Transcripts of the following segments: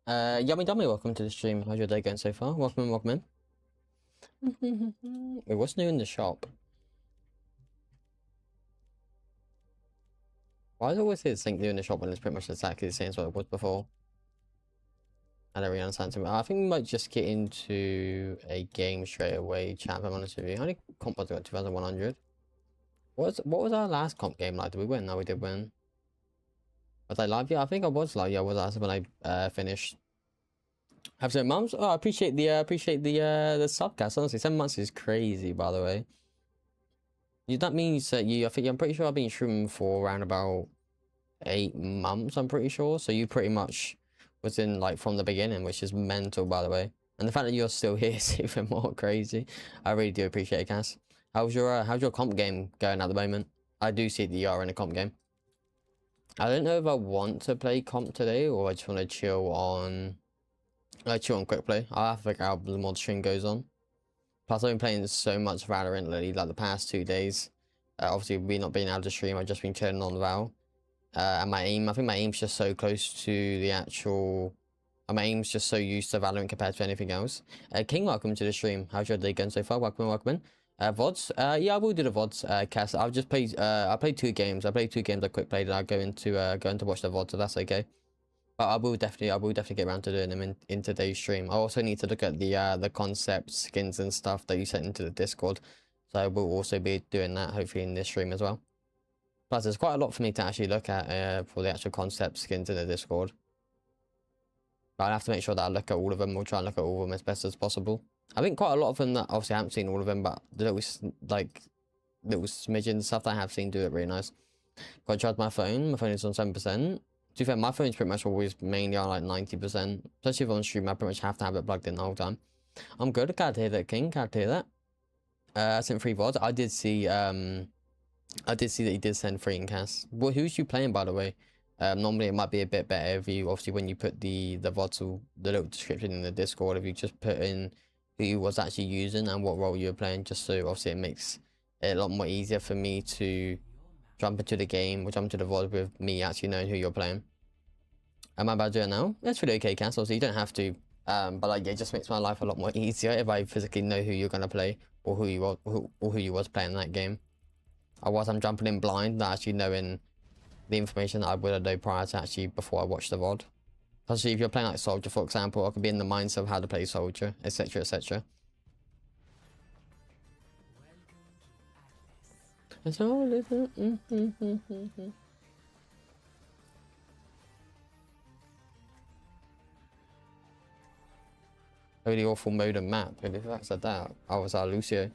Yummy Dummy, welcome to the stream. How's your day going so far? Welcome in, welcome in. Wait, what's new in the shop? Why is it always here something new in the shop when it's pretty much exactly the same as what it was before? I don't really understand it. I think we might just get into a game straight away, chat, if I'm honest with you. How many comp points I got? 2,100? What was our last comp game like? Did we win? No, we did win. Was I live? Yeah, I think I was live. Yeah, I was last when I finished. Have some mums? Oh, I appreciate the subcast. Honestly, 7 months is crazy, by the way. That means that I'm pretty sure I've been streaming for around about 8 months, I'm pretty sure. So you pretty much was in like from the beginning, which is mental, by the way. And the fact that you're still here is even more crazy. I really do appreciate it, Cass. How's your comp game going at the moment? I do see that you are in a comp game. I don't know if I want to play comp today or I just want to chill on quick play. I'll have to figure out the more the stream goes on. Plus, I've been playing so much Valorant lately, like the past 2 days. Obviously, me not being able to stream, I've just been chilling on Val. And I think my aim's just so close to the actual... my aim's just so used to Valorant compared to anything else. King, welcome to the stream. How's your day going so far? Welcome in, welcome in. VODs? Yeah, I will do the VODs, Cass. I've just played, I played 2 games. I played 2 games I quick played, and I'll go into watch the VODs, so that's okay. But I will definitely get around to doing them in today's stream. I also need to look at the concept skins and stuff that you sent into the Discord. So I will also be doing that hopefully in this stream as well. Plus there's quite a lot for me to actually look at for the actual concept skins in the Discord. But I'll have to make sure that I look at all of them. We'll try and look at all of them as best as possible. I think quite a lot of them that obviously I haven't seen all of them, but the little smidgen stuff that I have seen do it really nice. Got to charge my phone. My phone is on 7%. To be fair, my phone's pretty much always mainly on like 90%. Especially if I'm on stream, I pretty much have to have it plugged in the whole time. I'm good. Glad to hear that, King. Glad to hear that. I sent 3 VODs. I did see that he did send 3 in cast. Well, who's you playing, by the way? Normally it might be a bit better if you, obviously, when you put the VODs, the little description in the Discord, if you just put in who you was actually using and what role you were playing, just so obviously it makes it a lot more easier for me to jump into the game or jump into the VOD with me actually knowing who you're playing. Am I about to do it now? That's really okay, Cancel, so you don't have to. But like, it just makes my life a lot more easier if I physically know who you're gonna play or who you was playing that game. Otherwise, I'm jumping in blind, not actually knowing the information that I would have known prior to actually before I watched the VOD. Especially if you're playing like Soldier, for example, I could be in the mindset of how to play Soldier, etc., etc. It's all little. Really awful mode and map. If that's a doubt, I was Lucio.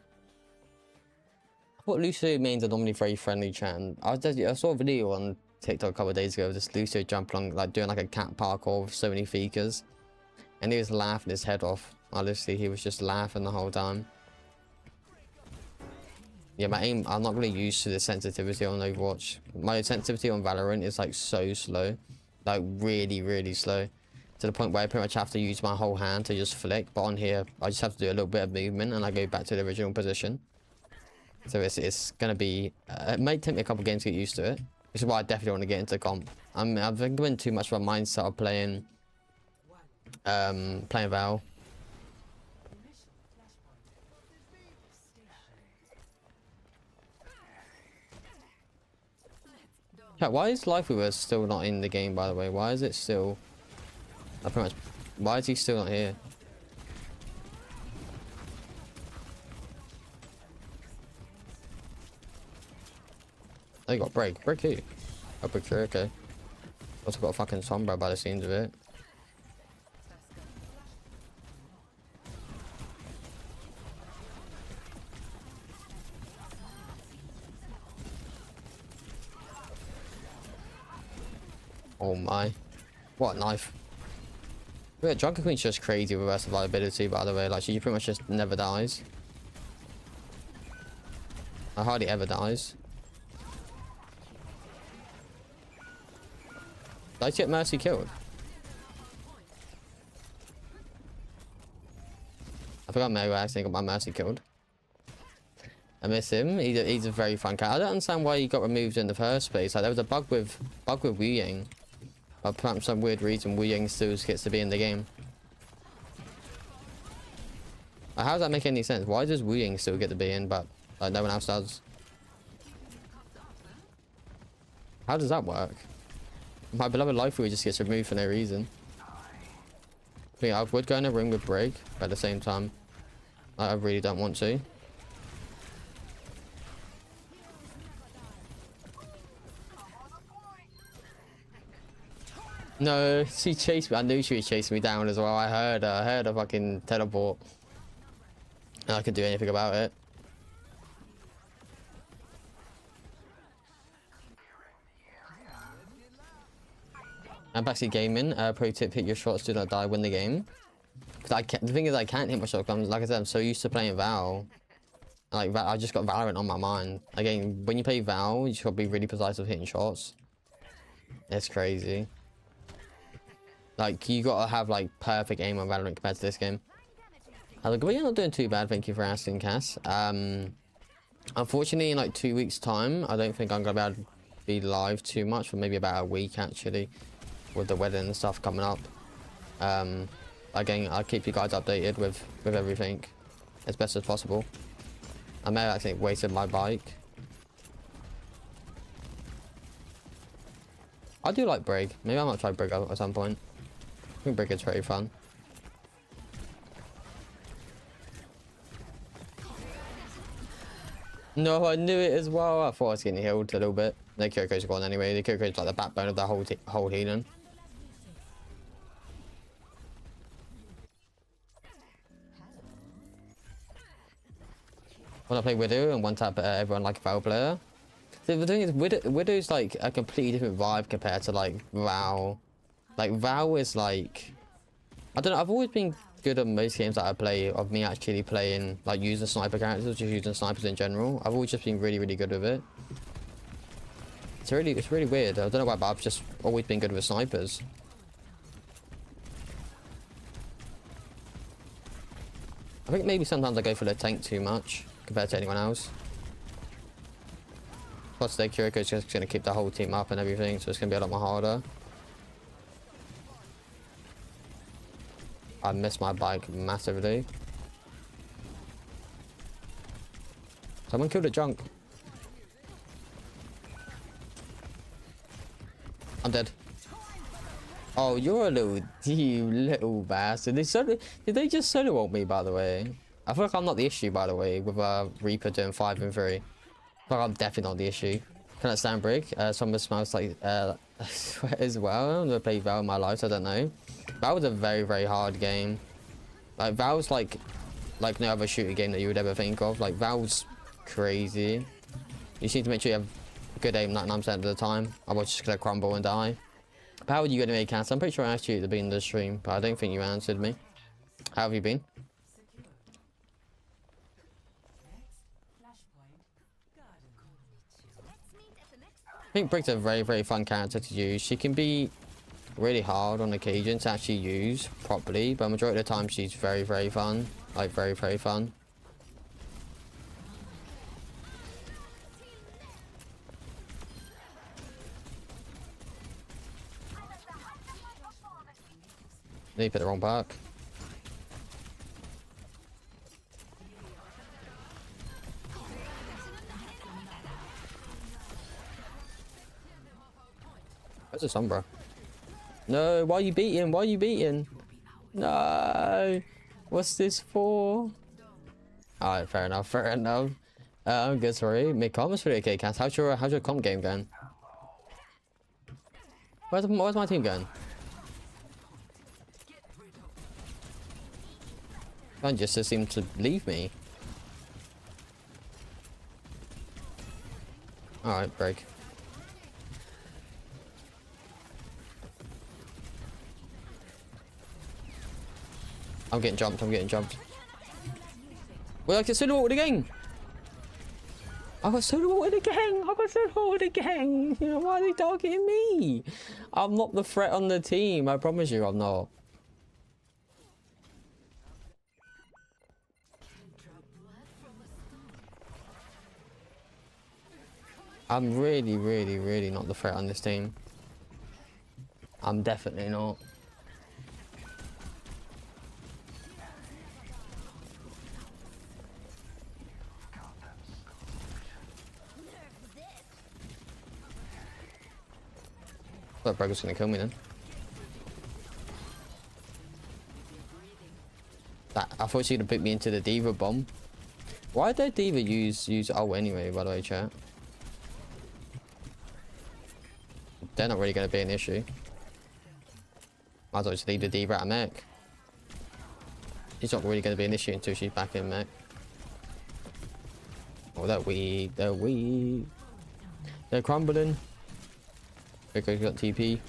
What Lucio means are normally very friendly chat. And I saw a video on TikTok a couple of days ago of this Lucio jump along, like doing like a cat parkour with so many feekers, and he was laughing his head off. Honestly, he was just laughing the whole time. Yeah, my aim, I'm not really used to the sensitivity on Overwatch. My sensitivity on Valorant is like so slow, like really, really slow, to the point where I pretty much have to use my whole hand to just flick. But on here, I just have to do a little bit of movement and I go back to the original position. So it's gonna be, it might take me a couple games to get used to it. Which is why I definitely want to get into comp. I've been going too much of a mindset of playing Val. Yeah, why is LIFEWEAVER still not in the game, by the way? Why is it still... why is he still not here? Oh, you got break. Break who? Oh, break through, okay. Also got a fucking Sombra by the scenes of it. Oh my. What a knife. Yeah, Drunken Queen's just crazy with her survivability, by the way. Like, she pretty much just never dies. I hardly ever dies. Did I get Mercy killed? I forgot I actually got my Mercy killed. I miss him. He's a very fun cat. I don't understand why he got removed in the first place. Like, there was a bug with Wu Yang. But for some weird reason, Wu Ying still gets to be in the game. How does that make any sense? Why does Wu Ying still get to be in, but like no one else does? How does that work? My beloved LIFEWEAVER just gets removed for no reason. I would go in a ring with Break, but at the same time, I really don't want to. No, she chased me. I knew she was chasing me down as well. I heard a fucking teleport. And I couldn't do anything about it. I'm backseat gaming. Pro tip: hit your shots, do not die, win the game. Because the thing is, I can't hit my shotguns. Like I said, I'm so used to playing Val. Like I just got Valorant on my mind. Again, when you play Val, you just gotta be really precise with hitting shots. It's crazy. Like you gotta have like perfect aim on Valorant compared to this game. But you're not doing too bad. Thank you for asking, Cass. Unfortunately, in like 2 weeks' time, I don't think I'm gonna be able to be live too much for maybe about a week actually. With the wedding and stuff coming up. Again, I'll keep you guys updated with everything as best as possible. I may have actually wasted my bike. I do like Brig. Maybe I might try Brig at some point. I think Brig is pretty fun. No, I knew it as well. I thought I was getting healed a little bit. The Kyoko's gone anyway. The Kyoko's like the backbone of the whole healing. When I play Widow and one tap everyone like a Val player. The thing is, Widow's like a completely different vibe compared to like Val. Like Val is like, I don't know. I've always been good at most games that I play of me actually playing like using sniper characters, just using snipers in general. I've always just been really good with it. It's really weird. I don't know why, but I've just always been good with snipers. I think maybe sometimes I go for the tank too much compared to anyone else. Plus, the Kuriko's just going to keep the whole team up and everything, so it's going to be a lot more harder. I missed my bike massively. Someone killed a junk. I'm dead. Oh, you're a little, you little bastard. Did they just solo ult me, by the way? I feel like I'm not the issue, by the way, with Reaper doing 5 and 3. But I'm definitely not the issue. Can I stand Brig? Someone smells like sweat as well. I've never played Val in my life, so I don't know. Val was a very hard game. Like Val's like no other shooter game that you would ever think of. Like Val's crazy. You just need to make sure you have good aim 99% of the time. Otherwise just gonna crumble and die. But how are you going to make cast? I'm pretty sure I asked you at the beginning of the stream, but I don't think you answered me. How have you been? I think Brig's a very fun character to use. She can be really hard on occasion to actually use properly, but majority of the time she's very fun. Like very fun. They put the wrong back. Where's the Sombra? No, why are you beating? Why are you beating? No. What's this for? Alright, fair enough. I'm good, sorry. Mid-com is pretty okay, Cass. How's your comp game going? Where's my team going? Man just seemed to leave me. Alright, break. I'm getting jumped. Well, I get solo ulted again. I got solo ulted again. You know, why are they targeting me? I'm not the threat on the team. I promise you I'm not. I'm really not the threat on this team. I'm definitely not. I thought Bragg was gonna kill me then. I thought she would have put me into the D.Va bomb. Why did D.Va use ult anyway, by the way, chat? They're not really going to be an issue. Might as well just leave the D.Va out of mech. She's not really going to be an issue until she's back in mech. Oh, they're weak. They're weak. They're crumbling. Rico's got TP.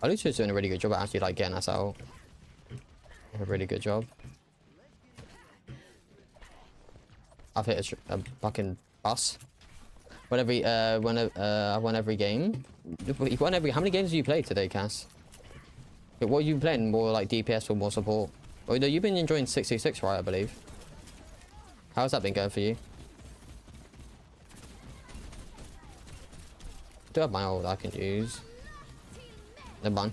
Alicia's doing a really good job at actually like getting us out. A really good job. I've hit a fucking bus. I won every game. You won every. How many games have you played today, Cass? What are you playing? More like DPS or more support? Oh no, you've been enjoying 666, right? I believe. How's that been going for you? I do have my ult I can use. Never mind.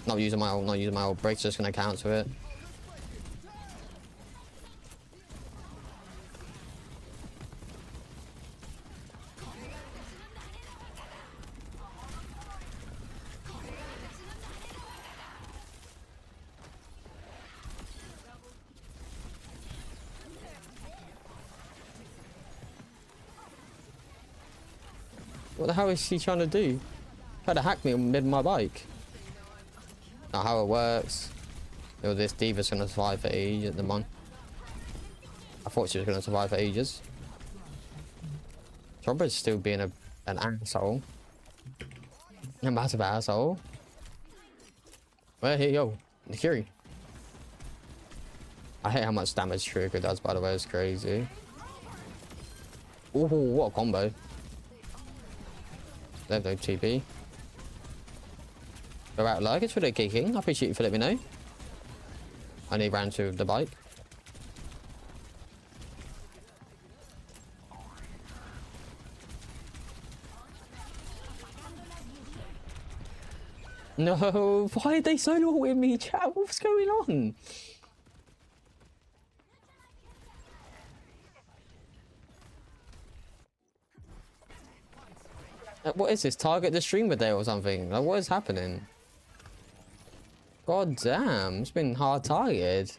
Not using my ult. Not using my ult. Break's just gonna counter it. What the hell is she trying to do? Try to hack me mid my bike. Not how it works. Oh, this D.Va's gonna survive for ages. The mon. I thought she was gonna survive for ages. Sombra's still being an asshole. A massive asshole. Well, here you go. The Curie. I hate how much damage Trigger does, by the way. It's crazy. Ooh, what a combo. There's no TP. Go out luggage for the kicking. I appreciate you for letting me know. I need round 2 of the bike. No, why are they solo with me, chat? What's going on? What is this? Target the streamer day or something? Like, what is happening? God damn, it's been hard targeted.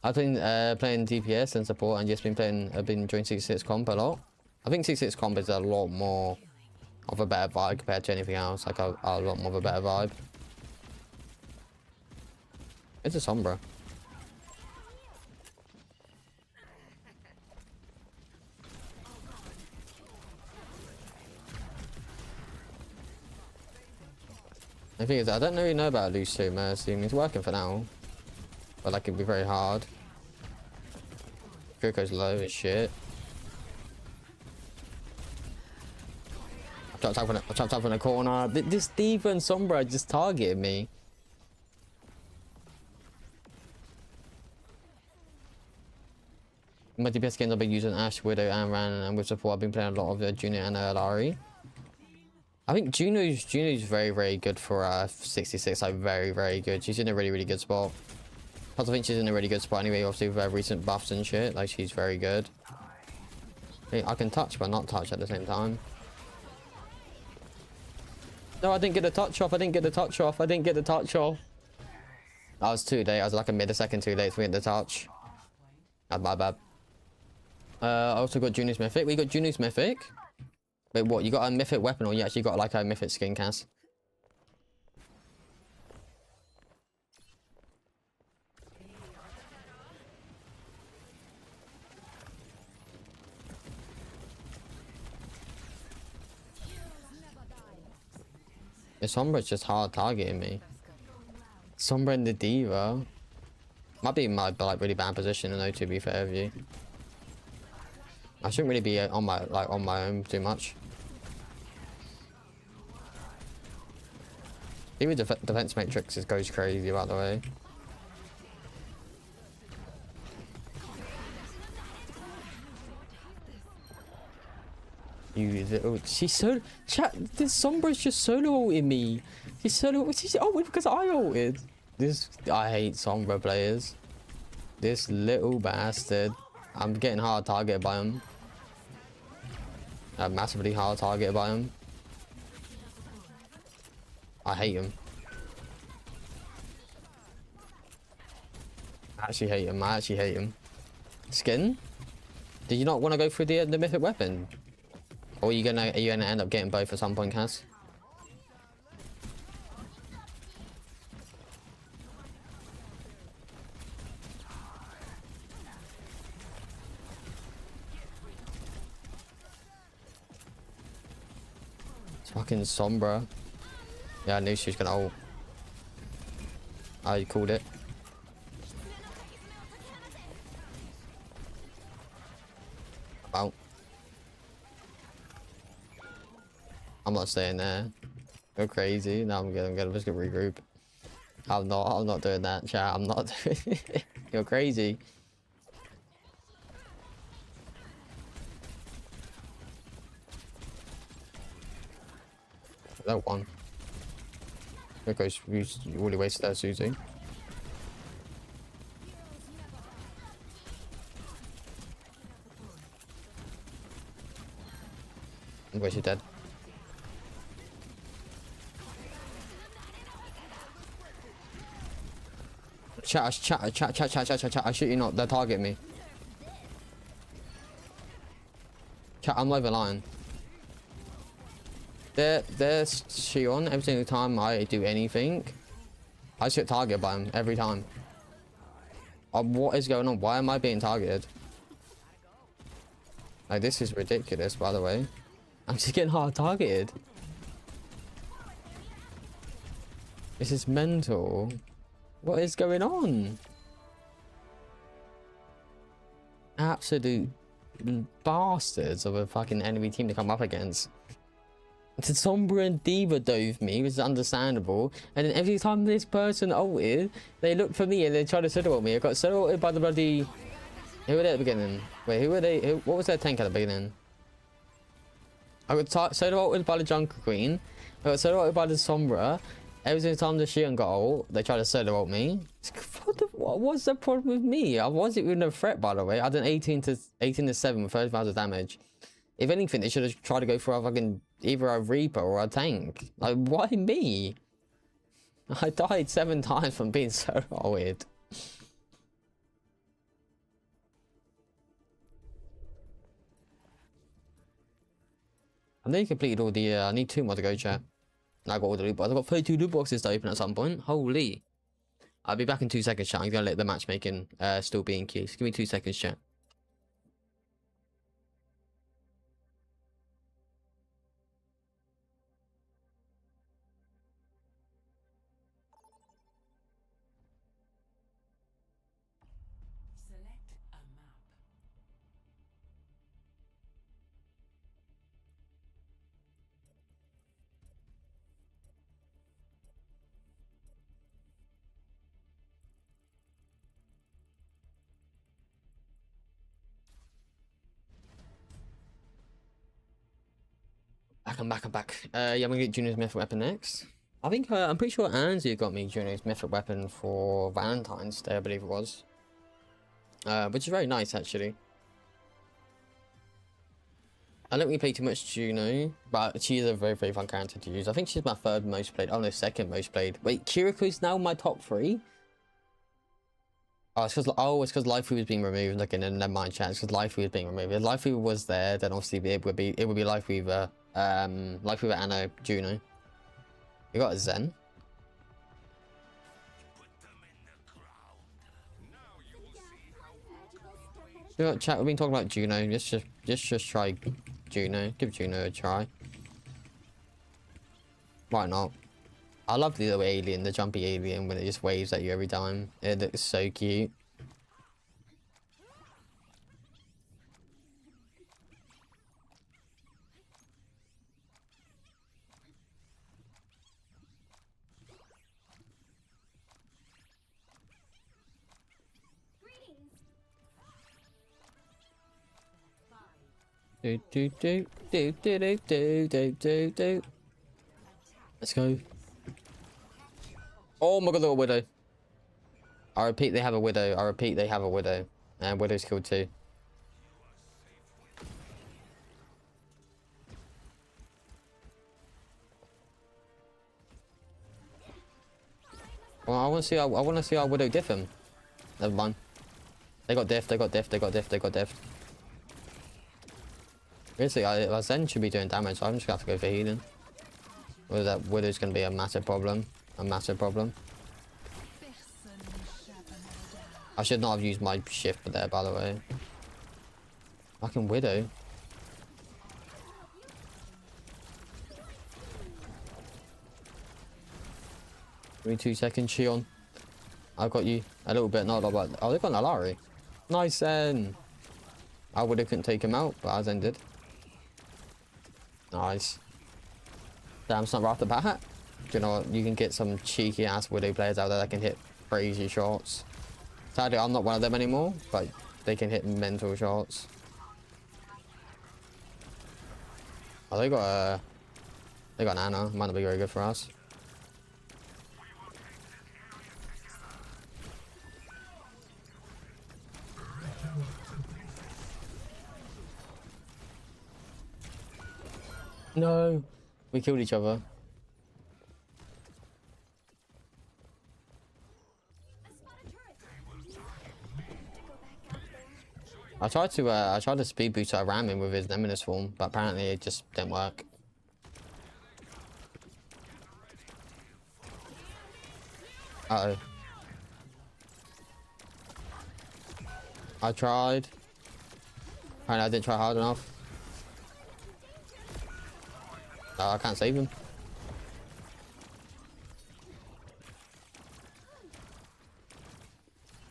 I've been playing DPS and support and just been playing. I've been enjoying 66 comp a lot. I think 66 comp is a lot more of a better vibe compared to anything else. Like a lot more of a better vibe. It's a Sombra. The thing is, I don't really know about loose 2 Mercy. I mean, it's working for now. But like, it'd be very hard. Kiriko's low as shit. I chopped up in the corner. This D.Va and Sombra just targeted me. In my DPS games, I've been using Ashe, Widow, and Ran, and with support, I've been playing a lot of Juno and Lari. I think Juno's very, very good for 66. Like, very, very good. She's in a really, really good spot. Plus, I think she's in a really good spot anyway, obviously with her recent buffs and shit. Like, she's very good. I can touch, but not touch at the same time. No, I didn't get the touch off. I didn't get the touch off. I didn't get the touch off. I was too late. I was like a millisecond too late to get the touch. That's my bad. I also got Juno's Mythic. We got Juno's Mythic. Wait, what? You got a mythic weapon, or you actually got like a mythic skin, Cass? The Sombra's just hard targeting me. Sombra and the D.Va. Might be in my like really bad position, though, to be fair with you. I shouldn't really be on my own too much. Even defense matrix goes crazy, by the way. You little. She's so. Chat. This Sombra's just solo ulted me. She's solo. She's ulted because I ulted. This. I hate Sombra players. This little bastard. I'm getting hard targeted by him. Massively hard targeted by him. I hate him. I actually hate him. I actually hate him. Skin? Did you not want to go through the mythic weapon? Or are you gonna end up getting both at some point, Cass? It's fucking Sombra. Yeah, I knew she was gonna ult. I called it. Out. I'm not staying there. Go crazy. No, I'm gonna just gonna regroup. I'm not doing that, chat. I'm not doing it. You're crazy. That one. Because you really wasted that, Susie. Where's she dead? Chat, I shoot you not, they target me. Chat, I'm over line. There's Shion. Every single time I do anything, I just get targeted by him every time. What is going on? Why am I being targeted? Like, this is ridiculous, by the way. I'm just getting hard targeted. This is mental. What is going on? Absolute bastards of a fucking enemy team to come up against. The Sombra and Diva dove me, which is understandable. And then every time this person ulted, they look for me and they try to solo ult me. I got solo ulted by the bloody... Who were they at the beginning? Wait, who were they? What was their tank at the beginning? I got solo ulted by the Jungle Queen. I got solo ulted by the Sombra. Every single time the Shion got ult, they tried to solo ult me. What's the problem with me? I wasn't even a threat, by the way. I did 18 to 7 with 30,000 damage. If anything, they should have tried to go for a fucking either a Reaper or a tank. Like, why me? I died 7 times from being so ulted. I nearly completed all the. I need 2 more to go, chat. I got all the loot boxes. I've got 32 loot boxes to open at some point. Holy. I'll be back in 2 seconds, chat. I'm gonna let the matchmaking still be in queue. So give me 2 seconds, chat. I'm back. Yeah, I'm gonna get Juno's mythic weapon next. I think I'm pretty sure Anzu got me Juno's mythic weapon for Valentine's Day, I believe it was. Which is very nice, actually. I don't really play too much Juno, but she's a very, very fun character to use. I think she's my 3rd most played. Oh no, 2nd most played. Wait, Kiriko's now my top 3? Oh, it's because LIFEWEAVER was being removed. Okay, never mind, chat. It's because LIFEWEAVER was being removed. If LIFEWEAVER was there, then obviously it would be LIFEWEAVER. LIFEWEAVER Anno Juno. You got a Zen. You know, chat, we've been talking about Juno. Just try Juno. Give Juno a try. Why not? I love the little alien, the jumpy alien, when it just waves at you every time. It looks so cute. Do do do do do do do do do do. Let's go. Oh my god, little widow. I repeat, they have a widow. I repeat, they have a widow. And widow's killed too. Well, I want to see our widow diff him. Never mind. They got diff. They got diff. They got diff. They got diff. Basically, our Zen should be doing damage, so I'm just gonna have to go for healing. Whether that widow's gonna be a massive problem. A massive problem. I should not have used my shift there, by the way. Fucking widow. Give me 2 seconds, Shion. I've got you a little bit, not a lot, but oh, they've got an Alari. Nice, Zen. I would have couldn't take him out, but I Zen did. Nice. Damn, it's not right off the bat. Do you know what? You can get some cheeky ass widow players out there that can hit crazy shots. Sadly, I'm not one of them anymore, but they can hit mental shots. Oh, they got an Ana. Might not be very good for us. No, we killed each other. I tried to speed boost our ramming with his Nemesis form, but apparently it just didn't work. Uh oh. I tried. Apparently I didn't try hard enough. No, I can't save him.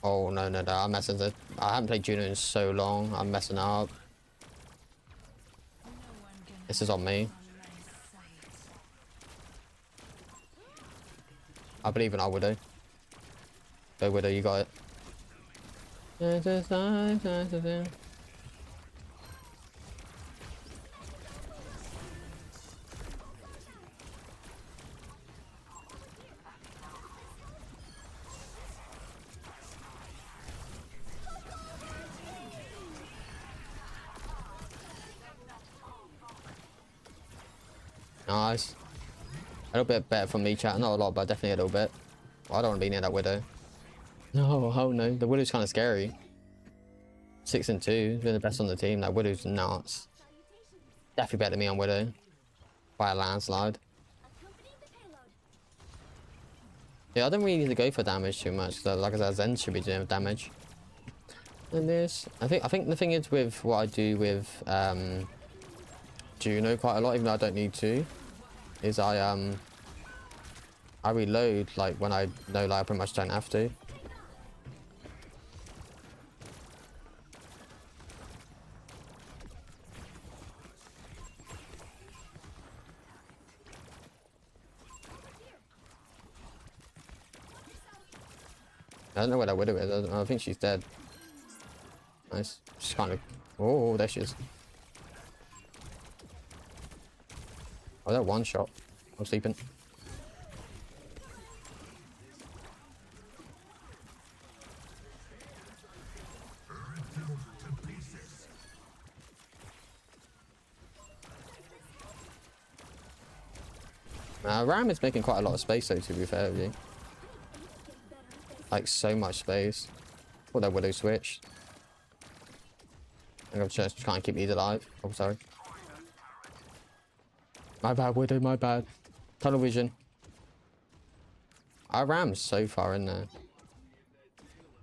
Oh no, I'm messing it. I haven't played Juno in so long. I'm messing up. This is on me. I believe in our Widow. Go Widow, you got it. Nice. A little bit better from me, chat. Not a lot, but definitely a little bit. Well, I don't want to be near that Widow. No, oh no. The Widow's kind of scary. 6 and 2. They're the best on the team. That Widow's nuts. Definitely better than me on Widow. By a landslide. Yeah, I don't really need to go for damage too much. Cause like I said, Zen should be doing damage. And this, I think the thing is with what I do with Juno quite a lot, even though I don't need to, is I reload like when I know like I pretty much don't have to. I don't know where that Widow is. I think she's dead. Nice. She's kind of. Oh, there she is. Oh, that one shot. I'm sleeping. Ram is making quite a lot of space though, to be fair with you. Like so much space. Oh, that Widow switched. I'm just trying to keep these alive. Oh, sorry. My bad, Widow, my bad. Tunnel vision. Our Ram's so far in there.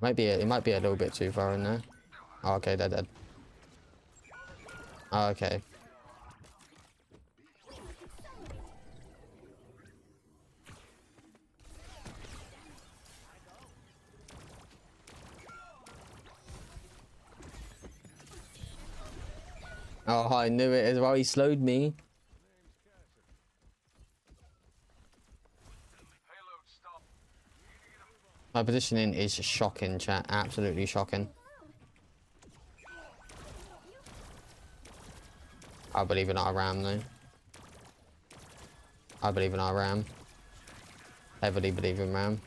It might be a little bit too far in there. Oh, okay, they're dead. Oh, okay. Oh, I knew it as well. He slowed me. My positioning is shocking, chat. Absolutely shocking. I believe in our Ram though. I believe in our Ram. Heavily believe in Ram.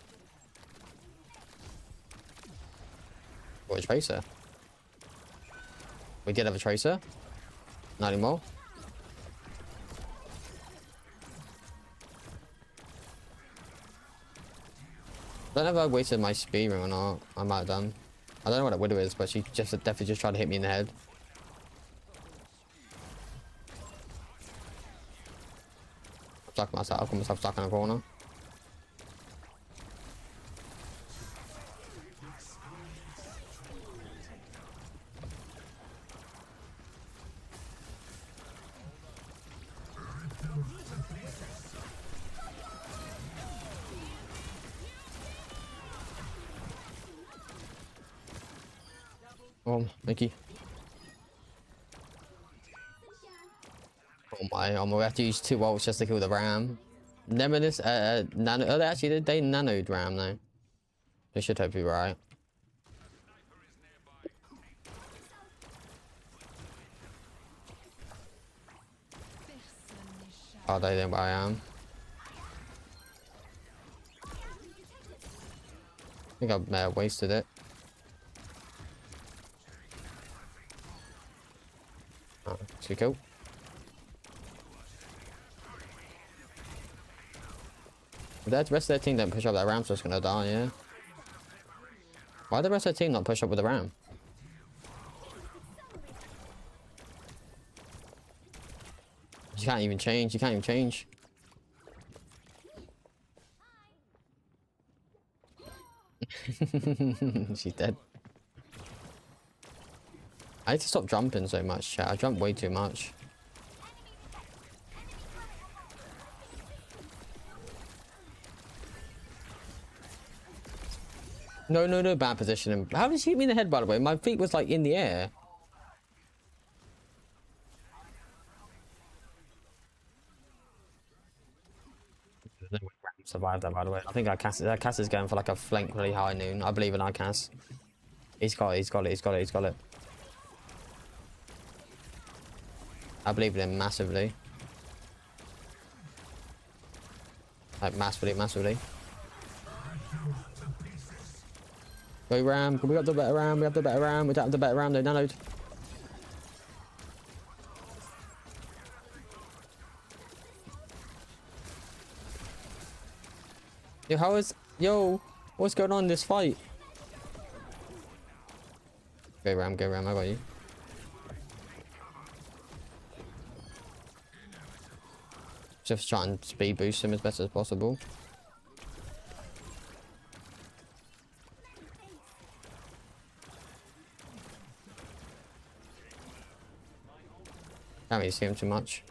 Or a Tracer. We did have a Tracer. Not anymore. I don't know if I wasted my speed ring or not. I might have done. I don't know what that Widow is, but she just definitely just tried to hit me in the head. I'm stuck myself. I've got myself stuck in a corner. Oh, Mickey. Oh my, we have to use 2 ults just to kill the Ram. Nemesis, nano. Oh, actually, they nanoed Ram though. They should hopefully be right. Oh, they know where I am. I think I may have wasted it. Oh, too cool. If the rest of their team don't push up, that Ram's just gonna die, yeah? Why did the rest of the team not push up with the Ram? You can't even change, you can't even change. She's dead. I need to stop jumping so much, chat. I jump way too much. No, bad positioning. How did she hit me in the head, by the way? My feet was like in the air. Survived that, by the way. I think our Cass is going for like a flank really high noon. I believe in our Cass. He's got it. I believe in him massively. Like massively. Go Ram, we got the better Ram, we don't have the better Ram, they nanoed. Yo, what's going on in this fight? Go Ram, I got you. Just try and speed boost him as best as possible. Can't really see him too much.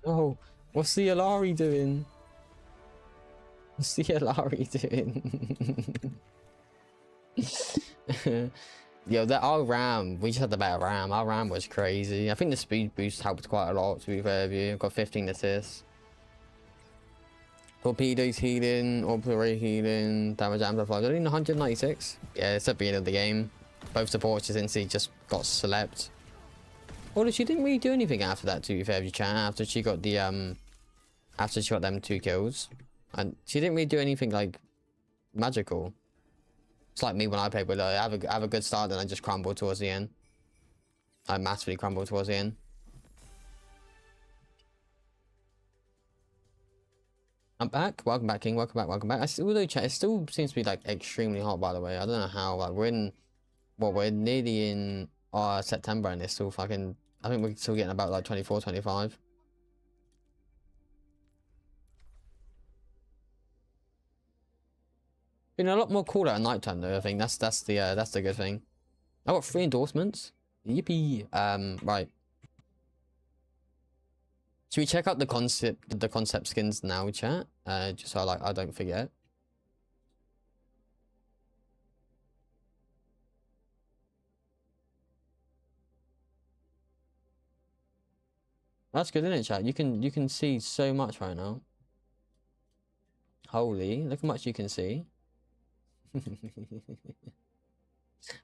Oh, what's the Alari doing? What's the Alari doing? Yo, our Ram, we just had the better Ram. Our Ram was crazy. I think the speed boost helped quite a lot, to be fair with you. I've got 15 assists. Torpedoes healing, Orpere healing, damage amplified. Only 196. Yeah, it's at the beginning of the game. Both supports just got slept. Although she didn't really do anything after that, to be fair with you, chat. After she got the after she got them 2 kills, and she didn't really do anything like magical. It's like me when I play with her. I have a good start, then I just crumble towards the end. I massively crumble towards the end. I'm back. Welcome back, King. Welcome back. Although chat, it still seems to be like extremely hot, by the way. I don't know how. Like we're nearly in September, and it's still fucking. I think we're still getting about like 24, 25. Been a lot more cooler at night time though. I think that's the good thing. I got 3 endorsements. Yippee. Right. Should we check out the concept skins now, chat? Just so I don't forget. That's good, isn't it, chat? You can see so much right now. Holy, look how much you can see.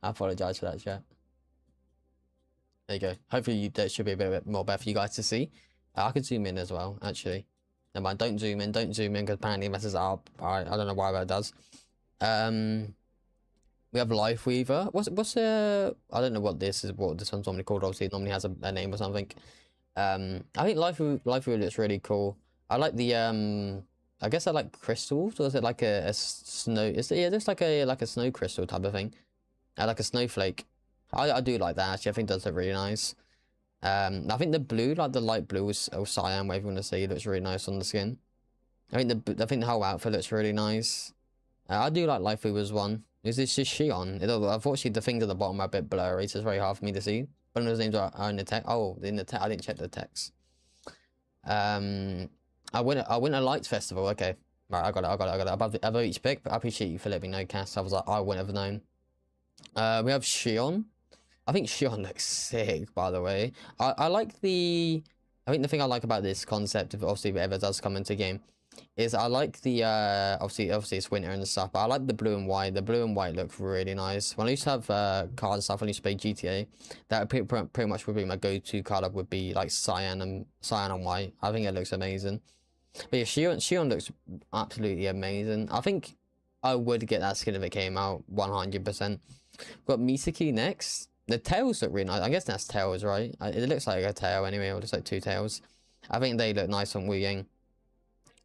I apologize for that, chat. There you go. Hopefully that should be a bit more better for you guys to see. I could zoom in as well, actually. Never mind, don't zoom in, because apparently it messes up. I don't know why that does. We have LIFEWEAVER. What's I don't know what this one's normally called. Obviously, it normally has a name or something. I think LIFEWEAVER looks really cool. I like the I guess I like crystals, or is it like a snow? Yeah, just like a snow crystal type of thing. Like a snowflake. I do like that actually. I think that's really nice. I think the blue, like the light blue or cyan, whatever you want to say, looks really nice on the skin. I think the whole outfit looks really nice. I do like LIFEWEAVER's one. Is this just Shion? Unfortunately, the things at the bottom are a bit blurry, so it's very hard for me to see. But those names are in the text. Oh, in the text. I didn't check the text. I win a lights festival. Okay, right. I got it. Above each pick. But I appreciate you for letting me know, Cass. I was like, I wouldn't have known. We have Shion. I think Shion looks sick, by the way. I like the. I think the thing I like about this concept, if obviously if it ever does come into game, is I like the obviously it's winter and stuff, but I like the blue and white. The blue and white look really nice. When I used to have cars and stuff, when I used to play GTA, that pretty much would be my go-to color, would be like cyan and white. I think it looks amazing. But yeah, Shion looks absolutely amazing. I think I would get that skin if it came out 100%. Got Misaki next. The tails look really nice. I guess that's tails, right? It looks like a tail anyway, or just like two tails. I think they look nice on Wu Ying.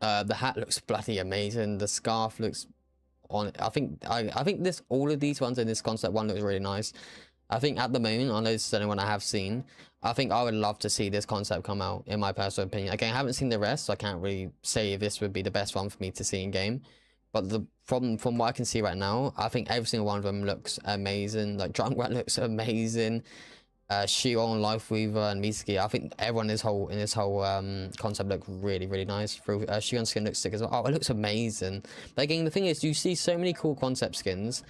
The hat looks bloody amazing. The scarf looks on. I think all of these ones in this concept one looks really nice. I think at the moment, I know this is the only one I have seen. I think I would love to see this concept come out, in my personal opinion. Again, I haven't seen the rest, so I can't really say if this would be the best one for me to see in game. But from what I can see right now, I think every single one of them looks amazing. Like Drunk looks amazing. Shion, LIFEWEAVER, and Misaki. I think everyone in this whole concept look really nice. Shion's skin looks sick as well. Oh, it looks amazing. But again, the thing is, you see so many cool concept skins,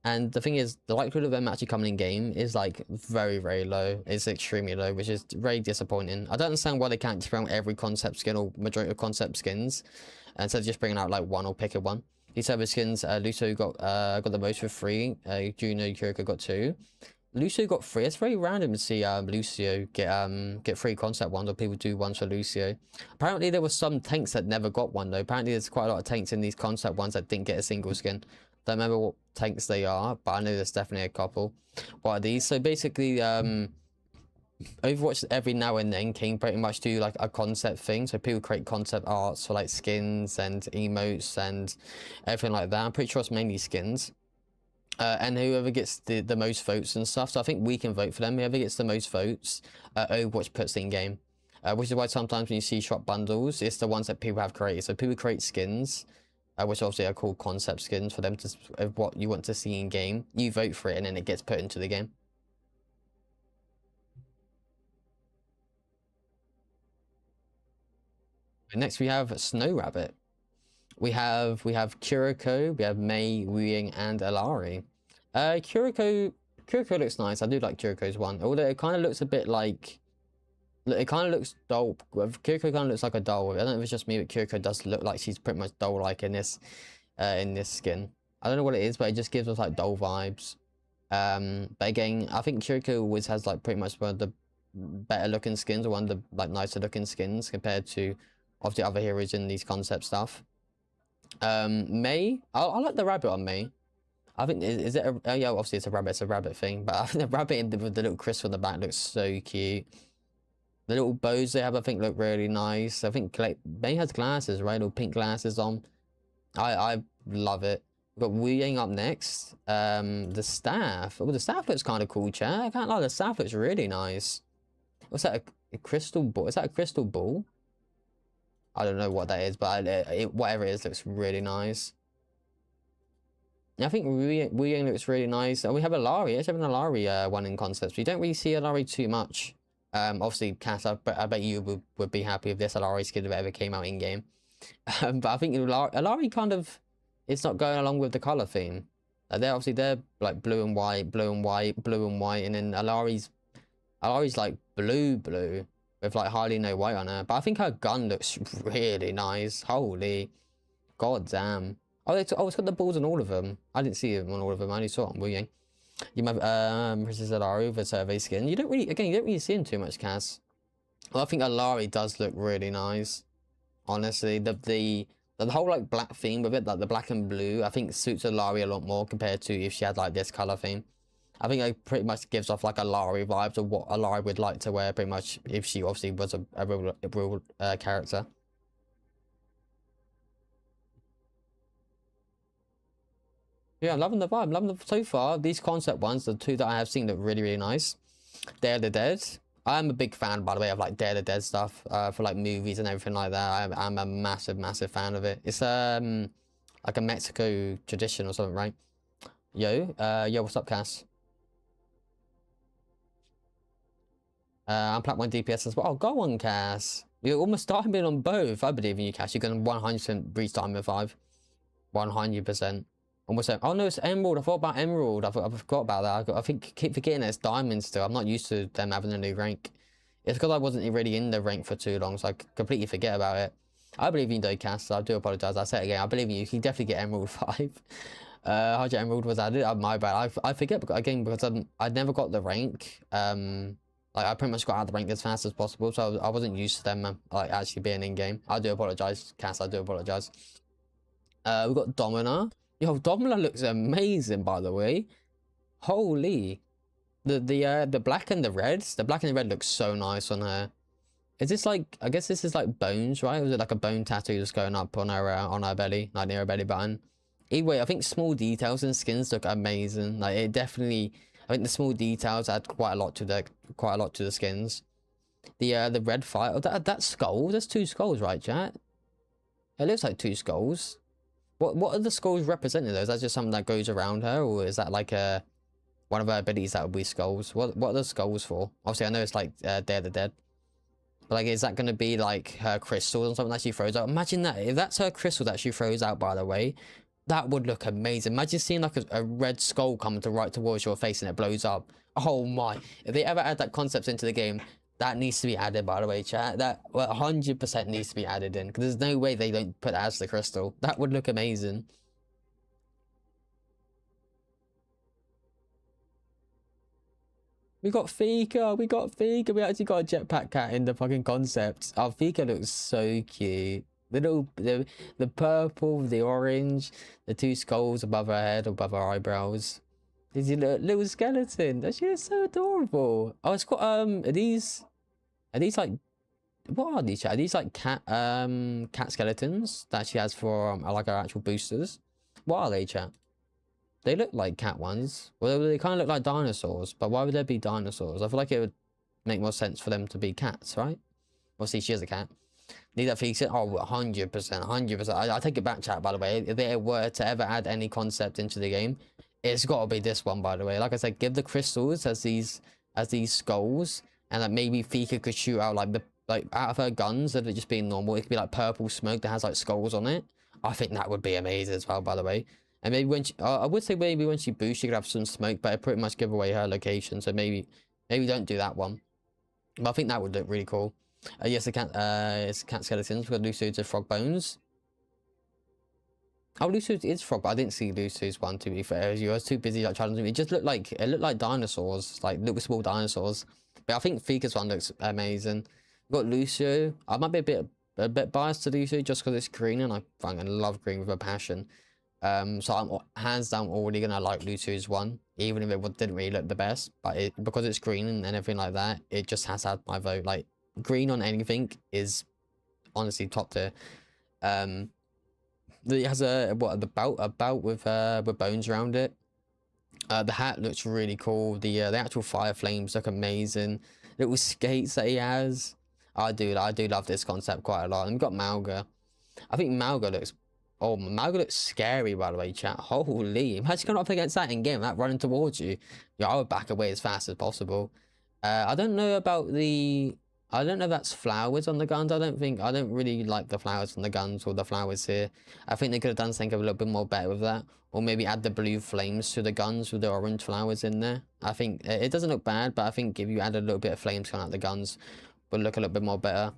and the thing is, the likelihood of them actually coming in game is like very low. It's extremely low, which is very disappointing. I don't understand why they can't just bring out every concept skin or majority of concept skins, instead of just bringing out like one or pick a one. These other skins, Lucio got the most for free. Juno, Kyoko got 2. Lucio got 3. It's very random to see Lucio get 3 concept ones, or people do ones for Lucio. Apparently there were some tanks that never got one though. Apparently there's quite a lot of tanks in these concept ones that didn't get a single skin. Don't remember what tanks they are, but I know there's definitely a couple. What are these? So basically Overwatch every now and then can pretty much do like a concept thing. So people create concept arts for like skins and emotes and everything like that. I'm pretty sure it's mainly skins. And whoever gets the most votes and stuff, so I think we can vote for them. Whoever gets the most votes, Overwatch puts in game. Which is why sometimes when you see shop bundles, it's the ones that people have created. So people create skins, which obviously are called concept skins, for them to what you want to see in game. You vote for it, and then it gets put into the game. Next we have Snow Rabbit. We have Kuriko, we have Mei, Wu Ying, and Alari. Kuriko looks nice. I do like Kuriko's one, although it kind of looks a bit like, it kind of looks dull. Kuriko kind of looks like a doll. I don't know if it's just me, but Kuriko does look like she's pretty much doll-like in this skin. I don't know what it is, but it just gives us like doll vibes. But again, I think Kuriko always has like pretty much one of the better looking skins, or one of the like nicer looking skins compared to of the other heroes in these concept stuff. Mei, I like the rabbit on Mei. I think is it a, yeah, obviously it's a rabbit thing, but I think the rabbit with the little crystal in the back looks so cute. The little bows they have, I think, look really nice. I think Mei has glasses, right? Little pink glasses on. I love it. We've got Wu Ying up next. The staff. Oh, the staff looks kind of cool, chat. I can't lie, the staff looks really nice. What's that? A crystal ball? Is that a crystal ball? I don't know what that is, but whatever it is, looks really nice. I think Wu Ying looks really nice. And we have Alari. Let's have an Alari one in concepts. We don't really see Alari too much. Obviously, Cass, I bet you would be happy if this Alari skin if it ever came out in game. But I think Alari kind of, it's not going along with the color theme. They're like blue and white, and then Alari's like blue with like hardly no white on her. But I think her gun looks really nice. Holy, God damn. Oh, it's got the balls on all of them. I didn't see them on all of them. I only saw it on Wu Yang. You have Princess Alari with a survey skin. You don't really see him too much, Cass. Well, I think Alari does look really nice. Honestly, the whole like black theme with it, like the black and blue, I think suits Alari a lot more compared to if she had like this color theme. I think it pretty much gives off like Alari vibes of what Alari would like to wear, pretty much, if she obviously was a real character. Yeah, I'm loving the vibe. I'm loving so far. These concept ones, the two that I have seen, look really, really nice. Day of the Dead. I'm a big fan, by the way, of like Day of the Dead stuff for like movies and everything like that. I'm a massive fan of it. It's like a Mexico tradition or something, right? Yo, what's up, Cass? I'm plat 1 DPS as well. Oh, go on, Cass. You're almost starting on both. I believe in you, Cass. You're going to 100% reach Diamond 5. 100%. Almost. Oh no, it's Emerald. I forgot about Emerald. I forgot about that. I think keep forgetting it's Diamond still. I'm not used to them having a new rank. It's because I wasn't really in the rank for too long, so I completely forget about it. I believe in you though, Cass. So I do apologize. I say it again. I believe in you. You can definitely get Emerald 5. How'd your Emerald was added? My bad. I forget again because I never got the rank. Like I pretty much got out of the rank as fast as possible, so I wasn't used to them like actually being in game. I do apologize, Cass. I do apologize. We've got Domina. Yo, Domina looks amazing, by the way. Holy, the black and the reds. The black and the red looks so nice on her. Is this like? I guess this is like bones, right? Or is it like a bone tattoo just going up on her belly, like near her belly button? Either way, I think small details and skins look amazing. Like it definitely. I think the small details add quite a lot to the skins. The red fire. Oh, that skull. There's 2 skulls, right, chat? It looks like 2 skulls. What are the skulls representing though? Is that just something that goes around her, or is that like one of her abilities that would be skulls? What are the skulls for? Obviously, I know it's like Day of the Dead, but like, is that going to be like her crystals or something that she throws out? Imagine that if that's her crystal that she throws out. By the way, that would look amazing. Imagine seeing like a red skull come right towards your face and it blows up. Oh my! If they ever add that concept into the game, that needs to be added, by the way, chat. That 100% needs to be added in, because there's no way they don't put that as the crystal. That would look amazing. We got Fika. We actually got a jetpack cat in the fucking concept. Our Fika looks so cute. The purple, the orange, the 2 skulls above her head, above her eyebrows. Is he little skeleton? That she is so adorable. Oh, it's got are these like, what are these? Are these like cat skeletons that she has for like her actual boosters? What are they, chat? They look like cat ones. Well, they kind of look like dinosaurs, but why would there be dinosaurs? I feel like it would make more sense for them to be cats, right? Obviously, she is a cat. Need that feature? Oh, 100%. I take it back, chat, by the way. If they were to ever add any concept into the game, it's got to be this one, by the way. Like I said, give the crystals as these skulls, and that maybe Fika could shoot out like out of her guns, instead of just being normal. It could be like purple smoke that has like skulls on it. I think that would be amazing as well, by the way. And maybe when she, I would say maybe when she boosts, she could have some smoke, but it pretty much give away her location. So maybe don't do that one. But I think that would look really cool. Yes, it's cat skeletons. We've got Lucius of frog bones. Oh, Lucius is frog, but I didn't see Lucius one, to be fair. I was too busy like challenging me. It looked like dinosaurs, like little small dinosaurs. But I think Fika's one looks amazing. We've got Lucio. I might be a bit biased to Lucio just because it's green, and I fucking love green with a passion. So I'm hands down already gonna like Lucio's one, even if it didn't really look the best. But because it's green and everything like that, it just has had my vote. Like green on anything is honestly top tier. It has a belt with bones around it. The hat looks really cool. The actual fire flames look amazing. Little skates that he has. I do love this concept quite a lot. And we've got Malga. I think Malga looks scary, by the way, chat. Holy, imagine coming up against that in game, that running towards you. Yeah, I would back away as fast as possible. I don't know if that's flowers on the guns. I don't really like the flowers on the guns or the flowers here. I think they could have done something a little bit more better with that. Or maybe add the blue flames to the guns with the orange flowers in there. I think it doesn't look bad, but I think if you add a little bit of flames coming out the guns, would look a little bit more better.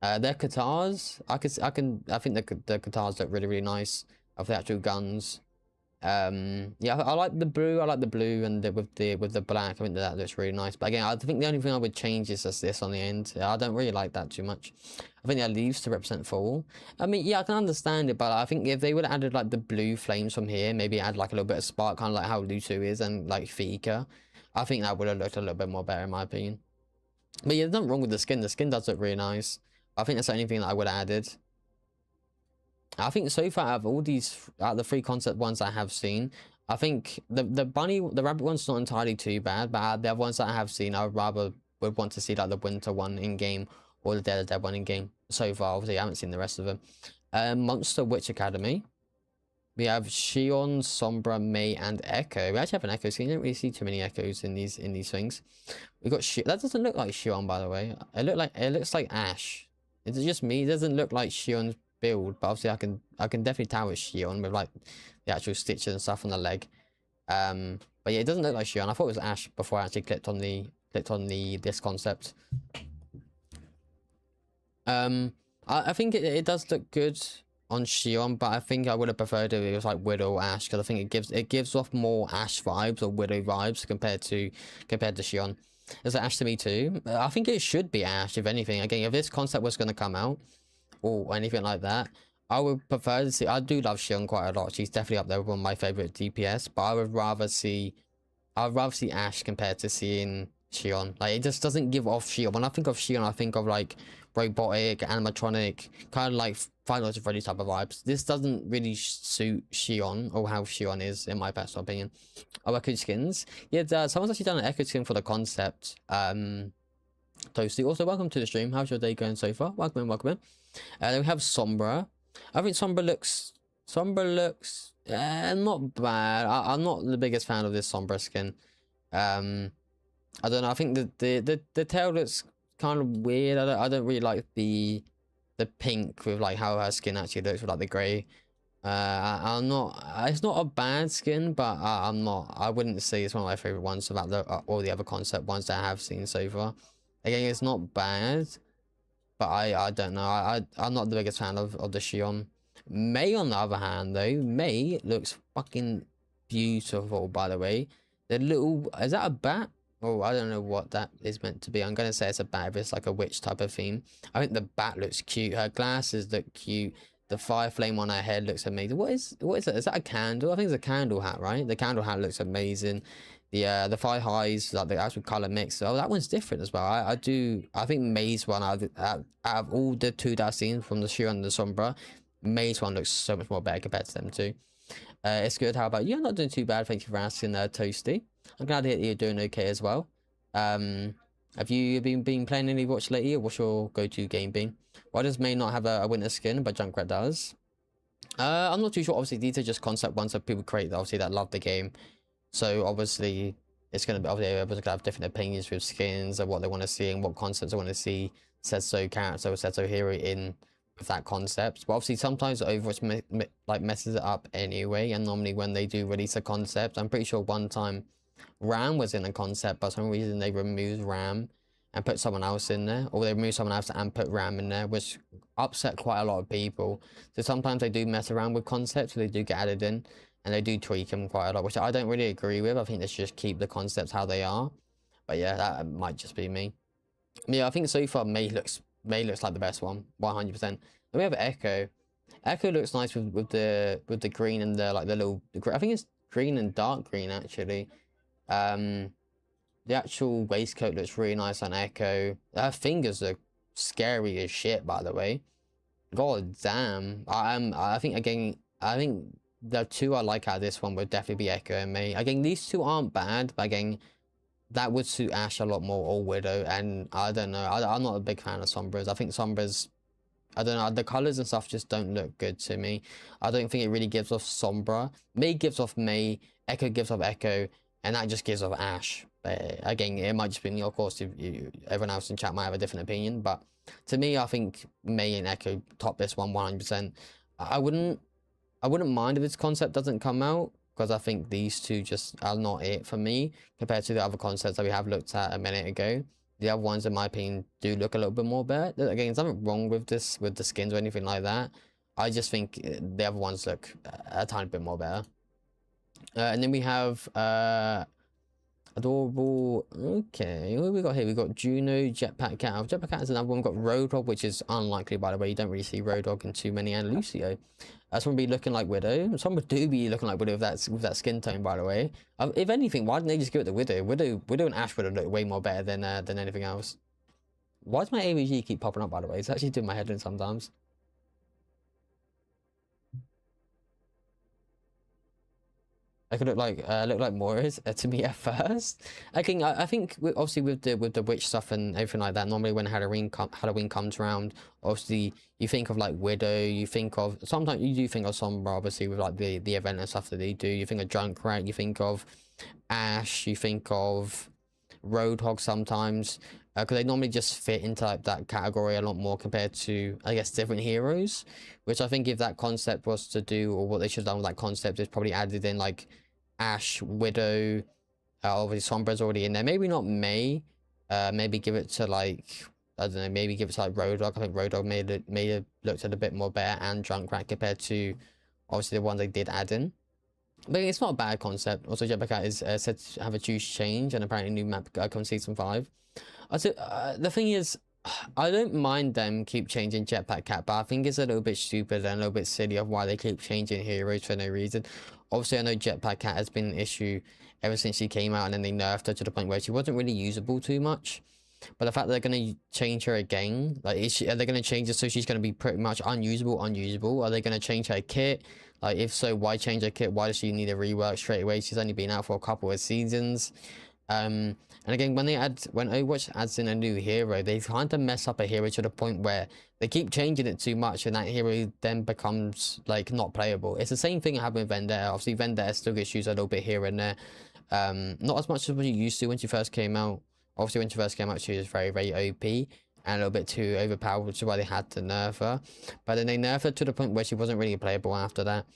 Their katars, I think the katars look really nice of the actual guns. Yeah, I like the blue. I like the blue and with the black. I think that looks really nice. But again, I think the only thing I would change is just this on the end. I don't really like that too much. I think that leaves to represent fall. I mean, yeah, I can understand it, but I think if they would have added like the blue flames from here, maybe add like a little bit of spark, kind of like how Luto is and like Fika, I think that would have looked a little bit more better in my opinion. But yeah, there's nothing wrong with the skin. The skin does look really nice. I think that's the only thing that I would have added. I think so far out of all these, out of the 3 concept ones I have seen, I think the rabbit one's not entirely too bad, but out of the other ones that I have seen, I would want to see like the winter one in game or the Dead one in game. So far, obviously, I haven't seen the rest of them. Monster Witch Academy. We have Shion, Sombra, Mei, and Echo. We actually have an Echo skin. You don't really see too many Echoes in these things. We got that doesn't look like Shion, by the way. It looks like Ash. Is it just me? It doesn't look like Shion's build, but obviously I can definitely tell it's Shion with like the actual stitches and stuff on the leg. But yeah, it doesn't look like Shion. I thought it was Ash before I actually clicked on this concept. I think it does look good on Shion, but I think I would have preferred if it was like Widow or Ash, because I think it gives off more Ash vibes or Widow vibes compared to Shion. Is it Ash to me too? I think it should be Ash, if anything. Again, if this concept was going to come out or anything like that, I would prefer to see. I do love Shion quite a lot. She's definitely up there with one of my favorite DPS, but I would rather see Ash compared to seeing Shion. Like, it just doesn't give off Shion. When I think of Shion, I think of like robotic, animatronic, kind of like Final Fantasy Freddy type of vibes. This doesn't really suit Shion or how Shion is, in my personal opinion. Oh, Echo skins. Yeah, someone's actually done an Echo skin for the concept. Toasty. Also, welcome to the stream. How's your day going so far? Welcome in, welcome in. Then we have Sombra. I think Sombra looks not bad. I'm not the biggest fan of this Sombra skin. I don't know. I think the tail looks kind of weird. I don't really like the pink with like how her skin actually looks with like the grey. I'm not. It's not a bad skin, but I wouldn't say it's one of my favorite ones about all the other concept ones that I have seen so far. Again, it's not bad, but I don't know. I'm not the biggest fan of the Shion. Mei, on the other hand, though, Mei looks fucking beautiful. By the way, the little, is that a bat? Oh, I don't know what that is meant to be. I'm gonna say it's a bat, but it's like a witch type of theme. I think the bat looks cute. Her glasses look cute. The fire flame on her head looks amazing. What is that? Is that a candle? I think it's a candle hat, right? The candle hat looks amazing. The fire highs, like the actual color mix. Oh, that one's different as well. I think Mei's one out of all the 2 that I've seen from the Shion and the Sombra, Mei's one looks so much more better compared to them too. It's good. How about you? I'm not doing too bad. Thank you for asking, Toasty. I'm glad to hear you're doing okay as well. Have you been playing any Watch lately, or what's your go-to game been? Why does Mei not have a winter skin, but Junkrat does? I'm not too sure. Obviously, these are just concept ones that people create, obviously, that love the game. So obviously, it's going to be, obviously, everyone's going to have different opinions with skins and what they want to see and what concepts they want to see said so character or said so hero in with that concept. But obviously, sometimes Overwatch like messes it up anyway. And normally when they do release a concept, I'm pretty sure one time Ram was in a concept, but for some reason they removed Ram and put someone else in there, or they removed someone else and put Ram in there, which upset quite a lot of people. So sometimes they do mess around with concepts, so they do get added in. And they do tweak them quite a lot, which I don't really agree with. I think they should just keep the concepts how they are. But yeah, that might just be me. Yeah, I think so far Mei looks like the best one, 100%. Then we have Echo. Echo looks nice with the green and the like the little. I think it's green and dark green actually. The actual waistcoat looks really nice on Echo. Her fingers look scary as shit, by the way. God damn. I think the 2 I like out of this one would definitely be Echo and Mei. Again, these 2 aren't bad, but again, that would suit Ash a lot more, or Widow, and I don't know. I'm not a big fan of Sombras. I think Sombras, I don't know, the colors and stuff just don't look good to me. I don't think it really gives off Sombra. Mei gives off Mei, Echo gives off Echo, and that just gives off Ash. But again, it might just be me, of course, everyone else in chat might have a different opinion, but to me, I think Mei and Echo top this one 100%. I wouldn't mind if this concept doesn't come out, because I think these 2 just are not it for me compared to the other concepts that we have looked at a minute ago. the other ones, in my opinion, do look a little bit more better. Again, there's nothing wrong with this, with the skins or anything like that. I just think the other ones look a tiny bit more better. And then we have adorable. Okay, what have we got here? We got Juno, Jetpack Cat. Jetpack Cat is another one. We've got Roadhog, which is unlikely, by the way. You don't really see Roadhog in too many, and Lucio. Someone be looking like Widow. Someone do be looking like Widow with that skin tone, by the way. If anything, why didn't they just give it to Widow? Widow and Ash would have looked way more better than anything else. Why does my AVG keep popping up, by the way? It's actually doing my head in sometimes. I could look like Morris to me at first. I think obviously with the witch stuff and everything like that. Normally when Halloween comes around, obviously you think of like Widow. You think of sometimes you do think of Sombra, obviously with like the event and stuff that they do. You think of Junkrat. You think of Ash. You think of Roadhog sometimes. Because they normally just fit into like that category a lot more compared to, I guess, different heroes. Which I think if that concept was to do, or what they should have done with that concept is probably added in like Ash, Widow, obviously Sombra's already in there. Maybe not May. Maybe give it to like, I don't know, maybe give it to like Roadhog. I think Roadhog may have looked a bit more better, and Junkrat compared to obviously the one they did add in. But it's not a bad concept. Also, Jetpack Cat is said to have a juice change, and apparently new map comes season 5. The thing is, I don't mind them keep changing Jetpack Cat, but I think it's a little bit stupid and a little bit silly of why they keep changing heroes for no reason. Obviously, I know Jetpack Cat has been an issue ever since she came out, and then they nerfed her to the point where she wasn't really usable too much. But the fact that they're going to change her again, like, are they going to change it so she's going to be pretty much unusable? Are they going to change her kit? Like, if so, why change her kit? Why does she need a rework straight away? She's only been out for a couple of seasons. And again, when Overwatch adds in a new hero, they kind of mess up a hero to the point where they keep changing it too much, and that hero then becomes like not playable. It's the same thing that happened with Vendetta. Obviously, Vendetta still gets used a little bit here and there, not as much as what you used to when she first came out. Obviously, when she first came out, she was very, very OP and a little bit too overpowered, which is why they had to nerf her. But then they nerfed her to the point where she wasn't really playable after that.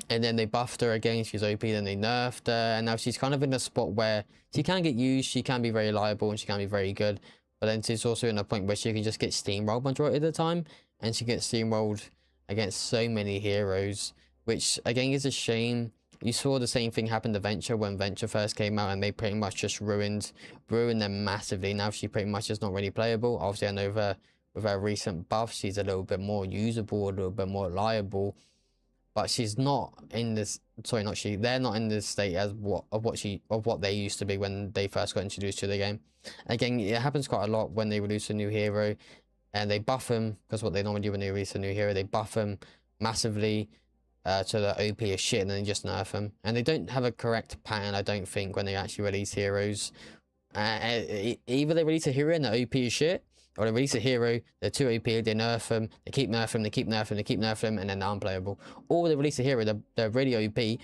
And then they buffed her again, she's OP, then they nerfed her, and now she's kind of in a spot where she can get used, she can be very reliable, and she can be very good. But then she's also in a point where she can just get steamrolled majority of the time, and she gets steamrolled against so many heroes, which again is a shame. You saw the same thing happen to Venture when Venture first came out, and they pretty much just ruined them massively. Now she pretty much is not really playable. Obviously, I know with her recent buff, she's a little bit more usable, a little bit more reliable. But she's not in this. Sorry, not she. They're not in this state as what they used to be when they first got introduced to the game. Again, it happens quite a lot when they release a new hero, and they buff them, because what they normally do when they release a new hero, they buff them massively to the OP as shit, and then they just nerf them. And they don't have a correct pattern, I don't think, when they actually release heroes. Either they release a hero and the OP as shit, or they release a hero, they're too OP, they nerf them, they keep nerfing them, they keep nerfing them, they keep nerfing them, and then they're unplayable. Or they release a hero, they're really OP,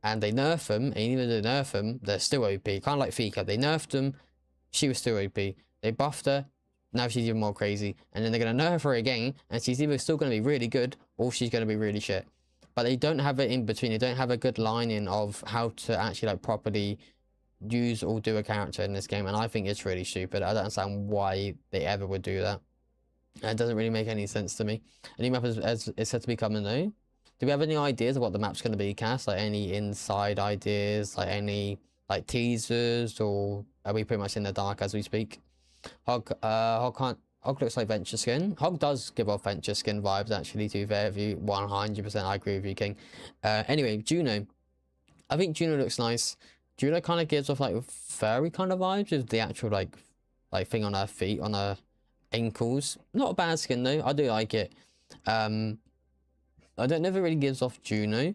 and they nerf them, and even though they nerf them, they're still OP. Kind of like Fika, they nerfed them, she was still OP. They buffed her, now she's even more crazy, and then they're going to nerf her again, and she's either still going to be really good, or she's going to be really shit. But they don't have it in between, they don't have a good line in of how to actually like properly use or do a character in this game, and I think it's really stupid. I don't understand why they ever would do that. And it doesn't really make any sense to me. A new map is said to be coming though. Do we have any ideas of what the map's going to be, Cass? Like any inside ideas, like any like teasers, or are we pretty much in the dark as we speak? Hog looks like Venture Skin. Hog does give off Venture Skin vibes, actually, to be fair with you. 100%, I agree with you, King. Anyway, Juno. I think Juno looks nice. Juno kind of gives off like furry kind of vibes with the actual like thing on her feet, on her ankles. Not a bad skin though. I do like it. I don't know if it really gives off Juno,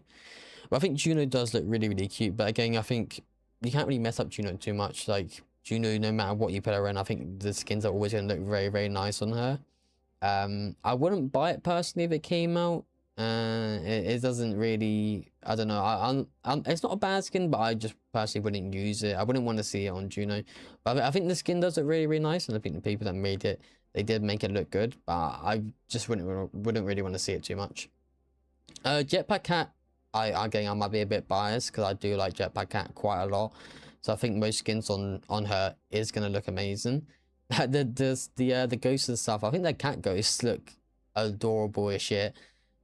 but I think Juno does look really, really cute. But again, I think you can't really mess up Juno too much. Like Juno, no matter what you put her in, I think the skins are always going to look very, very nice on her. I wouldn't buy it personally if it came out. It doesn't really, I don't know, it's not a bad skin, but I just personally wouldn't use it. I wouldn't want to see it on Juno, but I think the skin does look really, really nice, and I think the people that made it, they did make it look good, but I just wouldn't really want to see it too much. Jetpack Cat, I might be a bit biased because I do like Jetpack Cat quite a lot. So I think most skins on her is gonna look amazing. The ghosts and stuff. I think the cat ghosts look adorable as shit.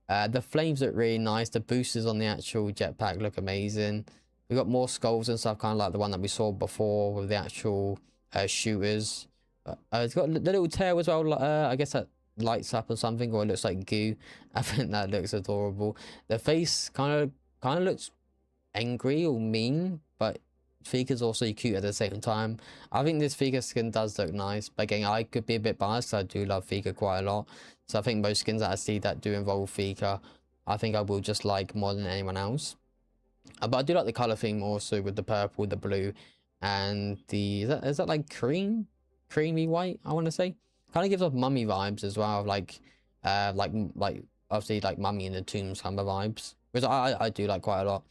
The flames look really nice. The boosters on the actual jetpack look amazing. We got more skulls and stuff, kind of like the one that we saw before with the actual shooters. It's got the little tail as well. I guess that lights up or something, or it looks like goo. I think that looks adorable. The face kind of looks angry or mean, but Fika's also cute at the same time. I think this Fika skin does look nice, but again, I could be a bit biased. I do love Fika quite a lot, so I think most skins that I see that do involve Fika, I think I will just like more than anyone else. But I do like the color theme also, with the purple, the blue, and the is that like creamy white, I want to say. Kind of gives off mummy vibes as well, like obviously like Mummy in the Tombs kind of vibes, which I do like quite a lot.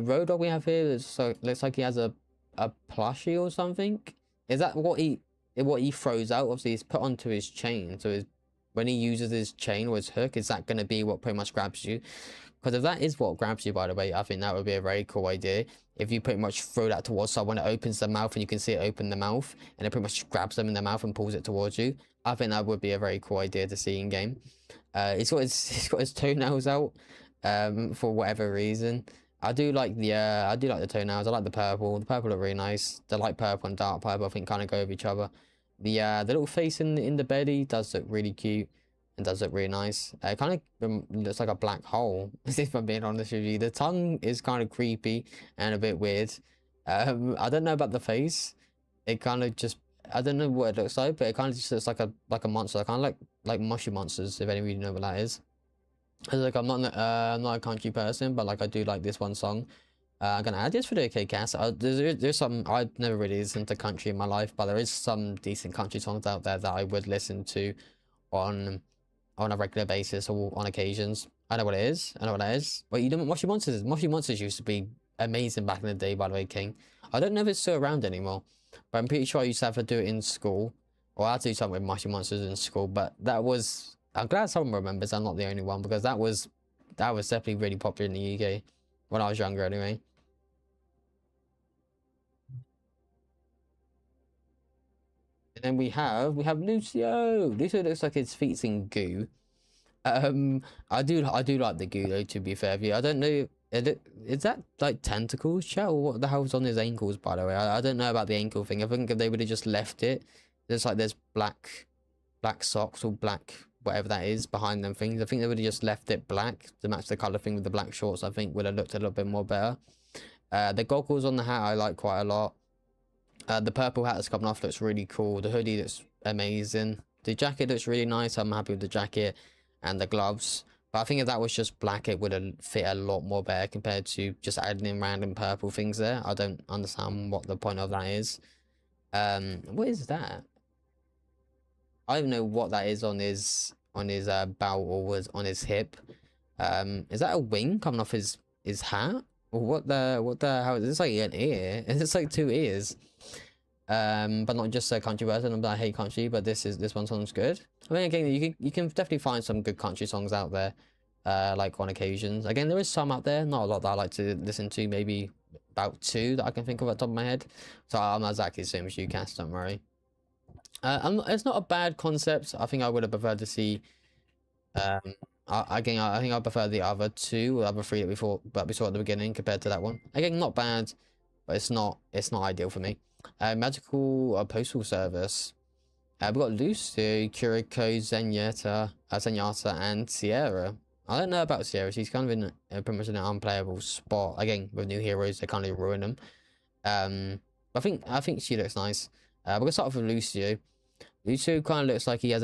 Road Dogg we have here is, so looks like he has a plushie or something. Is that what he throws out? Obviously he's put onto his chain, so when he uses his chain or his hook, is that going to be what pretty much grabs you? Because if that is what grabs you, by the way, I think that would be a very cool idea. If you pretty much throw that towards someone, it opens the mouth and you can see it open the mouth, and it pretty much grabs them in the mouth and pulls it towards you. I think that would be a very cool idea to see in game. He's got his toenails out, for whatever reason. I do like the toenails. I like the purple. The purple look really nice. The light purple and dark purple, I think, kind of go with each other. The little face in the belly does look really cute and does look really nice. It kind of looks like a black hole, if I'm being honest with you. The tongue is kind of creepy and a bit weird. I don't know about the face. It kind of just, I don't know what it looks like, but it kind of just looks like a monster. Kind of like mushy monsters, if any of you know what that is. Like I'm not a country person, but like I do like this one song. I'm gonna add this for the OK cast. There's some, I've never really listened to country in my life, but there is some decent country songs out there that I would listen to on a regular basis or on occasions. I know what it is. I know what that is. But you know what Mushy Monsters is? Mushy Monsters used to be amazing back in the day, by the way, King. I don't know if it's still around anymore, but I'm pretty sure I used to have to do it in school, or I had to do something with Mushy Monsters in school. But that was, I'm glad someone remembers. I'm not the only one, because that was definitely really popular in the UK when I was younger, anyway. And then we have Lucio. Lucio looks like his feet's in goo. I do like the goo though, to be fair with you. I don't know, is that like tentacles, chat, or what the hell's on his ankles, by the way? I don't know about the ankle thing. I think if they would have just left it, there's black socks or black whatever that is behind them things. I think they would have just left it black to match the color thing with the black shorts. I think would have looked a little bit more better. The goggles on the hat I like quite a lot. The purple hat that's coming off looks really cool. The hoodie looks amazing. The jacket looks really nice. I'm happy with the jacket and the gloves. But I think if that was just black, it would have fit a lot more better compared to just adding in random purple things there. I don't understand what the point of that is. What is that? I don't know what that is on his belt or was on his hip. Is that a wing coming off his hat? Or what the hell? It's like an ear. It's like two ears. But not just a country version. I hate country, but this one sounds good. I mean, again, you can definitely find some good country songs out there, like on occasions. Again, there is some out there, not a lot that I like to listen to. Maybe about 2 that I can think of at the top of my head. So I'm not exactly the same as you, Cass. Don't worry. It's not a bad concept. I think I would have preferred to see. I think I prefer the other 2, or the other 3 that we saw at the beginning compared to that one. Again, not bad, but it's not ideal for me. Magical postal service. We've got Lucy, Kiriko, Zenyatta, and Sierra. I don't know about Sierra. She's kind of in pretty much in an unplayable spot. Again, with new heroes, they kind of ruin them. I think she looks nice. We're gonna start off with Lucio. Lucio kind of looks like he has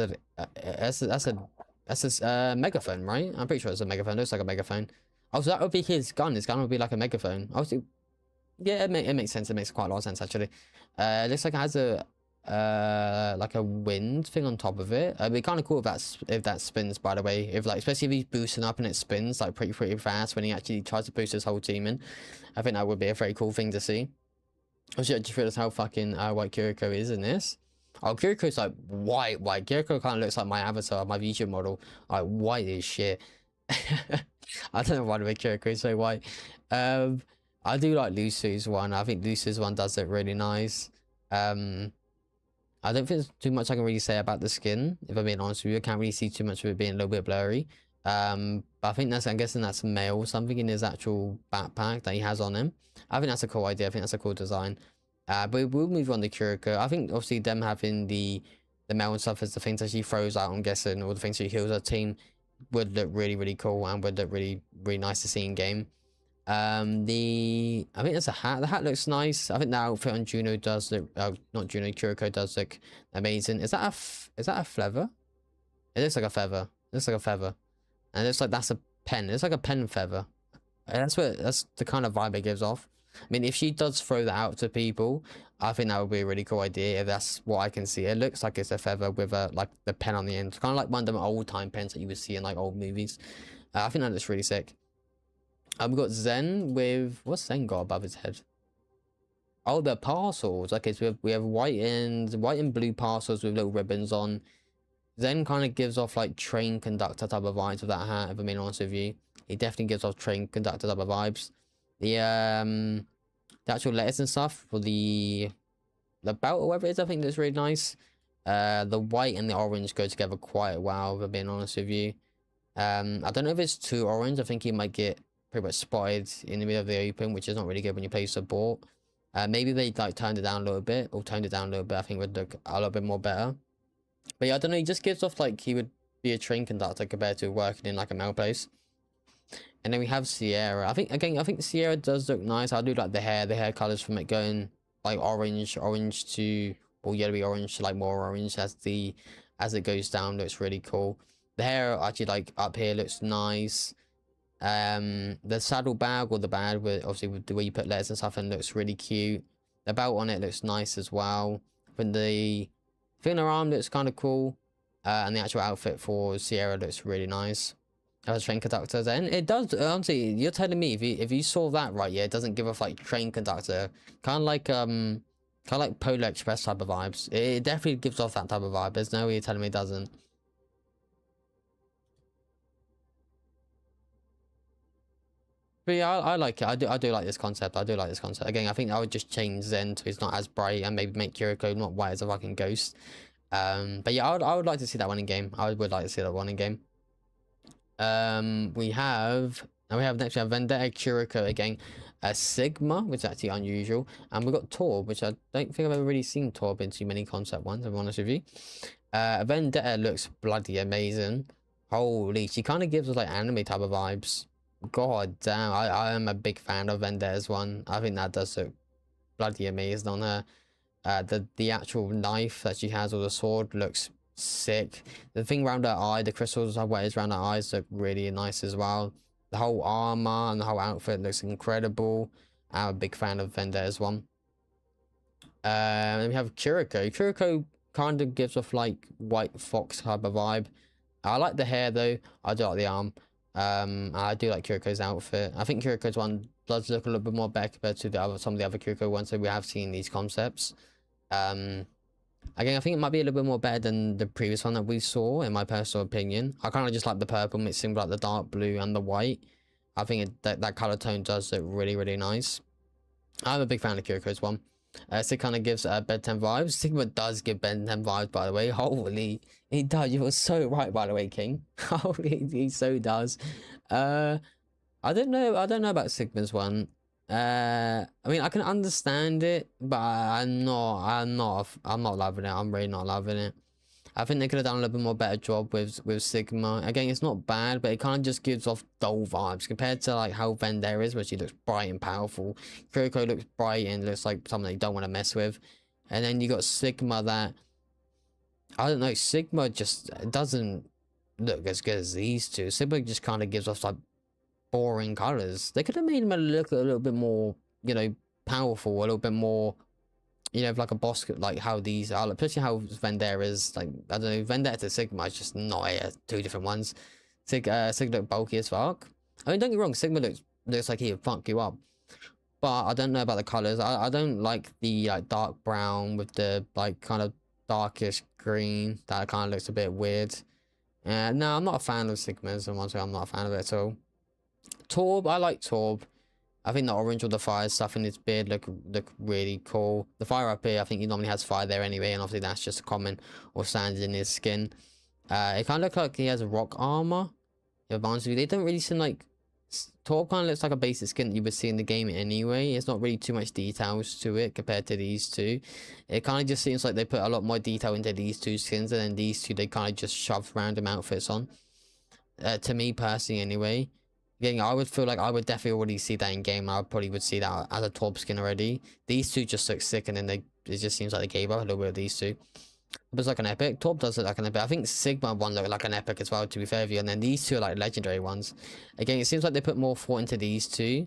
that's a megaphone, right? I'm pretty sure it's a megaphone. It looks like a megaphone. Oh, so that would be his gun. His gun would be like a megaphone. Obviously, yeah, it makes sense. It makes quite a lot of sense, actually. It looks like it has like a wind thing on top of it. It'd be kind of cool if that spins, by the way. Especially if he's boosting up and it spins like pretty fast when he actually tries to boost his whole team in. I think that would be a very cool thing to see. Obviously, I just realized how fucking white Kiriko is in this. Oh, Kiriko's like white. Kiriko kind of looks like my avatar, my VTuber model. Like white as shit. I don't know why the Kiriko is so white. I do like Lucy's one. I think Lucy's one does it really nice. I don't think there's too much I can really say about the skin, if I'm being honest with you. I can't really see too much of it being a little bit blurry. But I think I'm guessing that's mail, something in his actual backpack that he has on him. I think that's a cool idea. I think that's a cool design. But we'll move on to Kuriko. I think obviously them having the mail and stuff as the things that she throws out, I'm guessing, or the things she heals her team would look really, really cool and would look really, really nice to see in game. I think that's a hat. The hat looks nice. I think the outfit on Juno does look, not Juno, Kuriko does look amazing. Is that a feather? It looks like a feather. It looks like a feather. And it looks like that's a pen. It's like a pen feather. That's the kind of vibe it gives off. I mean, if she does throw that out to people, I think that would be a really cool idea if that's what I can see. It looks like it's a feather with a like the pen on the end. It's kind of like one of them old time pens that you would see in like old movies. I think that looks really sick. We've got Zen with, what's Zen got above his head? Oh, the parcels. Okay, so we have white and blue parcels with little ribbons on. Zen kind of gives off like train conductor type of vibes with that hat, if I'm being honest with you. He definitely gives off train conductor type of vibes. The actual letters and stuff for the belt or whatever it is, I think that's really nice. The white and the orange go together quite well, if I'm being honest with you. I don't know if it's too orange. I think he might get pretty much spotted in the middle of the open, which is not really good when you play support. Maybe they like turned it down a little bit, or toned it down a little bit. I think would look a little bit more better. But yeah, I don't know. He just gives off like he would be a train conductor compared to working in like a mail place. And then we have Sierra. I think Sierra does look nice. I do like the hair colors from it going like orange to, or yellowy orange to like more orange as it goes down. Looks really cool. The hair actually like up here looks nice. The saddle bag, or the bag with obviously with the way you put letters and stuff in, looks really cute. The belt on it looks nice as well. When the thing on her arm looks kind of cool. And the actual outfit for Sierra looks really nice. As train conductor, then it does. Honestly, you're telling me if you saw that right, yeah, it doesn't give off like train conductor, kind of like Polar Express type of vibes. It definitely gives off that type of vibe. There's no way you're telling me it doesn't. But yeah, I like it. I do like this concept. I do like this concept. Again, I think I would just change Zen to it's not as bright and maybe make Kuriko not white as a fucking ghost. But yeah, I would like to see that one in game. I would like to see that one in game. We have next we have Vendetta, Kuriko again, Sigma, which is actually unusual, and we've got Torb, which I don't think I've ever really seen Torb in too many concept ones, if I'm honest with you. Vendetta looks bloody amazing. Holy, she kind of gives us like anime type of vibes. God damn, I am a big fan of Vendetta's one. I think that does look bloody amazing on her. The actual knife that she has, or the sword, looks sick. The thing around her eye, the crystals what is around her eyes, look really nice as well. The whole armor and the whole outfit looks incredible. I'm a big fan of Vendetta's one. Then we have Kuriko. Kuriko kind of gives off like white fox type of vibe. I like the hair though. I do like the arm. I do like Kuriko's outfit. I think Kuriko's one does look a little bit more better compared to some of the other Kuriko ones that we have seen these concepts. Again, I think it might be a little bit more better than the previous one that we saw, in my personal opinion. I kind of just like the purple mixing with like the dark blue and the white. I think that color tone does look really, really nice. I'm a big fan of Kuriko's one. So it kind of gives bedtime vibes. Sigma does give bedtime vibes, by the way. Holy, he does. You were so right, by the way, King. Holy, he so does. I don't know about Sigma's one. I mean, I can understand it, but I'm not loving it. I'm really not loving it. I think they could have done a little bit more better job with Sigma. Again, it's not bad, but it kind of just gives off dull vibes compared to like how Vendetta is, where she looks bright and powerful. Kuriko looks bright and looks like something you don't want to mess with. And then you got Sigma that, I don't know, Sigma just doesn't look as good as these two. Sigma just kind of gives off like boring colors. They could have made him look a little bit more, you know, powerful, a little bit more, you know, like a boss, like how these are, especially how Vendetta is, like, I don't know, Vendetta to Sigma is just not two different ones. Sigma look bulky as fuck. I mean, don't get me wrong, Sigma looks like he would fuck you up, but I don't know about the colors. I don't like the like dark brown with the like kind of darkish green. That kind of looks a bit weird. No, I'm not a fan of Sigma's, and I'm not a fan of it at all. Torb, I like Torb. I think the orange with the fire stuff in his beard look really cool. The fire up here, I think he normally has fire there anyway, and obviously that's just a common or standard in his skin. It kind of looks like he has rock armor. If I'm honest with you, they don't really seem like Torb kind of looks like a basic skin that you would see in the game anyway. It's not really too much details to it compared to these two. It kind of just seems like they put a lot more detail into these two skins, and then these two they kind of just shove random outfits on. To me personally, anyway. Again, I would feel like I would definitely already see that in game. I probably would see that as a Torb skin already. These two just look sick, and then it just seems like they gave up a little bit of these two. It was like an epic. Torb does look like an epic. I think Sigma one looked like an epic as well, to be fair with you. And then these two are like legendary ones. Again, it seems like they put more thought into these two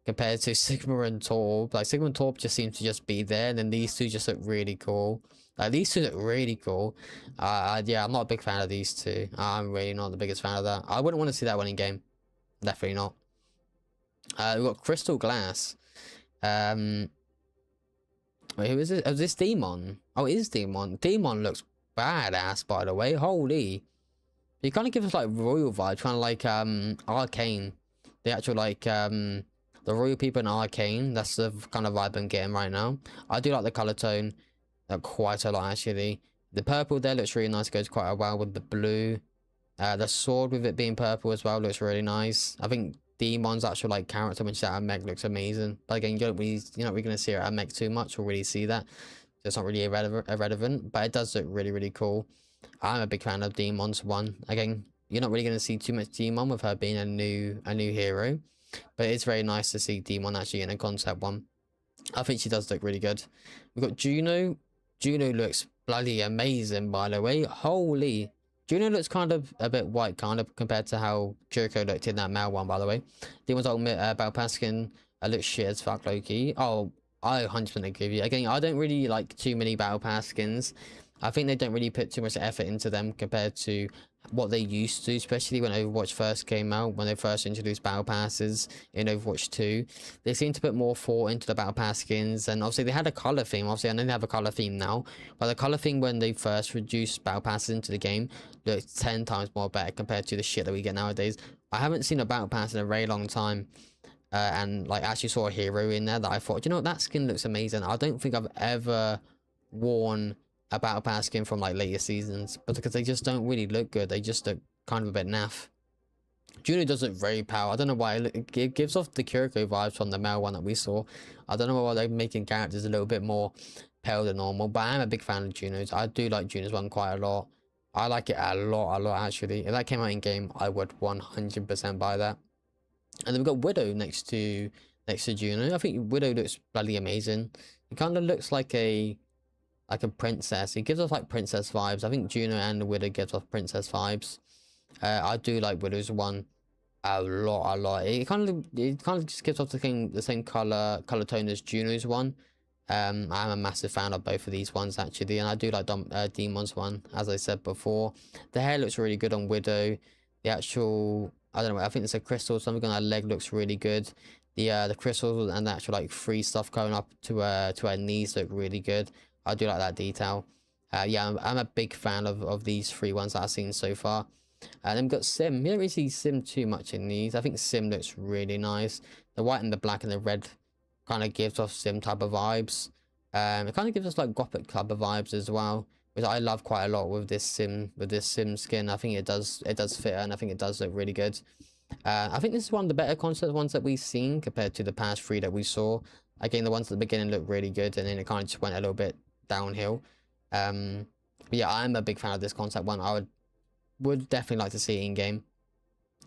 compared to Sigma and Torb. Like Sigma and Torb just seem to just be there, and then these two just look really cool. Like these two look really cool. Yeah, I'm not a big fan of these two. I'm really not the biggest fan of that. I wouldn't want to see that one in game. Definitely not. We've got Crystal Glass. Wait, who is this? Oh, is this Demon? Oh, it is Demon. Demon looks badass, by the way. Holy. He kind of gives us like royal vibes, kind of like Arcane. The actual like the royal people in Arcane. That's the kind of vibe I'm getting right now. I do like the color tone quite a lot actually. The purple there looks really nice. Goes quite well with the blue. The sword with it being purple as well looks really nice. I think Demon's actual like character when she's at a mech looks amazing. But again, you're not really gonna see her at a mech too much or really see that. So it's not really irrelevant, but it does look really, really cool. I'm a big fan of Demon's one. Again, you're not really gonna see too much Demon with her being a new hero. But it's very nice to see Demon actually in a concept one. I think she does look really good. We've got Juno. Juno looks bloody amazing, by the way. Holy. Juno looks kind of a bit white, kind of, compared to how Kiriko looked in that male one, by the way. Demon's ultimate Battle Pass skin looks shit as fuck, Loki. Oh, I 100% agree with you. Again, I don't really like too many Battle Pass skins. I think they don't really put too much effort into them compared to what they used to, especially when Overwatch first came out, when they first introduced Battle Passes in Overwatch 2. They seem to put more thought into the Battle Pass skins, and obviously they had a colour theme. Obviously, I know they have a colour theme now, but the colour theme when they first reduced Battle Passes into the game looked 10 times more better compared to the shit that we get nowadays. I haven't seen a Battle Pass in a very long time, and like actually saw a hero in there that I thought, you know what, that skin looks amazing. I don't think I've ever worn a Battle Pass skin from like later seasons, but because they just don't really look good, they just look kind of a bit naff. Juno does look very pale. I don't know why. It gives off the Kiriko vibes from the male one that we saw. I don't know why they're making characters a little bit more pale than normal, but I'm a big fan of Juno's. I do like Juno's one quite a lot. I like it a lot actually. If that came out in game, I would 100% buy that. And then we've got Widow next to Juno. I think Widow looks bloody amazing. It kind of looks like a princess. It gives off like princess vibes. I think Juno and the Widow gives off princess vibes. I do like Widow's one a lot. It kind of just gives off the same color tone as Juno's one. I'm a massive fan of both of these ones actually, and I do like Demon's one, as I said before. The hair looks really good on Widow. The actual, I don't know, I think it's a crystal, something on her leg looks really good. The crystals and the actual like free stuff going up to her knees look really good. I do like that detail. Yeah, I'm a big fan of these three ones that I've seen so far. And then we've got Sim. You don't really see Sim too much in these. I think Sim looks really nice. The white and the black and the red kind of gives off Sim type of vibes. It kind of gives us like Gothic type of vibes as well, which I love quite a lot with this Sim skin. I think it does fit, and I think it does look really good. I think this is one of the better concept ones that we've seen compared to the past three that we saw. Again, the ones at the beginning look really good, and then it kind of just went a little bit downhill. But yeah, I'm a big fan of this concept one. I would definitely like to see it in game.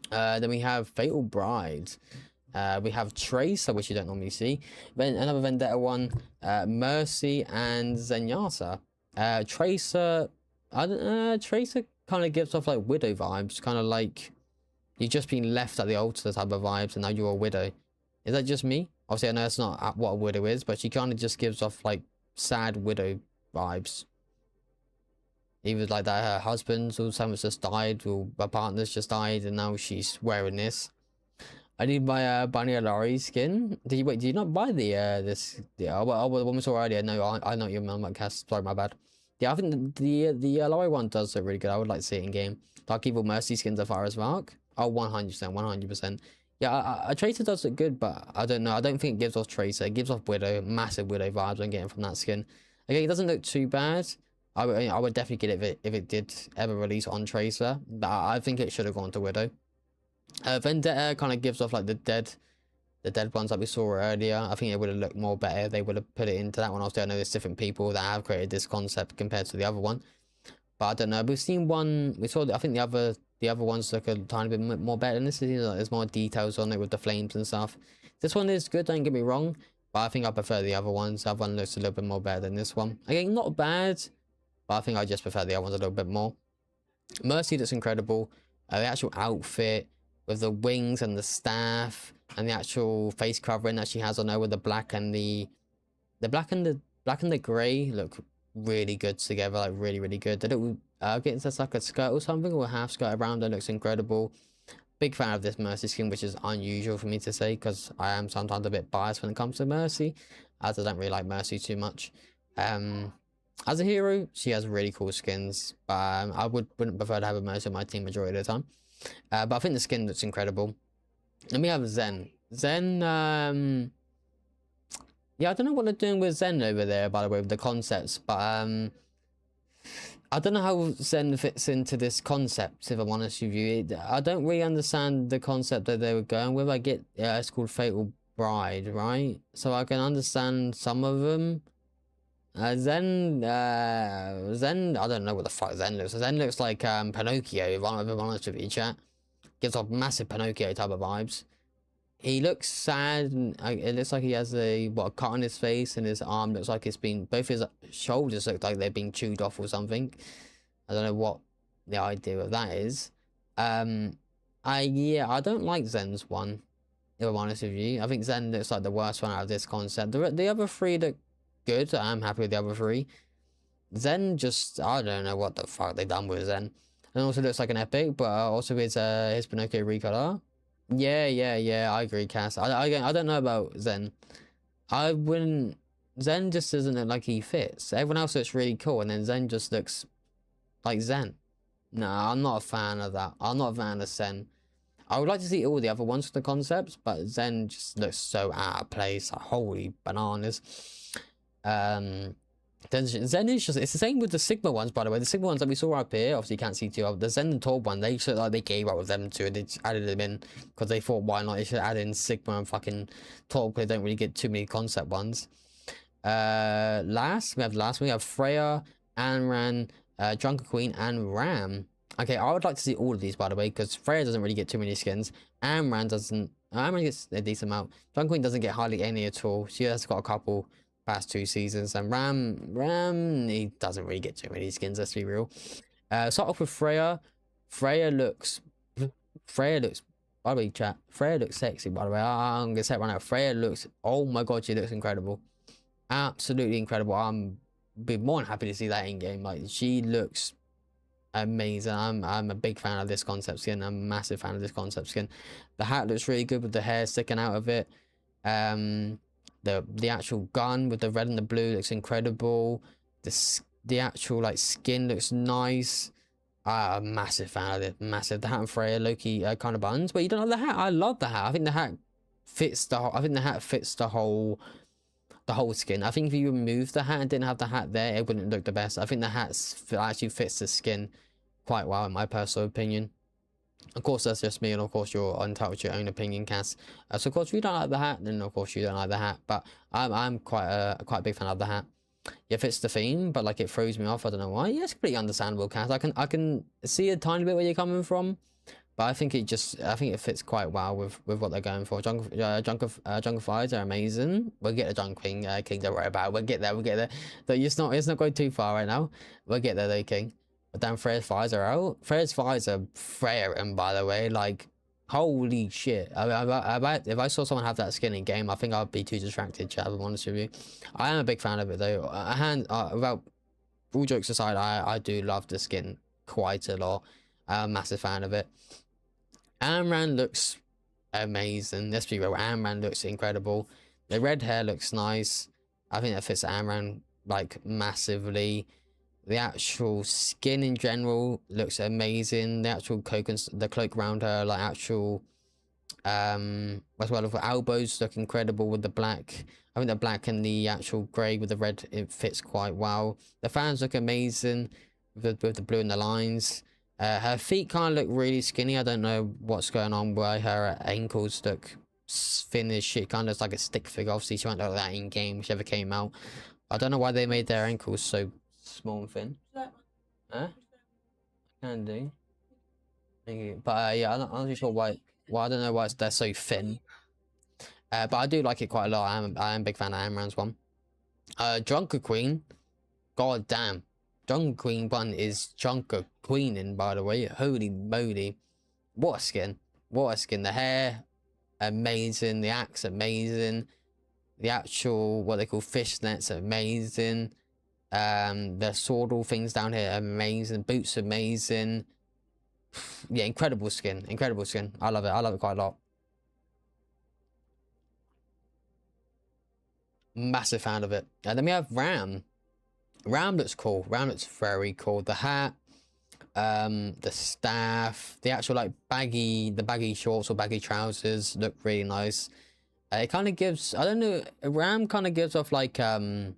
Then we have Fatal Bride. We have Tracer, which you don't normally see. Then another Vendetta one, Mercy and Zenyatta. Tracer kind of gives off like Widow vibes, kind of like you've just been left at the altar type of vibes, and now you're a widow. Is that just me? Obviously, I know that's not what a widow is, but she kind of just gives off like sad widow vibes. Either like that her husband or someone's just died, or her partner's just died, and now she's wearing this. I need my Bunny Alari skin. Did you not buy the this? Yeah, well, the one we saw earlier. No, I know your mum cast. Sorry, my bad. Yeah, I think the Alari one does look really good. I would like to see it in game. Dark Evil Mercy skins are far as Mark. Oh, 100%. Yeah, a Tracer does look good, but I don't know. I don't think it gives off Tracer. It gives off Widow, massive Widow vibes I'm getting from that skin. Okay, it doesn't look too bad. I would definitely get it if it did ever release on Tracer, but I think it should have gone to Widow. Vendetta kind of gives off like the dead ones that we saw earlier. I think it would have looked more better. They would have put it into that one. Obviously, I know there's different people that have created this concept compared to the other one, but I don't know. We've seen one. We saw. I think the other ones look a tiny bit more better than this. There's more details on it with the flames and stuff. This one is good. Don't get me wrong, but I think I prefer the other ones. The other one looks a little bit more better than this one. Again, not bad, but I think I just prefer the other ones a little bit more. Mercy looks incredible. The actual outfit with the wings and the staff and the actual face covering that she has on her with the black and the black and the grey look really good together, like really good. The little getting to like a skirt or something, or a half skirt around her looks incredible. Big fan of this Mercy skin, which is unusual for me to say because I am sometimes a bit biased when it comes to Mercy, as I don't really like Mercy too much. As a hero, she has really cool skins, but I wouldn't prefer to have a Mercy on my team majority of the time. But I think the skin looks incredible. And we have Zen. Zen, yeah, I don't know what they're doing with Zen over there, by the way, with the concepts, but I don't know how Zen fits into this concept, if I'm honest with you. I don't really understand the concept that they were going with. I get, it's called Fatal Bride, right? So I can understand some of them. Zen, I don't know what the fuck Zen looks. Zen looks like Pinocchio, if I'm honest with you, chat. Gives off massive Pinocchio type of vibes. He looks sad, and it looks like he has a cut on his face, and his arm looks like it's been, both his shoulders look like they're being chewed off or something. I don't know what the idea of that is. Yeah, I don't like Zen's one, if I'm honest with you. I think Zen looks like the worst one out of this concept. The other three look good. I'm happy with the other three. Zen just, I don't know what the fuck they done with Zen. And also looks like an epic, but also his Pinocchio recolor. Yeah, I agree, Cass. I don't know about Zen. I wouldn't. Zen just doesn't look like he fits. Everyone else looks really cool, and then Zen just looks like Zen. No, I'm not a fan of that. I'm not a fan of Zen. I would like to see all the other ones for the concepts, but Zen just looks so out of place. Holy bananas. Zen is just, it's the same with the Sigma ones, by the way. The Sigma ones that we saw up here, obviously you can't see too well. The Zen and Torb one, they just look like they gave up with them too. They just added them in because they thought, why not? They should add in Sigma and fucking Torb because they don't really get too many concept ones. Last, we have Freya, Anran, Drunken Queen, and Ram. Okay, I would like to see all of these, by the way, because Freya doesn't really get too many skins. Anran doesn't. Anran gets a decent amount. Drunken Queen doesn't get hardly any at all. She has got a couple past 2 seasons, and Ram, he doesn't really get too many skins, let's be real. Start off with Freya. Freya looks, by the way, chat, Freya looks sexy, by the way. I'm gonna say it right now. Freya looks, oh my god, she looks incredible. Absolutely incredible. I'm be more than happy to see that in game. Like, she looks amazing. I'm a big fan of this concept skin. I'm a massive fan of this concept skin. The hat looks really good with the hair sticking out of it. The actual gun with the red and the blue looks incredible. The actual like skin looks nice. I'm a massive fan of it. Massive. The hat and Freya Loki kind of buns, but you don't like the hat. I love the hat. I think the hat fits the whole. I think the hat fits the whole skin. I think if you remove the hat and didn't have the hat there, it wouldn't look the best. I think the hat actually fits the skin quite well, in my personal opinion. Of course, that's just me, and of course, you're entitled to your own opinion, Cass. So, of course, if you don't like the hat, then of course you don't like the hat. But I'm quite a big fan of the hat. It fits the theme, but like it throws me off. I don't know why. Yeah, it's completely understandable, Cass. I can see a tiny bit where you're coming from, but I think it fits quite well with what they're going for. Junkifiers are amazing. We'll get the Junk King, don't worry about it. We'll get there. So it's not going too far right now. We'll get there though, King. But damn, Freya's fires are out. Freya's fires are Freya, by the way, like, holy shit. If I saw someone have that skin in game, I think I'd be too distracted, chat, if I'm honest with you. I am a big fan of it, though. Without all jokes aside, I do love the skin quite a lot. I'm a massive fan of it. Amran looks amazing. Let's be real, Amran looks incredible. The red hair looks nice. I think that fits Amran, like, massively. The actual skin in general looks amazing. The actual cloak around her, like actual As well as the elbows look incredible with the black. I think the black and the actual grey with the red, it fits quite well. The fans look amazing with the blue and the lines. Her feet kind of look really skinny. I don't know what's going on where her ankles look thin as shit. Kind of looks like a stick figure. Obviously, she won't look like that in game, whichever came out. I don't know why they made their ankles so small and thin. Huh? Can do. Thank you. But yeah, I'm not sure why. Well, I don't know why they're so thin. But I do like it quite a lot. I am a big fan of Amran's one. Drunker Queen. God damn. Drunker Queen one is Drunker Queening, by the way. Holy moly. What a skin. What a skin. The hair, amazing. The axe, amazing. The actual, what they call fishnets, amazing. The swordle things down here, amazing. Boots, amazing. Yeah, incredible skin. Incredible skin. I love it. I love it quite a lot. Massive fan of it. And then we have Ram. Ram looks cool. Ram looks very cool. The hat, the staff, the actual like baggy shorts or baggy trousers look really nice. It kind of gives, I don't know, Ram kind of gives off like an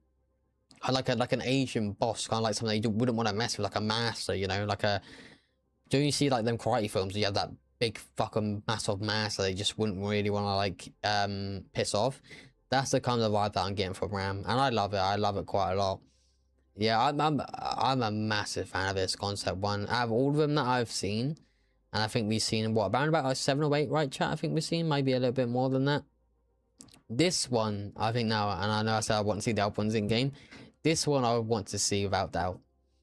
Asian boss, kind of like something you wouldn't want to mess with, like a master, you know, like a. Do you see like them karate films? You have that big fucking massive master they just wouldn't really want to like piss off. That's the kind of vibe that I'm getting from Ram, and I love it. I love it quite a lot. Yeah, I'm a massive fan of this concept one. Out of all of them that I've seen, and I think we've seen what around about like 7 or 8, right, chat? I think we've seen maybe a little bit more than that. This one, I think now, and I know I said I want to see the other ones in game. This one I would want to see without doubt,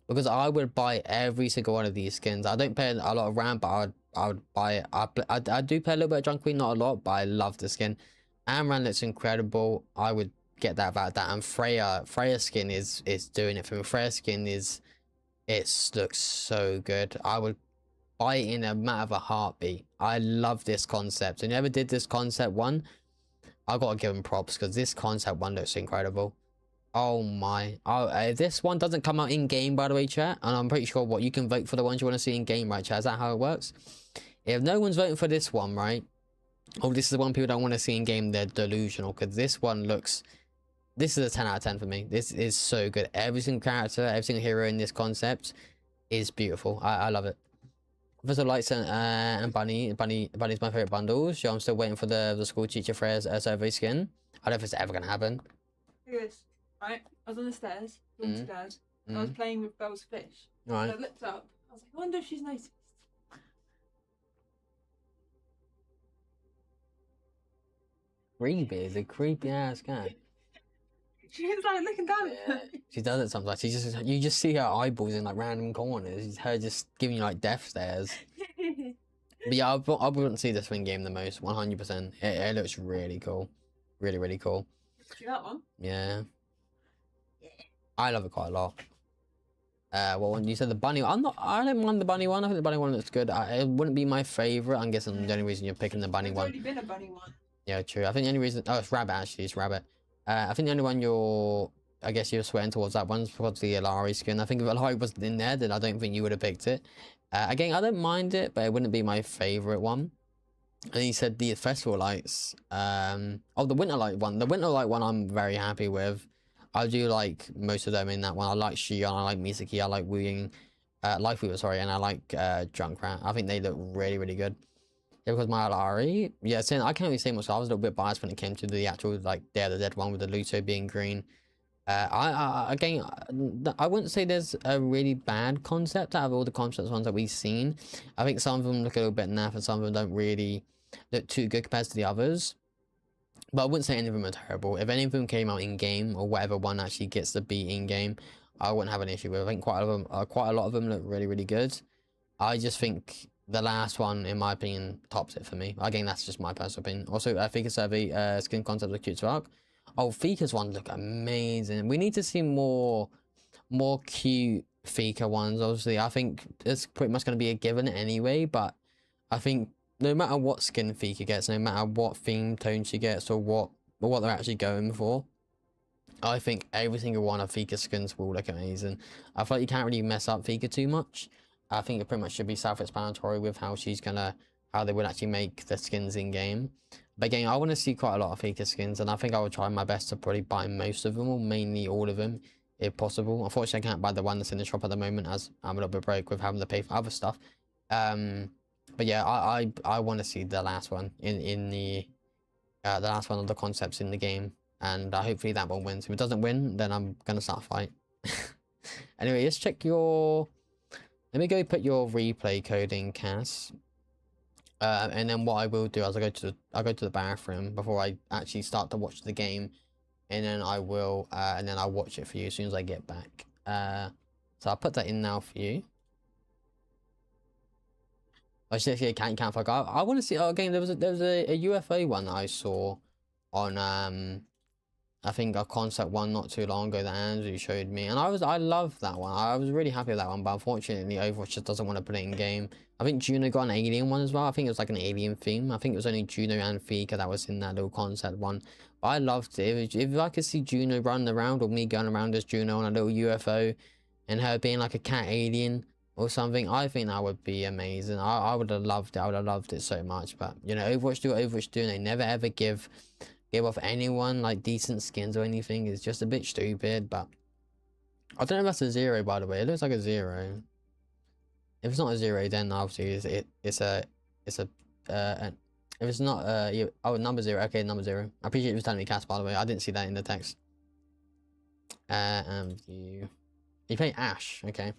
because I would buy every single one of these skins. I don't pay a lot of Ram, but I would buy it. I do pay a little bit of Drunk Queen, not a lot, but I love the skin. Amran looks incredible. I would get that about that. And Freya's skin is doing it for me. Freya's skin looks so good. I would buy it in a matter of a heartbeat. I love this concept. And whoever did this concept one, I gotta give them props, because this concept one looks incredible. Oh my. If this one doesn't come out in game, by the way, chat, and I'm pretty sure what you can vote for the ones you want to see in game, right, chat? Is that how it works? If no one's voting for this one, right? Oh, this is the one people don't want to see in game, they're delusional, because this one looks. This is a 10 out of 10 for me. This is so good. Every single character, every single hero in this concept is beautiful. I love it. Professor Lights and Bunny's my favorite bundles. So I'm still waiting for the school teacher Freya's survey skin. I don't know if it's ever gonna happen. Yes. Right, I was on the stairs, downstairs. I was playing with Belle's fish. Right. And I looked up. I was like, I wonder if she's noticed. Creepy is a creepy ass cat. She was like looking down at me. She does it sometimes. You just see her eyeballs in like random corners. It's her just giving you like death stares. But yeah, I wouldn't see this in game the most. 100%. It looks really cool. Really, really cool. See that one? Yeah. I love it quite a lot. Well, when you said the bunny, I don't mind the bunny one. I think the bunny one looks good. It wouldn't be my favorite. I'm guessing the only reason you're picking the bunny one. There's only been a bunny one. Yeah, true. I think the only reason. Oh, it's rabbit actually. It's rabbit. I think the only one I guess you're sweating towards that one's probably the Alari skin. I think if Alari wasn't in there, then I don't think you would have picked it. Again, I don't mind it, but it wouldn't be my favorite one. And he said the festival lights. Oh, the winter light one. The winter light one I'm very happy with. I do like most of them in that one. I like Shion, I like Misaki, I like Wooing, LIFEWEAVER, sorry, and I like Junkrat. I think they look really, really good. Yeah, because my Alari, yeah, saying I can't really say much. I was a little bit biased when it came to the actual like Day of the Dead one with the Luto being green. Again, I wouldn't say there's a really bad concept out of all the concept ones that we've seen. I think some of them look a little bit naff and some of them don't really look too good compared to the others. But I wouldn't say any of them are terrible. If any of them came out in game or whatever one actually gets to be in game, I wouldn't have an issue with it. I think quite a lot of them look really, really good. I just think the last one, in my opinion, tops it for me. Again, that's just my personal opinion. Also, Fika Survey skin concept look cute as well. Oh, Fika's ones look amazing. We need to see more cute Fika ones. Obviously, I think it's pretty much going to be a given anyway. But I think no matter what skin Fika gets, no matter what theme tone she gets, or what they're actually going for, I think every single one of Fika's skins will look amazing. I feel like you can't really mess up Fika too much. I think it pretty much should be self-explanatory with how she's gonna how they would actually make the skins in game. But again, I want to see quite a lot of faker skins, and I think I will try my best to probably buy most of them, or mainly all of them, if possible. Unfortunately, I can't buy the one that's in the shop at the moment, as I'm a little bit broke with having to pay for other stuff. But yeah, I want to see the last one in the last one of the concepts in the game, and hopefully that one wins. If it doesn't win, then I'm gonna start a fight. Anyway, let's check your. Let me go put your replay code in, Cass. And then what I will do is I'll go to the bathroom before I actually start to watch the game, and then I will and then I'll watch it for you as soon as I get back. So I'll put that in now for you. I actually can't fuck. I want to see. Oh, again, there was a UFO one that I saw on I think a concept one not too long ago that Andrew showed me, and I loved that one. I was really happy with that one, but unfortunately Overwatch just doesn't want to put it in game. I think Juno got an alien one as well. I think it was like an alien theme. I think it was only Juno and Fika that was in that little concept one. But I loved it. If I could see Juno running around, or me going around as Juno on a little UFO, and her being like a cat alien or something, I think that would be amazing. I would have loved it. I would have loved it so much. But you know, Overwatch do what Overwatch do, and they never ever give off anyone like decent skins or anything. Is just a bit stupid. But I don't know if that's a 0, by the way. It looks like a 0. If it's not a 0, then obviously it's a if it's not number 0. Okay, number 0. I appreciate you telling me, Cass, by the way. I didn't see that in the text. And you play Ash. Okay.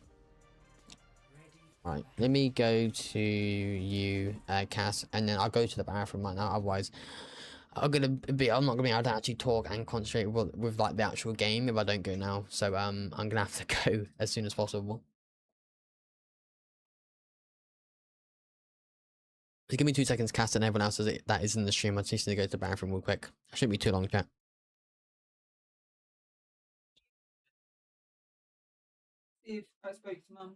Right, let me go to you, Cass, and then I'll go to the bathroom right now. Otherwise, I'm not gonna be able to actually talk and concentrate with like the actual game if I don't go now. So I'm gonna have to go as soon as possible. Just give me 2 seconds, Cass, and everyone else that is in the stream. I just need to go to the bathroom real quick. It shouldn't be too long, chat. If I spoke to Mum.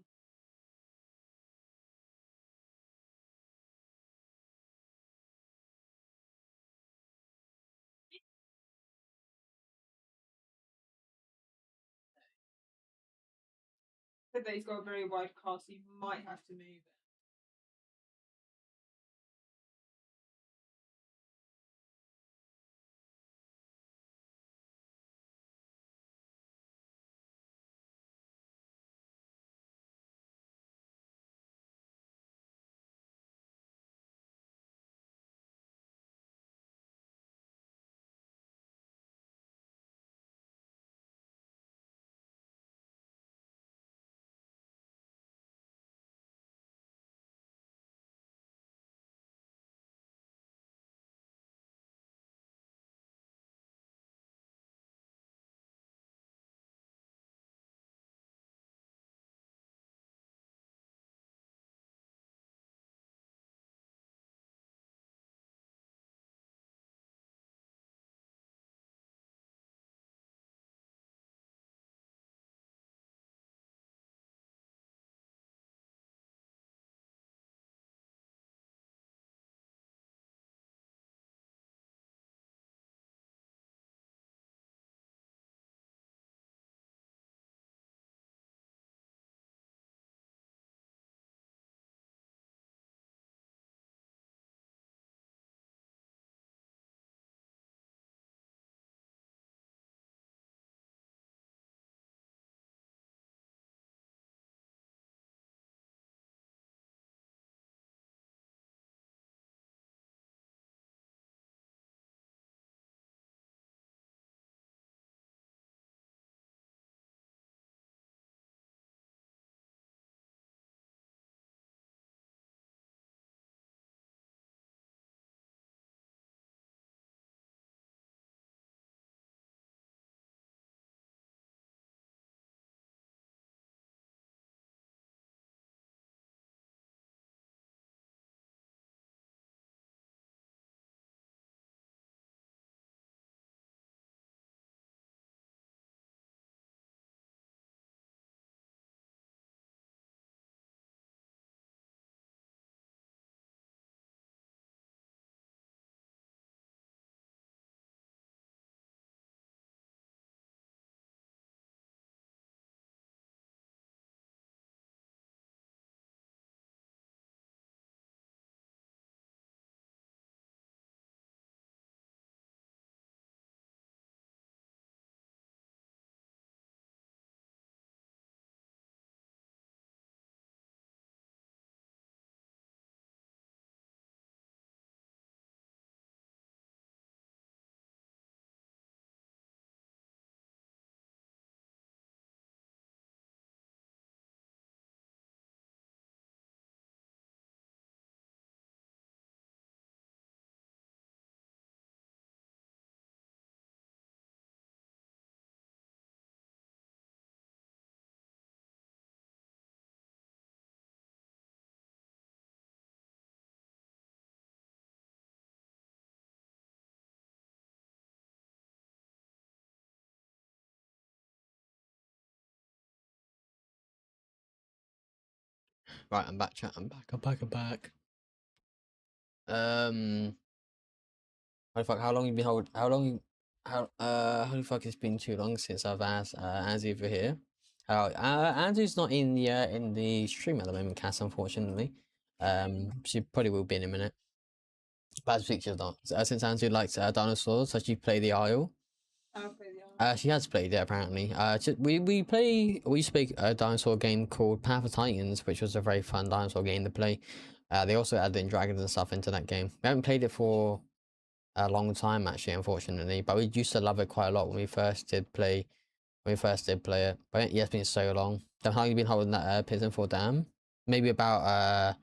Said that he's got a very wide car, so you might have to move it. Right, I'm back, chat. I'm back. Holy fuck, how long you been hold? Holy fuck, it's been too long since I've asked Anzi over here. Anzi's not in the stream at the moment, Cass, unfortunately. She probably will be in a minute. Bad pictures not. Since Anzi likes dinosaurs, so she play the Isle. I'll play the Isle. She has played it apparently. We used to play a dinosaur game called Path of Titans, which was a very fun dinosaur game to play. They also added in dragons and stuff into that game. We haven't played it for a long time actually, unfortunately, but we used to love it quite a lot when we first did play it. But yeah, it's been so long. How long have you been holding that Prison for Dam? Maybe about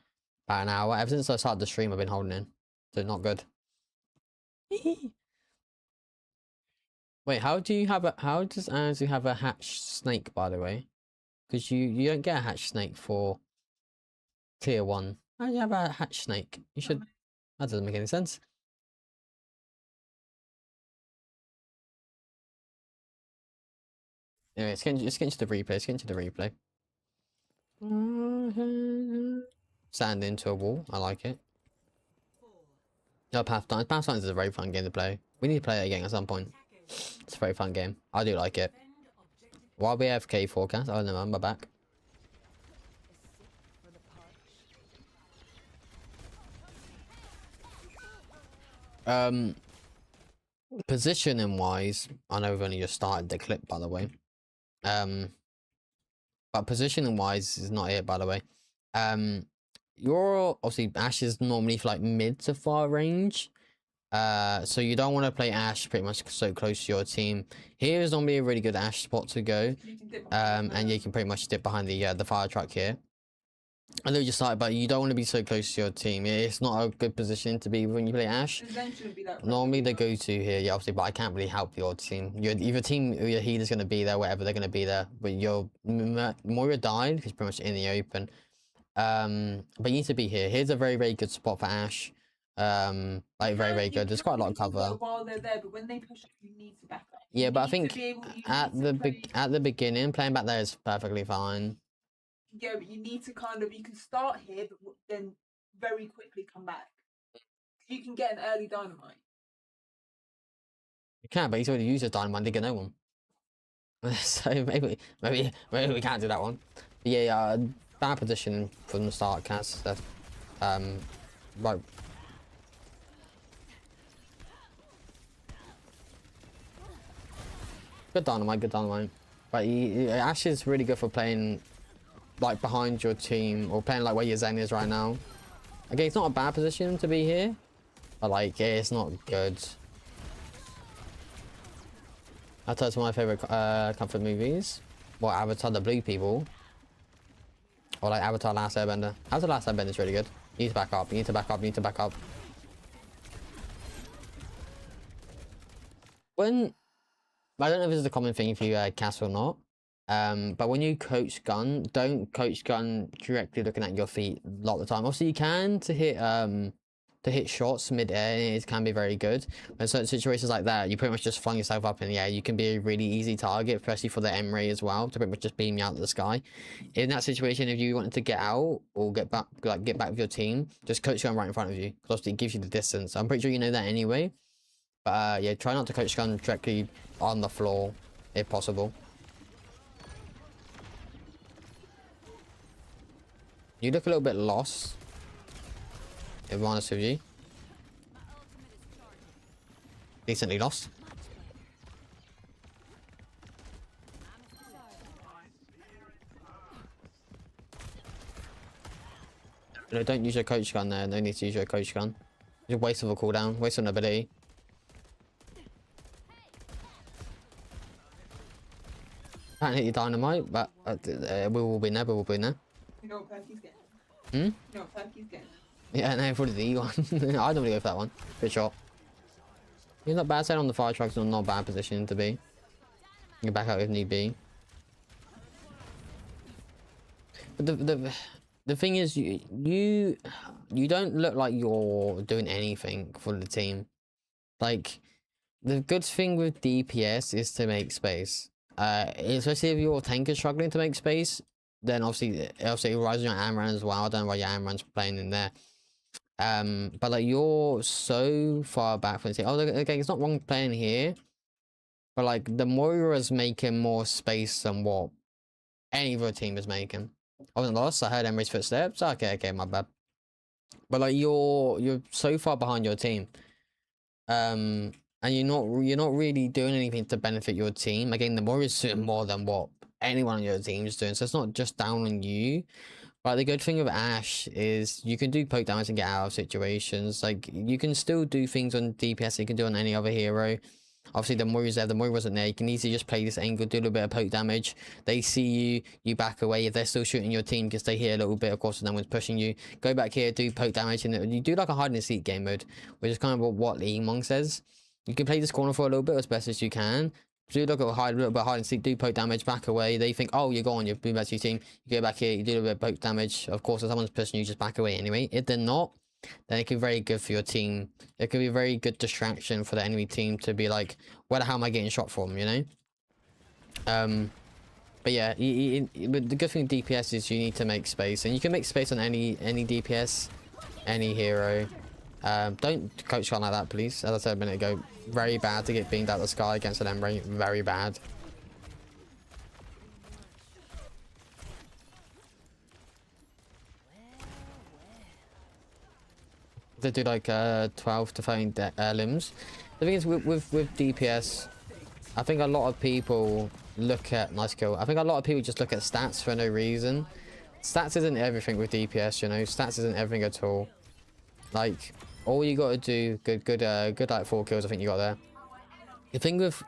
an hour. Ever since I started the stream I've been holding it. So not good. Wait, how does Anzu have a hatched snake, by the way? Because you don't get a hatched snake for tier 1. How do you have a hatched snake? You should. That doesn't make any sense. Anyway, let's get into the replay. Sand into a wall. I like it. No, Path of Titans is a very fun game to play. We need to play it again at some point. It's a very fun game. I do like it. While we have K forecast, oh no, I'm back. Positioning wise, I know we've only just started the clip, by the way. But positioning wise is not it, by the way. You're obviously Ashe is normally for like mid to far range. So you don't want to play Ashe pretty much so close to your team. Here is normally a really good Ashe spot to go. And you can pretty much dip behind the fire truck here. I know you started, but you don't want to be so close to your team. It's not a good position to be when you play Ashe. Normally they go to here, yeah, obviously, but I can't really help your team. Your healer's going to be there, whatever, they're going to be there. But your Moira died, because pretty much in the open. But you need to be here. Here's a very, very good spot for Ashe. Like very, very good. There's quite a lot of cover. While they're there, but when they push up, you need to back up. Yeah, but I think at the beginning, playing back there is perfectly fine. Yeah, but you need to you can start here, but then very quickly come back. You can get an early dynamite. You can, but he's already used his dynamite to get no one. So maybe we can't do that one. But yeah, bad position from the start, Cass. Right. Good dynamite. But Ashe is really good for playing like behind your team or playing like where your Zen is right now. Okay, it's not a bad position to be here, but like it's not good. Avatar's one of my favorite comfort movies. What, Avatar the Blue People? Or like Avatar Last Airbender. Avatar Last Airbender is really good. You need to back up, you need to back up. When I don't know if this is a common thing for you, Cass, or not. But when you coach gun, don't coach gun directly looking at your feet a lot of the time. Obviously, you can to hit shots mid-air. It can be very good. But in certain situations like that, you pretty much just flung yourself up in the air. You can be a really easy target, especially for the M-ray as well, to pretty much just beam you out of the sky. In that situation, if you wanted to get out or get back with your team, just coach gun right in front of you. Because obviously, it gives you the distance. I'm pretty sure you know that anyway. But yeah, try not to coach gun directly on the floor, if possible. You look a little bit lost, if I'm honest with you. Decently lost. No, don't use your coach gun there. No need to use your coach gun. Just waste of a cooldown, waste of an ability. Can't hit your dynamite, but we will win there, You know what perk he's getting? Hmm? You know what perk he's getting? Yeah, no, probably the E one. I normally go for that one. Good shot. You're not bad. Side on the fire trucks, not a bad position to be. You can back out if need be. But the thing is, you don't look like you're doing anything for the team. Like, the good thing with DPS is to make space. Especially if your tank is struggling to make space. then obviously Horizon your Amran as well. I don't know why your Amran's playing in there. But like you're so far back from the team. Oh, okay, it's not wrong playing here, but like the Moira's making more space than what any other team is making. I wasn't lost. I heard Emery's footsteps. Okay, my bad. But like you're so far behind your team. And you're not really doing anything to benefit your team. Again, the Moira's doing more than what anyone on your team is doing. So it's not just down on you. But the good thing with Ashe is you can do poke damage and get out of situations. Like you can still do things on DPS that you can do on any other hero. Obviously the Moira's there, the Moira wasn't there. You can easily just play this angle, do a little bit of poke damage. They see you, you back away. If they're still shooting your team, because they hear a little bit, of course, no one's pushing you. Go back here, do poke damage, and you do like a hide and seek game mode, which is kind of what Leemong says. You can play this corner for a little bit as best as you can. Do like a little bit of hide and seek, do poke damage, back away. They think, oh, you're gone, you're moving back to your team. You go back here, you do a little bit of poke damage. Of course, if someone's pushing you, just back away anyway. If they're not, then it could be very good for your team. It could be a very good distraction for the enemy team to be like, where the hell am I getting shot from, you know? But yeah, but the good thing with DPS is you need to make space, and you can make space on any DPS, any hero. Don't coach one like that, please. As I said a minute ago, very bad to get beamed out of the sky against an Emery. Very bad. They do like 12 to 13 limbs. The thing is with DPS, I think a lot of people look at nice kill. I think a lot of people just look at stats for no reason. Stats isn't everything with DPS, you know. Stats isn't everything at all. Like all you got to do, good like 4 kills. I think you got there. The thing with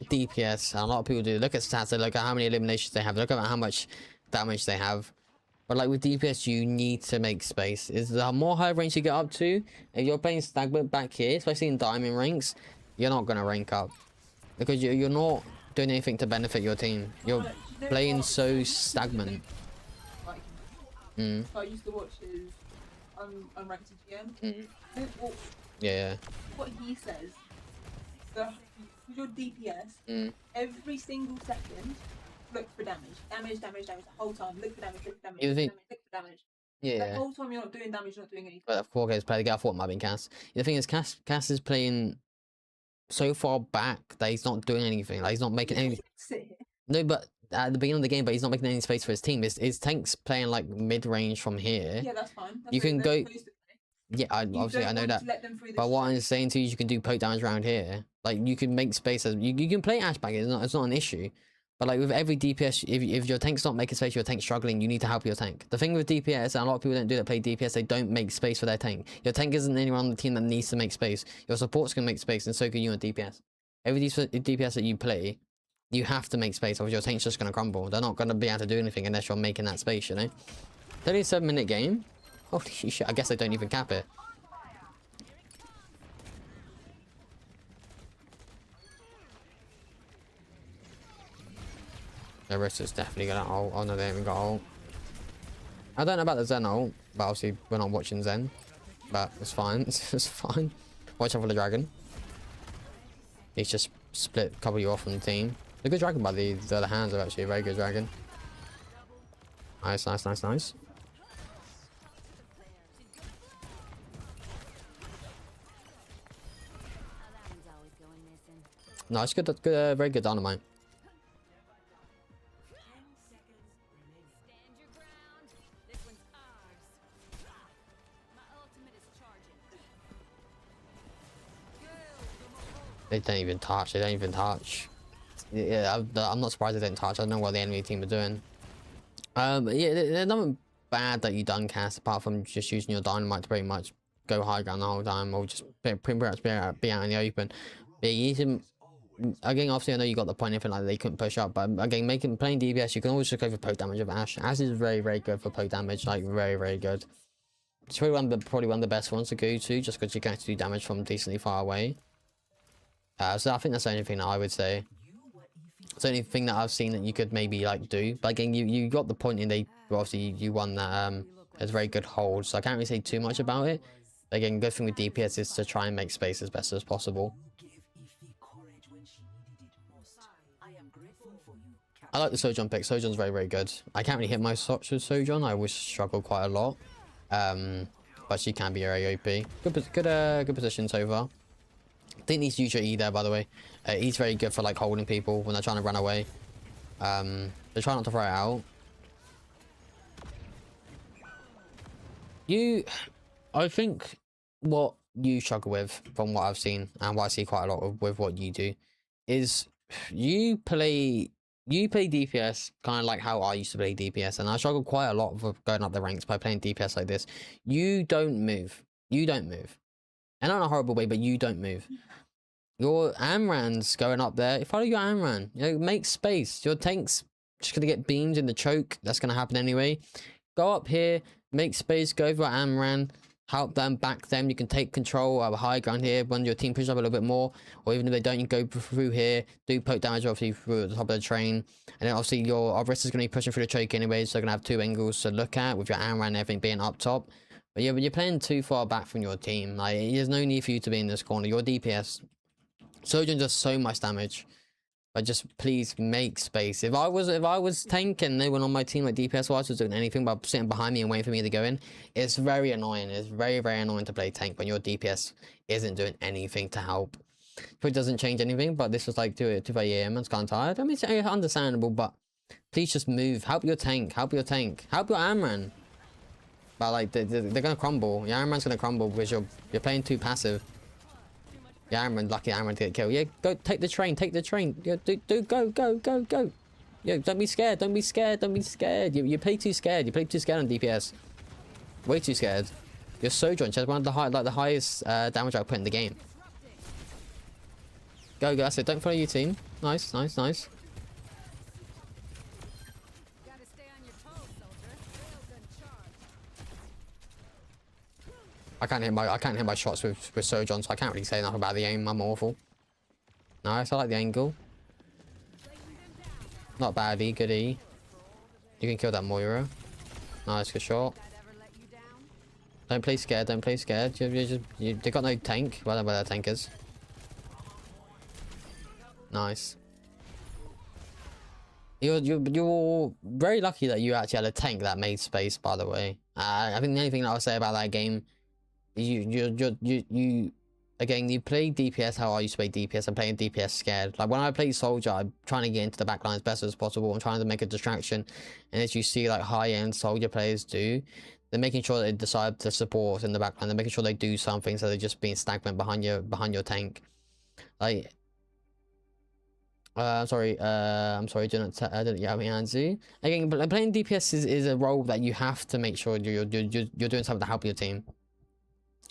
DPS, and a lot of people do look at stats. They look at how many eliminations they have. Look at how much damage they have. But like with DPS, you need to make space. Is the more high ranks you get up to, if you're playing stagnant back here, especially in diamond ranks, you're not gonna rank up because you're not doing anything to benefit your team. You're playing so stagnant. Like, I used to watch his unranked GM. Yeah. What he says, so with your DPS, every single second, look for damage. Damage, the whole time. Look for damage, look for damage. Yeah. The whole time you're not doing damage, you're not doing anything. But of course, guys, play the guy. I thought it might have been Cass. The thing is, Cass is playing so far back that he's not doing anything. Like he's not making any. No, but at the beginning of the game, but he's not making any space for his team. His tank's playing like mid range from here. Yeah, that's fine. That's you can go. Yeah, obviously I know that. But what I'm saying to you is, you can do poke damage around here. Like you can make space. You can play Ashe back. It's not an issue. But like with every DPS, if your tank's not making space, your tank's struggling, you need to help your tank. The thing with DPS, and a lot of people don't do that, play DPS, they don't make space for their tank. Your tank isn't anyone on the team that needs to make space. Your support's can make space, and so can you on DPS. Every DPS that you play, you have to make space, or your tank's just going to crumble. They're not going to be able to do anything unless you're making that space, you know? 37-minute game? Holy shit, I guess they don't even cap it. The rest is definitely gonna ult. Oh no, they haven't got ult. I don't know about the Zen ult, but obviously we're not watching Zen. But it's fine. It's fine. Watch out for the dragon. He's just split a couple of you off from the team. A good dragon by the other hands are actually a very good dragon. Nice. No, it's good. Very good dynamite. They don't even touch. Yeah, I'm not surprised they didn't touch. I don't know what the enemy team are doing. Yeah, there's nothing bad that you done, Cass, apart from just using your dynamite to pretty much go high ground the whole time, or just pretty much be out in the open. But you need to, again, obviously I know you got the point, anything like they couldn't push up, but again, playing DPS, you can always just go for poke damage with Ashe. Ashe is very, very good for poke damage, like very good. It's probably one of the best ones to go to, just because you can actually do damage from decently far away. So I think that's the only thing that I would say. It's the only thing that I've seen that you could maybe like do. But again, you got the point in obviously you won that it's a very good hold, so I can't really say too much about it. But again, good thing with DPS is to try and make space as best as possible. I like the Sojourn pick. Sojourn's very, very good. I can't really hit my shots with Sojourn. I always struggle quite a lot. But she can be very OP. Good position so far. Didn't need to use your E there, by the way. E's very good for like holding people when they're trying to run away. So try not to throw it out. I think what you struggle with, from what I've seen and what I see quite a lot with what you do, is you play DPS kind of like how I used to play DPS, and I struggle quite a lot with going up the ranks by playing DPS like this. You don't move. And not in a horrible way, but you don't move. Your Amran's going up there. Follow your Amran. You know, make space. Your tank's just gonna get beamed in the choke. That's gonna happen anyway. Go up here, make space, go over Amran, help them, back them. You can take control of a high ground here when your team pushes up a little bit more, or even if they don't, you go through here, do poke damage obviously through the top of the train, and then obviously your Arborist is going to be pushing through the choke anyway, so they're going to have two angles to look at with your Amran and everything being up top. But yeah, but you're playing too far back from your team. Like, there's no need for you to be in this corner. Your DPS, Sojourn does so much damage. But just please make space. If I was tank and no one on my team like DPS wise was doing anything but sitting behind me and waiting for me to go in, it's very annoying. It's very, very annoying to play tank when your DPS isn't doing anything to help. It doesn't change anything, but this was like 2 AM. It's kind of tired. I mean, it's understandable, but please just move. Help your tank. Help your Amran. But like they're gonna crumble. Your Amran's gonna crumble because you're playing too passive. Yeah, Amran, lucky Amran to get killed. Yeah, go take the train. Yeah, go. Yeah, don't be scared. You play too scared. You play too scared on DPS. Way too scared. Your Sojourn has one of the highest damage output in the game. Go, that's it. Don't follow your team. Nice. I can't hit my shots with Sojourn, so I can't really say enough about the aim. I'm awful. Nice, I like the angle. Not bad E, good E. You can kill that Moira. Nice, good shot. Don't play scared. They got no tank. Well, I don't know where their tank is. Nice. You're very lucky that you actually had a tank that made space, by the way. I think the only thing that I'll say about that game, you again, you play DPS how I used to play DPS. I'm playing DPS scared. Like when I play Soldier, I'm trying to get into the backline as best as possible. I'm trying to make a distraction, and as you see like high-end Soldier players do, they're making sure they decide to support in the backline. They're making sure they do something, so they're just being stagnant behind your tank. Like I'm sorry, do not yell me, Anzu. Again, but playing DPS is a role that you have to make sure you're doing something to help your team.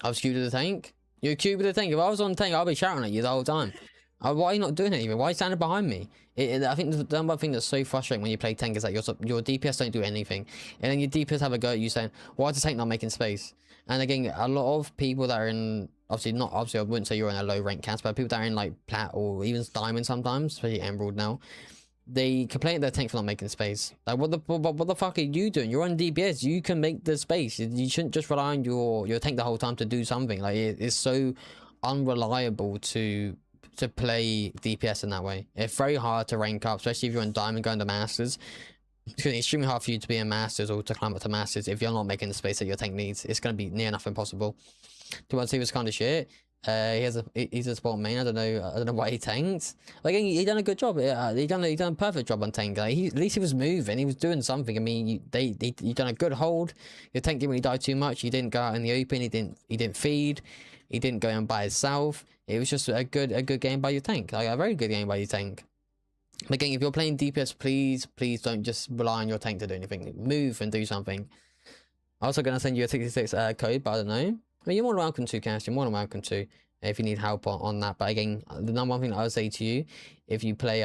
I was queued to the tank. You're queued with the tank. If I was on the tank, I'll be shouting at you the whole time. Why are you not doing anything? Why are you standing behind me? I think the number thing that's so frustrating when you play tank is that your DPS don't do anything, and then your DPS have a go at you saying, "Why is the tank not making space?" And again, a lot of people that are in obviously I wouldn't say you're in a low rank cast, but people that are in like plat or even diamond sometimes, especially emerald now, they complain their tank for not making space. Like what the fuck are you doing? You're on DPS. You can make the space. You shouldn't just rely on your tank the whole time to do something. Like it's so unreliable to play DPS in that way. It's very hard to rank up, especially if you're in diamond going to masters. It's going to be extremely hard for you to be in masters or to climb up to masters if you're not making the space that your tank needs. It's going to be near enough impossible. 2-1-2 was kind of shit. He's a sport main. I don't know why he tanked. Like he done a good job. He done a perfect job on tank. Like, at least he was moving. He was doing something. I mean, you done a good hold. Your tank didn't really die too much. He didn't go out in the open. He didn't feed. He didn't go in by himself. It was just a good game by your tank. Like a very good game by your tank. But again, if you're playing DPS, please don't just rely on your tank to do anything. Move and do something. I'm also gonna send you a 66 code, but I don't know. I mean, you're more than welcome to, Cash. You're more than welcome to if you need help on that. But again, the number one thing that I would say to you, if you play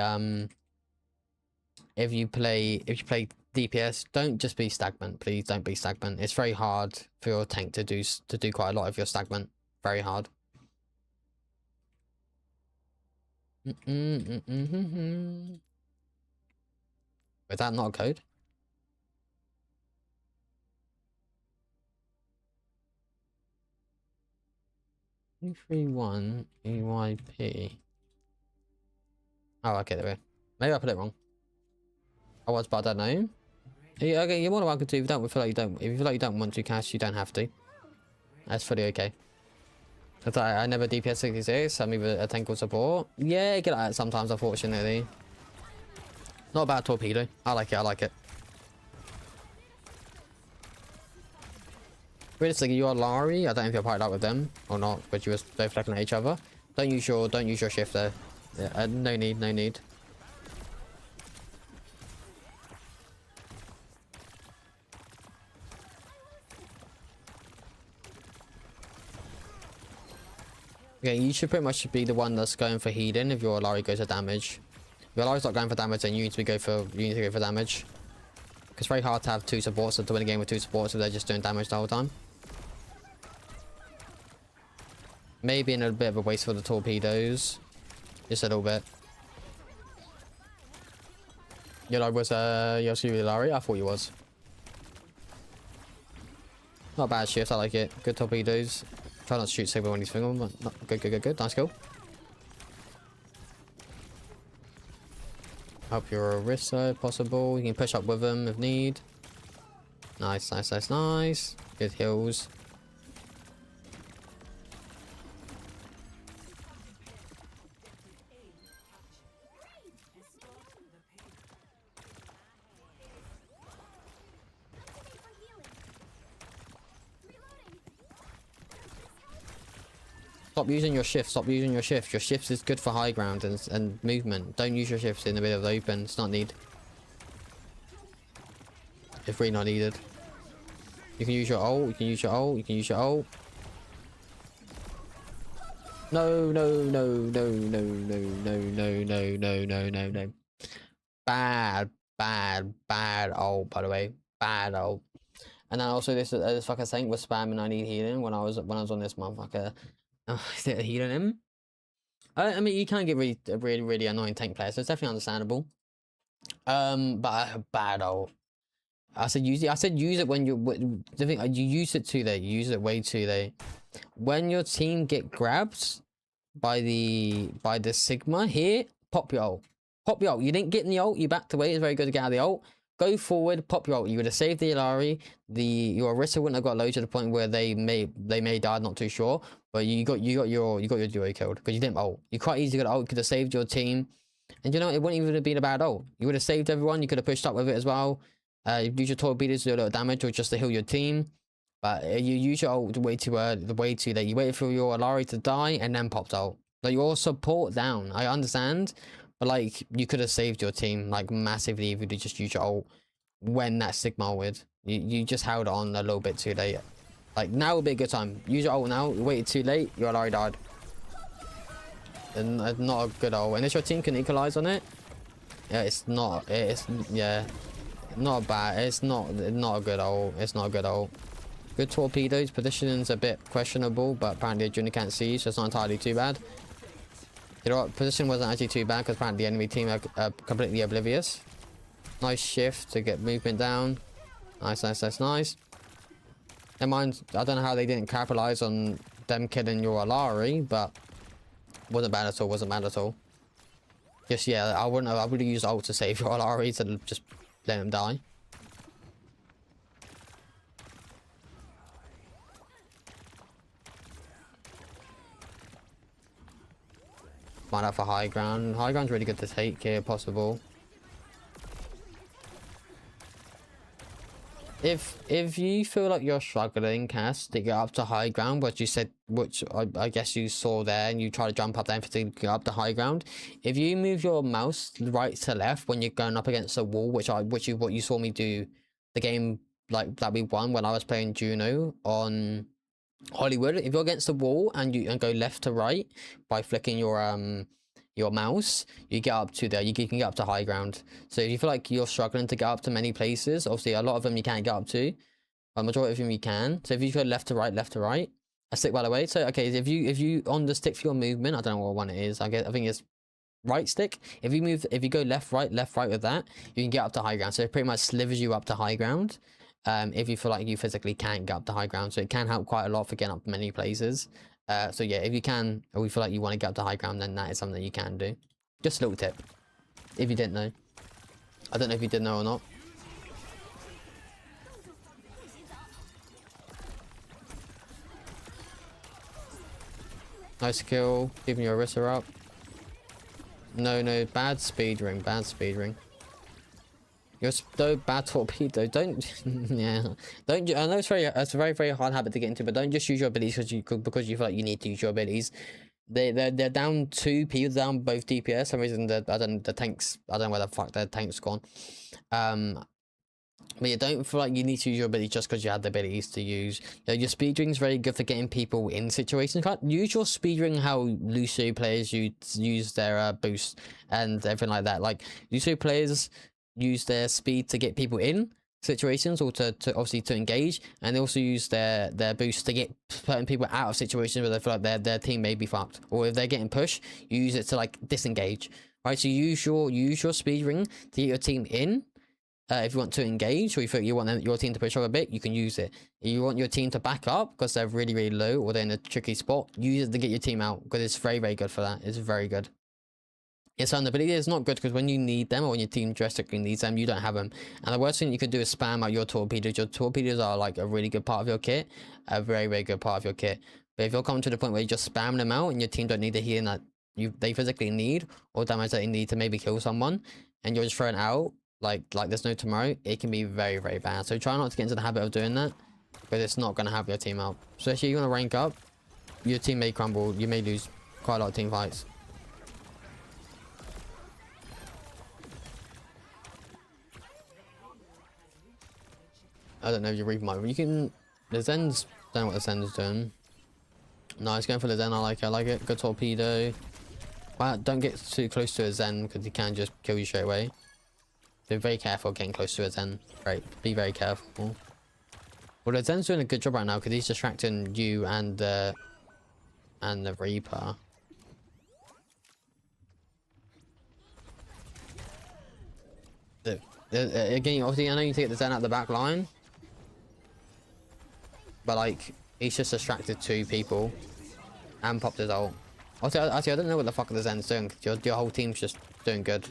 DPS, don't just be stagnant. Please don't be stagnant. It's very hard for your tank to do quite a lot if you're stagnant. Very hard. Is that not a code? E31 EYP. Oh, okay, there we go. Maybe I put it wrong. I was, but I don't know. Yeah, okay, you're more than welcome to. If you don't feel like you don't, if you feel like you don't want to cast, you don't have to. That's fully okay. I never DPS 66. I'm either a tank or support. Yeah, get like that sometimes, unfortunately. Not a bad torpedo. I like it. I like it. Realistically, you're Lari. I don't know if you're paired up with them or not, but you were both looking at each other. Don't use your shift there. Yeah, no need, no need. Okay, you should pretty much be the one that's going for healing if your Lari goes for damage. If your Lari's not going for damage, then you need to go for damage. It's very hard to have two supports to win a game with two supports if they're just doing damage the whole time. Maybe in a bit of a waste for the torpedoes. Just a little bit. Your Lari was Yoshi Lari? I thought you was. Not a bad shift, I like it. Good torpedoes. Try not to shoot Sigma when he's thinking, but not, good. Nice kill. Help your wrist if possible. You can push up with him if need. Nice. Good heals. Stop using your shift. Stop using your shift. Your shifts is good for high ground and movement. Don't use your shifts in the middle of the open. It's not needed. It's really not needed. You can use your ult. You can use your ult. You can use your ult. No. Bad ult, by the way. Bad ult. And then also this fucker Saint was spamming I need healing when I was on this motherfucker. Healing him. I mean, you can get really annoying tank players, so it's definitely understandable. But bad ult. I said use it when you. The thing you use it too late. You use it way too late. When your team get grabbed by the Sigma here, pop your ult. Pop your ult. You didn't get in the ult. You backed away. It's very good to get out of the ult. Go forward, pop your ult. You would have saved the Ilari. Your Orisa wouldn't have got low to the point where they may die. Not too sure, but you got your duo killed because you didn't ult. You quite easily got ult. Could have saved your team, and you know it wouldn't even have been a bad ult. You would have saved everyone. You could have pushed up with it as well. You use your torpedoes to do a little damage or just to heal your team, but you use your ult way too late. You waited for your Ilari to die and then popped ult. Like your support down. I understand. But like you could have saved your team like massively if you just use your ult when that Sigma would. You just held on a little bit too late. Like now would be a good time. Use your ult now. You waited too late. Your Ilari died. And not a good ult. Unless your team can equalize on it. Yeah, it's not. Yeah, not bad. It's not a good ult. It's not a good ult. Good torpedoes. Positioning's a bit questionable, but apparently Junior can't see, so it's not entirely too bad. You know what? Position wasn't actually too bad because apparently the enemy team are completely oblivious. Nice shift to get movement down. Nice. Never mind. I don't know how they didn't capitalize on them killing your Ilari, but wasn't bad at all. Just yeah, I would have used ult to save your Ilari to just let him die. Might have for high ground. High ground's really good to take here, possible. If you feel like you're struggling, Cass, to get up to high ground, which I guess you saw there, and you try to jump up there to get up to high ground. If you move your mouse right to left when you're going up against a wall, what you saw me do, the game like that we won when I was playing Juno on Hollywood. If you're against the wall and go left to right by flicking your mouse, you get up to there. You can get up to high ground. So if you feel like you're struggling to get up to many places, obviously a lot of them you can't get up to. A majority of them you can. So if you go left to right, a stick by the way. So okay, if you on the stick for your movement, I don't know what one it is. I think it's right stick. If you go left right with that, you can get up to high ground. So it pretty much slivers you up to high ground. If you feel like you physically can't get up to high ground, so it can help quite a lot for getting up many places. So yeah, if you can, or you feel like you want to get up to high ground, then that is something that you can do. Just a little tip, if you didn't know. I don't know if you did know or not. Nice kill, keeping your Orisa up. No, bad speed ring, bad speed ring. You're so bad torpedo. Don't, yeah, don't. I know it's a very hard habit to get into, but don't just use your abilities because you feel like you need to use your abilities. They're down 2 people, down both DPS. For some reason the tanks. I don't know where the fuck their tank's gone. But you don't feel like you need to use your ability just because you have the abilities to use. Your speed ring is very good for getting people in situations. Use your speed ring how Lucio players use their boost and everything like that. Like Lucio players use their speed to get people in situations or to obviously to engage, and they also use their boost to get certain people out of situations where they feel like their team may be fucked, or if they're getting pushed, you use it to like disengage. Right, so you use your speed ring to get your team in. If you want to engage, or if you want your team to push up a bit, you can use it. If you want your team to back up because they're really low or they're in a tricky spot, use it to get your team out because it's very good for that. It's very good. Yes, and the ability is not good because when you need them or when your team drastically needs them, you don't have them. And the worst thing you can do is spam out your torpedoes. Your torpedoes are like a really good part of your kit, a very good part of your kit. But if you're coming to the point where you just spam them out and your team don't need the healing that they physically need or damage that they need to maybe kill someone, and you're just throwing out like there's no tomorrow, it can be very bad. So try not to get into the habit of doing that, but it's not going to have your team out. So if you're going to rank up, your team may crumble, you may lose quite a lot of team fights. I don't know if you read my, you can, the Zen's, don't know what the Zen's doing. No, it's going for the Zen, I like it, good torpedo. But don't get too close to a Zen because he can just kill you straight away. Be very careful getting close to a Zen. Right, be very careful. Well, the Zen's doing a good job right now because he's distracting you and the Reaper. Again, obviously, I know you take the Zen out the back line, but like he's just distracted 2 people and popped his ult. Actually, I don't know what the fuck the Zen's doing. Your whole team's just doing good.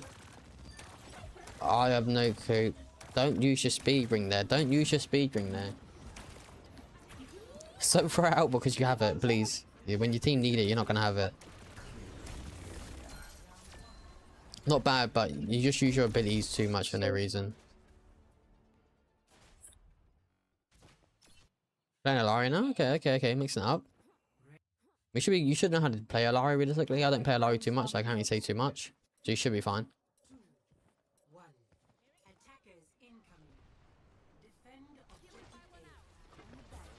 I have no clue. Don't use your speed ring there. Don't use your speed ring there. So throw it out because you have it, please. When your team need it, you're not gonna have it. Not bad, but you just use your abilities too much for no reason. Playing Alari now? Okay, mixing it up. You should know how to play Alari realistically. I don't play Alari too much, so I can't really say too much. So you should be fine.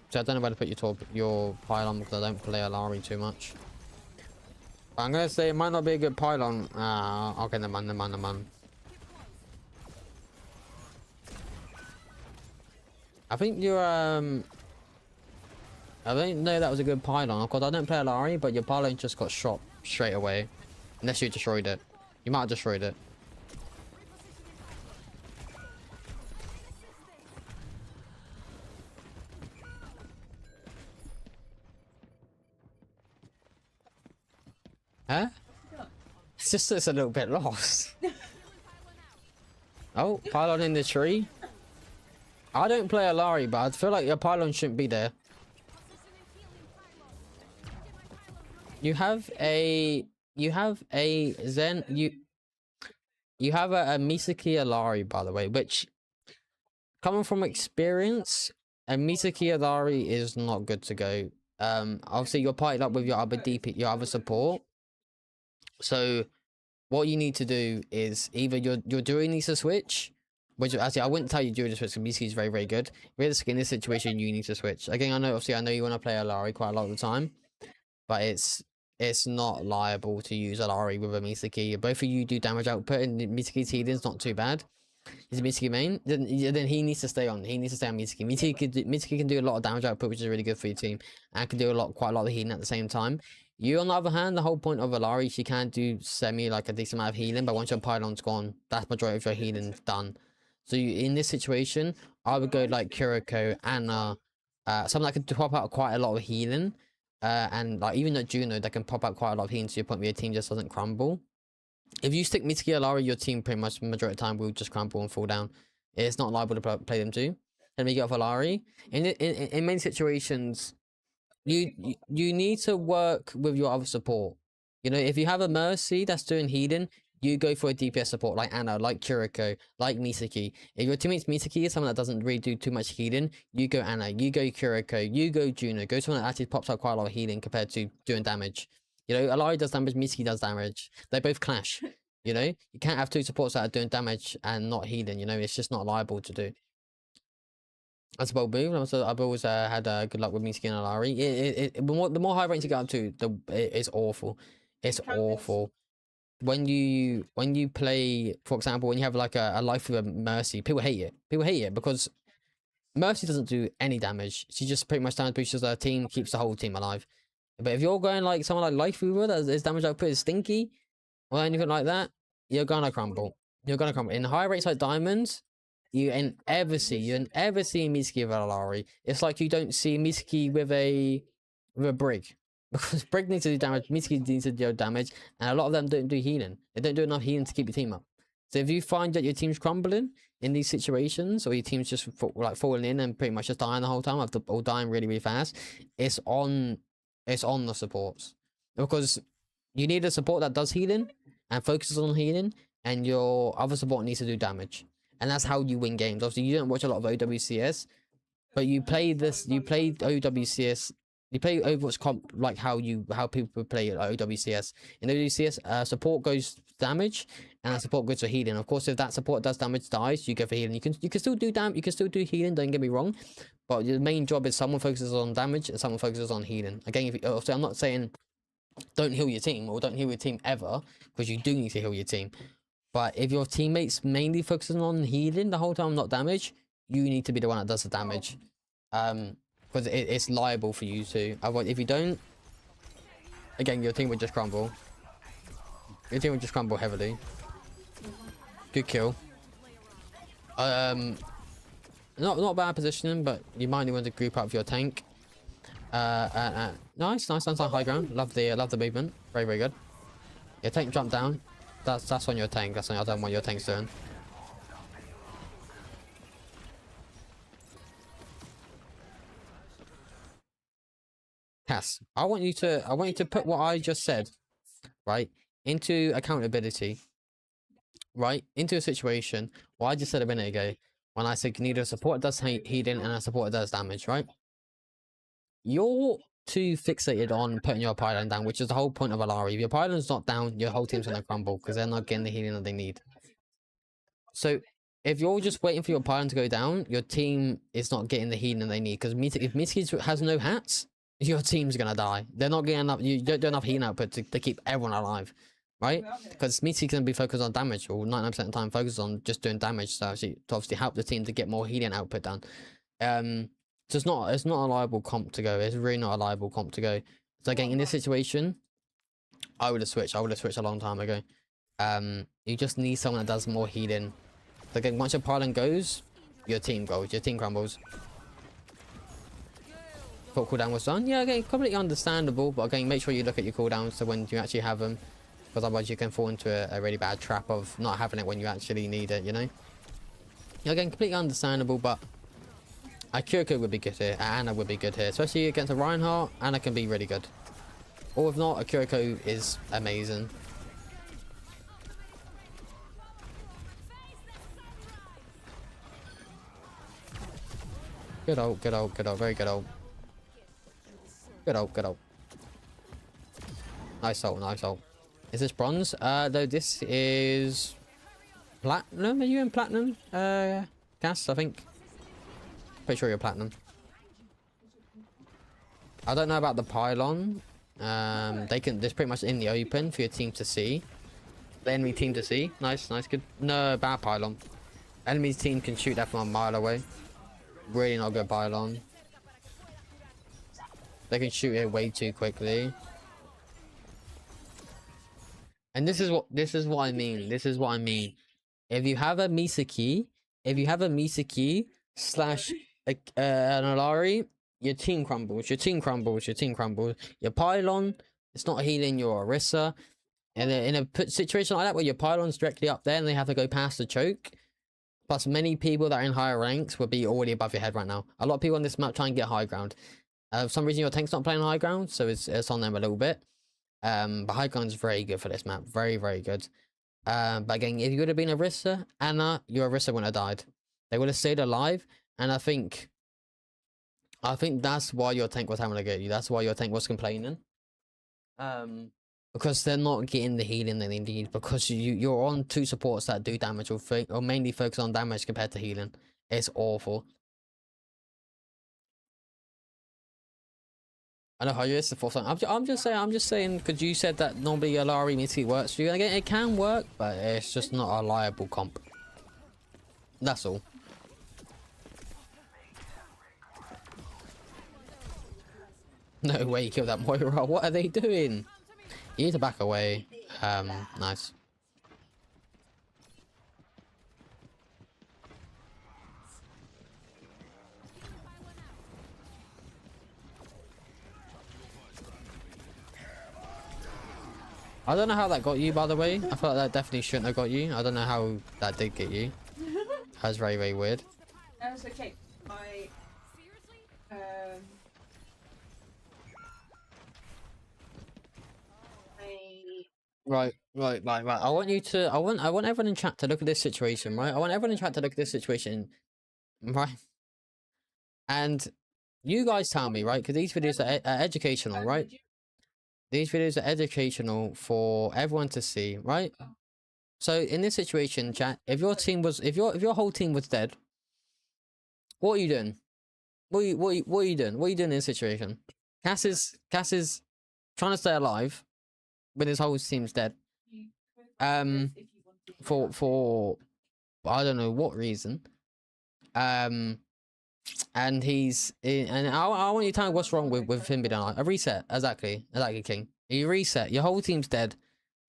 So I don't know where to put your pylon because I don't play Alari too much. But I'm gonna say it might not be a good pylon. Okay, never mind. I think you're I don't know that was a good pylon. Of course, I don't play Alari, but your pylon just got shot straight away. Unless you destroyed it. You might have destroyed it. Huh? It's a little bit lost. Oh, pylon in the tree. I don't play Alari, but I feel like your pylon shouldn't be there. You have a Zen, you have a Misaki Alari, by the way, which, coming from experience, a Misaki Alari is not good to go. Obviously you're partnered up with your other DP, your other support. So what you need to do is either you're doing needs to switch, which actually I wouldn't tell you doing the switch because Misaki is very good. Realistically, in this situation, you need to switch. Again, I know you want to play Alari quite a lot of the time, but it's not liable to use Alari with a Misaki. Both of you do damage output, and Misaki's healing is not too bad. He's a Misaki main, then he needs to stay on. He needs to stay on Misaki. Misaki can do a lot of damage output, which is really good for your team, and can do quite a lot of healing at the same time. You, on the other hand, the whole point of Alari, she can do like a decent amount of healing, but once your pylon's gone, that's majority of your healing done. So in this situation, I would go like Kuriko, Anna, something that can pop out quite a lot of healing, and like even at Juno, that can pop out quite a lot of healing to your point where your team just doesn't crumble. If you stick Mitsuki Alari, your team pretty much majority of the time will just crumble and fall down. It's not liable to play them too. And we get off Alari. In many situations, you need to work with your other support. You know, if you have a Mercy that's doing healing, you go for a DPS support like Anna, like Kiriko, like Misaki. If your teammate's Misaki is someone that doesn't really do too much healing, you go Anna, you go Kiriko, you go Juno. Go someone that actually pops out quite a lot of healing compared to doing damage. You know, Alari does damage, Misaki does damage. They both clash. You know, you can't have two supports that are doing damage and not healing. You know, it's just not liable to do. That's a bold move. I've always had good luck with Misaki and Alari. The more high ranks you get up to, it's awful. It's awful. When you play, for example, when you have like a life with a Mercy, people hate it. People hate it because Mercy doesn't do any damage. She just pretty much damage pushes her team, keeps the whole team alive. But if you're going like someone like LIFEWEAVER that is damage output is stinky or anything like that, you're gonna crumble. You're gonna crumble. In high rates like diamonds, you never see Misaki with Alari. It's like you don't see Misaki with a Brig. Because Brig needs to do damage, Misaki needs to do damage, and a lot of them don't do healing. They don't do enough healing to keep your team up. So if you find that your team's crumbling in these situations, or your team's just like falling in and pretty much just dying the whole time, or dying really, really fast, it's on the supports. Because you need a support that does healing and focuses on healing, and your other support needs to do damage. And that's how you win games. Obviously, you don't watch a lot of OWCS, but you play OWCS. You play Overwatch comp like how people play OWCS. In OWCS, support goes damage, and that support goes for healing. Of course, if that support does damage, dies, you go for healing. You can still do you can still do healing. Don't get me wrong, but your main job is someone focuses on damage and someone focuses on healing. Again, obviously, I'm not saying don't heal your team or don't heal your team ever, because you do need to heal your team. But if your teammates mainly focusing on healing the whole time, not damage, you need to be the one that does the damage. Because it's liable for you to. If you don't, again, your team would just crumble. Your team would just crumble heavily. Good kill. Not bad positioning, but you might need to group up with your tank. Nice on high ground. Love the movement. Very, very good. Your tank jumped down. That's on your tank. I don't know what your tank's doing. Cass, I want you to put what I just said, right, into accountability, right, into a situation. What I just said a minute ago, when I said neither a support does healing and a support does damage, right? You're too fixated on putting your pylon down, which is the whole point of Alari. If your pylon's not down, your whole team's gonna crumble because they're not getting the healing that they need. So if you're just waiting for your pylon to go down, your team is not getting the healing they need. Because if Mitsuki has no hats, your team's gonna die. They're not getting enough. You don't do enough healing output to keep everyone alive, right? Because Mitsuki's gonna be focused on damage, or 99% of the time focused on just doing damage to obviously help the team to get more healing output done. So it's not a liable comp to go. It's really not a liable comp to go. So again, in this situation, I would have switched. I would have switched a long time ago. You just need someone that does more healing. So again, once your pylon goes, your team goes. Your team crumbles. Thought cooldown was done. Yeah, again, completely understandable. But again, make sure you look at your cooldowns so when you actually have them, because otherwise you can fall into a really bad trap of not having it when you actually need it. You know. Again, completely understandable, but. Kiriko would be good here, Anna would be good here, especially against a Reinhardt. Anna can be really good, or if not, Kiriko is amazing. Good old, very good old. Good old. Nice ult. Is this bronze? Though this is platinum. Are you in platinum? Cass, I think. Pretty sure you're platinum. I don't know about the pylon. There's pretty much in the open for your team to see. The enemy team to see. Nice, good. No, bad pylon. Enemy's team can shoot that from a mile away. Really not good pylon. They can shoot it way too quickly. And this is what I mean. If you have a Misaki slash an Alari, your team crumbles. Your pylon, it's not healing your Orisa. And in a situation like that where your pylon's directly up there and they have to go past the choke, plus many people that are in higher ranks would be already above your head right now. A lot of people on this map try and get high ground. For some reason your tank's not playing high ground, so it's on them a little bit. But high ground's very good for this map. Very, very good. But again, if you would have been Orisa, Anna, your Orisa wouldn't have died. They would have stayed alive, and I think that's why your tank was having to get you. That's why your tank was complaining. Because they're not getting the healing that they need, because you're on two supports that do damage or mainly focus on damage compared to healing. It's awful. I know how you is the fourth time. I'm just saying because you said that normally Alari immediately works for you. Again, it can work, but it's just not a reliable comp. That's all. No way you killed that Moira. What are they doing? You need to back away. Nice. I don't know how that got you, by the way. I feel like that definitely shouldn't have got you. I don't know how that did get you. That's very, very weird. That's okay. Right. I want you to. I want everyone in chat to look at this situation, right? I want everyone in chat to look at this situation, right? And you guys tell me, right? Because these videos are educational, right? These videos are educational for everyone to see, right? So in this situation, chat, if your whole team was dead, what are you doing? What are you doing? What are you doing in this situation? Cass is trying to stay alive, but his whole team's dead. For I don't know what reason. And he's in, and I want you to tell me what's wrong with him being alive. A reset, exactly, King. You reset. Your whole team's dead.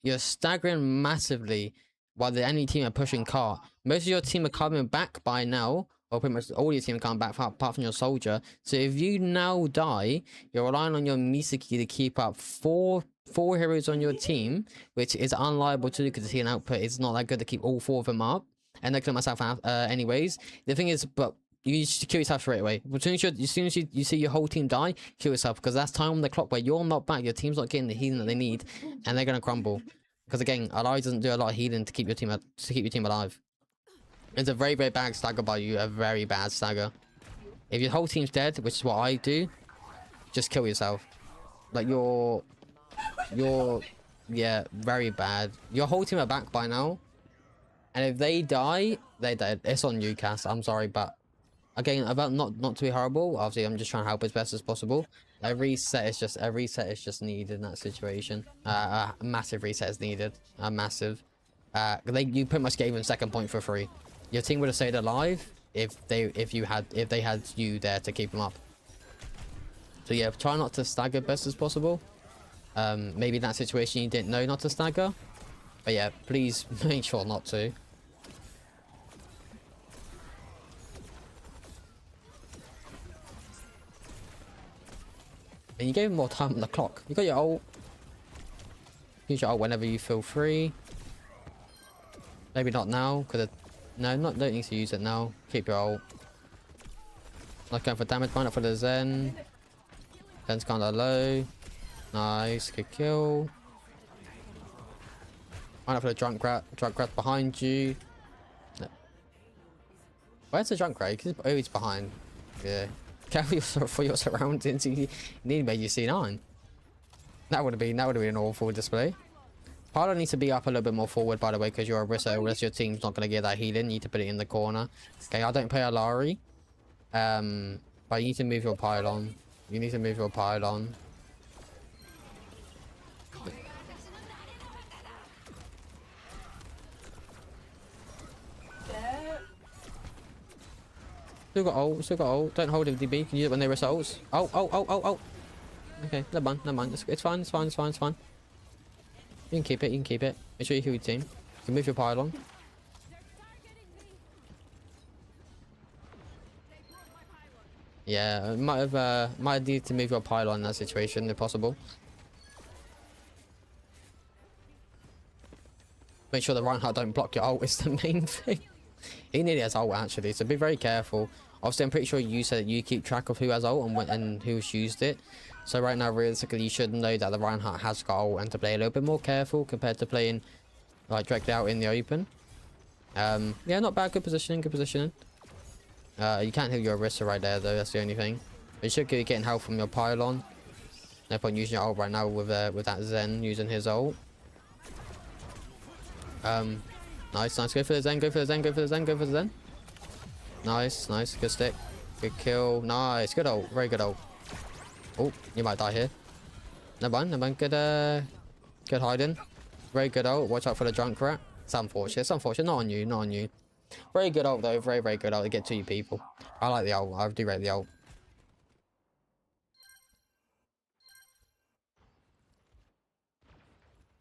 You're staggering massively while the enemy team are pushing cart. Most of your team are coming back by now, or pretty much all your team are coming back apart from your soldier. So if you now die, you're relying on your Misaki to keep up four heroes on your team, which is unliable to do because the team output is not that good to keep all four of them up. And they're killing myself out anyways. The thing is, but you need to kill yourself straight away. As soon as you see your whole team die, kill yourself, because that's time on the clock where you're not back, your team's not getting the healing that they need, and they're gonna crumble. Because again, Alari doesn't do a lot of healing to keep your team alive. It's a very, very bad stagger by you, a very bad stagger. If your whole team's dead, which is what I do, just kill yourself. Like yeah, very bad. Your whole team are back by now, and if they die, they're dead. It's on you, Cass. I'm sorry, but again, about not to be horrible. Obviously, I'm just trying to help as best as possible. A reset is just needed in that situation. A massive reset is needed. A massive. You pretty much gave them second point for free. Your team would have stayed alive if they had you there to keep them up. So yeah, try not to stagger best as possible. Maybe in that situation you didn't know not to stagger, but yeah, please make sure not to. And you gave him more time on the clock. You got your ult. Use your ult whenever you feel free. Maybe not now, because don't need to use it now. Keep your ult. Not going for damage, mind up for the Zen. Zen's kinda low. Nice, good kill. Mind up for the drunk rat. Drunk rat's behind you. No. Where's the drunk rat? Oh, he's behind. Yeah. Careful for your surroundings. You need maybe C9. That would have been an awful display. Pylon needs to be up a little bit more forward, by the way, because you're a Orisa. The rest of your team's not going to get that healing. You need to put it in the corner. Okay, I don't play Alari. But you need to move your pylon. You need to move your pylon. Still got ult, Don't hold him, DB. You can use it when they rest ults. Oh. Okay, never mind. It's fine. You can keep it. Make sure you heal your team. You can move your pylon. Yeah, might need to move your pylon in that situation if possible. Make sure the Reinhardt don't block your ult is the main thing. He nearly has ult actually, so be very careful. Obviously, I'm pretty sure you said that you keep track of who has ult and who's used it. So right now, realistically, you should know that the Reinhardt has got ult and to play a little bit more careful compared to playing like directly out in the open. Yeah, not bad. Good positioning. Good positioning. You can't heal your Orisa right there though. That's the only thing. But you should be getting help from your pylon. No point using your ult right now with that Zen using his ult. Nice. Go for the Zen. Go for the Zen. Go for the Zen. Go for the Zen. Nice. Good stick. Good kill. Nice. Good ult. Very good ult. Oh, you might die here. Never mind. Good hiding. Very good ult. Watch out for the Junkrat. It's unfortunate. Not on you. Very good ult though. Very good ult to get to you people. I like the ult. I do rate the ult.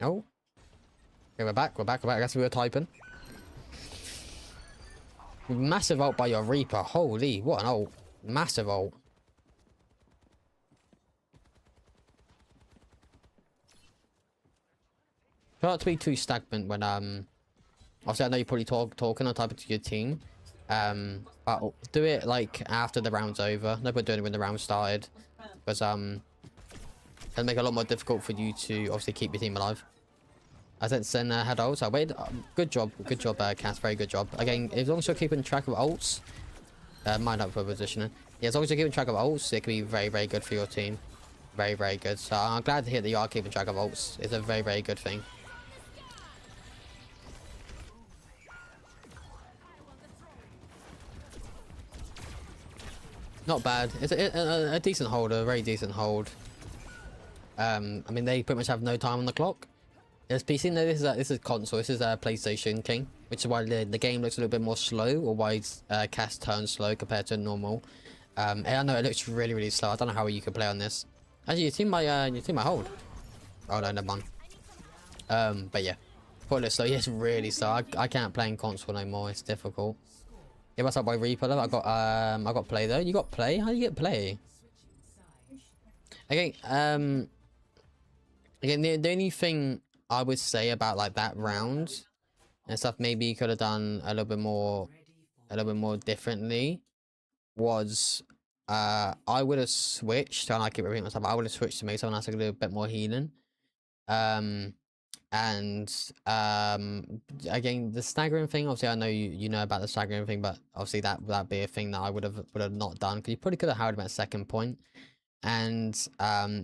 Oh. Okay, we're back. I guess we were typing. Massive ult by your Reaper. Holy, what an ult. Massive ult. Try not to be too stagnant when obviously I know you're probably talking or typing to your team. But do it like after the round's over. No point doing it when the round started. Because it'll make it a lot more difficult for you to obviously keep your team alive. I said Zen had ults. I waited. Good job, Cass. Very good job. Again, as long as you're keeping track of ults, mind up for positioning. Yeah, as long as you're keeping track of ults, it can be very good for your team. Very good. So I'm glad to hear that you are keeping track of ults. It's a very good thing. Not bad. It's a decent hold, a very decent hold. I mean, they pretty much have no time on the clock. It's PC. No, this is console. This is a PlayStation King, which is why the game looks a little bit more slow, or why cast turns slow compared to normal. And I know it looks really slow. I don't know how you can play on this. Actually, your team might hold. Oh no, never mind. But yeah, thought it looks slow. Yeah, it's really slow. I can't play in console no more. It's difficult. Yeah, what's up, by Reaper? I got play though. You got play? How do you get play? Okay. Again, the only thing I would say about like that round and stuff, maybe you could have done a little bit more differently. Was I would have switched, and I keep repeating myself. I would have switched to make someone else a little bit more healing. Again, the staggering thing, obviously I know you know about the staggering thing, but obviously that'd be a thing that I would have not done, because you probably could have held him at second point. And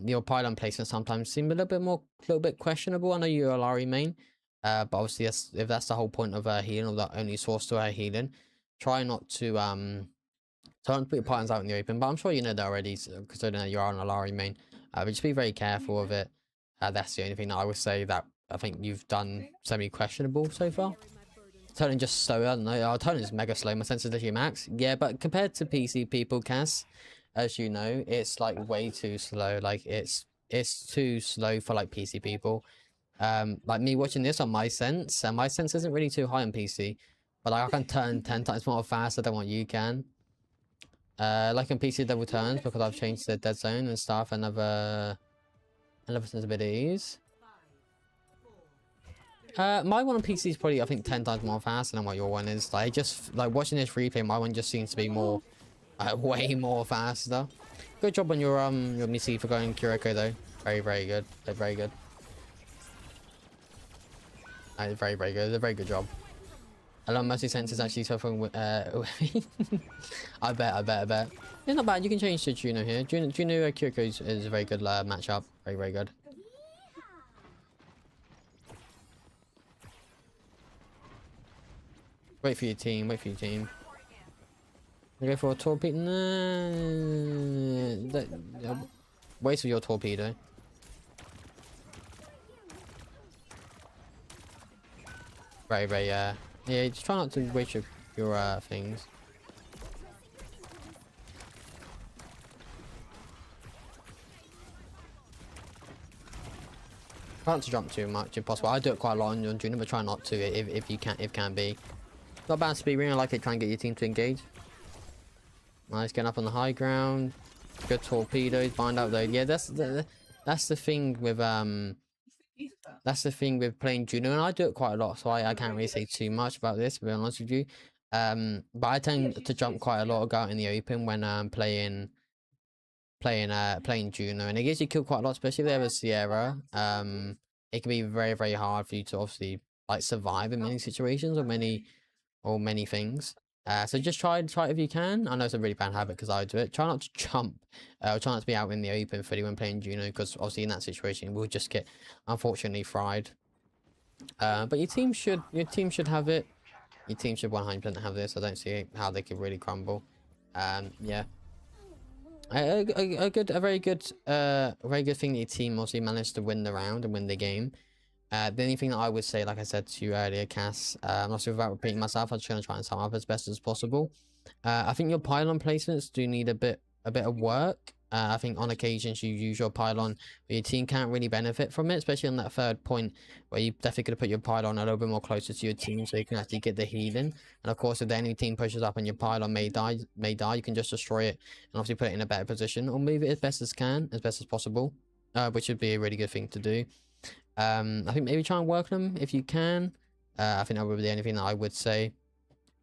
your pylon placement sometimes seem a little bit questionable. I know you're a Lari main, but obviously if that's the whole point of healing, or the only source to healing, try not to put your pylons out in the open. But I'm sure you know that already, considering that you are on a Lari main. But just be very careful of it. That's the only thing that I would say that I think you've done semi-questionable so far. Turning just slow, I don't know. Our turning is mega slow. My sensitivity max. Yeah, but compared to PC people, Cass, as you know, it's like way too slow. Like it's too slow for like PC people. Like me watching this on my sense, and my sense isn't really too high on PC, but like, I can turn 10 times more faster than what you can. Like in PC double turns, because I've changed the dead zone and stuff, and other sensibilities. My one on PC is probably, I think, 10 times more faster than what your one is. Like, just like watching this replay, my one just seems to be more, way more faster. Good job on your Missy for going Kuroko though. Very good. Very good. Very good. A very good job. I love Mercy Sense is actually suffering with I bet. Yeah, not bad. You can change to Juno here. Juno Kuroko is a very good matchup. Very good. Wait for your team. You go for a torpedo. Wait for your torpedo. Very, yeah, just try not to waste your things. Try not to jump too much if possible. I do it quite a lot on Junior, but try not to if you can be. Not bad speed ring. I like it. Try and get your team to engage. Nice, getting up on the high ground. Good torpedoes. Bind up though. Yeah, that's the thing with That's the thing with playing Juno, and I do it quite a lot, so I can't really say too much about this, to be honest with you. But I tend to jump quite a lot, go out in the open when I'm playing Juno, and it gets you killed quite a lot, especially if they have a Sierra. It can be very, very hard for you to obviously like survive in many situations or many things. So just try it if you can. I know it's a really bad habit because I do it. Try not to jump. Try not to be out in the open fully when playing Juno, because obviously in that situation we'll just get unfortunately fried. But your team should have it. Your team should 100% have this. I don't see how they could really crumble. Yeah. A very good thing that your team obviously managed to win the round and win the game. The only thing that I would say, like I said to you earlier, Cass, also without repeating myself, I'm just going to try and sum up as best as possible. I think your pylon placements do need a bit of work. I think on occasions you use your pylon, but your team can't really benefit from it, especially on that third point where you definitely could have put your pylon a little bit more closer to your team so you can actually get the healing. And of course, if the enemy team pushes up and your pylon may die, you can just destroy it and obviously put it in a better position or move it as best as possible, which would be a really good thing to do. I think maybe try and work them if you can. I think that would be the only thing that I would say.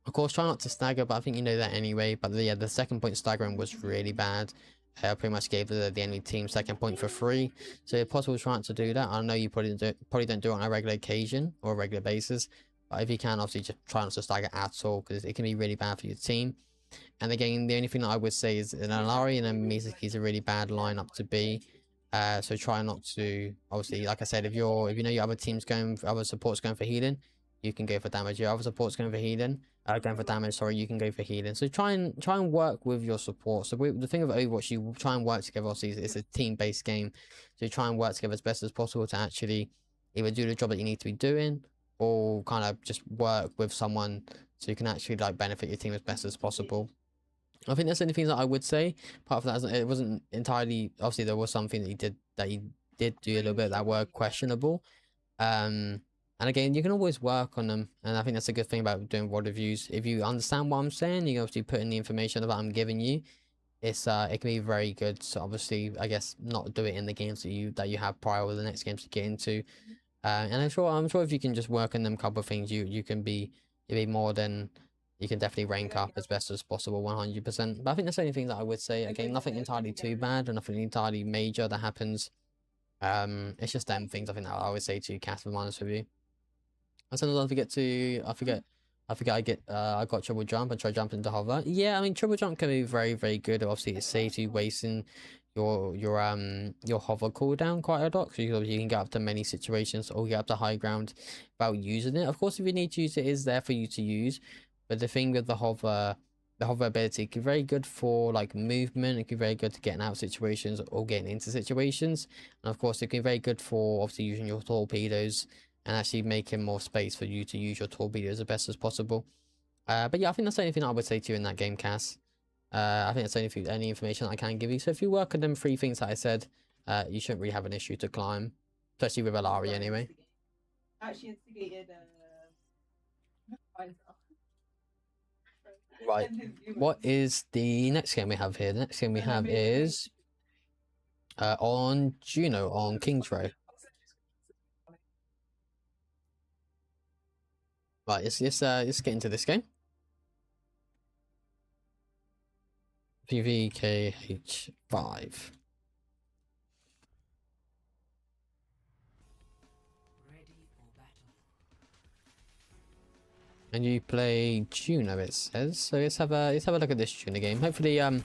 Of course, try not to stagger, but I think you know that anyway. But yeah, the second point staggering was really bad. Pretty much gave the enemy team second point for free. So if possible, try not to do that. I know you probably don't do it on a regular occasion or a regular basis. But if you can, obviously just try not to stagger at all, because it can be really bad for your team. And again, the only thing that I would say is an Alari and a Misaki is a really bad lineup to be. So try not to, obviously, like I said, if you know your other team's other support's going for healing, you can go for damage. Your other support's going for healing, going for damage, sorry, you can go for healing. So try and work with your support. So the thing with Overwatch, you try and work together. Obviously, it's a team-based game, so you try and work together as best as possible to actually either do the job that you need to be doing, or kind of just work with someone so you can actually like benefit your team as best as possible. I think that's the only thing that I would say. Apart from that, it wasn't entirely. Obviously, there was something that he did do a little bit that were questionable. And again, you can always work on them, and I think that's a good thing about doing VOD reviews. If you understand what I'm saying, you can obviously put in the information that I'm giving you. It can be very good. So obviously, I guess not do it in the games that you have prior or the next games to get into. And I'm sure if you can just work on them couple of things, you can be more than. You can definitely rank up as best as possible, 100%. But I think that's the only thing that I would say. Again, nothing entirely too bad and nothing entirely major that happens. It's just them things I think that I would say to Cass, to be honest with you. And sometimes I got triple jump and try jumping into hover. Yeah, I mean triple jump can be very, very good. Obviously, it saves you wasting your hover cooldown quite a lot, so you can get up to many situations or get up to high ground without using it. Of course, if you need to use it, it's there for you to use. But the thing with the hover ability can be very good for like movement. It can be very good to getting out of situations or getting into situations. And of course, it can be very good for obviously using your torpedoes and actually making more space for you to use your torpedoes as best as possible. But yeah, I think that's the only thing I would say to you in that game, Cass. I think that's the only information I can give you. So if you work on them 3 things that I said, you shouldn't really have an issue to climb, especially with Alari anyway. Actually instigated Right, what is the next game we have here? The next game we have is on Juno, on King's Row. Right, let's get into this game. PVKH5. And you play Juno, it says. So let's have a look at this Juno game. Hopefully, you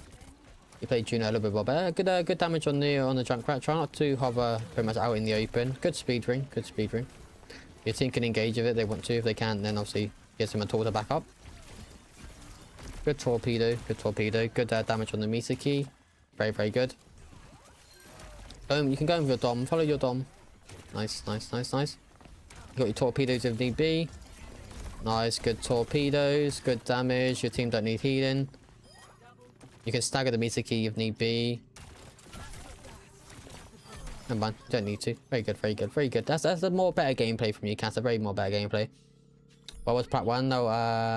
play Juno a little bit more better. Good damage on the Junkrat. Try not to hover pretty much out in the open. Good speed ring. Your team can engage with it. They want to. If they can, then obviously gives them a tool to back up. Good torpedo. Good damage on the Misaki. Very, very good. You can go in with your Dom. Follow your Dom. Nice. You got your torpedoes if need be. Nice, good torpedoes, good damage. Your team don't need healing. You can stagger the Misaki if need be. Come on, don't need to. Very good. That's a more better gameplay from you, Cass. A very more better gameplay. What was part 1? No,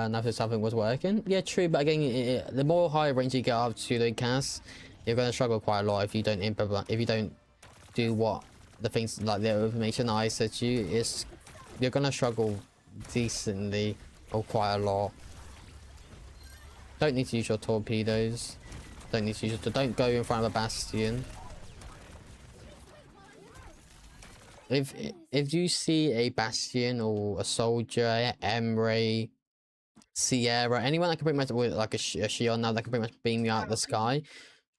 nothing something was working. Yeah, true, but again, the more higher range you get up to the Cass, you're going to struggle quite a lot if you don't implement, if you don't do what the things like the information I said to you is you're gonna struggle decently or quite a lot. Don't need to use your torpedoes. Don't need to use your, don't go in front of a bastion. If you see a bastion or a soldier, Emre, Sierra, anyone that can pretty much, with like a shield now that can pretty much beam you out of the sky,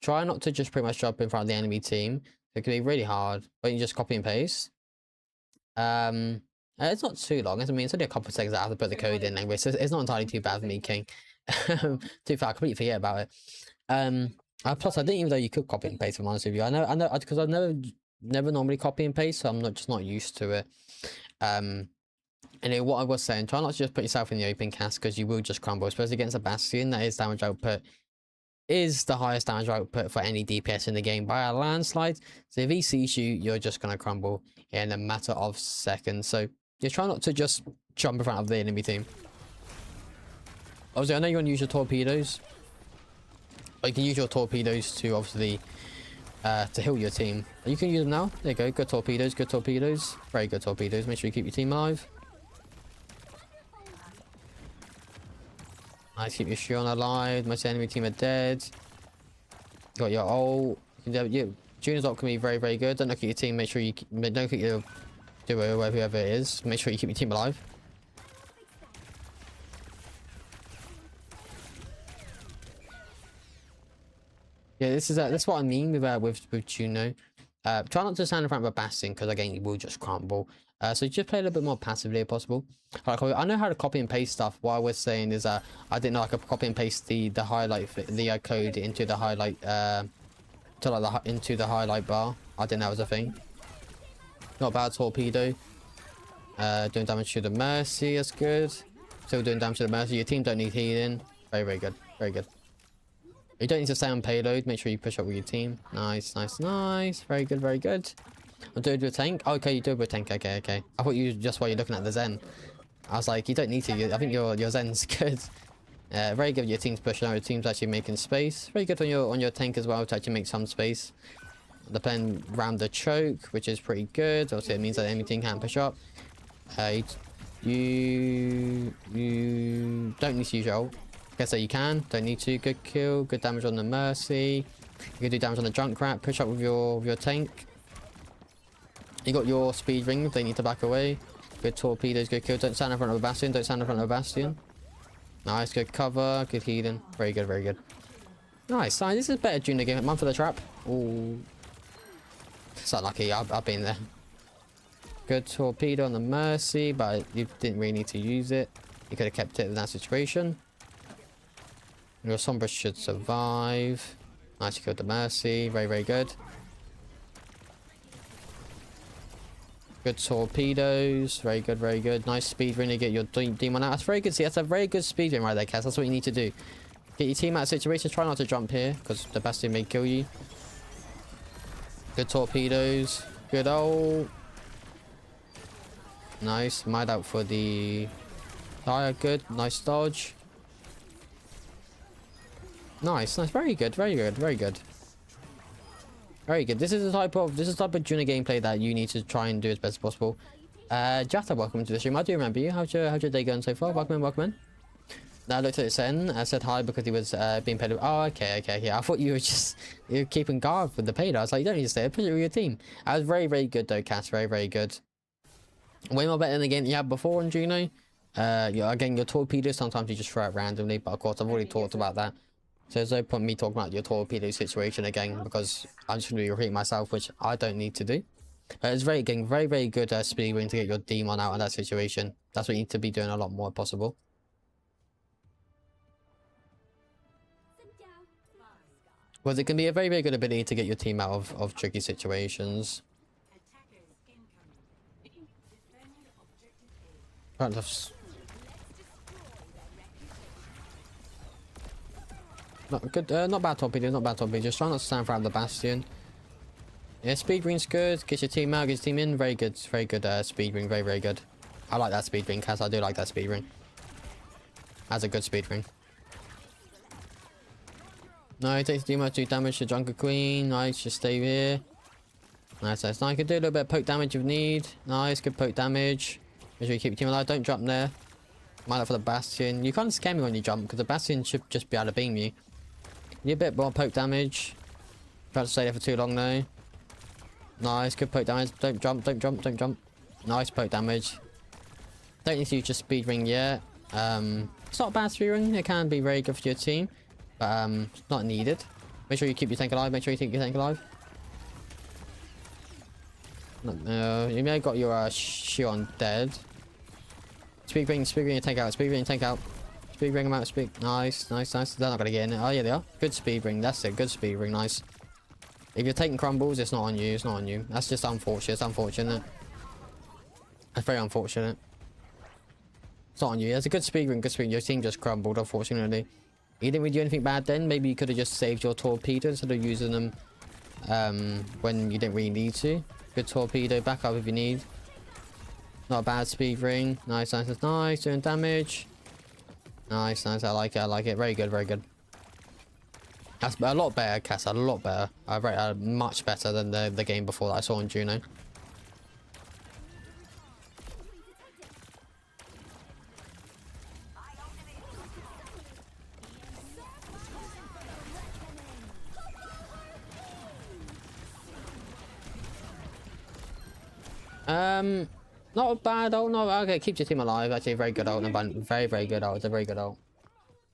try not to just pretty much jump in front of the enemy team. It can be really hard, but you just copy and paste. It's not too long. I mean, it's only a couple of seconds I have to put the code in anyway, so it's not entirely too bad for me, King. Too far, I completely forget about it. Plus, I didn't even know you could copy and paste. If I'm honest with you, I know, because I've never normally copy and paste, so I'm just not used to it. Anyway, what I was saying, try not to just put yourself in the open cast because you will just crumble, especially against a bastion. That is damage output. Is the highest damage output for any DPS in the game by a landslide. So if he sees you, you're just gonna crumble in a matter of seconds. So you try not to just jump in front of the enemy team. Obviously, I know you want to use your torpedoes, but you can use your torpedoes to obviously to heal your team. You can use them now. There you go. Good torpedoes. Good torpedoes. Very good torpedoes. Make sure you keep your team alive. Nice, keep your shield alive. Most enemy team are dead. Got your ult. Junior's ult can be very, very good. Don't look at your team. Make sure you don't look at your duo, whoever it is. Make sure you keep your team alive. Yeah, this is what I mean with Juno. Try not to stand in front of a bastion because again you will just crumble. So just play a little bit more passively if possible. Like, I know how to copy and paste stuff. What I was saying is I didn't know I could copy and paste the highlight code into the highlight into the highlight bar. I didn't know that was a thing. Not bad torpedo. Doing damage to the Mercy, that's good. Still doing damage to the Mercy. Your team don't need healing. Very, very good. Very good. You don't need to stay on payload. Make sure you push up with your team. Nice, nice, nice. Very good, very good. I'll do it with a tank. Oh, okay, you do it with a tank. Okay, okay. I thought you just while you're looking at the Zen. I was like, you don't need to. I think your Zen's good. Very good. Your team's pushing out. Your team's actually making space. Very good on your tank as well to actually make some space. They're playing around the choke, which is pretty good. Obviously, it means that anything can't push up. You don't need to use your ult. Guess that you can. Don't need to. Good kill. Good damage on the Mercy. You can do damage on the Junkrat. Push up with your tank. You got your speed ring. They need to back away. Good torpedoes. Good kill. Don't stand in front of a bastion. Don't stand in front of a bastion. Nice. Good cover. Good healing. Very good. Very good. Nice. Nice. This is better junior game. Man for the trap. Ooh. It's not lucky. I've been there. Good torpedo on the Mercy, but you didn't really need to use it. You could have kept it in that situation. Your Sombra should survive. Nice, you killed the Mercy. Very, very good. Good torpedoes. Very good, very good. Nice speed run to get your demon out. That's very good. See, that's a very good speed run right there, Cass. That's what you need to do. Get your team out of situations. Try not to jump here, because the Bastion may kill you. Good torpedoes. Good ult. Nice. Might out for the fire. Good. Nice dodge. Nice, nice. Very good, very good, very good. Very good. This is the type of junior gameplay that you need to try and do as best as possible. Jata, welcome to the stream. I do remember you. How's your day going so far? Welcome in, welcome in. Now I looked at Sen. I said hi because he was being paid. Oh, okay, okay, yeah. I thought you were keeping guard with the payload. I was like, you don't need to stay. Put it with your team. I was very, very good though, Cass. Very, very good. Way more better than the game you had before on Juno. Again, your torpedoes sometimes you just throw it randomly, but of course I've already talked about that. So there's no point me talking about your torpedo situation again because I'm just going to repeat myself, which I don't need to do. It's very good speed win to get your demon out of that situation. That's what you need to be doing a lot more if possible. Well, it can be a very, very good ability to get your team out of tricky situations. Not good, not bad torpedoes, not bad torpedoes. Just try not to stand in front of the bastion. Yeah, speed ring's good. Gets your team out, gets your team in. Very good speed ring. Very, very good. I like that speed ring, Cass. I do like that speed ring. That's a good speed ring. No, it takes too much damage to Junker Queen. Nice, just stay here. Nice, nice, nice. You can do a little bit of poke damage if you need. Nice, good poke damage. Make sure you keep your team alive. Don't jump there. Mind out for the Bastion. You can't scare me when you jump because the Bastion should just be able to beam you. Need a bit more poke damage. Try to stay there for too long though. Nice, good poke damage. Don't jump, don't jump, don't jump. Nice poke damage. Don't need to use your speed ring yet. It's not a bad speed ring. It can be very good for your team, but it's not needed. Make sure you keep your tank alive. Make sure you keep your tank alive. You may have got your Shion dead. Speed ring your tank out. Speed ring your tank out. Speed ring them out. Speed. Nice, nice, nice. They're not gonna get in it. Oh yeah, they are. Good speed ring. That's it. Good speed ring. Nice. If you're taking crumbles, it's not on you. It's not on you. That's just unfortunate. It's unfortunate. That's very unfortunate. It's not on you. It's a good speed ring. Good speed. Your team just crumbled, unfortunately. You didn't really do anything bad then. Maybe you could have just saved your torpedo instead of using them when you didn't really need to. Good torpedo. Back up if you need. Not a bad speed ring. Nice, nice, nice, nice. Doing damage. Nice, nice. I like it. I like it. Very good, very good. That's a lot better, Cass. A lot better. Much better than the game before that I saw on Juno. Not a bad ult, no, okay, keeps your team alive. Actually, a very good ult, very, very good ult. It's a very good ult.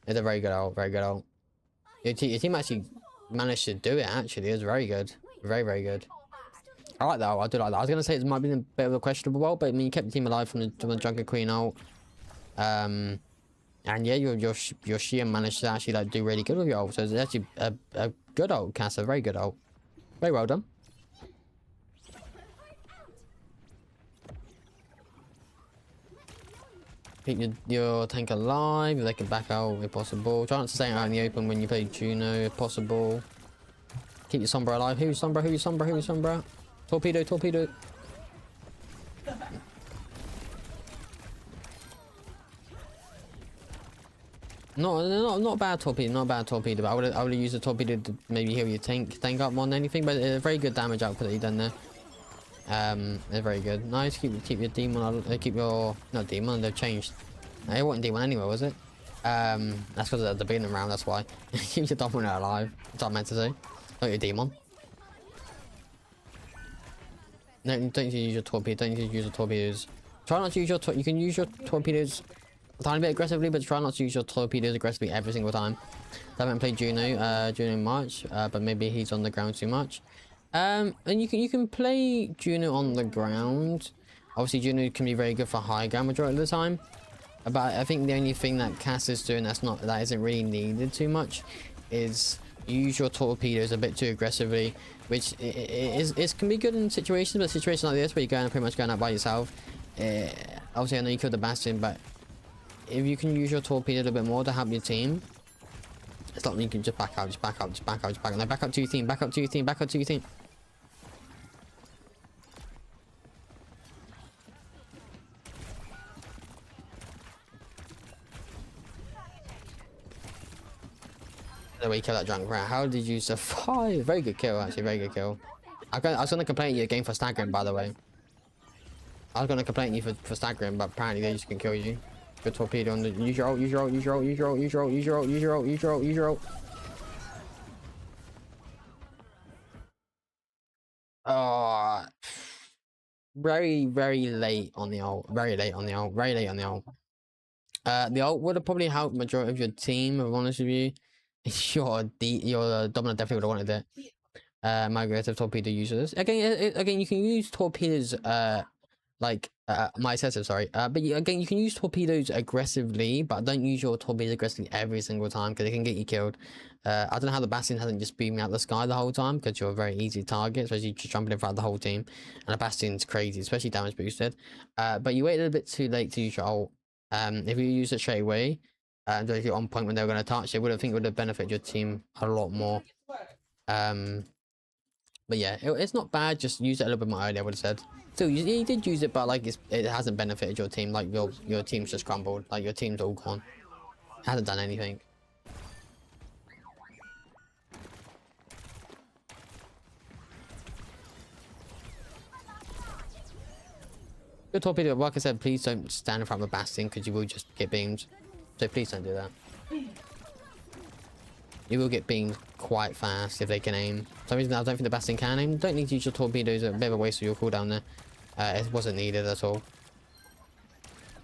It's a very good ult, very good ult. Your team actually managed to do it, actually. It was very good. Very, very good. I like that ult, I do like that. I was going to say it might be a bit of a questionable ult, but I mean, you kept the team alive from the Junker Queen ult. And yeah, your Shion managed to actually like do really good with your ult. So it's actually a good ult, Cass, a very good ult. Very well done. Keep your tank alive if they can back out if possible. Try not to stay out in the open when you play Juno if possible. Keep your Sombra alive. Who's Sombra? Who's Sombra? Who's Sombra? Torpedo, torpedo. Not bad torpedo, not bad torpedo. But I would use a torpedo to maybe heal your tank up more than anything. But it's a very good damage output that you done there. They're very good. Nice. Keep your demon. Keep your not demon. They've changed. It wasn't demon anyway, was it? That's because of the beginning round. That's why. Keep your dominant alive. That's what I meant to say. Not your demon. No, don't need to use your torpedo. Don't need to use your torpedoes. Try not to use your. You can use your torpedoes a tiny bit aggressively, but try not to use your torpedoes aggressively every single time. I haven't played Juno much, but maybe he's on the ground too much. And you can play Juno on the ground. Obviously, Juno can be very good for high ground majority of the time. But I think the only thing that Cass is doing that isn't really needed too much is use your torpedoes a bit too aggressively, which can be good in situations, but situations like this where you're pretty much going out by yourself. Obviously, I know you killed the Bastion, but if you can use your torpedo a little bit more to help your team, it's not like you can just back out, just back out, just back out, just back out. No, back up to your team, back up to your team, back up to your team. The way you kill that drunk rat. How did you survive? Very good kill, actually. Very good kill. I was going to complain at you again for staggering, by the way. I was going to complain at you for staggering, but apparently they just can kill you. Good torpedo on the. Use your ult, use your ult, use your ult, use your ult, use your ult, use your ult, use your ult, use your ult, use your ult. Oh, very, very late on the ult. Very late on the ult. Very late on the ult. The ult would have probably helped majority of your team, if I'm honest with you. Your dominant definitely would have wanted it. My aggressive torpedo users. Again, you can use torpedoes. My excessive, sorry. But again, you can use torpedoes aggressively, but don't use your torpedoes aggressively every single time because they can get you killed. I don't know how the Bastion hasn't just beamed out the sky the whole time because you're a very easy target, especially just jumping in front of the whole team. And the Bastion's crazy, especially damage boosted. But you waited a bit too late to use your ult. If you use it straight away, and if you're on point when they were going to touch, it would have benefited your team a lot more. But yeah, it's not bad. Just use it a little bit more earlier, I would have said. Still, you did use it, but like it hasn't benefited your team. Like your team's just crumbled. Like your team's all gone. It hasn't done anything. Your torpedo, like I said, please don't stand in front of a bastion because you will just get beamed. So please don't do that. You will get beamed quite fast if they can aim. For some reason, I don't think the bastion can aim. Don't need to use your torpedoes. A bit of a waste of your cooldown there. It wasn't needed at all.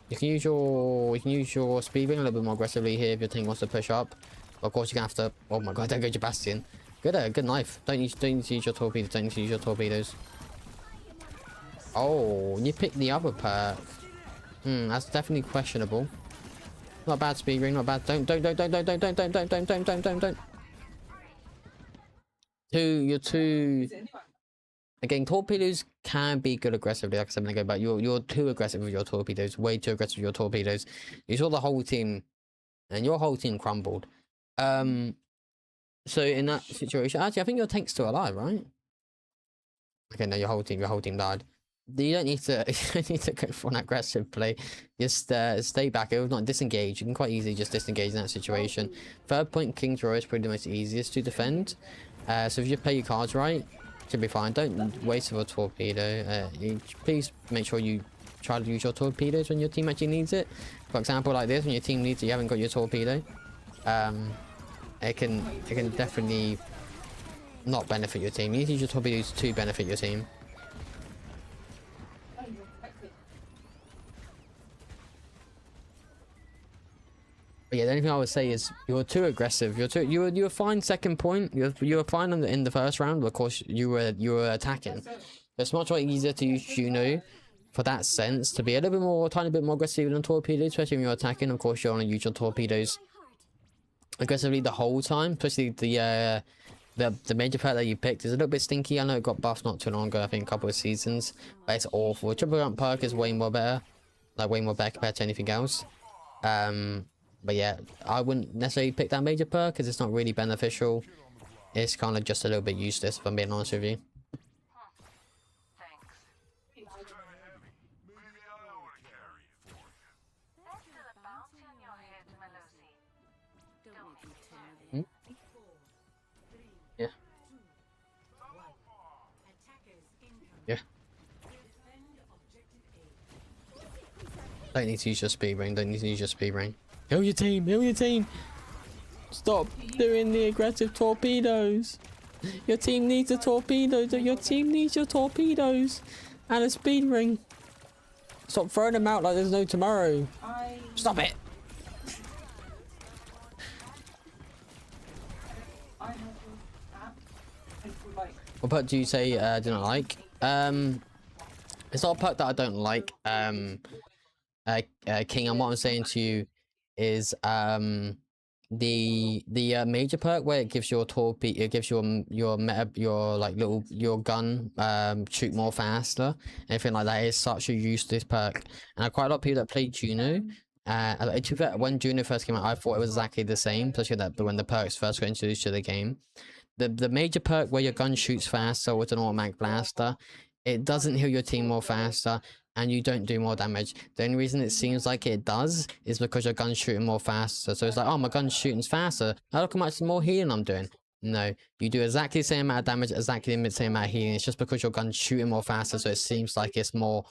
You can use your speed ring a little bit more aggressively here if your team wants to push up. Of course, you're gonna have to. Oh my god! Don't go to bastion. Good knife. Don't need to use your torpedoes. Don't need to use your torpedoes. Oh, you picked the other perk. That's definitely questionable. Not bad, speed ring. Not bad. Don't. You're too. Again, torpedoes can be good aggressively. Like I said, when I go back, you're too aggressive with your torpedoes. Way too aggressive with your torpedoes. You saw the whole team, and your whole team crumbled. So in that situation, actually, I think your tank's still alive, right? Okay, no, your whole team died. You don't need to go for an aggressive play. Just stay back. It was not disengage. You can quite easily just disengage in that situation. Third point King's Row is probably the most easiest to defend. So if you play your cards right, should be fine. Don't waste a torpedo. Please make sure you try to use your torpedoes when your team actually needs it. For example, like this, when your team needs it, you haven't got your torpedo. It can definitely not benefit your team. You need to use your torpedoes to benefit your team. But yeah, the only thing I would say is you're too aggressive. You were fine second point. You were fine in the first round. But of course, you were attacking. It's much more easier to use Juno for that sense, to be a little bit more, tiny bit more aggressive than torpedoes, especially when you're attacking. Of course, you want to use your torpedoes aggressively the whole time, especially the major perk that you picked is a little bit stinky. I know it got buffed not too long ago, I think a couple of seasons, but it's awful. Triple jump perk is way more better, like way more better compared to anything else. But yeah, I wouldn't necessarily pick that major perk because it's not really beneficial. It's kind of just a little bit useless, if I'm being honest with you. Yeah. Yeah. Don't need to use your speed ring. Don't need to use your speed ring. Heal your team. Heal your team. Stop doing the aggressive torpedoes. Your team needs a torpedo. Your team needs your torpedoes and a speed ring. Stop throwing them out like there's no tomorrow. Stop it. What perk do you say do not like? It's not a perk that I don't like. King, and what I'm saying to you is the major perk where it gives your torpedo, it gives your gun shoot more faster, anything like that is such a useless perk. And quite a lot of people that play Juno, when Juno first came out, I thought it was exactly the same, especially that when the perks first got introduced to the game. The major perk where your gun shoots faster with an automatic blaster, it doesn't heal your team more faster, and you don't do more damage. The only reason it seems like it does is because your gun's shooting more faster. So it's like, oh, my gun's shooting faster. Oh, look how much more healing I'm doing. No, you do exactly the same amount of damage, exactly the same amount of healing. It's just because your gun's shooting more faster, so it seems like it's more.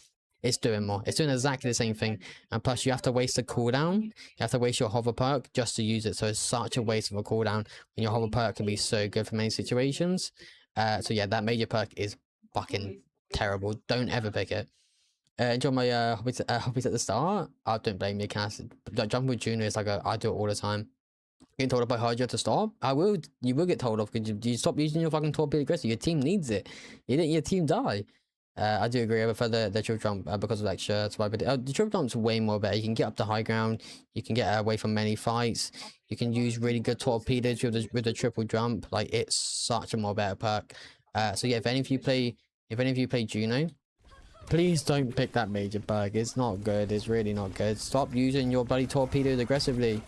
It's doing more. It's doing exactly the same thing. And plus, you have to waste a cooldown. You have to waste your hover perk just to use it. So it's such a waste of a cooldown when your hover perk can be so good for many situations. So yeah, that major perk is fucking terrible. Don't ever pick it. Enjoy my hobbies at the start. I don't blame you, Cass. Jumping with Juno is like I do it all the time. Getting told off by Hydra to stop. You will get told off because you stop using your fucking torpedo aggressive. Your team needs it. Your team die. I do agree. I prefer the triple jump because of extra. The triple jump's way more better. You can get up to high ground. You can get away from many fights. You can use really good torpedoes with the triple jump. Like, it's such a more better perk. So yeah, if any of you play Juno, please don't pick that major perk. It's not good. It's really not good. Stop using your bloody torpedoes aggressively.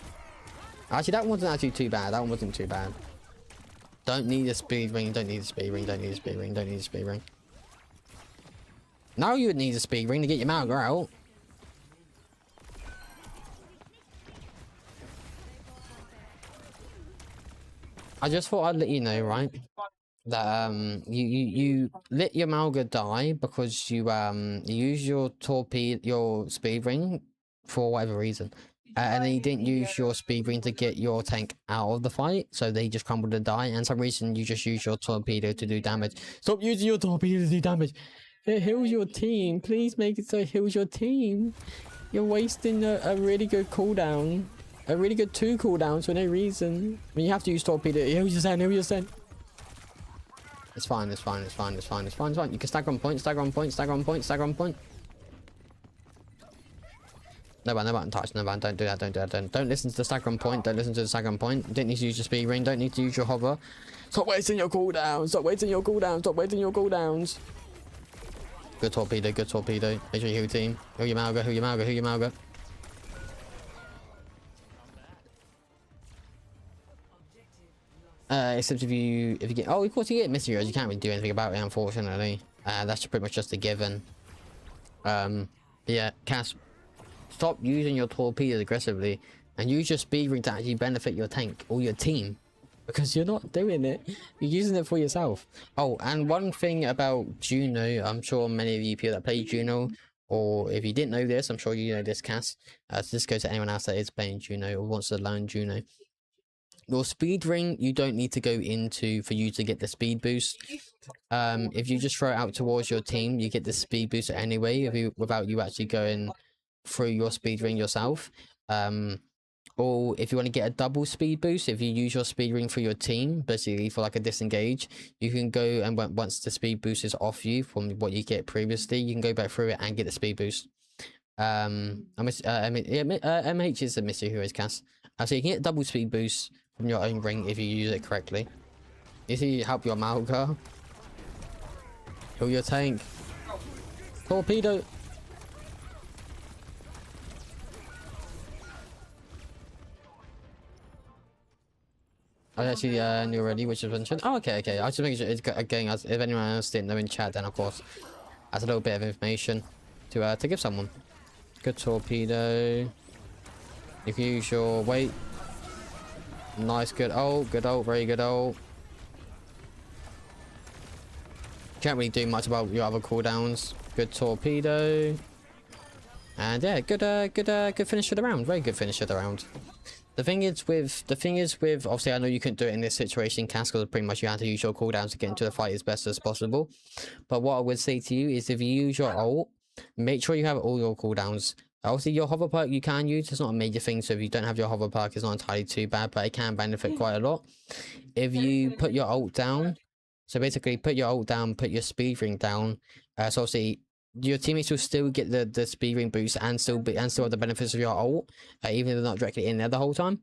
Actually, that wasn't actually too bad. That one wasn't too bad. Don't need a speed ring. Don't need a speed ring. Don't need a speed ring. Don't need a speed ring. Now you would need a speed ring to get your Malga out. I just thought I'd let you know, right? that you let your Malga die because you use your speed ring for whatever reason. And then you didn't use your speed ring to get your tank out of the fight, so they just crumbled and die. And for some reason, you just use your torpedo to do damage. Stop using your torpedo to do damage. It heals your team. Please make it so it heals your team. You're wasting a really good cooldown. A really good 2 cooldowns for no reason. I mean, you have to use torpedo. Heal your Zen, heal your Zen. It's fine, it's fine, it's fine, it's fine, it's fine, it's fine. You can stagger on point, stagger on point, stagger on point, stagger on point. No button touch, no button, don't do that, don't do that, don't listen to the stagger on point, don't listen to the stagger on point. Don't need to use your speed ring, don't need to use your hover. Stop wasting your cooldowns, stop wasting your cooldowns, stop wasting your cooldowns. Good torpedo, good torpedo. Make sure you heal your team. Heal your Malga, heal your Malga, heal your Malga. Except if you get, oh, of course you get mystery heroes, you can't really do anything about it, unfortunately. That's pretty much just a given. Yeah, Cass, stop using your torpedoes aggressively and use your speed ring to actually benefit your tank or your team, because you're not doing it. You're using it for yourself. Oh, and one thing about Juno, I'm sure many of you people that play Juno, or if you didn't know this, I'm sure you know this, Cass. So this goes to anyone else that is playing Juno or wants to learn Juno. Your speed ring, you don't need to go into for you to get the speed boost. If you just throw it out towards your team, you get the speed boost anyway, without you actually going through your speed ring yourself. Or if you want to get a double speed boost, if you use your speed ring for your team, basically for like a disengage, you can go and once the speed boost is off you from what you get previously, you can go back through it and get the speed boost. MH is a mystery heroes cast. So you can get double speed boost from your own ring if you use it correctly. You see, help your Malga. Heal your tank. Torpedo. I actually knew already which is mentioned. Oh, okay. I was just making sure it's again. If anyone else didn't know in chat, then of course, that's a little bit of information to give someone. Good torpedo. You can use your weight. Nice, good ult, very good ult. Can't really do much about your other cooldowns. Good torpedo. And yeah, good finish of the round. Very good finish of the round. The thing is with obviously I know you couldn't do it in this situation, Cass, because pretty much you had to use your cooldowns to get into the fight as best as possible. But what I would say to you is if you use your ult, make sure you have all your cooldowns. Obviously your hover perk you can use, it's not a major thing, so if you don't have your hover perk it's not entirely too bad, but it can benefit quite a lot. If you put your ult down, so basically put your ult down, put your speed ring down, so obviously your teammates will still get the speed ring boost and still have the benefits of your ult, even if they're not directly in there the whole time.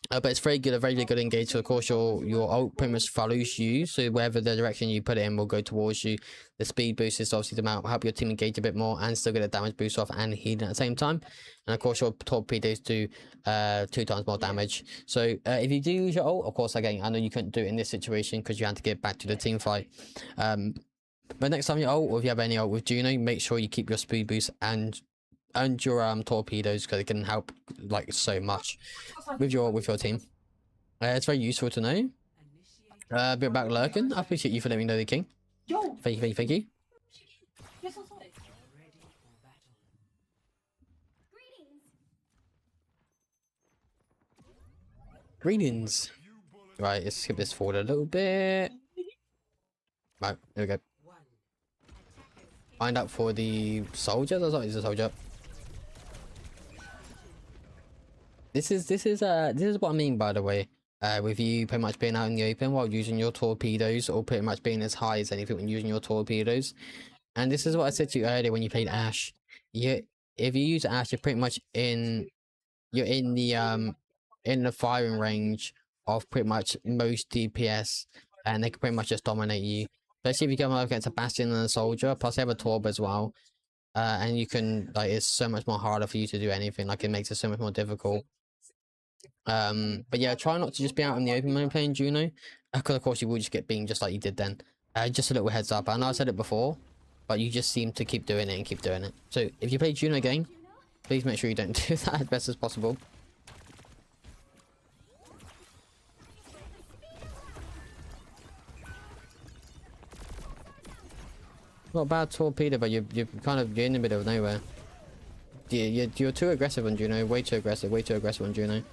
But it's very good engage. So of course your ult pretty much follows you, so wherever the direction you put it in will go towards you. The speed boost is obviously to help your team engage a bit more and still get a damage boost off and healing at the same time. And of course your torpedoes do 2 times more damage. So if you do use your ult, of course again I know you couldn't do it in this situation because you had to get back to the team fight. But next time you ult, or if you have any ult with Juno, make sure you keep your speed boost and your torpedoes, because it can help like so much with your team. It's very useful to know. A bit about Lurkin. I appreciate you for letting me know, the king. Yo. Thank you. Yes, I'm sorry. Greetings. Right, let's skip this forward a little bit. Right, there we go. Find out for the soldier. That's not, he's a soldier. This is what I mean, by the way, with you pretty much being out in the open while using your torpedoes, or pretty much being as high as anything when using your torpedoes. And this is what I said to you earlier when you played Ashe. If you use Ashe, you're pretty much in the firing range of pretty much most DPS, and they can pretty much just dominate you. Especially if you come up against a Bastion and a soldier, plus they have a Torb as well. And you can, like, it's so much more harder for you to do anything. Like, it makes it so much more difficult. But yeah, try not to just be out in the open when playing Juno, because of course you will just get beamed just like you did then. Just a little heads up. I know I said it before, but you just seem to keep doing it. So if you play Juno again, please make sure you don't do that as best as possible. Not a bad torpedo, but you're you're in the middle of nowhere. You're too aggressive on Juno. Way too aggressive. Way too aggressive on Juno.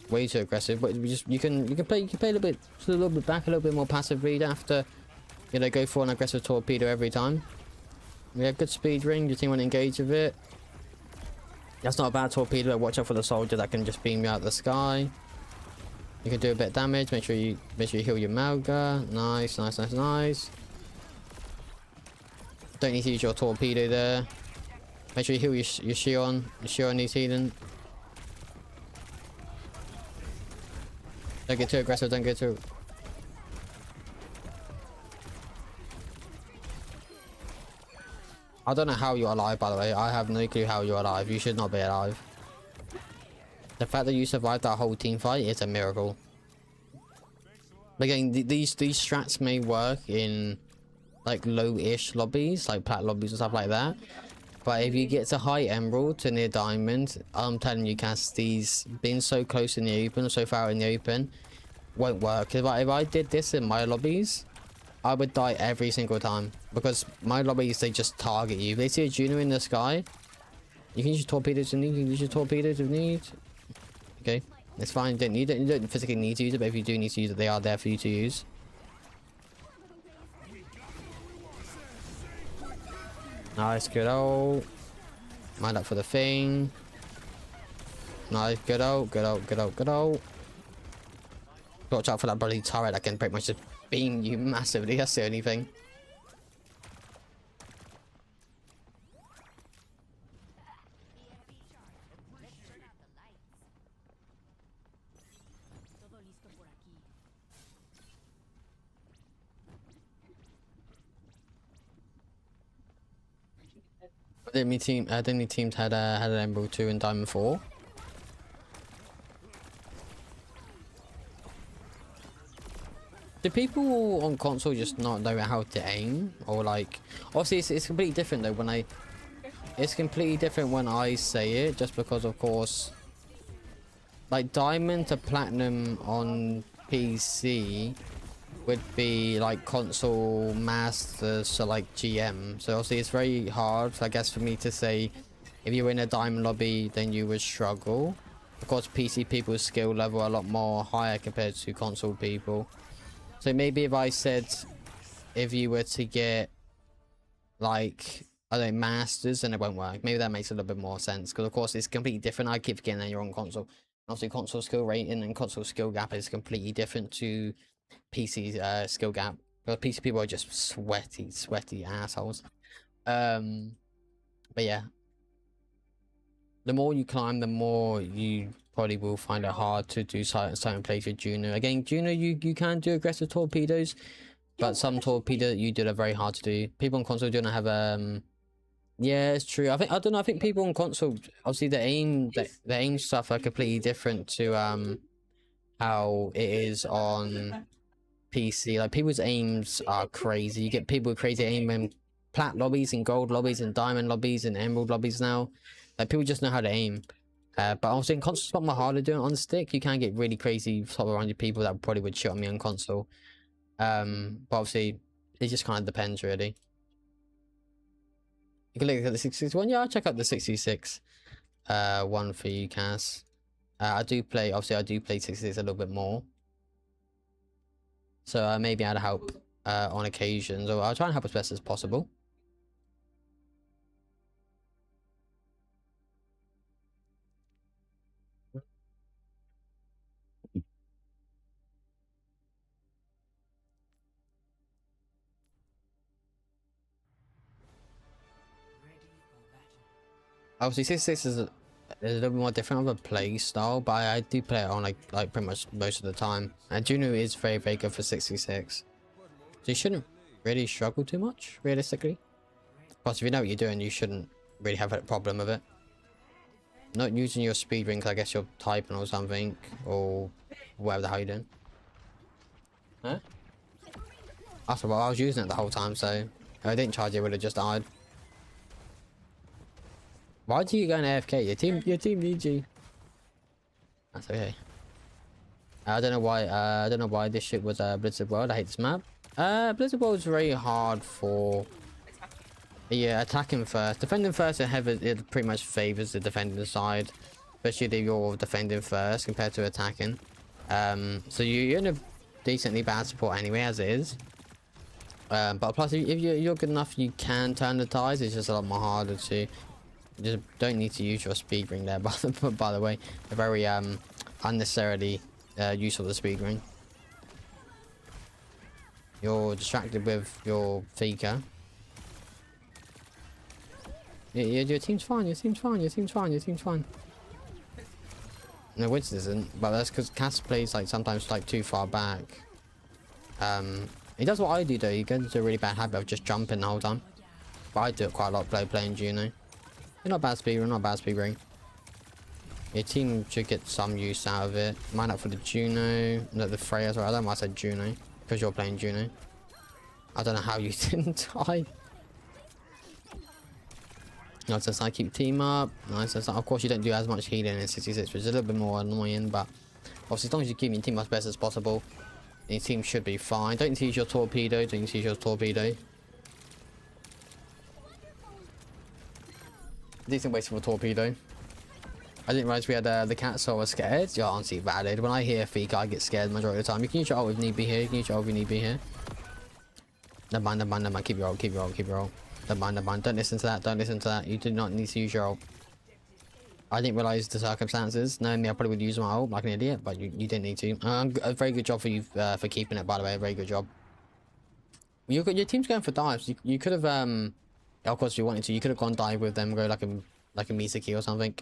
Way too aggressive. But you can play a little bit back, a little bit more passively. You don't have to, you know, go for an aggressive torpedo every time. Yeah, good speed ring. Your team won't engage with it. That's not a bad torpedo. Watch out for the soldier that can just beam you out of the sky. You can do a bit of damage. Make sure you heal your Malga. Nice, nice, nice, nice. Don't need to use your torpedo there. Make sure you heal your Shion. Your Shion needs healing. Don't get too aggressive. Don't get too. I don't know how you're alive, by the way. I have no clue how you're alive. You should not be alive. The fact that you survived that whole team fight is a miracle. Again, these strats may work in like low-ish lobbies, like plat lobbies and stuff like that. But if you get to high emerald to near diamond, I'm telling you, Cass, these being so close in the open, so far in the open, won't work. If I did this in my lobbies, I would die every single time, because my lobbies, they just target you. If they see a Juno in the sky, you can use your torpedoes if need. You can use your torpedoes if need. Okay, it's fine. You don't physically need to use it, but if you do need to use it, they are there for you to use. Nice, good old. Mind up for the thing. Nice, good old, good old, good old, good old. Watch out for that bloody turret that can pretty much just beam you massively. That's the only thing. I didn't any teams had an Emerald 2 and Diamond 4. Do people on console just not know how to aim? Or like, obviously it's completely different though when it's completely different when I say it, just because of course, like Diamond to Platinum on PC would be like console masters, so like GM. So obviously it's very hard, I guess, for me to say if you were in a diamond lobby then you would struggle. Of course PC people's skill level a lot more higher compared to console people. So maybe if I said if you were to get like, I don't know, masters, then it won't work. Maybe that makes a little bit more sense, because of course it's completely different. I keep forgetting that you're on console. Obviously console skill rating and console skill gap is completely different to PC skill gap. Because PC people are just sweaty assholes. But yeah, the more you climb, the more you probably will find it hard to do certain plays with Juno. Again, Juno, you can do aggressive torpedoes, but some torpedo you did are very hard to do. People on console do not have yeah, it's true. I don't know, I think people on console, obviously the aim stuff are completely different to how it is on PC. Like people's aims are crazy. You get people with crazy aim in plat lobbies and gold lobbies and diamond lobbies and emerald lobbies now. Like people just know how to aim. But also in console, it's a lot more harder doing it on stick. You can get really crazy top around your people that probably would shoot on me on console. But obviously it just kind of depends really. You can look at the 66 one. Yeah, I'll check out the 66 one for you, Cass. I do play 66 a little bit more. So maybe I'd help on occasions, or I'll try and help as best as possible. Obviously 66 is a little bit more different of a play style, but I do play it on like pretty much most of the time. And Juno is very good for 66, so you shouldn't really struggle too much realistically. Plus, if you know what you're doing, you shouldn't really have a problem with it. Not using your speed ring, 'cause I guess you're typing or something, or whatever the hell you're doing. Huh? After all, I was using it the whole time, so if I didn't charge it, would have just died. Why do you go in AFK? Your team needs you. That's okay. I don't know why this shit was Blizzard World. I hate this map. Blizzard Ball is very hard for... Yeah, attacking first. Defending first, it pretty much favors the defending side. Especially if you're defending first compared to attacking. So you're in a decently bad support anyway, as it is. But plus, if you're good enough, you can turn the tides. It's just a lot more harder to... You just don't need to use your speed ring there, by the way. A very unnecessarily use of the speed ring. You're distracted with your Fika. Your team's fine, your team's fine, your team's fine, your team's fine. No, Winston isn't, but that's because Cass plays like sometimes like too far back. He does what I do though, he gets into a really bad habit of just jumping the whole time. But I do it quite a lot playing Juno. You're not bad speed ring, not bad speed ring. Your team should get some use out of it. Mine up for the Juno, no, the Freya as well. I don't know why I said Juno, because you're playing Juno. I don't know how you didn't die. Nice, so I keep team up. Nice, so of course you don't do as much healing in 66, which is a little bit more annoying, but obviously as long as you keep your team as best as possible, your team should be fine. Don't use your torpedo, don't use your torpedo. Decent waste for a torpedo. I didn't realize we had the cat, so I was scared. Yeah, honestly valid. When I hear Fika, I get scared the majority of the time. You can use your ult if need be here, you can use your ult if need be here. Never mind, keep your ult, keep your ult, keep your ult. Don't mind, don't listen to that, don't listen to that. You do not need to use your ult. I didn't realise the circumstances. Knowing me, I probably would use my ult like an idiot, but you didn't need to. A very good job for you for keeping it, by the way. A very good job. Your team's going for dives. You could have, of course, if you wanted to, you could have gone dive with them, go like a Misaki or something.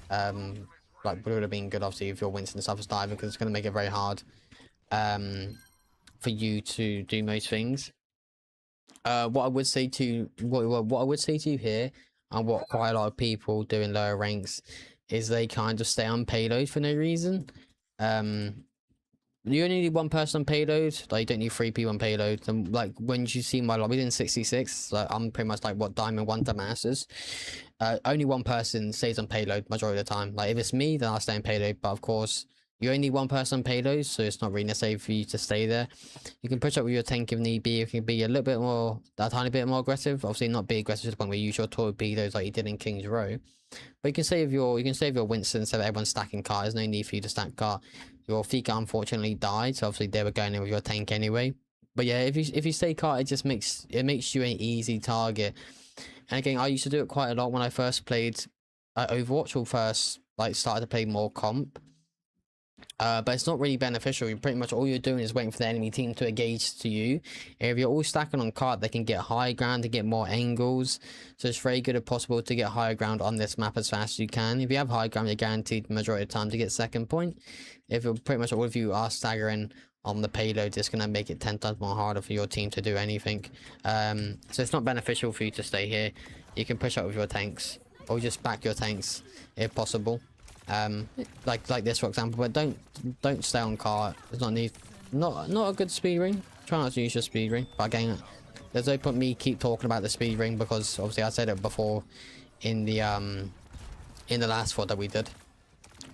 Like would have been good, obviously, if you're Winston and stuff is diving, because it's going to make it very hard for you to do most things. What I would say to what I would say to you here, and what quite a lot of people do in lower ranks, is they kind of stay on payload for no reason. You only need one person on payload. Like, you don't need 3 people on payload. And like when you see my lobby in 66, like I'm pretty much like what Diamond 1 to Masters. Only one person stays on payload majority of the time. Like if it's me, then I'll stay on payload. But of course, you only need one person on payload, so it's not really necessary for you to stay there. You can push up with your tank if need be. You can be a little bit more, a tiny bit more aggressive. Obviously, not be aggressive to the point where you use your torpedoes like you did in King's Row. But you can save your Winston so that everyone's stacking cart. There's no need for you to stack cart. Your Fika unfortunately died, so obviously they were going in with your tank anyway. But yeah, if you stay cart, it just makes you an easy target. And again, I used to do it quite a lot when I first played Overwatch, or first like started to play more comp. But it's not really beneficial. You pretty much all you're doing is waiting for the enemy team to engage to you. If you're all stacking on cart, they can get high ground to get more angles. So it's very good if possible to get higher ground on this map as fast as you can. If you have high ground, you're guaranteed the majority of the time to get second point. If pretty much all of you are staggering on the payload, it's going to make it 10 times more harder for your team to do anything. So it's not beneficial for you to stay here. You can push up with your tanks, or just back your tanks if possible. Like this for example, but don't stay on cart. There's not a good speed ring. Try not to use your speed ring. But again, there's no point me keep talking about the speed ring, because obviously I said it before in the last VOD that we did.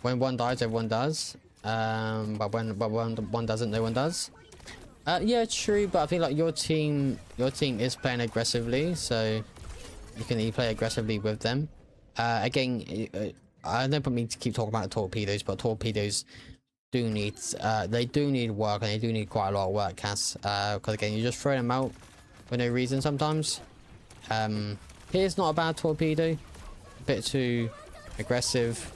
When one dies, everyone does. But when one doesn't, no one does. Yeah, true, but I think like your team is playing aggressively, so you can play aggressively with them. Again, I don't mean to keep talking about the torpedoes, but torpedoes do need work, and they do need quite a lot of work, Cass. Because again, you just throw them out for no reason sometimes. Here's not a bad torpedo, a bit too aggressive.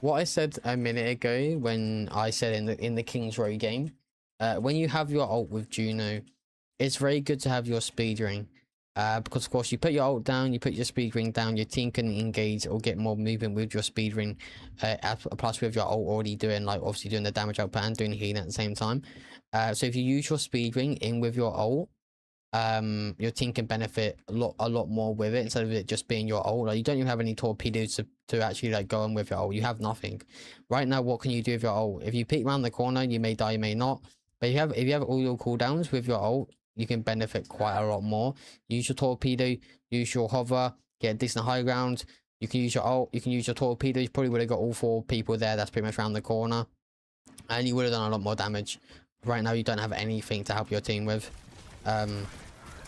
What I said a minute ago when I said in the King's Row game, when you have your ult with Juno, it's very good to have your speed ring. Because of course you put your ult down, you put your speed ring down, your team can engage or get more movement with your speed ring, plus with your ult already doing, like, obviously doing the damage output and doing healing at the same time. So if you use your speed ring in with your ult, your team can benefit a lot more with it, instead of it just being your ult. Like, you don't even have any torpedoes to actually like go on with your ult. You have nothing right now. What can you do with your ult? If you peek around the corner, you may die, you may not. But if you have all your cooldowns with your ult, you can benefit quite a lot more. Use your torpedo, use your hover, get decent high ground. You can use your ult, you can use your torpedo. You probably would have got all 4 people there. That's pretty much around the corner, and you would have done a lot more damage right now you don't have anything to help your team with, and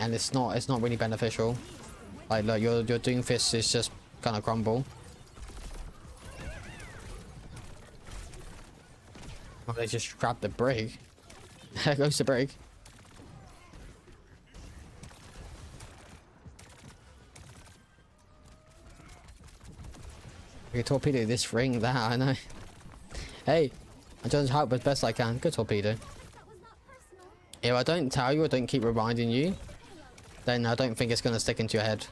it's not really beneficial. Like, look, your Doomfist is just gonna crumble. Oh, they just grabbed the brig. There goes the brig. We can torpedo this ring, that, I know. Hey, I'm trying to help as best I can. Good torpedo. If I don't tell you or don't keep reminding you, then I don't think it's going to stick into your head.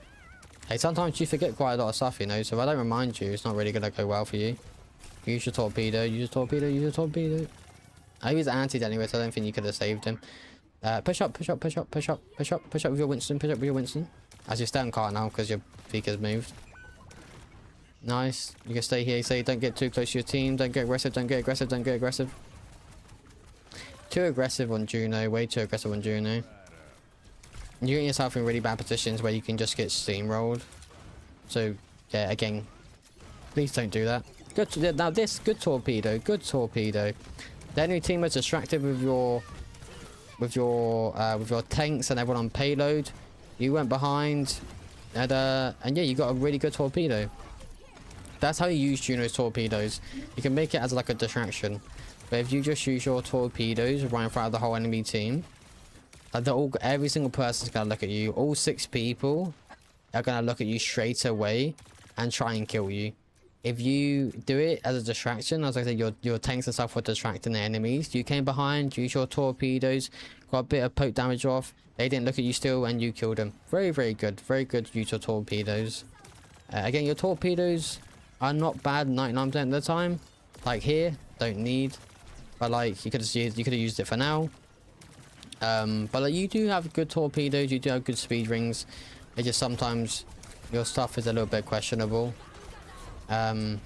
Hey, sometimes you forget quite a lot of stuff, you know, so if I don't remind you, it's not really going to go well for you. Use your torpedo, use your torpedo, use your torpedo. I use anti anyway, so I don't think you could have saved him. Push up, push up, push up, push up, push up, push up with your Winston, push up with your Winston. As you stay on car now, because your peak has moved. Nice. You can stay here, say don't get too close to your team, don't get aggressive, don't get aggressive, don't get aggressive. Too aggressive on Juno, way too aggressive on Juno. You're getting yourself in really bad positions where you can just get steamrolled. So, yeah, again, please don't do that. Good. Now this, good torpedo, good torpedo. The enemy team was distracted with your tanks and everyone on payload. You went behind, and yeah, you got a really good torpedo. That's how you use Juno's torpedoes. You can make it as like a distraction. But if you just use your torpedoes right in front of the whole enemy team, every single person's gonna look at you. All 6 people are gonna look at you straight away and try and kill you. If you do it as a distraction, as I said, your tanks and stuff were distracting the enemies. You came behind, used your torpedoes, got a bit of poke damage off. They didn't look at you still, and you killed them. Very, very good. Very good use of torpedoes. Again, your torpedoes are not bad 99% of the time. Like here, don't need. But like you could have used it for now. But like, you do have good torpedoes. You do have good speed rings. It's just sometimes your stuff is a little bit questionable. You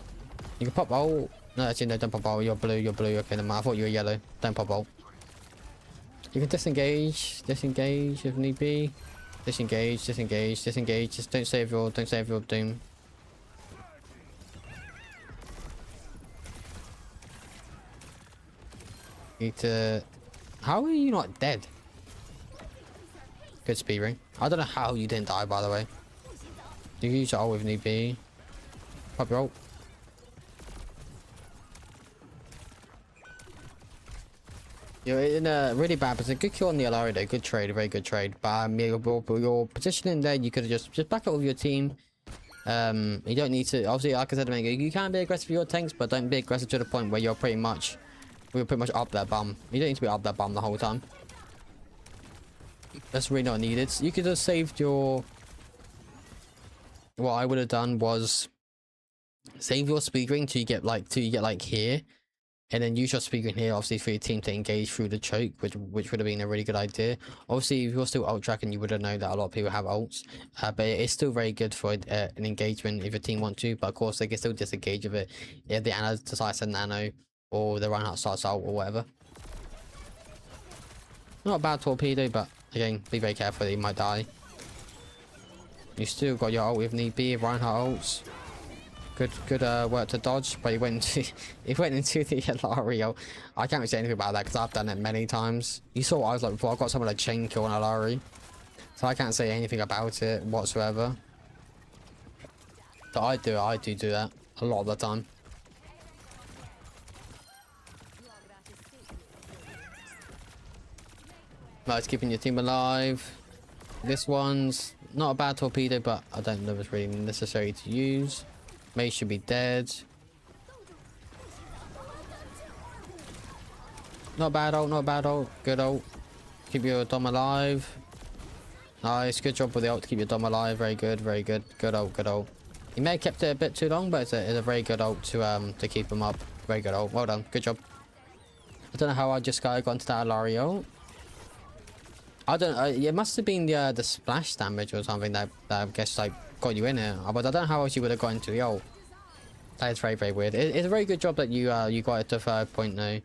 can pop ult. No, actually, no, don't pop ult. You're blue. You're blue. Okay, I thought you were yellow. Don't pop ult. You can disengage. Disengage if need be. Disengage. Disengage. Disengage. Just don't save your doom. Need to. How are you not dead? Good speed ring. I don't know how you didn't die, by the way. You can use your ult if need be. Pop your ult. You're in a really bad position. Good kill on the Alari though. Good trade. Very good trade. But your positioning there, you could have just back up with your team. You don't need to. Obviously, like I said, you can be aggressive with your tanks, but don't be aggressive to the point where you're pretty much up their bum. You don't need to be up their bum the whole time. That's really not needed. You could have saved your. What I would have done was save your speed ring till you get like here, and then use your speed ring here, obviously, for your team to engage through the choke, which would have been a really good idea. Obviously, if you're still ult tracking, you would have known that a lot of people have ults, but it's still very good for an engagement if your team want to. But of course, they can still disengage of it if the Ana decides to nano. Or the Reinhardt starts out or whatever. Not a bad torpedo, but again, be very careful that you might die. You still got your ult if need be, Reinhardt ults. Good work to dodge, but he went into the Alari ult. I can't really say anything about that because I've done it many times. You saw what I was like before. I got someone a chain kill on Alari. So I can't say anything about it whatsoever. But I do that a lot of the time. It's keeping your team alive. This one's not a bad torpedo, but I don't know if it's really necessary to use. May should be dead. Not bad ult, not bad ult. Good ult. Keep your Dom alive. Nice, good job with the ult to keep your Dom alive. Very good, very good. Good ult, good ult. He may have kept it a bit too long, but it's a very good ult to keep him up. Very good ult. Well done. Good job. I don't know how I just got into that Alari ult. I don't. It must have been the splash damage or something that I guess like got you in it. But I don't know how else you would have got into the ult. That is very, very weird. It's a very good job that you got it to 3rd point now.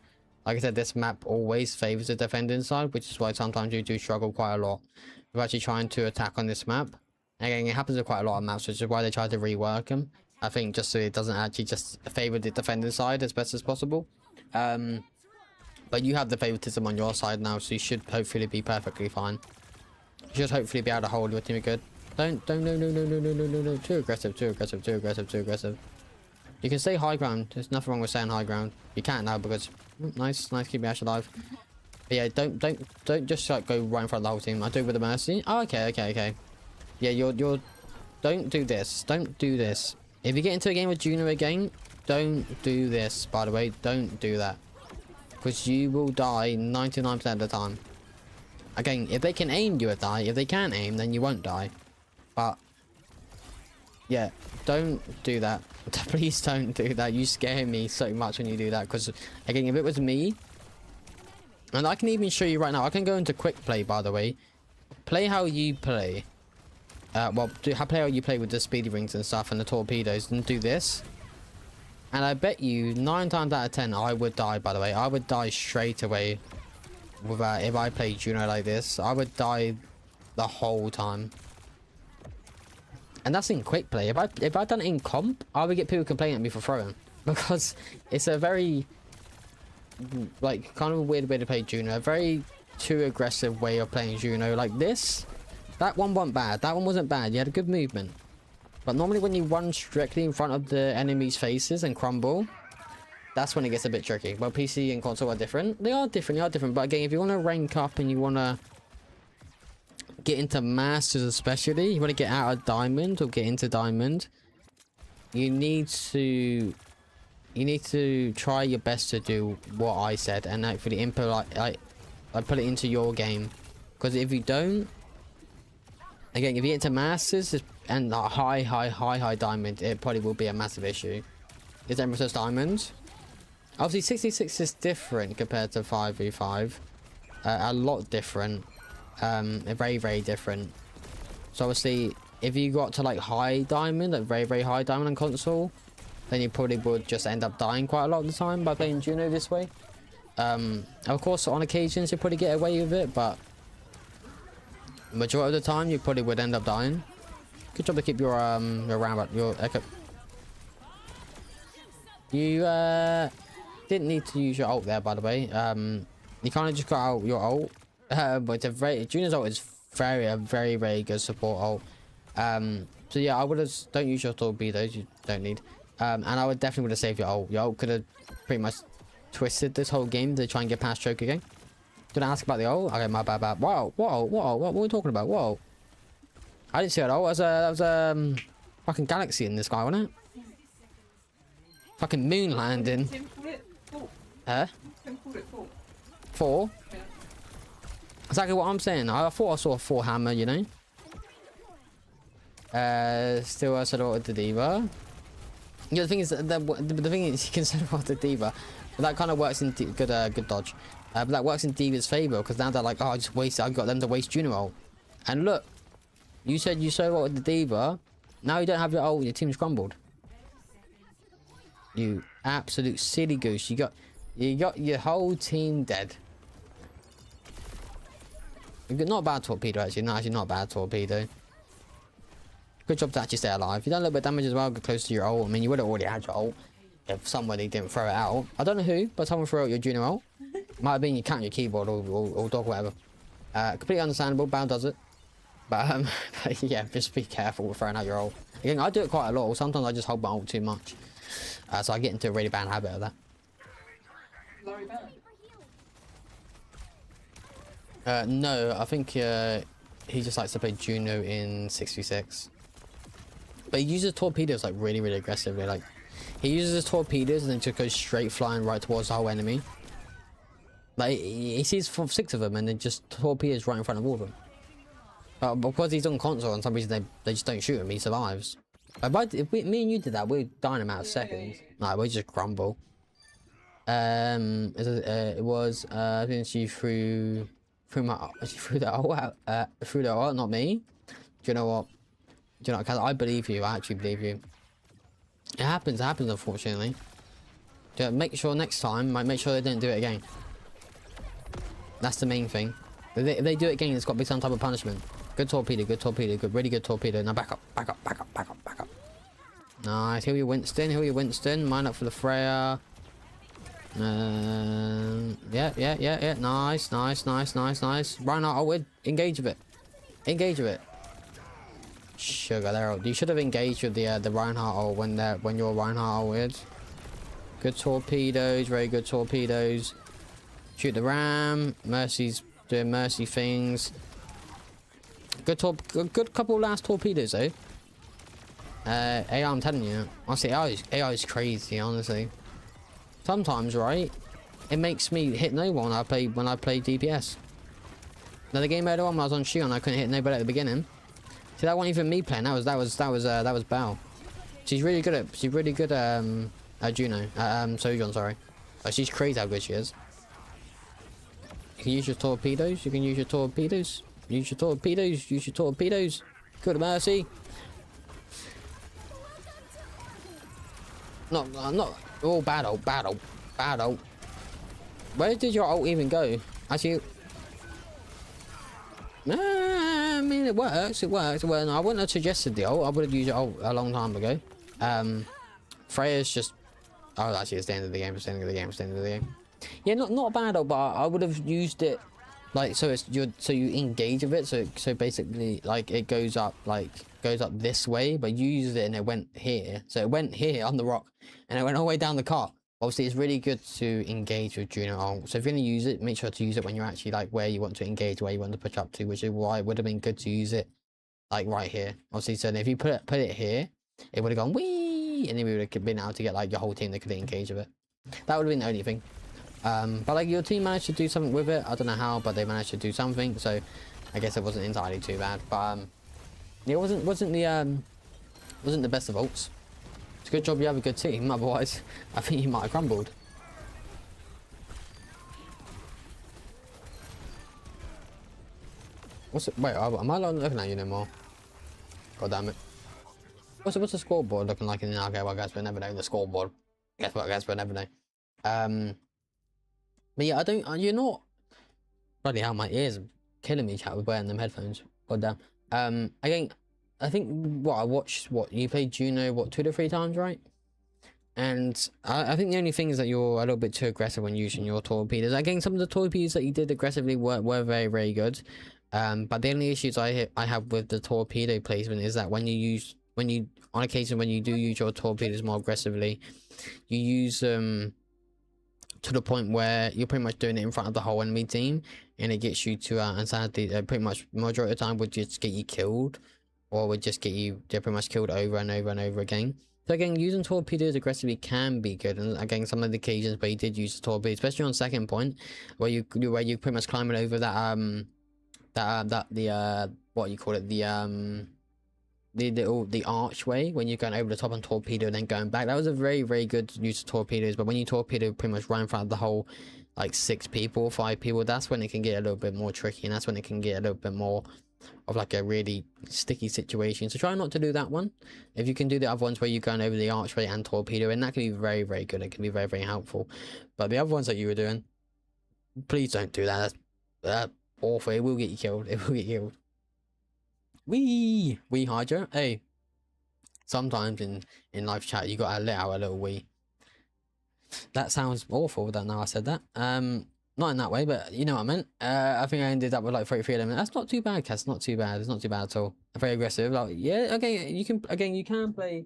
Like I said, this map always favors the defending side, which is why sometimes you do struggle quite a lot with actually trying to attack on this map. Again, it happens with quite a lot of maps, which is why they try to rework them. I think just so it doesn't actually just favor the defending side as best as possible. But you have the favoritism on your side now, so you should hopefully be perfectly fine. You should hopefully be able to hold your team good. Don't, no. Too aggressive. You can stay high ground. There's nothing wrong with staying high ground. You can't now because nice, keep Ash alive. But yeah, don't just like go right in front of the whole team. I do it with the Mercy. Oh, okay. Yeah, you're. Don't do this. Don't do this. If you get into a game with Juno again, don't do this. By the way, don't do that, because you will die 99% of the time. Again, if they can aim, you will die. If they can't aim, then you won't die. But yeah, don't do that. Please don't do that. You scare me so much when you do that. Because again, if it was me, and I can even show you right now, I can go into quick play. By the way, play how you play. Well, play how you play with the speedy rings and stuff and the torpedoes, and do this. And I bet you 9 times out of 10 I would die. By the way, I would die straight away. Without, if I played Juno like this, I would die the whole time. And that's in quick play. If I'd done it in comp, I would get people complaining at me for throwing, because it's a very like kind of a weird way to play Juno. A very too aggressive way of playing Juno. Like this, that one wasn't bad. That one wasn't bad. You had a good movement. But normally when you run strictly in front of the enemy's faces and crumble, that's when it gets a bit tricky. Well, PC and console are different. They are different. But again, if you want to rank up and you want to get into Masters especially, you want to get out of Diamond or get into Diamond, you need to try your best to do what I said and actually input I put it into your game. Because if you don't, again, if you get into Masters and high Diamond, it probably will be a massive issue. Is Emerald versus Diamond? Obviously 66 is different compared to 5v5. A lot different. Very different. So obviously if you got to like high diamond, like very high diamond on console, then you probably would just end up dying quite a lot of the time by playing Juno this way. Of course on occasions you probably get away with it, but majority of the time you probably would end up dying. Good job to keep your round, your echo. You didn't need to use your ult there, by the way. You kind of just got out your ult. But it's Juno's ult is a very good support ult. So yeah, I would have, don't use your torpedoes, you don't need. And I would definitely would have saved your ult. Your ult could have pretty much twisted this whole game to try and get past choke again. Did I ask about the ult? Okay, my bad. Wow, what are we talking about? Whoa. I didn't see that ult. That was fucking galaxy in the sky, wasn't it? Fucking moon landing. Huh? 4? Yeah. Exactly what I'm saying. I thought I saw a 4 hammer, you know. Still I said what the diva. Yeah, the thing is, you can say what the diva, but that kind of works in good dodge. But that works in Diva's favor, because now they're like, oh, I got them to waste Juno ult. And look, you said you so what with the diva. Now you don't have your ult. Your team's crumbled. You absolute silly goose. You got your whole team dead. Not a bad torpedo, actually. No, actually not a bad torpedo. Good job to actually stay alive. You done a little bit of damage as well, get close to your ult. I mean, you would have already had your ult if somebody didn't throw it out. I don't know who, but someone threw out your Juno ult. Might have been you count your keyboard or dog, whatever. Completely understandable. Bound does it. But yeah, just be careful with throwing out your ult. Again, I do it quite a lot. Sometimes I just hold my ult too much. So I get into a really bad habit of that. No, I think he just likes to play Juno in 6v6. But he uses torpedoes like really aggressively. Like he uses his torpedoes and then just goes straight flying right towards the whole enemy. Like he sees 6 of them and then just torpedoes right in front of all of them. But because he's on console, and some reason they just don't shoot him, he survives. But if me and you did that, we'd die in a matter of seconds. Nah, we just crumble. It was I think she threw the ult out, threw the ult, not me. Do you know what? Do you know? Because I believe you. I actually believe you. It happens, unfortunately. Make sure next time, make sure they don't do it again. That's the main thing. If they do it again, it's got to be some type of punishment. Good torpedo, really good torpedo. Now back up. Nice. Heal your Winston. Mine up for the Freya. Yeah. Nice. Reinhardt ulted. Engage with it. Sugar there. You should have engaged with the Reinhardt ult when your Reinhardt ulted. Good torpedoes. Very good torpedoes. Shoot the ram. Mercy's doing Mercy things. Good couple last torpedoes though. AI, I'm telling you. Honestly, AI is crazy, honestly. Sometimes, right, it makes me hit no one when I play DPS. Now the game earlier on when I was on Shion, I couldn't hit nobody at the beginning. See, that wasn't even me playing. That was Bao. She's really good at Juno. Sojourn, sorry. But she's crazy how good she is. You can use your torpedoes. Use your torpedoes. Good Mercy. No, oh, bad ult. Where did your ult even go? Actually, I mean, it works. Well, I wouldn't have suggested the ult. I would have used your ult a long time ago. Freya's just... Oh, actually, it's the end of the game. Yeah, not a bad ult, but I would have used it, like, so you engage with it. So basically, like, it goes up this way, but you used it and it went here. So it went here on the rock, and it went all the way down the car. Obviously, it's really good to engage with Juno ult. So if you're going to use it, make sure to use it when you're actually, like, where you want to engage, where you want to push up to, which is why it would have been good to use it, like, right here. Obviously, so if you put it here, it would have gone wee, and then we would have been able to get, like, your whole team that could engage with it. That would have been the only thing. But, like, your team managed to do something with it. I don't know how, but they managed to do something. So I guess it wasn't entirely too bad. But it wasn't the best of ults. It's a good job you have a good team, otherwise I think you might have crumbled. Wait, am I not looking at you no more? God damn it. What's the scoreboard looking like in the... Okay, well, I guess we'll never know the scoreboard. Guess what, I guess we'll never know. But yeah, you're not... Bloody hell, my ears are killing me, chat, with wearing them headphones. God damn. Again, I think I watched you played Juno 2 to 3 times, right? And I think the only thing is that you're a little bit too aggressive when using your torpedoes. Again, some of the torpedoes that you did aggressively were very, very good. But the only issues I have with the torpedo placement is that when you on occasion when you do use your torpedoes more aggressively, you use them to the point where you're pretty much doing it in front of the whole enemy team, and it gets you to and sadly pretty much majority of the time would just get you killed, or would just get you pretty much killed over and over again. So again, using torpedoes aggressively can be good, and again, some of the occasions where you did use the torpedo, especially on second point, where you pretty much climbing over that what you call it, the archway, when you're going over the top on torpedo and then going back. That was a very, very good use of torpedoes. But when you torpedo pretty much right in front of the whole, like 5 people, that's when it can get a little bit more tricky, and that's when it can get a little bit more of like a really sticky situation. So try not to do that one. If you can do the other ones where you're going over the archway and torpedo, and that can be very, very good. It can be very, very helpful. But the other ones that you were doing, please don't do that. That's awful. It will get you killed. Wee Hydra. Hey, sometimes in live chat you gotta let out a little wee. That sounds awful. Don't know I said that. Not in that way, but you know what I meant. I think I ended up with like 33 elements. That's not too bad, Cass. Not too bad. It's not too bad at all. Very aggressive. Like, yeah, okay. You can play.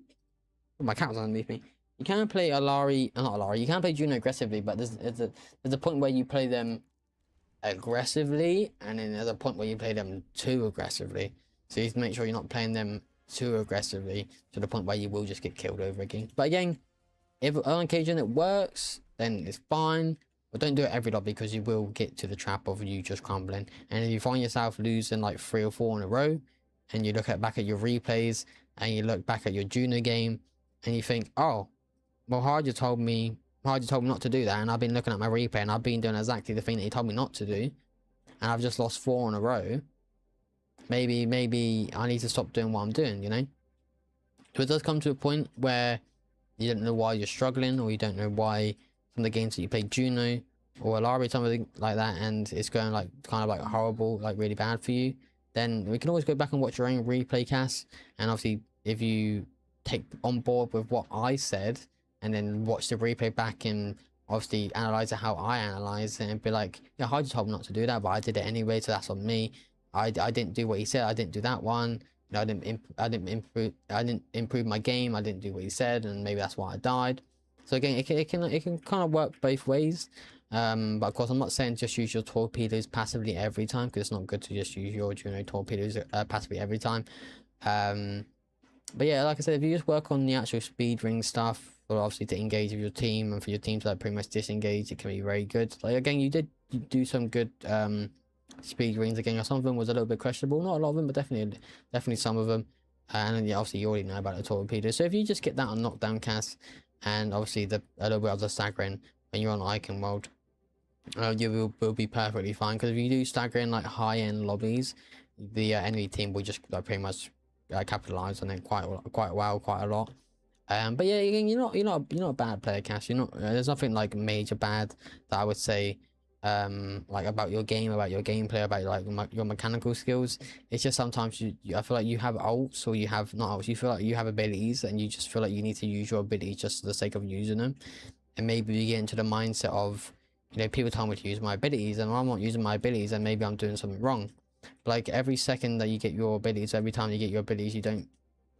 Oh, my cat was underneath me. You can play Alari, not Alari. You can play Juno aggressively, but there's a point where you play them aggressively, and then there's a point where you play them too aggressively. So you need to make sure you're not playing them too aggressively to the point where you will just get killed over again. But again, if on occasion it works, then it's fine. But don't do it every lobby, because you will get to the trap of you just crumbling. And if you find yourself losing like 3 or 4 in a row, and you look back at your replays, and you look back at your Juno game, and you think, oh, well, Hydra told me not to do that, and I've been looking at my replay, and I've been doing exactly the thing that he told me not to do, and I've just lost 4 in a row. Maybe I need to stop doing what I'm doing, you know? So it does come to a point where you don't know why you're struggling, or you don't know why some of the games that you play Juno or Alari, something like that, and it's going like kind of like horrible, like really bad for you. Then we can always go back and watch your own replay cast, and obviously if you take on board with what I said and then watch the replay back in obviously analyze it how I analyze it and be like, yeah, I just told him not to do that, but I did it anyway, so that's on me. I didn't do what he said. I didn't do that one. You know, I didn't improve my game. I didn't do what he said, and maybe that's why I died. So again, it can kind of work both ways. But of course, I'm not saying just use your torpedoes passively every time, because it's not good to just use your torpedoes passively every time. But yeah, like I said, if you just work on the actual speed ring stuff, or obviously to engage with your team, and for your team to like pretty much disengage, it can be very good. Like again, you do some good speed rings. Again, some of them was a little bit questionable, not a lot of them, but definitely some of them. And yeah, obviously you already know about the torpedo. So if you just get that on knockdown cast, and obviously a little bit of the staggering when you're on icon world, you will be perfectly fine. Because if you do staggering like high-end lobbies, the enemy team will just like pretty much capitalize on it quite a lot. But yeah, you're not a bad player, Cash. You're not. There's nothing like major bad that I would say like about your game, about your gameplay, about like your mechanical skills. It's just sometimes I feel like you have ults, or you have not ults, you feel like you have abilities, and you just feel like you need to use your abilities just for the sake of using them. And maybe you get into the mindset of, you know, people tell me to use my abilities, and I'm not using my abilities, and maybe I'm doing something wrong. But like every second that you get your abilities, every time you get your abilities, you don't,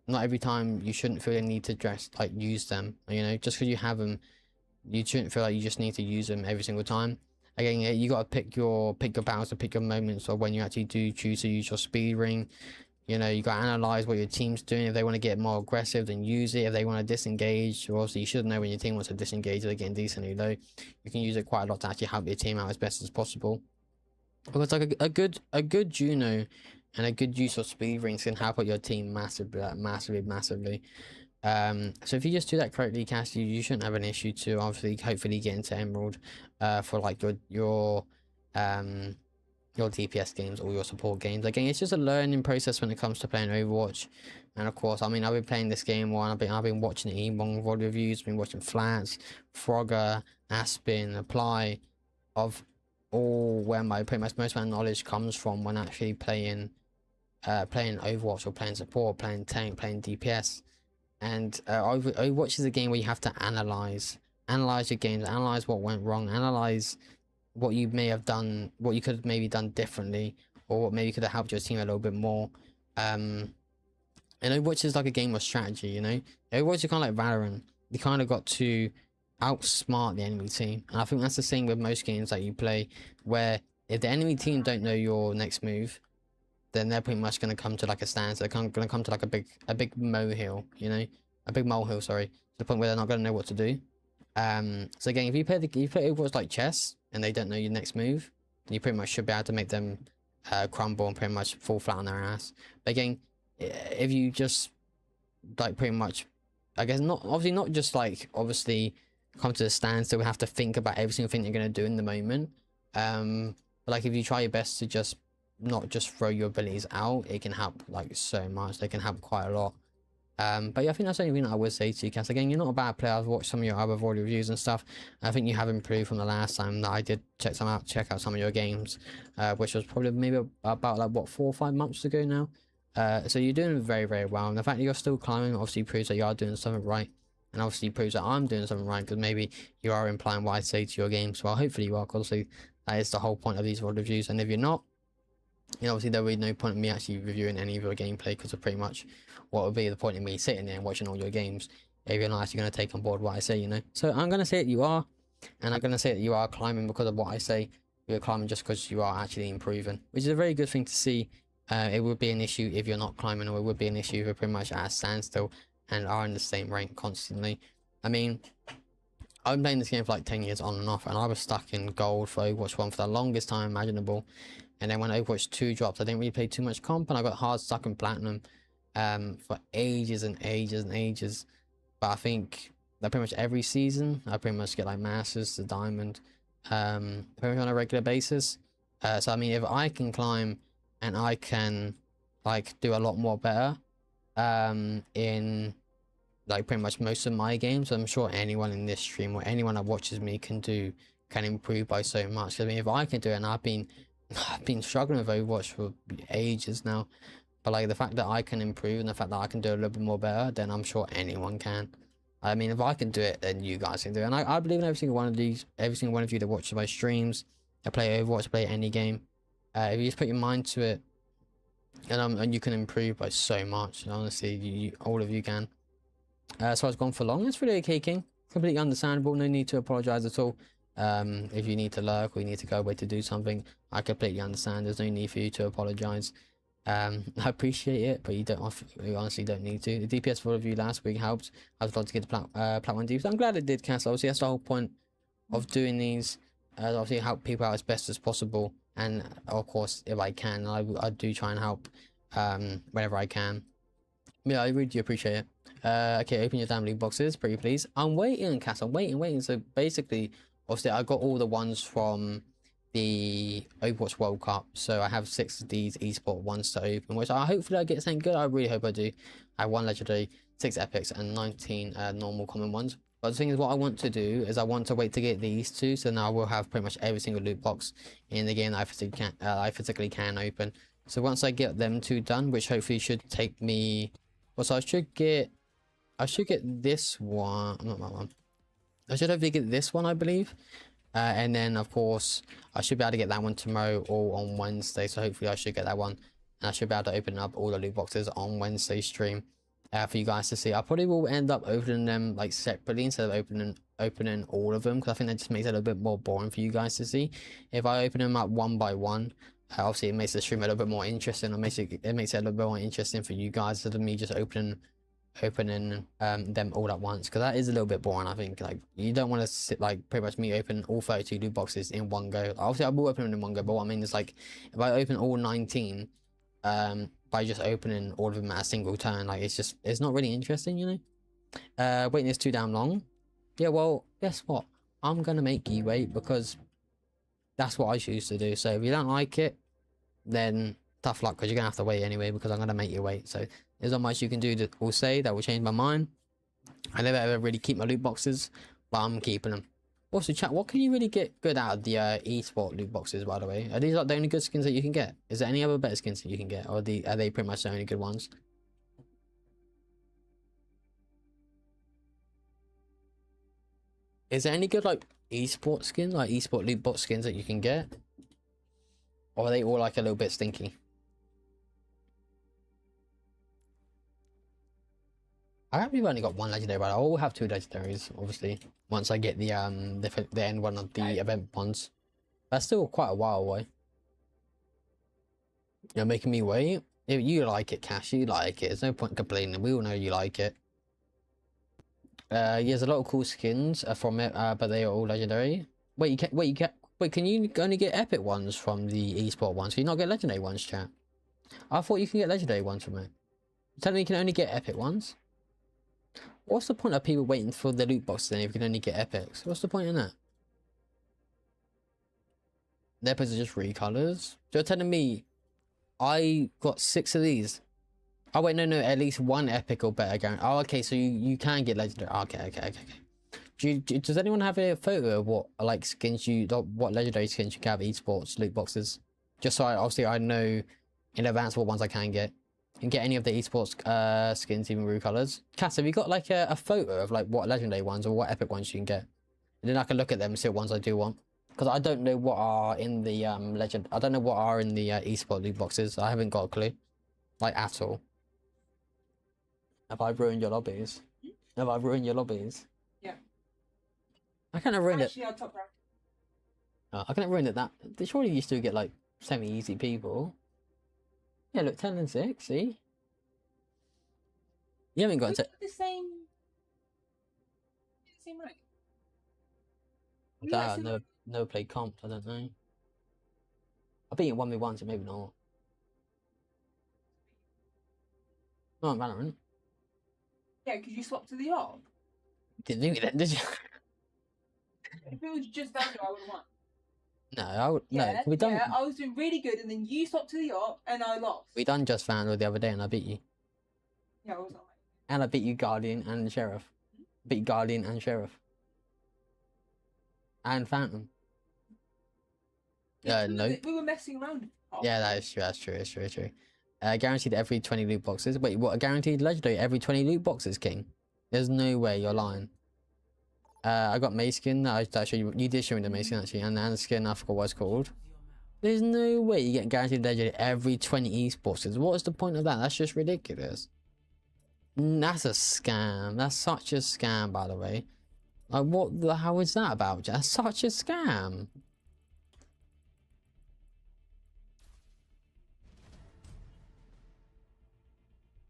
not every time you shouldn't feel the need to just like use them. You know, just because you have them, you shouldn't feel like you just need to use them every single time. Again, you got to pick your battles, to pick your moments, or when you actually do choose to use your speed ring. You know, you got to analyze what your team's doing. If they want to get more aggressive, then use it. If they want to disengage, or also you should know when your team wants to disengage, they're getting decently low. You can use it quite a lot to actually help your team out as best as possible. Because like a good Juno and a good use of speed rings can help out your team massively. So if you just do that correctly, Cass, you shouldn't have an issue to obviously hopefully get into Emerald for like your DPS games or your support games. Again, it's just a learning process when it comes to playing Overwatch. And of course, I mean, I've been playing this game while I've been watching Ebong VOD reviews, been watching Flats, Frogger, Aspen, Apply, of all where my pretty much most of my knowledge comes from when actually playing Overwatch, or playing support, playing tank, playing DPS. And Overwatch is a game where you have to analyze your games, analyze what went wrong, analyze what you may have done, what you could have maybe done differently, or what maybe could have helped your team a little bit more. And Overwatch is like a game of strategy, you know. Overwatch is kind of like Valorant. You kind of got to outsmart the enemy team, and I think that's the same with most games that you play, where if the enemy team don't know your next move, then they're pretty much going to come to like a standstill. They're going to come to like a big molehill, you know, a big molehill, sorry, to the point where they're not going to know what to do. So again, if you play Overwatch like chess and they don't know your next move, then you pretty much should be able to make them crumble and pretty much fall flat on their ass. But again, if you just like pretty much, I guess not just like obviously come to a standstill, we have to think about every single thing you're going to do in the moment. But like if you try your best to just not just throw your abilities out, it can help like so much. They can help quite a lot. But yeah, I think that's the only thing that I would say to you, Cass. Again, you're not a bad player. I've watched some of your other VOD reviews and stuff. I think you have improved from the last time that I did check out some of your games, which was probably maybe about like what 4 or 5 months ago now. So you're doing very, very well, and the fact that you're still climbing obviously proves that you are doing something right, and obviously proves that I'm doing something right, because maybe you are implying what I say to your games. Well, hopefully you are, because obviously that is the whole point of these VOD reviews. And if you're not, you know, obviously there would be no point in me actually reviewing any of your gameplay, because of pretty much what would be the point in me sitting there and watching all your games if you're not actually going to take on board what I say, you know. So I'm going to say that you are, and I'm going to say that you are climbing because of what I say. You're climbing just because you are actually improving, which is a very good thing to see. It would be an issue if you're not climbing, or it would be an issue if you're pretty much at a standstill and are in the same rank constantly. I mean, I've been playing this game for like 10 years on and off, and I was stuck in gold for Overwatch 1 for the longest time imaginable. And then when Overwatch 2 dropped, I didn't really play too much comp, and I got hard stuck in platinum for ages and ages and ages. But I think that pretty much every season I pretty much get like masters to diamond pretty much on a regular basis. So I mean, if I can climb and I can like do a lot more better in like pretty much most of my games, I'm sure anyone in this stream or anyone that watches me can improve by so much. I mean, if I can do it, and I've been struggling with Overwatch for ages now, but like the fact that I can improve and the fact that I can do a little bit more better, then I'm sure anyone can. I mean, if I can do it, then you guys can do it. And I believe in every single one of these, every single one of you that watches my streams, I play Overwatch, play any game. If you just put your mind to it, and you can improve by so much. Honestly, all of you can. So I've gone for long. It's really okay, King. Completely understandable. No need to apologize at all. If you need to lurk or you need to go away to do something, I completely understand. There's no need for you to apologize. I appreciate it, but you honestly don't need to. The DPS for all of you last week helped. I was glad to get the plat 1 DPS. I'm glad it did, Cass. Obviously, that's the whole point of doing these. Obviously, help people out as best as possible. And of course, if I can, I do try and help whenever I can. Yeah, I really do appreciate it. Okay, open your damn loot boxes, pretty please. I'm waiting, Cass. I'm waiting. So basically, obviously, I got all the ones from the Overwatch World Cup, so I have 6 of these esport ones to open, which hopefully I get something good. I really hope I do. I have 1 legendary, 6 epics, and 19 normal common ones. But the thing is, what I want to do is I want to wait to get these 2, so now I will have pretty much every single loot box in the game that I physically can open. So once I get them 2 done, which hopefully should take me, well, so I should get this one. I should hopefully get this one, I believe. And then of course I should be able to get that one tomorrow or on Wednesday, so hopefully I should get that one, and I should be able to open up all the loot boxes on Wednesday stream for you guys to see. I probably will end up opening them like separately instead of opening all of them, because I think that just makes it a little bit more boring for you guys to see. If I open them up one by one, obviously it makes the stream a little bit more interesting. It makes it a little bit more interesting for you guys instead of me just opening them all at once, because that is a little bit boring. I think like you don't want to sit like pretty much me open all 32 loot boxes in one go. Obviously I will open them in one go, but what I mean is like if I open all 19 by just opening all of them at a single turn, like it's not really interesting, you know. Waiting is too damn long. Yeah, well, guess what, I'm gonna make you wait, because that's what I choose to do. So if you don't like it, then tough luck, because you're gonna have to wait anyway, because I'm gonna make you wait. So there's not much you can do that will say that will change my mind. I never ever really keep my loot boxes, but I'm keeping them. Also, chat, what can you really get good out of the esport loot boxes, by the way? Are these like the only good skins that you can get? Is there any other better skins that you can get, or are they pretty much the only good ones? Is there any good like esport skins, like esport loot box skins that you can get? Or are they all like a little bit stinky? I believe I've only got 1 legendary, but I will have 2 legendaries, obviously, once I get the end one of the event ones. That's still quite a while away. You're making me wait. If you like it, Cash, you like it. There's no point complaining. We all know you like it. Yeah, there's a lot of cool skins from it, but they are all legendary. Wait, can you only get epic ones from the esport ones? Can you not get legendary ones, chat? I thought you can get legendary ones from it. You're telling me you can only get epic ones? What's the point of people waiting for the loot box then if you can only get epics? What's the point in that? The epics are just recolors. You're telling me I got 6 of these? Oh wait, no, at least 1 epic or better guarantee. Oh, okay, so you can get legendary. Okay. Does anyone have a photo of what like skins what legendary skins you can have esports loot boxes? Just so I know in advance what ones I can get. And get any of the esports skins, even recolors. Cass, have you got like a photo of like what legendary ones or what epic ones you can get? And then I can look at them and see what ones I do want. Because I don't know what are in the I don't know what are in the esport loot boxes. I haven't got a clue, like at all. Have I ruined your lobbies? Have I ruined your lobbies? Yeah. I kind of ruined Actually, it. Top rank. I kind of ruined it. That surely you still get like semi-easy people. Yeah, look, 10 and 6, see? You haven't got the same rank. I've never played comp, I don't know. I beat it 1v1, so maybe not. Not in Valorant. Yeah, because you swapped to the ARP. Didn't think it then, did you? If it was just that, I would have won. No, we done. Yeah, I was doing really good, and then you swapped to the ARP, and I lost. We done just Vandal the other day, and I beat you. Yeah, I was alright. And I beat you Guardian and Sheriff. Beat Guardian and Sheriff. And Phantom. Yeah, no. We were messing around. Yeah, that is true. That's true. It's true. Guaranteed every 20 loot boxes. Wait, what? Guaranteed legendary every 20 loot boxes, King? There's no way you're lying. I got May skin. That show you did show me the May skin actually, and the skin I forgot what it's called. There's no way you get guaranteed legendary every 20 esports. What is the point of that? That's just ridiculous. That's a scam. That's such a scam, by the way. Like, what the hell is that about? That's such a scam.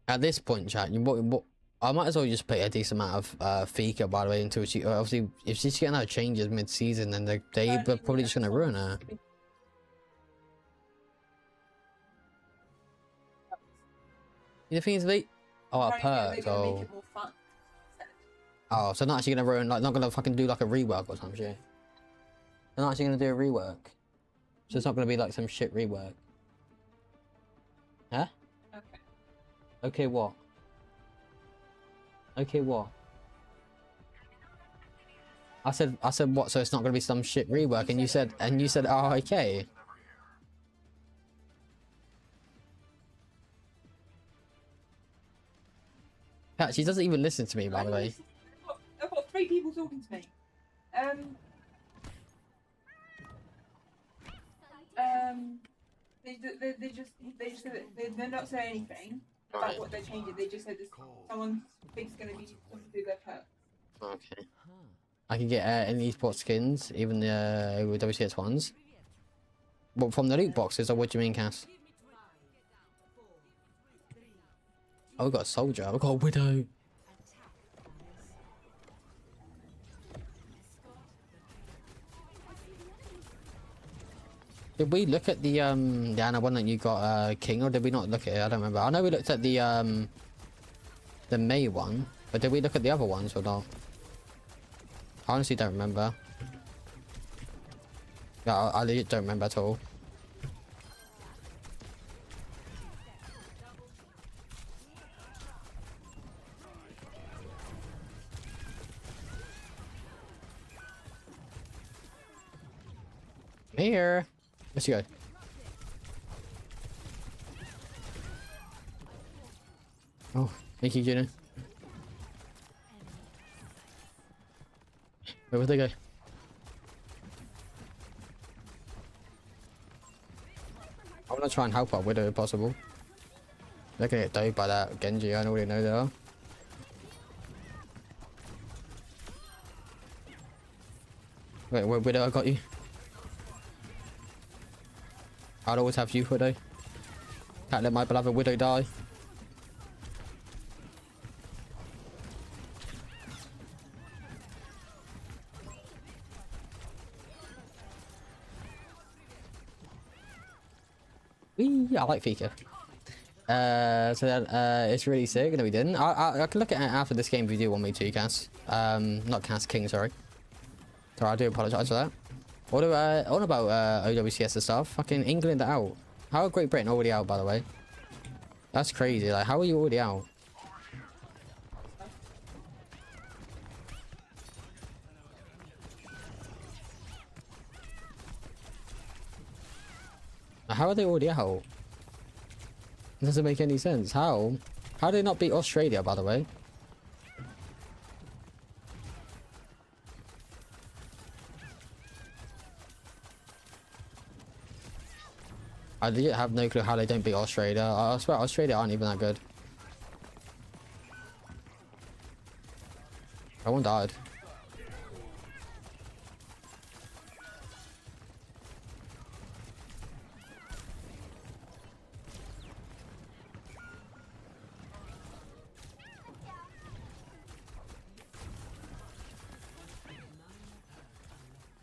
At this point, chat, what I might as well just pay a decent amount of Fika, by the way, until she obviously if she's getting out changes mid-season, then they're probably just gonna ruin her. The thing is, a perk. Oh, so not actually gonna ruin, like, not gonna fucking do like a rework or some shit. They're not actually gonna do a rework. So it's not gonna be like some shit rework. Huh? Okay. Okay, what? Okay, what? I said what? So it's not gonna be some shit rework, and you said, oh, okay. Pat, she doesn't even listen to me, by the way. I've got 3 people talking to me. They're not saying anything about what they're changing. They just said this, someone thinks it's going to be something to do with their perks. Okay. I can get any esports skins, even the WCS ones. But from the loot boxes, or what do you mean, Cass? Oh, we got a soldier. We got a widow. Did we look at the Anna one that you got King, or did we not look at it? I don't remember. I know we looked at the May one, but did we look at the other ones or not? I honestly don't remember. Yeah, I legit don't remember at all. Here. Let's go. Oh, thank you, Juno. Where would they go? I want to try and help our widow if possible. They're gonna get doped by that Genji. I already know they are. Wait, widow, I got you. I'll always have you, widow. Can't let my beloved widow die. Wee, I like Fika. So then, it's really sick. No, we didn't. I can look at it after this game if you do want me to, Cass. Not Cass, King, sorry. Sorry, I do apologise for that. What about OWCS and stuff? Fucking England are out. How are Great Britain already out, by the way? That's crazy. Like, how are you already out? How are they already out? It doesn't make any sense. How? How did they not beat Australia, by the way? I legit have no clue how they don't beat Australia. I swear Australia aren't even that good. Everyone died.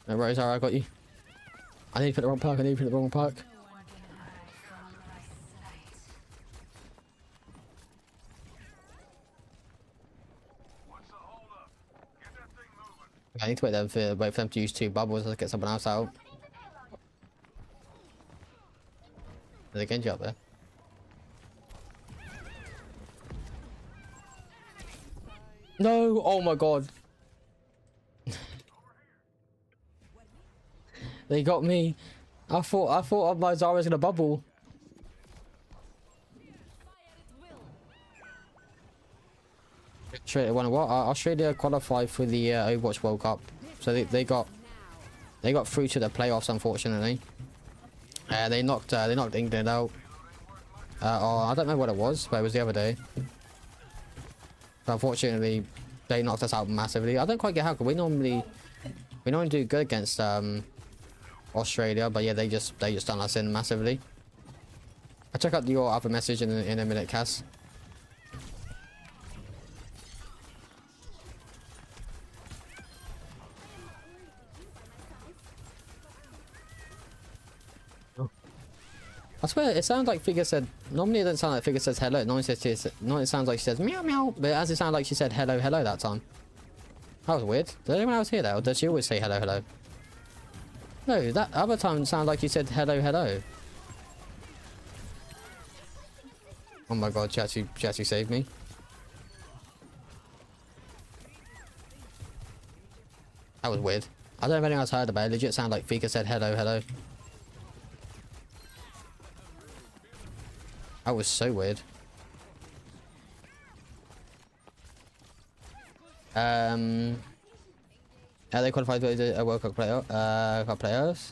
No worries, alright, I got you. I need to put the wrong park, I need to wait for them to use 2 bubbles to get someone else out. There's a Genji up there. No! Oh my god! They got me. I thought my Zara was gonna bubble. Australia won what? Australia qualified for the Overwatch World Cup, so they got through to the playoffs. Unfortunately, they knocked England out. Or I don't know what it was, but it was the other day. But unfortunately, they knocked us out massively. I don't quite get how, we normally do good against Australia, but yeah, they just done us in massively. I'll check out your other message in a minute, Cass. I swear, it sounds like Figure said. Normally, it doesn't sound like Figure says hello. Normally, it sounds like she says meow meow. But as it sounded like she said hello hello that time. That was weird. Did anyone else hear that, or does she always say hello hello? No, that other time sounded like you said hello hello. Oh my god, she actually saved me. That was weird. I don't know if anyone else heard about it. It legit sounded like Fika said hello hello. That was so weird. They qualified for the World Cup playoffs.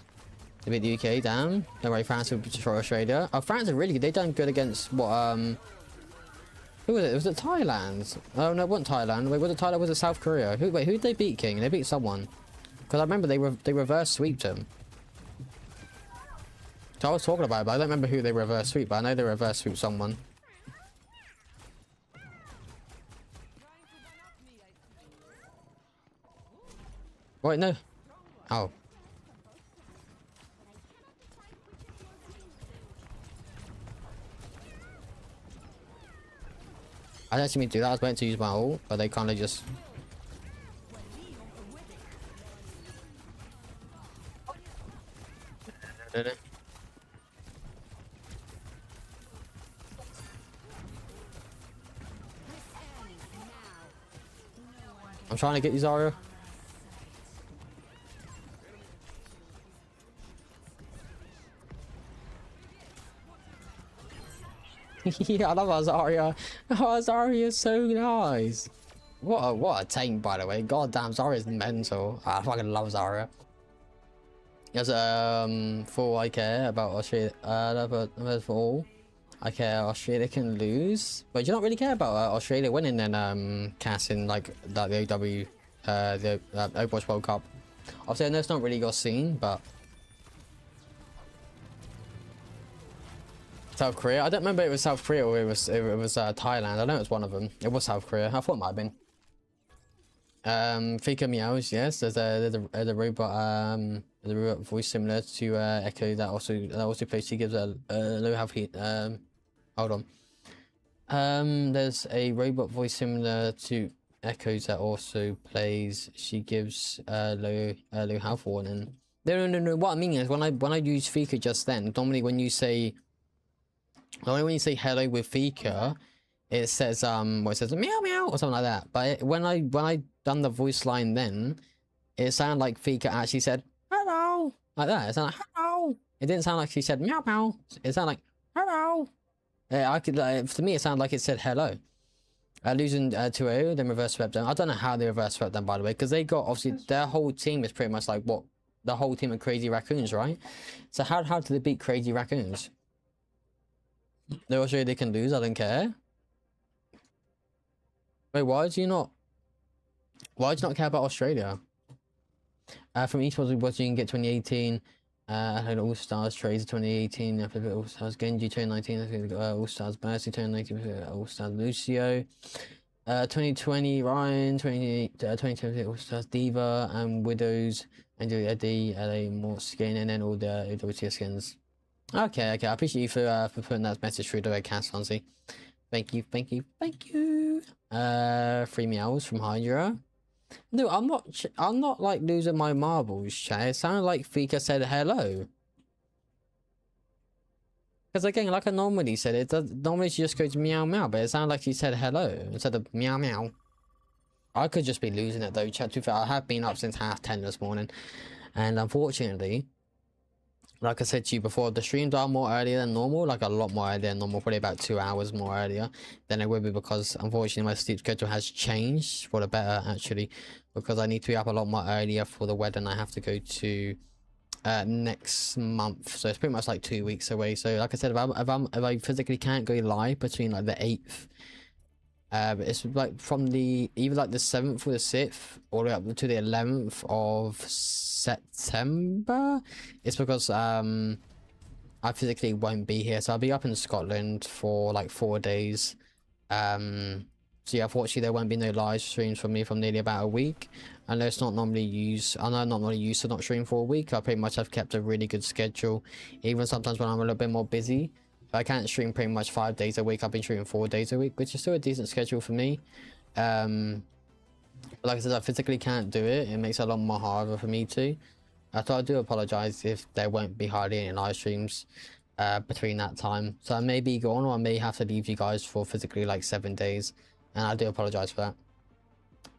They beat the UK, damn. Don't worry, France will destroy Australia. Oh, France are really good. They done good against what, who was it? Was it Thailand? Oh no, it wasn't Thailand. Wait, was it Thailand? Was it South Korea? Who did they beat, King? They beat someone. Because I remember they reverse sweeped him. So I was talking about it, but I don't remember who they reverse sweep, but I know they reverse sweep someone. Wait, no. Oh. I didn't actually mean to do that. I was meant to use my ult, but they kind of just... I'm trying to get you, Zarya. Yeah, I love Zarya. Oh, Zarya is so nice. What a tank, by the way. God damn, Zarya is mental. I fucking love Zarya. Yes, for I care about Australia. For all, I care Australia can lose, but you don't really care about Australia winning and casting like the OW, the Overwatch World Cup. Obviously, I know it's not really your scene, but. South Korea? I don't remember if it was South Korea or it was Thailand. I know it was one of them. It was South Korea. I thought it might have been. Fika meows, yes. There's a robot the robot voice similar to Echo that also plays. She gives a low health heat. Hold on. There's a robot voice similar to Echoes that also plays. She gives low health warning. No. What I mean is when I use Fika just then, normally when you say hello with Fika, it says it says meow meow or something like that. But when I done the voice line, then it sounded like Fika actually said hello like that. It sounded like hello. It didn't sound like she said meow meow. It sounded like hello. I could to me it sounded like it said hello. Losing 2-0, then reverse swept them. I don't know how they reverse swept them, by the way, because they got obviously their whole team is pretty much like what the whole team of Crazy Raccoons, right? So how did they beat Crazy Raccoons? They will show you they can lose. I don't care. Wait, why do you not care about Australia? From esports watching, get 2018. I had All Stars Tracer 2018. I played All Stars Genji 2019. I think All Stars Mercy 2019. All Stars Lucio. 2020 Ryan. 2020 All Stars Diva and Widows. And Eddie. LA more skin, and then all the WTS skins. Okay. I appreciate you for putting that message through the webcast, Fonzie. Thank you. 3 meows from Hydra. No, I'm not like losing my marbles, chat. It sounded like Fika said hello. Because again, like I normally said, normally she just goes meow meow, but it sounded like she said hello instead of meow meow. I could just be losing it though, chat. To be fair, I have been up since 10:30 this morning, and unfortunately, Like I said to you before, the streams are more earlier than normal, like a lot more earlier than normal, probably about 2 hours more earlier than it would be, because unfortunately my sleep schedule has changed for the better, actually, because I need to be up a lot more earlier for the wedding I have to go to next month. So it's pretty much like 2 weeks away. So like I said, if I physically can't go live between like the 8th, it's like from the either like the 7th or the 6th all the way up to the 11th of September, it's because I physically won't be here, so I'll be up in Scotland for like 4 days. So yeah, unfortunately there won't be no live streams from me from nearly about a week. I know it's not normally used, I know I'm not normally used to not stream for a week. I pretty much have kept a really good schedule, even sometimes when I'm a little bit more busy. I can't stream pretty much 5 days a week. I've been streaming 4 days a week, which is still a decent schedule for me. But like I said, I physically can't do it. It makes it a lot more harder for me to. So I do apologize if there won't be hardly any live streams between that time. So I may be gone, or I may have to leave you guys for physically like 7 days, and I do apologize for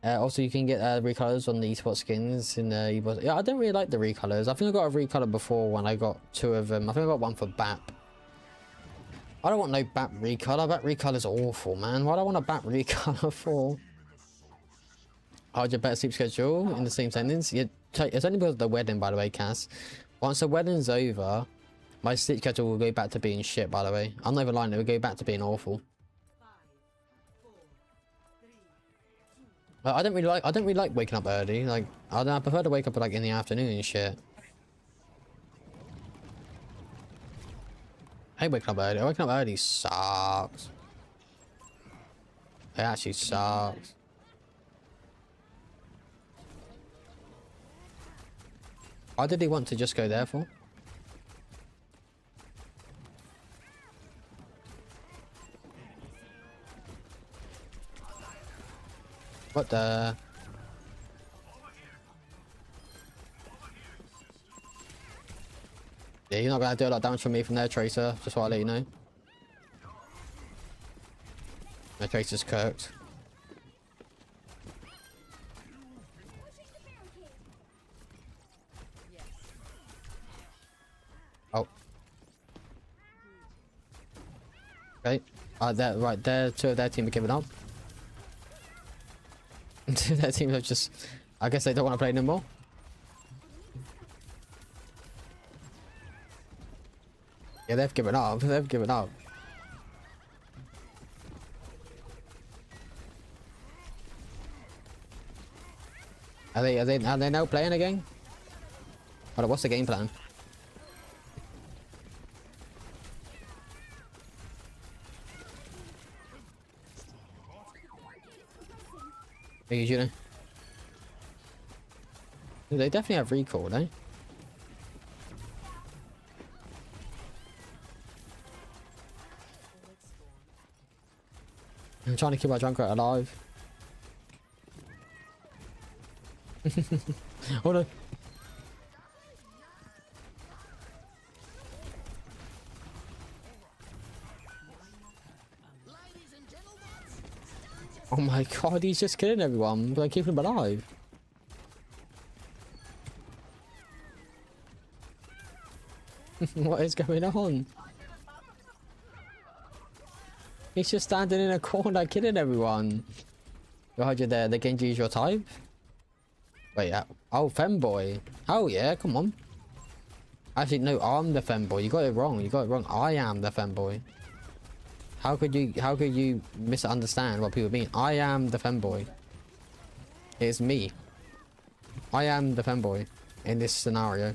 that. Also, you can get recolors on the esports skins in the esports. Yeah, I don't really like the recolors. I think I got a recolor before when I got 2 of them. I think I got one for BAP. I don't want no BAP recolor. BAP recolor's awful, man. Why do I want a BAP recolor for? How's your better sleep schedule in the same sentence? Yeah, it's only because of the wedding, by the way, Cass. Once the wedding's over, my sleep schedule will go back to being shit, by the way. I'm not even lying, it will go back to being awful. I don't really like waking up early. Like, I prefer to wake up like in the afternoon and shit. I hate waking up early. Waking up early sucks. It actually sucks. Why did he want to just go there for? What the? Yeah, you're not gonna do a lot of damage from me from there, Tracer. Just want to let you know. My Tracer's cooked. Oh. Okay. There, right there, 2 of their team are giving up. 2 of their team are just... I guess they don't want to play no more. Yeah, they've given up. They've given up. Are they now playing again? Hold on, what's the game plan? You know? They definitely have recall, eh? I'm trying to keep my Junkrat alive. Hold on. Oh my god, he's just killing everyone, but keeping him alive. What is going on? He's just standing in a corner killing everyone. Behind you there, the Genji is your type? Wait, oh, femboy. Oh yeah, come on. Actually, no, I'm the femboy. You got it wrong. You got it wrong. I am the femboy. How could you misunderstand what people mean? I am the femboy. It's me. I am the femboy in this scenario.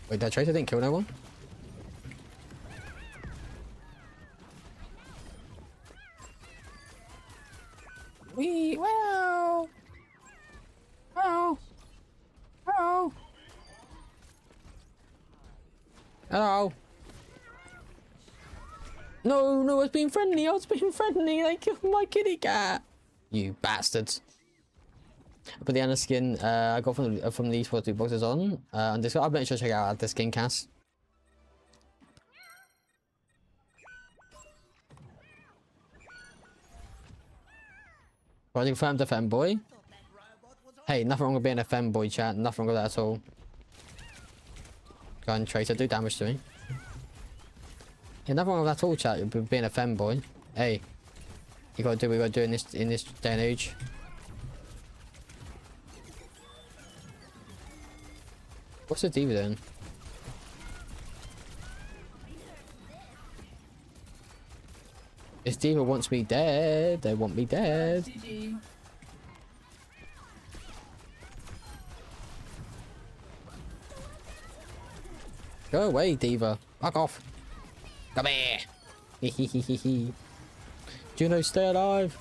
Wait, that Tracer didn't kill no one? Wow! Wow! Wow! Hello! No, no, I was being friendly, I was being friendly, they killed my kitty cat! You bastards. But the Anna skin I got from these 42 boxes on this, I'll make sure to check out the skin cast. I confirmed the femboy. Hey, nothing wrong with being a femboy, chat. Nothing wrong with that at all. Go on, Tracer, do damage to me. Yeah, nothing wrong with that at all, chat. You're being a femboy. Hey, you gotta do what you gotta do in this day and age. What's the D.Va doing? This D.Va wants me dead. They want me dead. GG. Go away, D.Va. Fuck off. Come here. Juno, stay alive.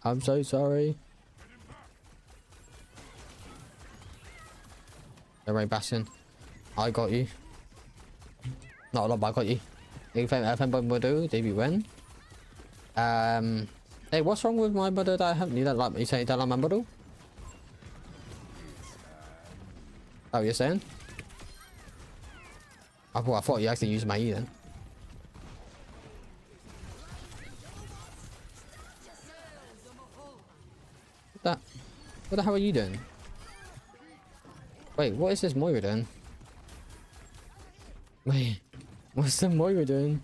I'm so sorry. Alright, Bastion. I got you. Not a lot, but I got you. If anybody do, did you win? Hey, what's wrong with my model that I haven't? You don't like me saying you don't like my model? Oh, you're saying? I thought you actually used my E then. What the hell are you doing? Wait, what is this Moira doing? Wait, what's the Moira doing?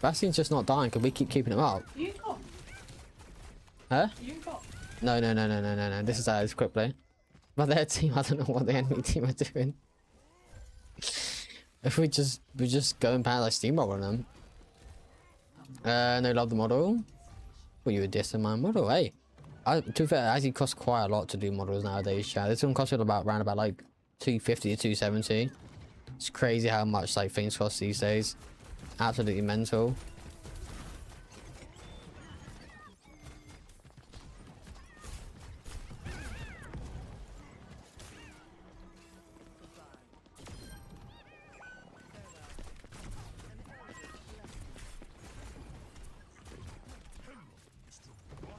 Bastion's just not dying because we keep keeping him up. You got. Huh? You got. No. This is a quick play. But their team, I don't know what the enemy team are doing. If we just go and pound like steamroll on them. No, love the model. Well, you were dissing my model, hey. To be fair, it actually costs quite a lot to do models nowadays, chat. This one costs around about like 250 to 270. It's crazy how much like things cost these days. Absolutely mental.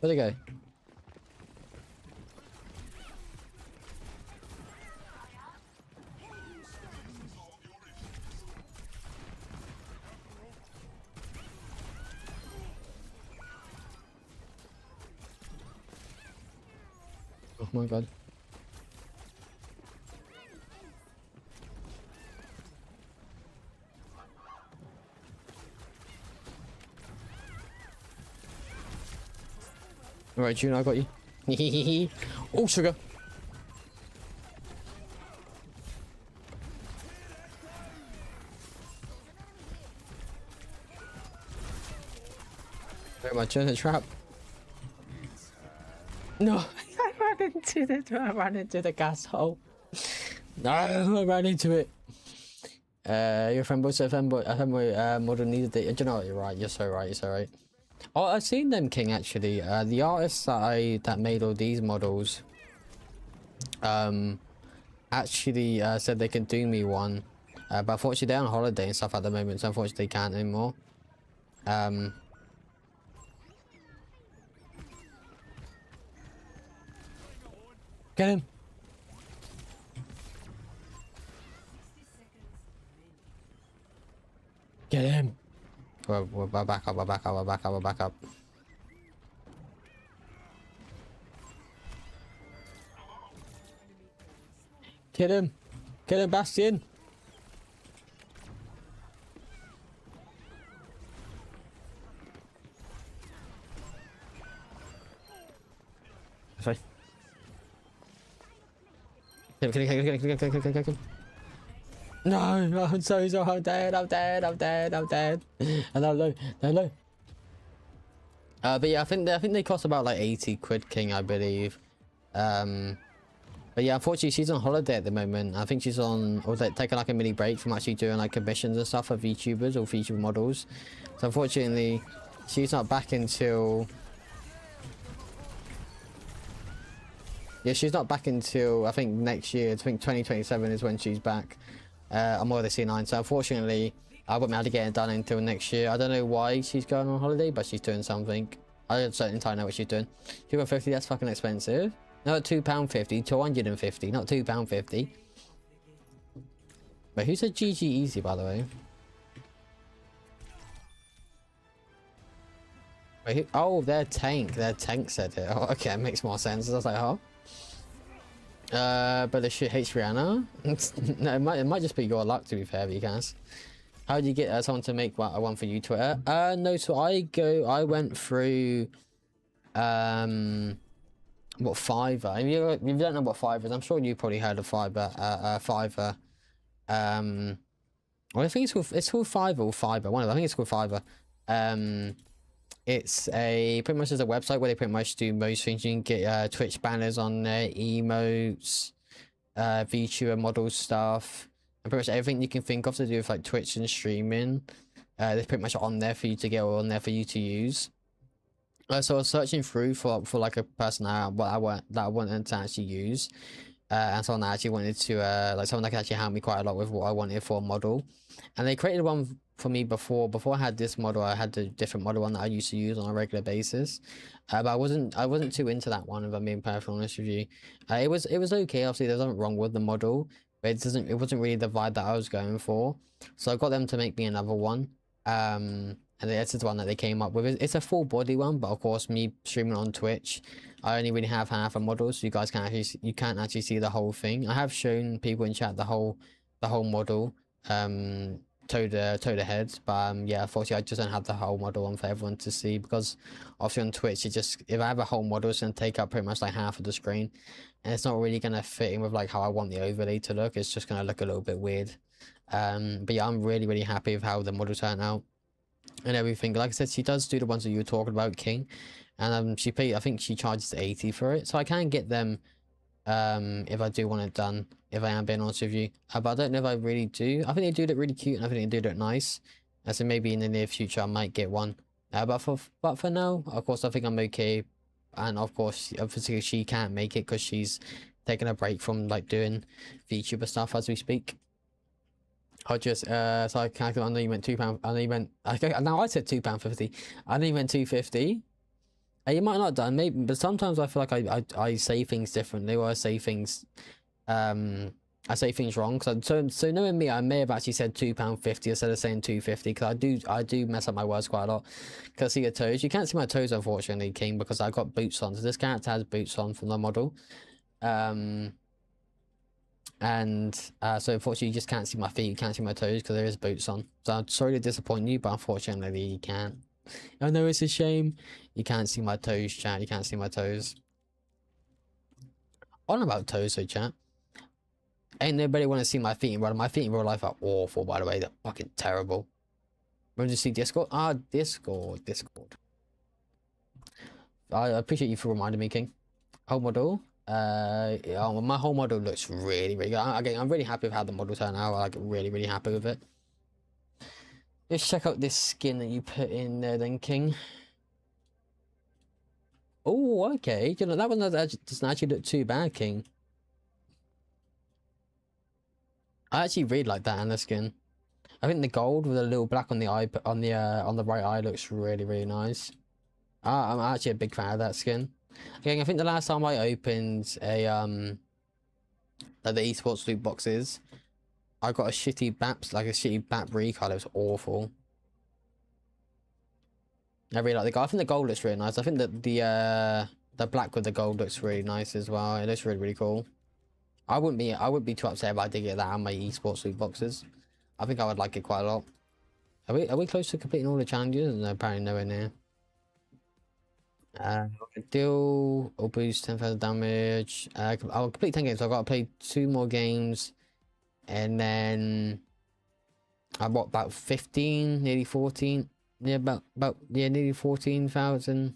Where'd it go? Oh my god. Alright, Juno, I got you. Oh, sugar. Very much in the trap. No, I ran into the gas hole. No, I ran into it. Your femboy said femboy model needed the. Do you know what? You're right. You're so right. You're so right. Oh, I've seen them, King. Actually, the artists that made all these models, actually said they can do me one, but unfortunately they're on holiday and stuff at the moment, so unfortunately they can't anymore. Get him! Get him! We're back up, we're back up, we're back up, we're back up. Get him! Get him, Bastion! Sorry. Kill him. No, I'm so sorry, I'm dead. And I'm low. But yeah, I think they cost about like 80 quid, King, I believe. But yeah, unfortunately she's on holiday at the moment. I think she's on, or like taking like a mini break from actually doing like commissions and stuff for VTubers or feature models. So unfortunately, she's not back until. Yeah, she's not back until I think next year. I think 2027 is when she's back. I'm more the C9, so unfortunately I won't be able to get it done until next year. I don't know why she's going on holiday, but she's doing something. I don't certainly entirely know what she's doing. £2.50, that's fucking expensive. No, £2.50, 250, not £2.50. Wait, who said GG easy, by the way? Wait, oh, their tank said it. Oh, okay, it makes more sense. I was like, huh? But the shit hates Rihanna. No, it might just be your luck, to be fair, Vcast. How do you get someone to make one for you, Twitter? No, so I went through, what, Fiverr. If you don't know what Fiverr is, I'm sure you probably heard of Fiverr. Fiverr. Well, I think it's called Fiverr or Fiverr. One of them. I think it's called Fiverr. It's pretty much is a website where they pretty much do most things. You can get Twitch banners on there, emotes, VTuber model stuff, and pretty much everything you can think of to do with like Twitch and streaming. They're pretty much on there for you to get, or on there for you to use. So I was searching through for like a person that I wanted to actually use, and someone that actually wanted to like someone that could actually help me quite a lot with what I wanted for a model, and they created one for me before I had this model. I had the different model one that I used to use on a regular basis, but I wasn't too into that one, if I'm being perfectly honest with you. It was okay. Obviously there's nothing wrong with the model, but it wasn't really the vibe that I was going for, so I got them to make me another one. And this is the one that they came up with. It's a full body one, but of course me streaming on Twitch, I only really have half a model, so you guys can't actually see the whole thing. I have shown people in chat the whole model, toe to head, but yeah, unfortunately I just don't have the whole model on for everyone to see, because obviously on Twitch if I have a whole model, it's gonna take up pretty much like half of the screen, and it's not really gonna fit in with like how I want the overlay to look. It's just gonna look a little bit weird. But yeah, I'm really happy with how the model turned out and everything. Like I said, she does do the ones that you were talking about, King, and I think she charges 80 for it, so I can get them if I do want it done, if I am being honest with you. But I don't know if I really do. I think they do look really cute, and I think they do look nice, and so maybe in the near future I might get one. But for now, of course, I think I'm okay. And of course, obviously she can't make it because she's taking a break from like doing VTuber stuff as we speak. I just so I calculated. I know you meant £2. I know you meant now I said £2.50. I know you meant £2.50. You might not have done, maybe, but sometimes I feel like I say things differently, or I say things wrong. So knowing me, I may have actually said £2.50 instead of saying £2.50, because I do mess up my words quite a lot. Because see your toes, you can't see my toes unfortunately, King, because I got boots on. So this character has boots on from the model, so unfortunately you just can't see my feet, you can't see my toes because there is boots on. So I'm sorry to disappoint you, but unfortunately you can't. I know it's a shame. You can't see my toes, chat. You can't see my toes. On about toes, so chat. Ain't nobody want to see my feet in real life. My feet in real life are awful, by the way. They're fucking terrible. Want to see Discord? Ah, Discord. I appreciate you for reminding me, King. Whole model. My whole model looks really good. Again, I'm really happy with how the model turned out. I'm like really happy with it. Let's check out this skin that you put in there then, King. Oh, okay. You know, that one doesn't actually look too bad, King. I actually really like that Anna skin. I think the gold with a little black on the eye, on the right eye, looks really nice. I'm actually a big fan of that skin. Again, I think the last time I opened a like the esports loot boxes, I got a shitty BAP recard. It was awful. I really like the gold. I think the gold looks really nice. I think that the black with the gold looks really nice as well. It looks really cool. I wouldn't be too upset if I did get that on my esports loot boxes. I think I would like it quite a lot. Are we close to completing all the challenges? No, apparently nowhere near. Deal or boost 10,000 damage. I'll complete 10 games. So I've got to play 2 more games, and then I bought about 15, nearly 14. Yeah, nearly 14,000.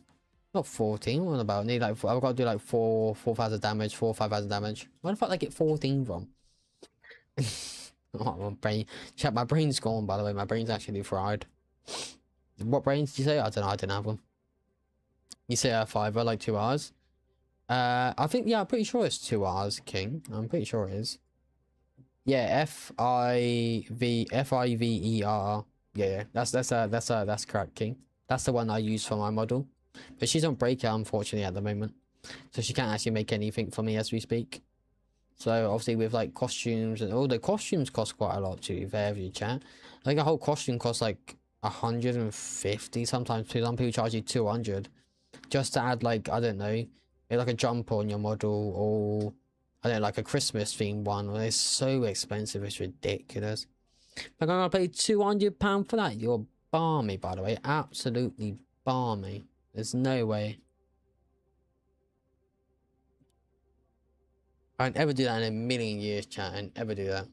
Not 14. What about? Need like I've got to do like 4,000 damage, 4 or 5,000 damage. Where the fuck did I get 14 from? Oh, my brain. Chat, my brain's gone. By the way, my brain's actually fried. What brains did you say? I don't know. I didn't have one. You say Fiverr, like 2 hours. I think, yeah, I'm pretty sure it's 2 hours, King. I'm pretty sure it is. Yeah, Fiverr. Yeah, that's correct, King. That's the one I use for my model. But she's on breakout, unfortunately, at the moment. So she can't actually make anything for me as we speak. So obviously with like costumes and all the costumes cost quite a lot to be fair with you, chat. I think a whole costume costs like 150 sometimes. Some people charge you 200 just to add, like, I don't know, maybe like a jumper on your model, or I don't know, like a Christmas themed one. Well, it's so expensive, it's ridiculous. Like, I'm gonna pay £200 for that. You're balmy, by the way, absolutely balmy. There's no way. I'd ever do that in a million years, chat, and ever do that.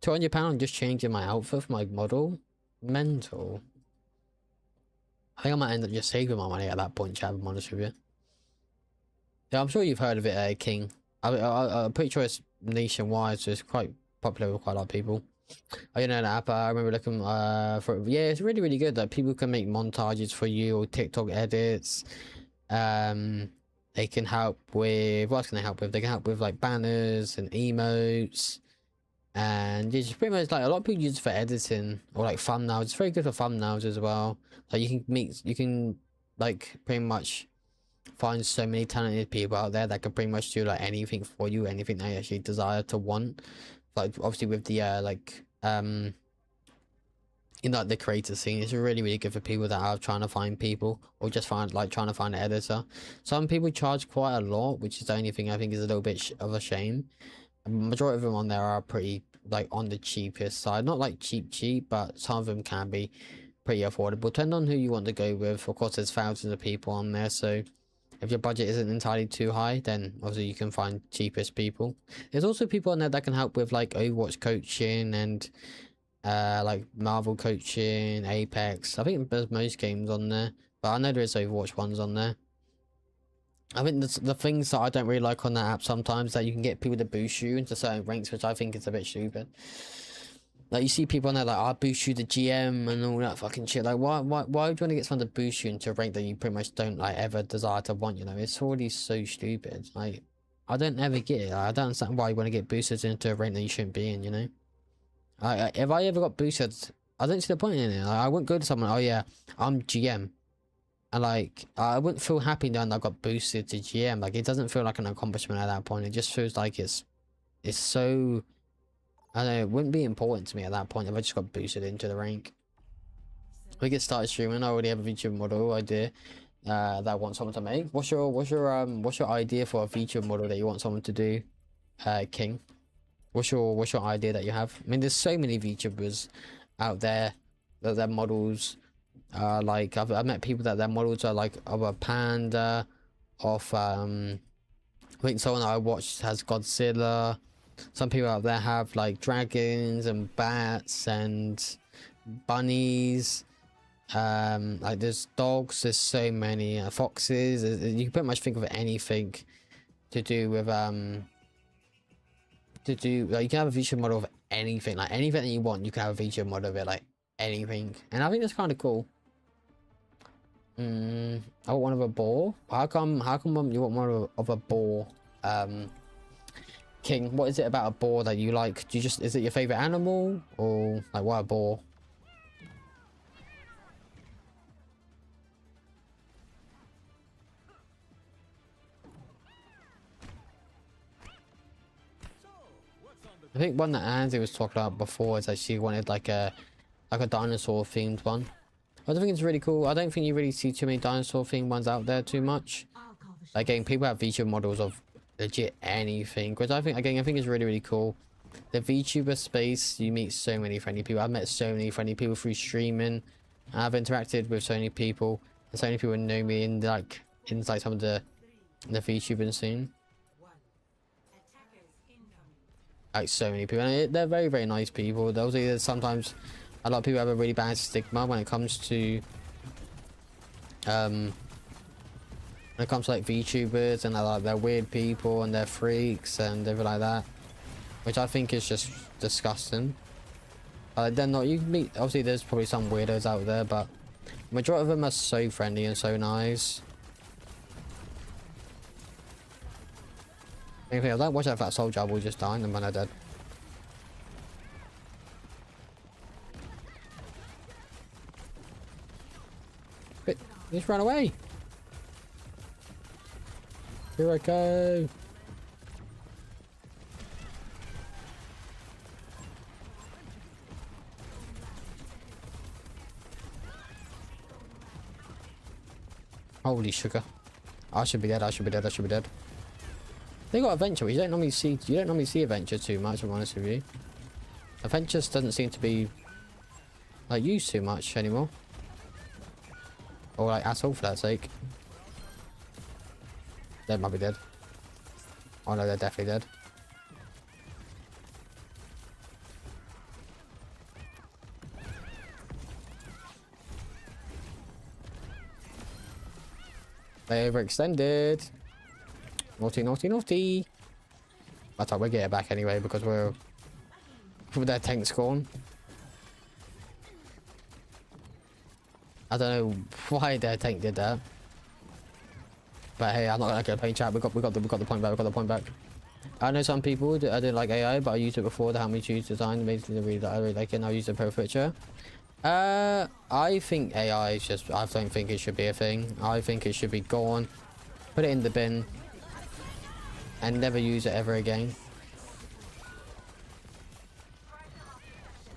£200 just changing my outfit for my model? Mental. I think I might end up just saving my money at that point, chat, if I'm honest with you. Yeah, I'm sure you've heard of it, King. I'm pretty sure it's nationwide, so it's quite popular with quite a lot of people. I know that app. I remember looking for it. Yeah, it's really, really good. Like, people can make montages for you, or TikTok edits. They can help with, what else can they help with? They can help with like banners and emotes, and it's pretty much like a lot of people use it for editing, or like thumbnails. It's very good for thumbnails as well. Like, you can like pretty much find so many talented people out there that can pretty much do like anything for you, anything they actually desire to want. Like, obviously with the in like the creator scene, it's really, really good for people that are trying to find people, or just trying to find an editor. Some people charge quite a lot, which is the only thing I think is a little bit of a shame. A majority of them on there are pretty like on the cheapest side, not like cheap, but some of them can be pretty affordable, depending on who you want to go with. Of course, there's thousands of people on there, so if your budget isn't entirely too high, then obviously you can find cheapest people. There's also people on there that can help with like Overwatch coaching and like Marvel coaching, Apex. I think there's most games on there, but I know there is Overwatch ones on there. I think the things that I don't really like on that app sometimes, that you can get people to boost you into certain ranks, which I think is a bit stupid. Like, you see people on there like, I'll boost you to GM and all that fucking shit. Like, why would you want to get someone to boost you into a rank that you pretty much don't like ever desire to want, you know? It's already so stupid. Like, I don't ever get it. Like, I don't understand why you want to get boosted into a rank that you shouldn't be in, you know? If I ever got boosted, I don't see the point in it. Like, I wouldn't go to someone, oh yeah, I'm GM, and like, I wouldn't feel happy knowing that I got boosted to GM. Like, it doesn't feel like an accomplishment at that point. It just feels like it's so, I don't know, it wouldn't be important to me at that point if I just got boosted into the rank. We get started streaming. I already have a VTuber model idea that I want someone to make. What's your idea for a VTuber model that you want someone to do, King? What's your idea that you have? I mean, there's so many VTubers out there that their models are like, I've met people that their models are like of a panda, of I think someone that I watched has Godzilla. Some people out there have like dragons and bats and bunnies. Like, there's dogs, there's so many foxes. You can pretty much think of anything to do with like, you can have a VTuber model of anything, like anything that you want. You can have a VTuber model of it, like anything, and I think that's kind of cool. I want one of a boar. How come you want one of a boar, King? What is it about a boar that you like? Is it your favorite animal, or like, why a boar? I think one that Andy was talking about before is that she wanted like a dinosaur themed one. I don't think it's really cool. I don't think you really see too many dinosaur themed ones out there too much. Like, again, people have VTuber models of legit anything, which I think is really, really cool. The VTuber space, you meet so many friendly people. I've met so many friendly people through streaming. I've interacted with so many people, and so many people know me in like some of the VTuber scene. Like, so many people, and they're very, very nice people. There's sometimes a lot of people have a really bad stigma when it comes to like VTubers, and they're weird people and they're freaks and everything like that, which I think is just disgusting. They're not. You can meet, obviously there's probably some weirdos out there, but the majority of them are so friendly and so nice. I don't watch that fat soldier, will just die and when they're dead. But just run away. Here I go. Holy sugar. I should be dead, I should be dead, I should be dead. They got adventure, you don't normally see adventure too much, if I'm honest with you. Adventure doesn't seem to be like used too much anymore. Or like at all for that sake. They might be dead. Oh no, they're definitely dead. They overextended. Naughty, naughty, naughty. I thought we'd get it back anyway because we're with their tank's gone. I don't know why their tank did that. But hey, I'm not gonna complain, chat. We got the point back. We got the point back. I know some people I didn't like AI, but I used it before. The how many choose design, basically, I really like it. And I use the pro picture. I think AI is just. I don't think it should be a thing. I think it should be gone. Put it in the bin. And never use it ever again.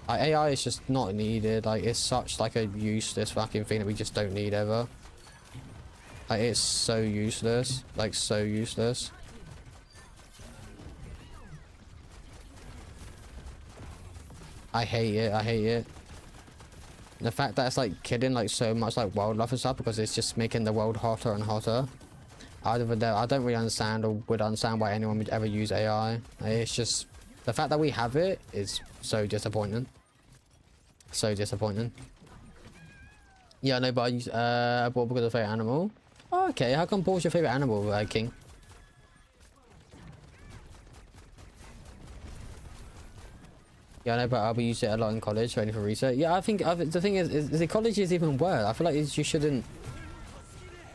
Like, AI is just not needed. Like, it's such like a useless fucking thing that we just don't need ever. Like, it's so useless. Like, so useless. I hate it. I hate it. The fact that it's like killing like so much like wildlife and stuff because it's just making the world hotter and hotter. I don't really understand or would understand why anyone would ever use AI. It's just the fact that we have it is so disappointing. So disappointing. Yeah, no, but I use ball because of favorite animal. Oh, okay, how come ball's your favorite animal, King? Yeah, I know, but I'll be using it a lot in college, ready for research. Yeah, I think the thing is the college is even worse. I feel like you shouldn't.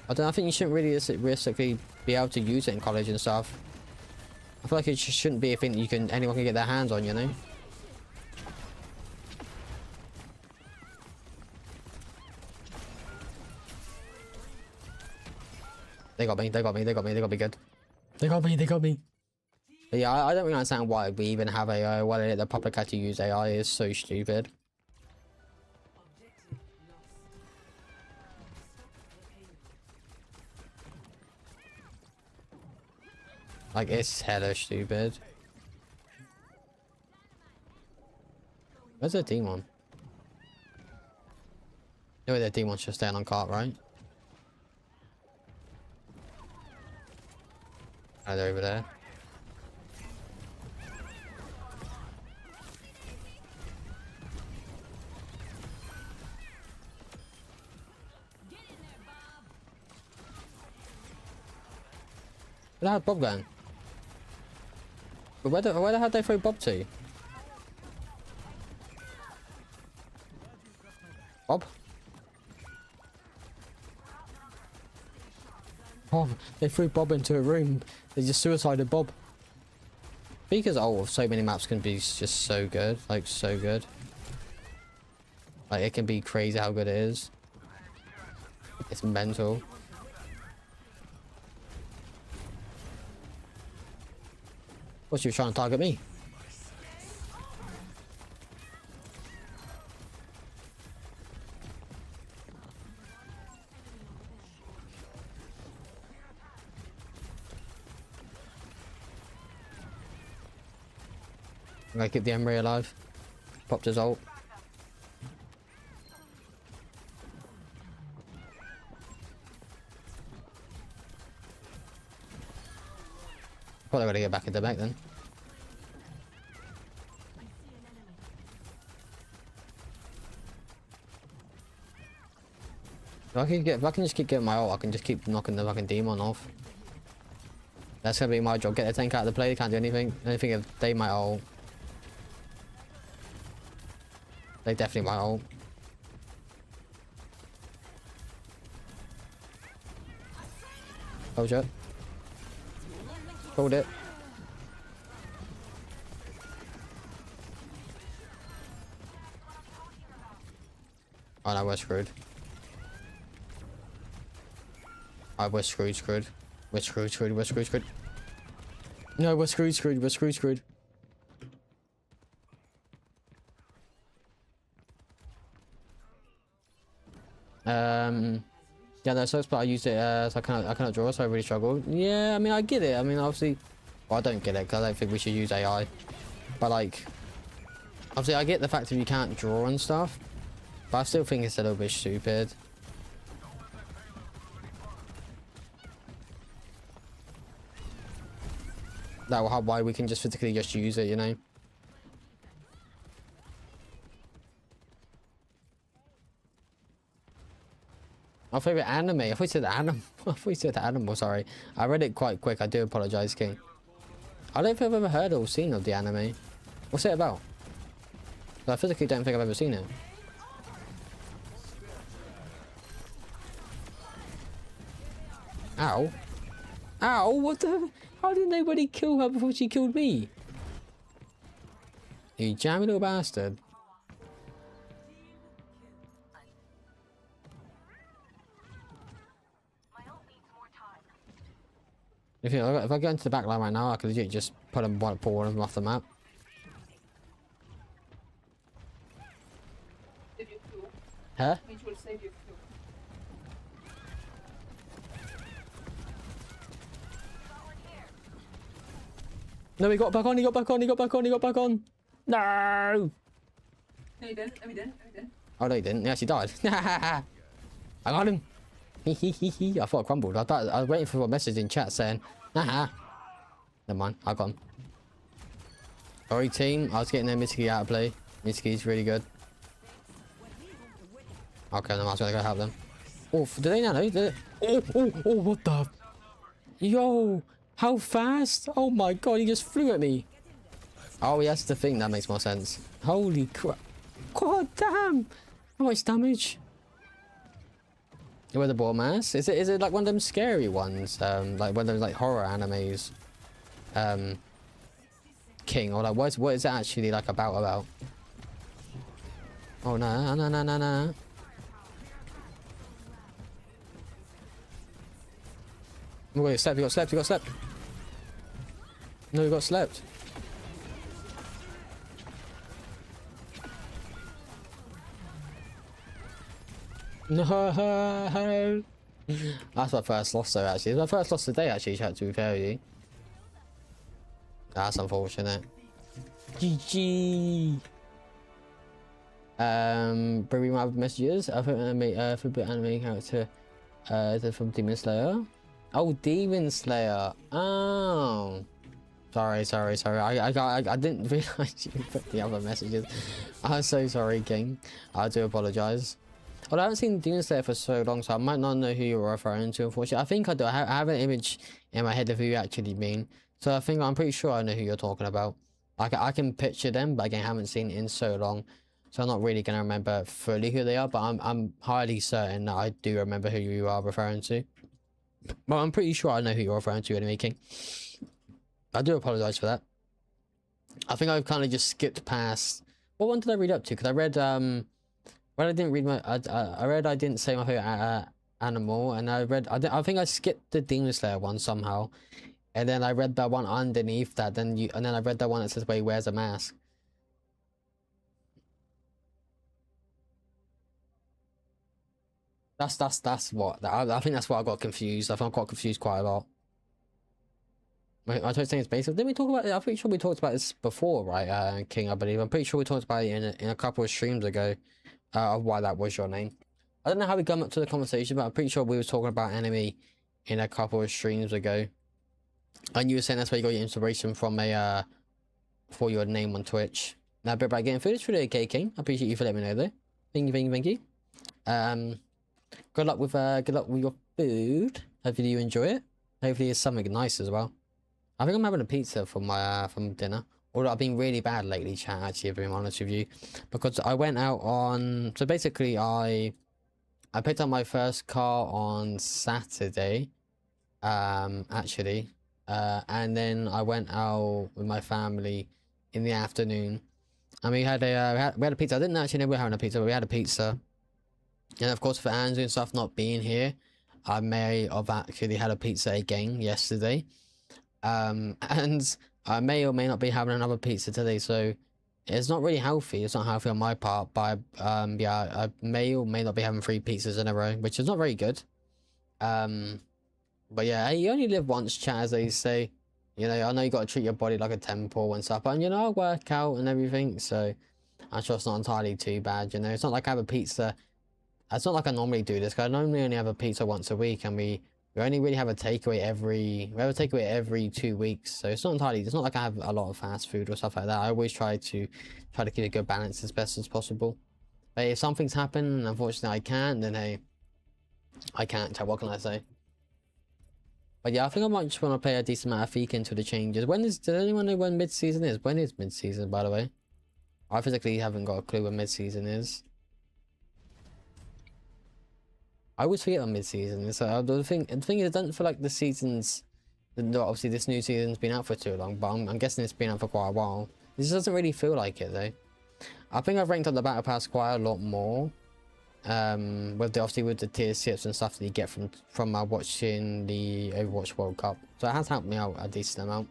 I think you shouldn't really realistically be able to use it in college and stuff. I feel like it shouldn't be a thing that anyone can get their hands on, you know? They got me, they got me, they got me, they got me good. They got me, they got me. But yeah, I don't really understand why we even have AI, why the public had to use AI is so stupid. Like, it's hella stupid. Where's the demon? No way the demon's just staying on cart, right? Oh, they're over there. Where the hell Bob going? But where the hell did they throw Bob to? Bob? Bob. They threw Bob into a room. They just suicided Bob. Because so many maps can be just so good. Like, so good. Like, it can be crazy how good it is. It's mental. What's you trying to target me? I'm gonna keep the Emery alive. Popped his ult. Probably gotta get back into back then. If I can just keep getting my ult, I can just keep knocking the fucking demon off. That's gonna be my job. Get the tank out of the play. They can't do anything. Anything if they might ult. They definitely might ult. Hold it. Hold it. Oh no, we're screwed. Oh, we're screwed. We're screwed. No, we're screwed. Yeah, no, so but I used it, so I cannot draw, so I really struggled. Yeah, I mean, I get it. I mean, obviously, well, I don't get it, because I don't think we should use AI. But, like, obviously, I get the fact that you can't draw and stuff, but I still think it's a little bit stupid. That why we can just physically just use it, you know? My favorite anime. I thought you said animal. I thought you said animal. Sorry, I read it quite quick. I do apologize, King. I don't think I've ever heard or seen of the anime. What's it about? I physically don't think I've ever seen it. Ow! Ow! What the? How did nobody kill her before she killed me? You jammy little bastard. If I go into the back line right now, I could legit just pull one of them off the map. Huh? No, he got back on, he got back on, he got back on, he got back on. No! No, he didn't. No, he didn't. No, he didn't. Oh, no, he didn't. He actually died. I got him. I thought I crumbled. I was waiting for a message in chat saying, haha. Never mind, I got him. Sorry, team. I was getting their Mitsuki out of play. Mitsuki's really good. Okay, then I was gonna go help them. Oh, do they now know? Oh, what the? Yo, how fast? Oh my god, he just flew at me. Oh, yes, the thing. That makes more sense. Holy crap. God damn. How much damage? Where the ball mass? Is it like one of them scary ones? Like one of those like horror animes? King, or like what is it actually like about? Oh no. Oh, you got slept. No, you got slept. No. That's my first loss though, actually. It's my first loss today, actually, chat, to be fair with you. That's unfortunate. GG. Bring my messages. I put anime character from Demon Slayer. Oh, Demon Slayer. Oh. Sorry. I didn't realize you put the other messages. I'm so sorry, King. I do apologize. Well, I haven't seen Demon Slayer for so long, so I might not know who you're referring to, unfortunately. I think I do. I have an image in my head of who you actually mean. So I'm pretty sure I know who you're talking about. I can picture them, but again, I haven't seen it in so long. So I'm not really going to remember fully who they are, but I'm highly certain that I do remember who you are referring to. Well, I'm pretty sure I know who you're referring to anyway, King. I do apologize for that. I think I've kind of just skipped past... What one did I read up to? Because I read... Well, I didn't read my... I read I didn't say my favorite animal, and I think I skipped the Demon Slayer one somehow. And then I read the one underneath that, and then I read the one that says where he wears a mask. That's what I think that's what I got confused. I think I got confused quite a lot. I don't think it's basic. Didn't we talk about it? I'm pretty sure we talked about this before, right, King? I believe. I'm pretty sure we talked about it in a couple of streams ago. Of why that was your name. I don't know how we got up to the conversation, but I'm pretty sure we were talking about anime in a couple of streams ago. And you were saying that's where you got your inspiration from for your name on Twitch. Now, bit about getting food. It's really okay, King. I appreciate you for letting me know, though. Thank you. Good luck with your food. Hopefully you enjoy it. Hopefully it's something nice as well. I think I'm having a pizza for my from dinner. Although I've been really bad lately, chat, actually, if I'm honest with you. Because I went out on... So basically, I picked up my first car on Saturday. Actually. And then I went out with my family in the afternoon. And we had a pizza. I didn't actually know we were having a pizza, but we had a pizza. And of course, for Andrew and stuff not being here, I may have actually had a pizza again yesterday. And I may or may not be having another pizza today, so it's not really healthy. It's not healthy on my part, but yeah, I may or may not be having 3 pizzas in a row, which is not very good. But yeah, you only live once, chat, as they say. You know, I know you got to treat your body like a temple and stuff, and you know, I work out and everything, so I'm sure it's not entirely too bad. You know, it's not like I have a pizza. It's not like I normally do this, because I normally only have a pizza once a week, and we only really have a takeaway every 2 weeks. So it's not entirely. It's not like I have a lot of fast food or stuff like that. I always try to keep a good balance as best as possible. But if something's happened and unfortunately I can't, then hey, I can't. So what can I say? But yeah, I think I might just want to play a decent amount of FIFA into the changes. Does anyone know when mid-season is? When is mid-season, by the way? I physically haven't got a clue when mid-season is. I always forget when mid-season is. So the thing is, I don't feel like the season's... Obviously, this new season's been out for too long, but I'm guessing it's been out for quite a while. This doesn't really feel like it, though. I think I've ranked up the Battle Pass quite a lot more. Obviously with the tier 6 and stuff that you get from watching the Overwatch World Cup, so it has helped me out a decent amount.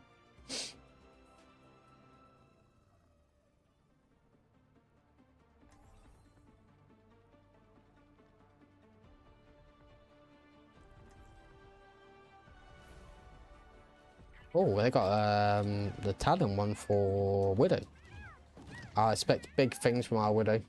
Oh, they got the talent one for Widow. I expect big things from our Widow.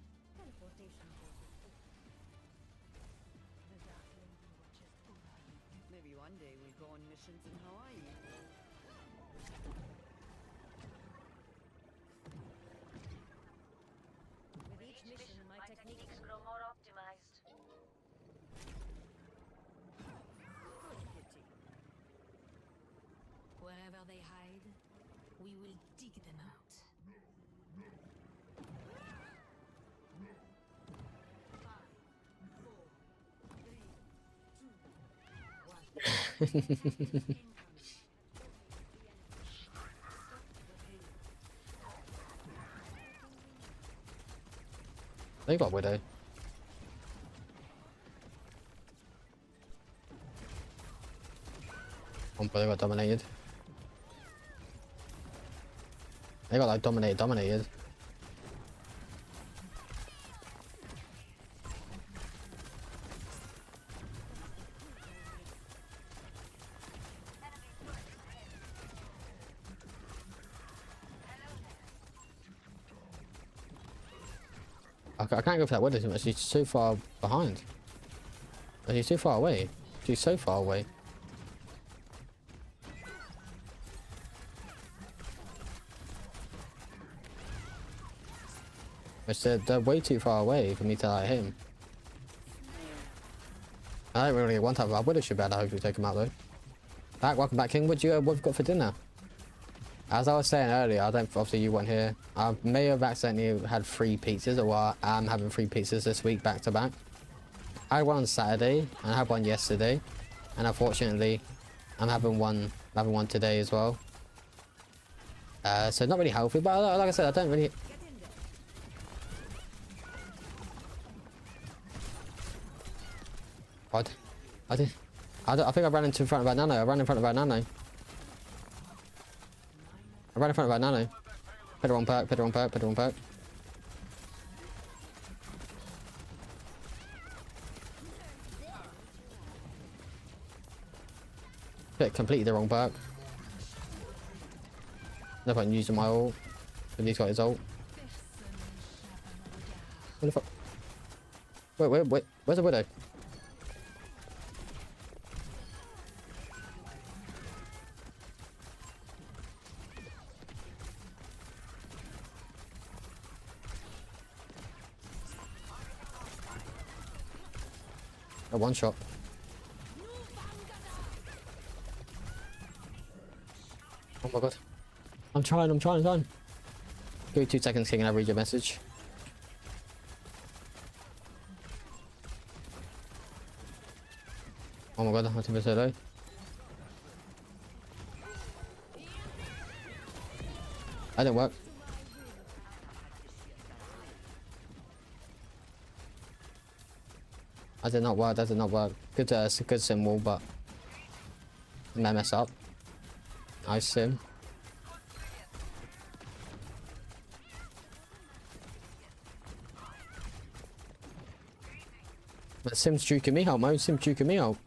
Wherever they hide, we will dig them out. They got Widow. But they got dominated. They got like dominated. I can't go for that Widow too much. She's so far behind. She's too far away. She's so far away. They're way too far away for me to hit him. I don't really get one type of Widow should be able to hopefully take him out though. Welcome back, King. What have you got for dinner? As I was saying earlier, obviously you weren't here. I may have accidentally had 3 pizzas, or I'm having 3 pizzas this week back to back. I had one on Saturday, and I had one yesterday, and unfortunately, I'm having one today as well. So not really healthy, but like I said, I don't really. What? I think I ran in front of that Nano. I ran in front of that Nano. Put the wrong perk. Hit completely the wrong perk. No point in using my ult. But he's got his ult. What the fuck? Wait. Where's the Widow? A one shot. Oh my god. I'm trying. Give me 2 seconds, King, and I'll read your message. Oh my god, I think we're so low. That didn't work. That did not work. Good symbol, but I may mess up. Nice sim. But Sim's juking me out, man. Sim's juking me out.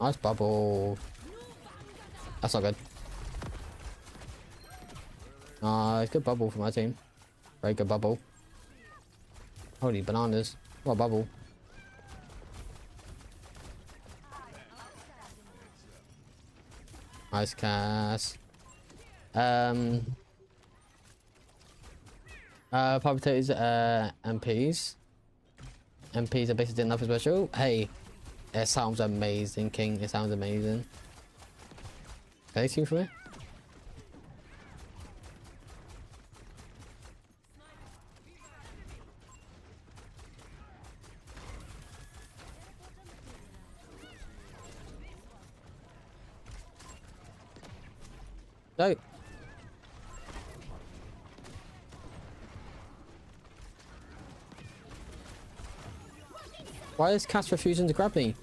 Nice bubble. That's not good. Nice, good bubble for my team. Very good bubble. Holy bananas. What a bubble. Nice cast. Pie potatoes, MPs. MPs are basically nothing special. Hey, it sounds amazing, King. It sounds amazing. Can they see for me? No. Why is Cass refusing to grab me?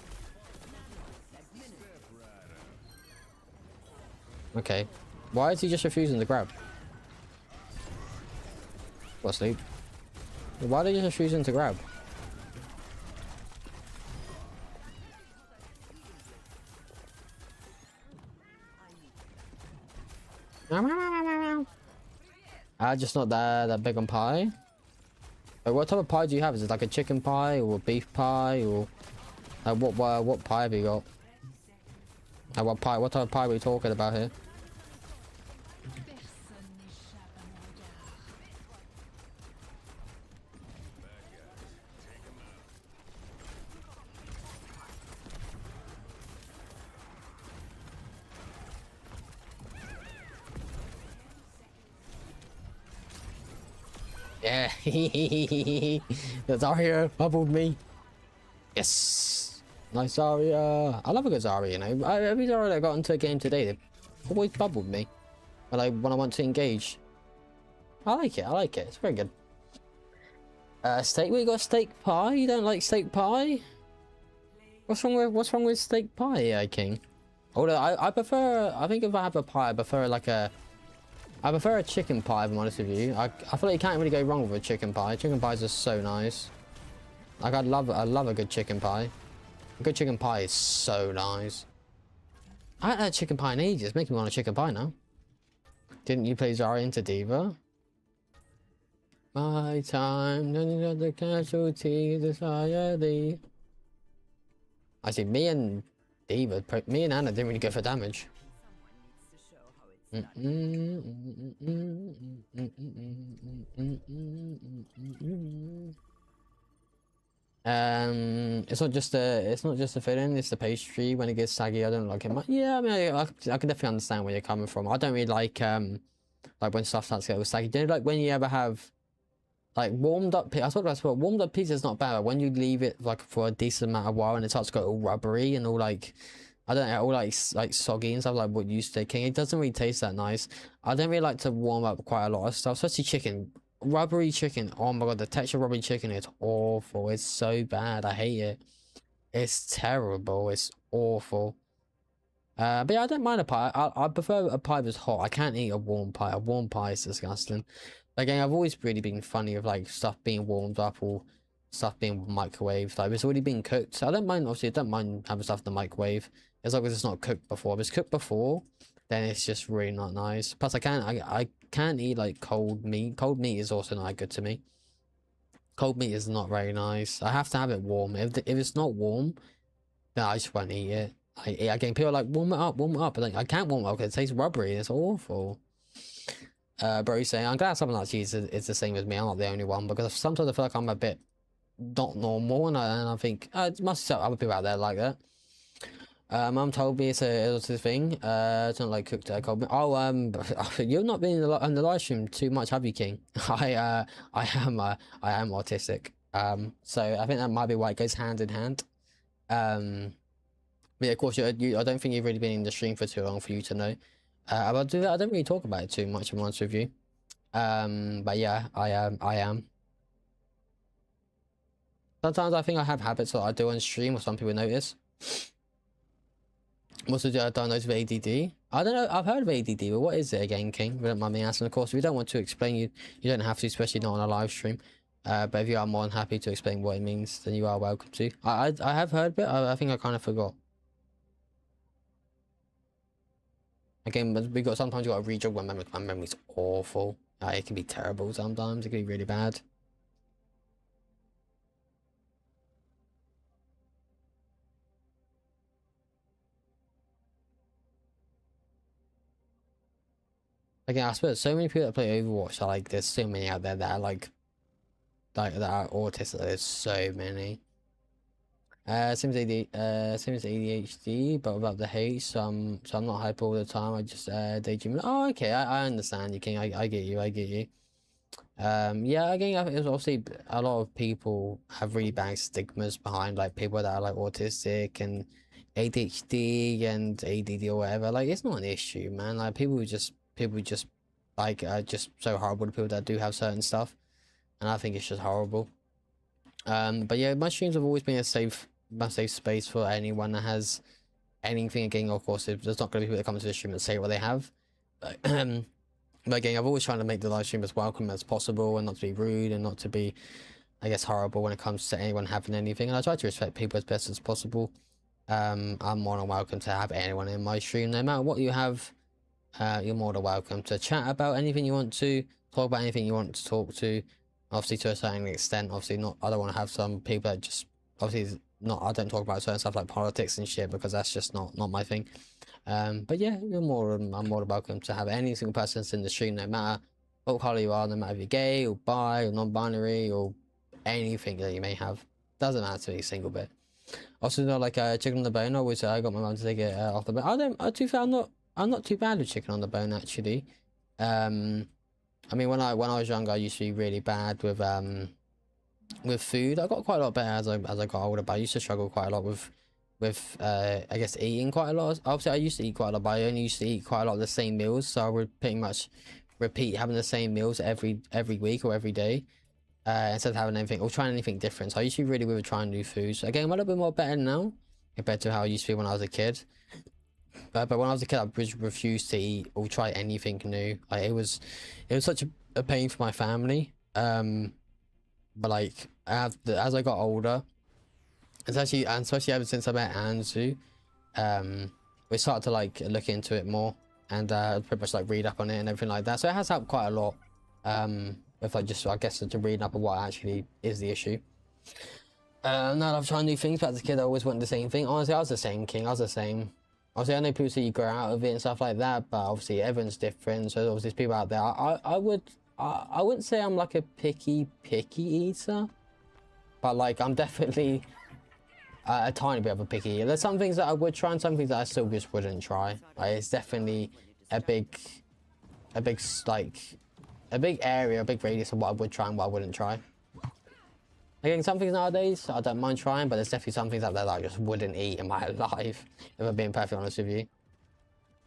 Okay. Why is he just refusing to grab? What, sleep? Why are they just refusing to grab? Just not that big on pie. Like, what type of pie do you have? Is it like a chicken pie or a beef pie or what pie have you got? What type of pie are we talking about here? Yeah, the Zarya bubbled me. Yes, nice Zarya. I love a good Zarya, you know. Every Zarya that got into a game today, they always bubbled me when I want to engage. I like it. I like it. It's very good. Steak. We got steak pie. You don't like steak pie? What's wrong with steak pie, King? Although I prefer. I think if I have a pie, I prefer like a. I prefer a chicken pie, if I'm honest with you. I feel like you can't really go wrong with a chicken pie. Chicken pies are so nice. Like I love a good chicken pie. A good chicken pie is so nice. I haven't had chicken pie in ages. It's making me want a chicken pie now. Didn't you play Zarya into Diva? My time, none of the casualties, society. I see me and Diva, me and Anna didn't really go for damage. It's not just the filling, it's the pastry. When it gets saggy, I don't like it much. Yeah, I mean, I can definitely understand where you're coming from. I don't really like when stuff starts to get saggy. Do you know, like when you ever have like warmed up pizza? I thought that's what warmed up pizza is not bad. But when you leave it like for a decent amount of while and it starts to go all rubbery and all like. I don't know, all like soggy and stuff like what used to King. It doesn't really taste that nice. I don't really like to warm up quite a lot of stuff, especially chicken. Rubbery chicken. Oh my god, the texture of rubbery chicken is awful. It's so bad. I hate it. It's terrible. It's awful. But yeah, I don't mind a pie. I prefer a pie that's hot. I can't eat a warm pie. A warm pie is disgusting. Again, I've always really been funny of like stuff being warmed up or stuff being microwaved. Like it's already been cooked. So I don't mind. Obviously, I don't mind having stuff in the microwave as long as it's not cooked before. If it's cooked before, then it's just really not nice. Plus, I can't eat like cold meat. Cold meat is also not good to me. Cold meat is not very nice. I have to have it warm. If it's not warm, then I just won't eat it. Again, people are like warm it up, but like I can't warm it up because it tastes rubbery. It's awful. Bro, saying I'm glad someone like cheese is the same as me. I'm not the only one because sometimes I feel like I'm a bit not normal, and I think it must be other people out there like that. Mum told me it's a thing. It's not like cooked cold meat. Oh, you've not been on the live stream too much, have you, King? I am autistic. So I think that might be why it goes hand in hand. But yeah, of course, I don't think you've really been in the stream for too long for you to know. I don't really talk about it too much, if I'm honest with you. But yeah, I am. Sometimes I think I have habits that I do on stream, or some people notice. What's the diagnosis of ADD? I don't know. I've heard of ADD, but what is it again, King? We don't mind me asking. Of course, if you don't want to explain, you don't have to, especially not on a live stream. But if you are more than happy to explain what it means, then you are welcome to. I have heard of it. I think I kind of forgot. Again, but sometimes you got to rejog my memory. My memory's awful. It can be terrible sometimes. It can be really bad. Again, I suppose so many people that play Overwatch are like, there's so many out there that are like that are autistic. There's so many. Same as ADHD, but without the H. So I'm not hyper all the time. I just daydream. Oh, okay, I understand you, King. I get you. I get you. Yeah, again, I think it's obviously a lot of people have really bad stigmas behind like people that are like autistic and ADHD and ADD or whatever. Like, it's not an issue, man. Like, people just like are just so horrible to people that do have certain stuff, and I think it's just horrible. But yeah, my streams have always been a safe space for anyone that has anything. Again, of course, there's not going to be people that come to the stream and say what they have. But again, I've always tried to make the live stream as welcome as possible and not to be rude and not to be, I guess, horrible when it comes to anyone having anything. And I try to respect people as best as possible. I'm more than welcome to have anyone in my stream, no matter what you have. You're more than welcome to chat about anything you want to, talk about anything you want to talk to. Obviously, to a certain extent. Obviously, not. I don't want to have some people that just obviously not. I don't talk about certain stuff like politics and shit because that's just not my thing. But yeah, I'm more than welcome to have any single person that's in the stream, no matter what color you are, no matter if you're gay or bi or non-binary or anything that you may have. Doesn't matter to me a single bit. Also, not like chicken on the bone. I got my mum to take it off the bone. To be fair, I'm not too bad with chicken on the bone actually. I mean, when I was younger, I used to be really bad with food. I got quite a lot better as I got older, but I used to struggle quite a lot with I guess eating quite a lot. Obviously, I used to eat quite a lot, but I only used to eat quite a lot of the same meals, so I would pretty much repeat having the same meals every week or every day, instead of having anything or trying anything different. So I used to be really good with trying new foods. Again, I'm a little bit more better now compared to how I used to be when I was a kid. But when I was a kid, I refused to eat or try anything new. Like, it was such a pain for my family. But like as I got older, especially ever since I met Anzu, we started to like look into it more and pretty much like read up on it and everything like that. So it has helped quite a lot. If I guess to read up on what actually is the issue. Now I've tried new things, but as a kid I always wanted the same thing. Honestly, I was the same, King. I was the same. Obviously, I know people say you grow out of it and stuff like that, but obviously everyone's different. So obviously there's people out there. I wouldn't say I'm like a picky eater, but like I'm definitely a tiny bit of a picky eater. There's some things that I would try and some things that I still just wouldn't try. Like, it's definitely a big area, a big radius of what I would try and what I wouldn't try. Again, some things nowadays I don't mind trying, but there's definitely some things out there that I just wouldn't eat in my life, if I'm being perfectly honest with you.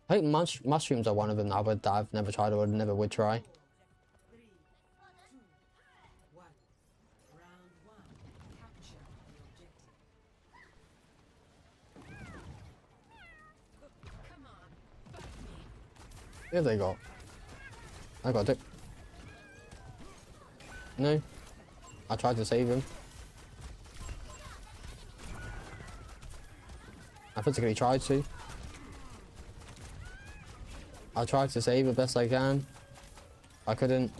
I think mushrooms are one of them that I've never tried or never would try. Who have they got? I got it. No. I tried to save him. I physically tried to. I tried to save the best I can. I couldn't.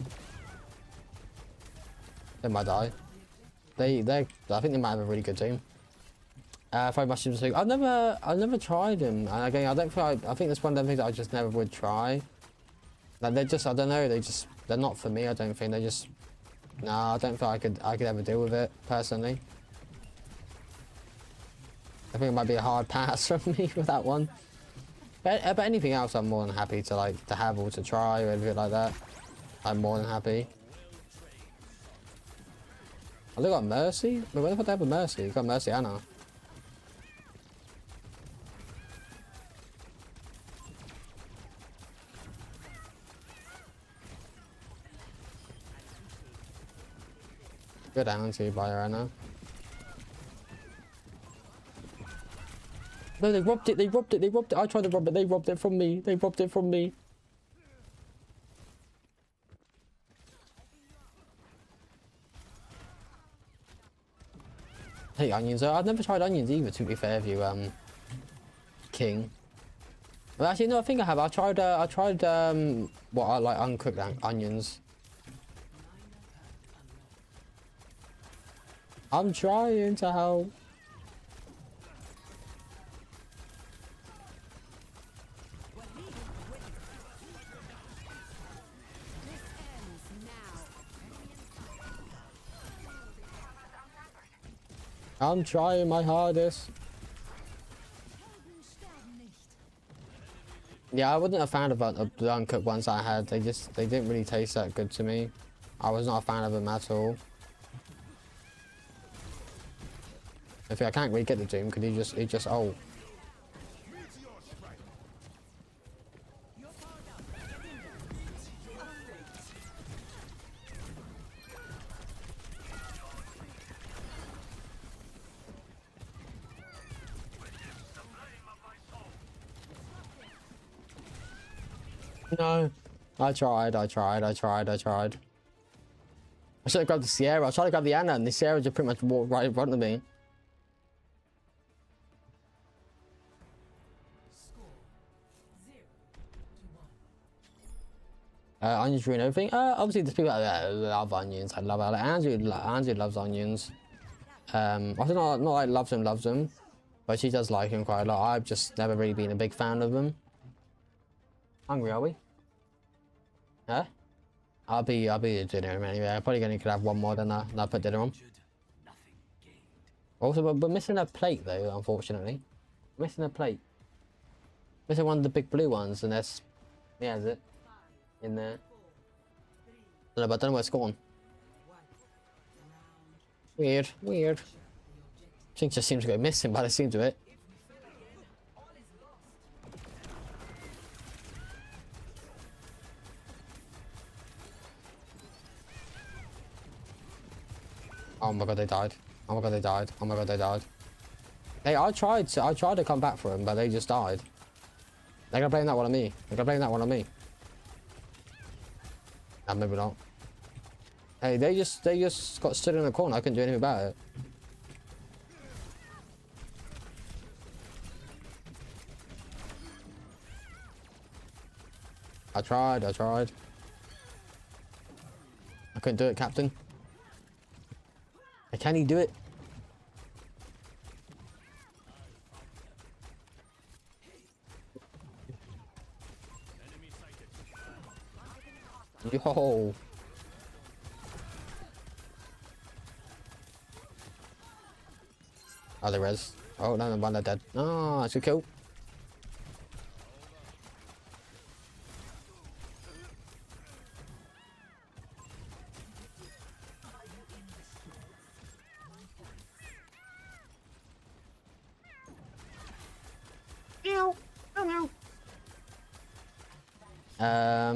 They might die. I think they might have a really good team. Fried mushrooms. I've never tried them. And again, I think that's one of them things that I just never would try. Like, they're just, I don't know, they're not for me. I don't think no, I don't think I could ever deal with it personally. I think it might be a hard pass from me with that one. But anything else, I'm more than happy to have or to try or anything like that. I'm more than happy. Oh, they got Mercy? Wait, where the fuck they have a Mercy? They got Mercy Anna. Go down to by right now. No, they robbed it. I tried to rob it. They robbed it from me. I hate onions. I've never tried onions either, to be fair with you, King. Well, actually, no, I think I have. I tried what I like uncooked onions. I'm trying to help. I'm trying my hardest. Yeah, I wasn't a fan of the uncooked ones I had. They didn't really taste that good to me. I was not a fan of them at all. I think I can't really get the Doom because he just oh. No, I tried. I should have grabbed the Sierra. I tried to grab the Anna, and the Sierra just pretty much walked right in front of me. Onions ruin everything. Obviously, there's people out there that love onions. I love it. Andrew loves onions. I don't know, not like loves them, but she does like them quite a lot. I've just never really been a big fan of them. Hungry, are we? Huh? I'll be at dinner anyway. I'm probably gonna could have one more than I put dinner on. Also, we're missing a plate though, unfortunately. Missing a plate. Missing one of the big blue ones, and that's yeah, is it in there? I don't know where it's gone. Weird. Things just seems to go missing by the seams of it. Oh my god, they died. Oh my god, they died. Oh my god, they died. Hey, I tried to come back for them, but they just died. They're gonna blame that one on me. Nah, maybe not. Hey, they just got stood in the corner. I couldn't do anything about it. I tried. I couldn't do it, Captain. Can he do it? Yo. Oh, the res. Oh, no, one they're dead. Oh, that's a kill.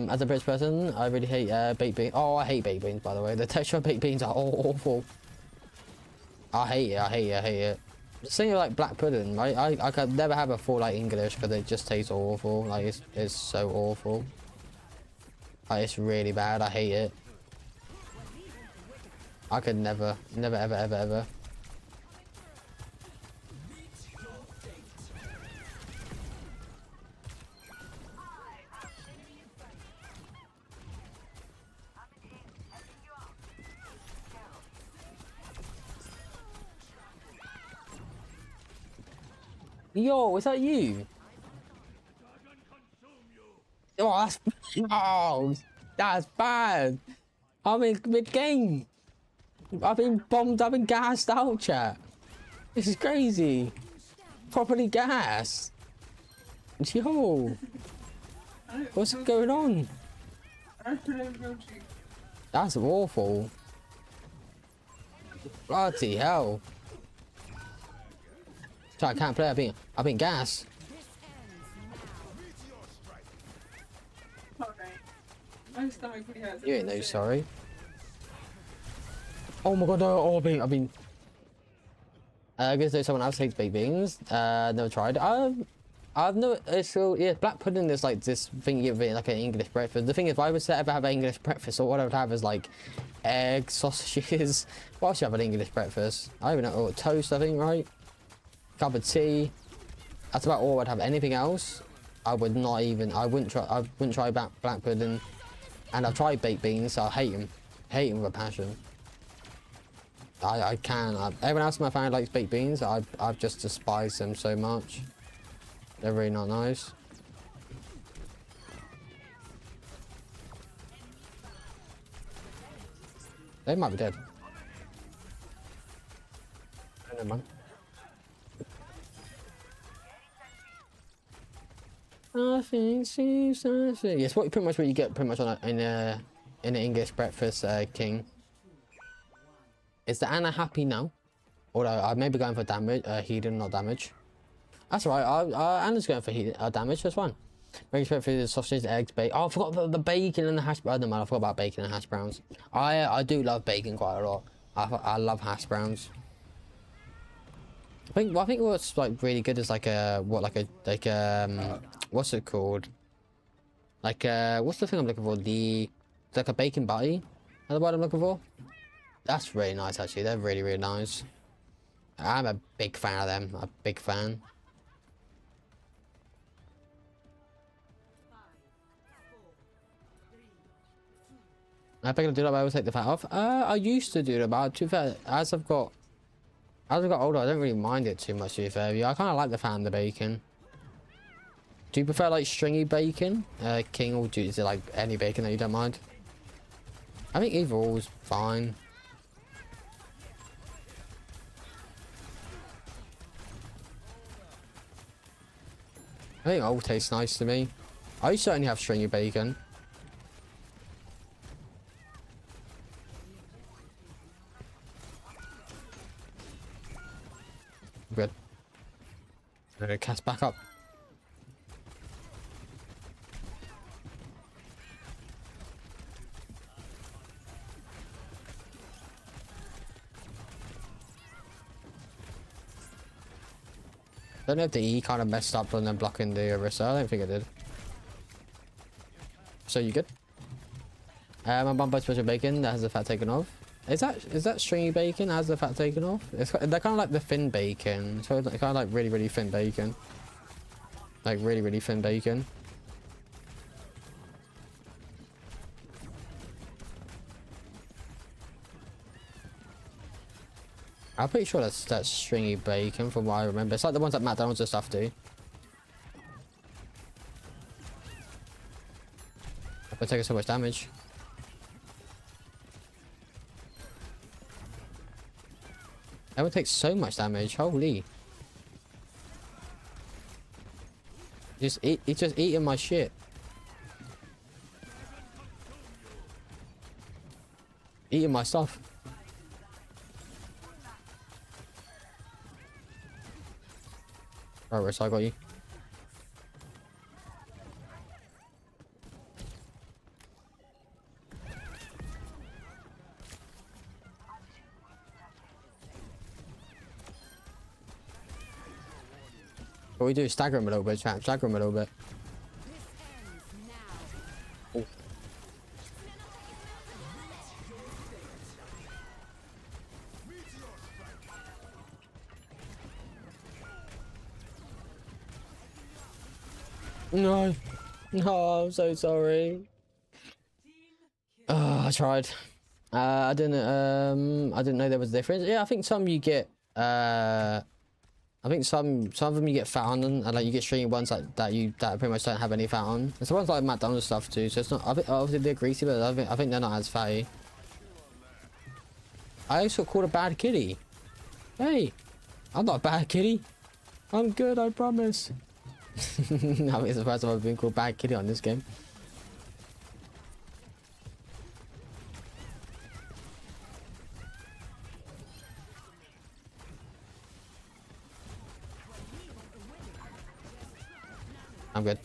As a British person, I really hate baked beans. Oh, I hate baked beans, by the way. The texture of baked beans are awful. I hate it. The thing like black pudding, right? I could never have a full like English because it just tastes awful. Like it's so awful. Like it's really bad. I hate it. I could never ever. Yo, is that you? Oh, that's bad. I'm in mid-game. I've been bombed, I've been gassed out, chat. This is crazy. Properly gassed. Yo. What's going on? That's awful. Bloody hell. So I can't play, I've been gassed. My stomach really hurts. You ain't no sorry. Oh my god, no, oh, I guess there's someone else hates baked beans. Never tried. I've no, so yeah, black pudding is like this thing you give it like an English breakfast. The thing is, if I was to ever have an English breakfast, or what I would have is like eggs, sausages. What else do you have an English breakfast? I don't even know, toast, I think, right? Cup of tea. That's about all I'd have. Anything else? I would not even. I wouldn't try black pudding, and I've tried baked beans. So I hate them. Hate them with a passion. I can. Everyone else in my family likes baked beans. I've just despised them so much. They're really not nice. They might be dead. Never mind. Nothing seems nothing. Yes, pretty much what you get pretty much on in an English breakfast, King. Is the Anna happy now? Although I may be going for damage, healing, not damage. That's alright. Anna's going for damage. That's fine. Make sure for the sausage, eggs, bacon. Oh, I forgot about the bacon and the hash browns. I forgot about bacon and hash browns. I do love bacon quite a lot. I love hash browns. I think what's like really good is like what's it called? Like what's the thing I'm looking for? It's like a bacon butty. Is that the word I'm looking for? That's really nice actually. They're really, really nice. I'm a big fan of them. A big fan. I think I do that, but I always take the fat off. I used to do that, but to be fair, as I've got older, I don't really mind it too much, to be fair. Yeah, I kind of like the fat and the bacon. Do you prefer like stringy bacon, King, or is it like any bacon that you don't mind? I think either or is fine. I think all tastes nice to me. I used to only have stringy bacon. Good. I'm gonna cast back up. I don't know if the E kind of messed up when they're blocking the Orisa. I don't think it did. So you good? My bumper special bacon that has the fat taken off. Is that stringy bacon that has the fat taken off? They're kind of like the thin bacon. So they're kind of like really, really thin bacon. Like really, really thin bacon. I'm pretty sure that's stringy bacon from what I remember. It's like the ones that McDonald's and stuff do. I've taking so much damage. That would take so much damage. Holy. He's just eating my shit. Eating my stuff. Right, so I got you. What we do is stagger him a little bit, chat. Stagger him a little bit. Oh. No. No, I'm so sorry. Oh, I tried. I didn't know there was a difference. Yeah, I think some you get I think some of them you get fat on them, and like you get stringy ones that pretty much don't have any fat on. And some ones like McDonald's stuff too. So it's not. I think obviously they're greasy, but I think they're not as fatty. I also got called a bad kitty. Hey, I'm not a bad kitty. I'm good, I promise. I think it's the first time I've been called bad kitty on this game. I'm good.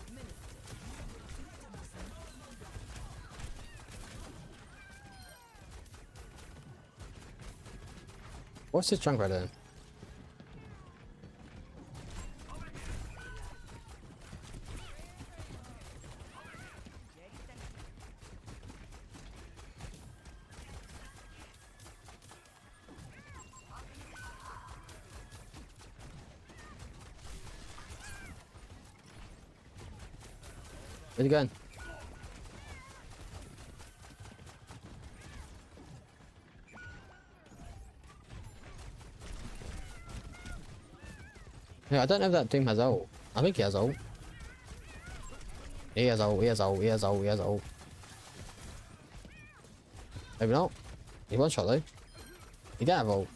What's this junk right there? Where's he going? Yeah, I don't know if that Doom has ult. I think he has ult. He has ult, he has ult, he has ult, he has ult. Maybe not. He one shot though. He don't have ult.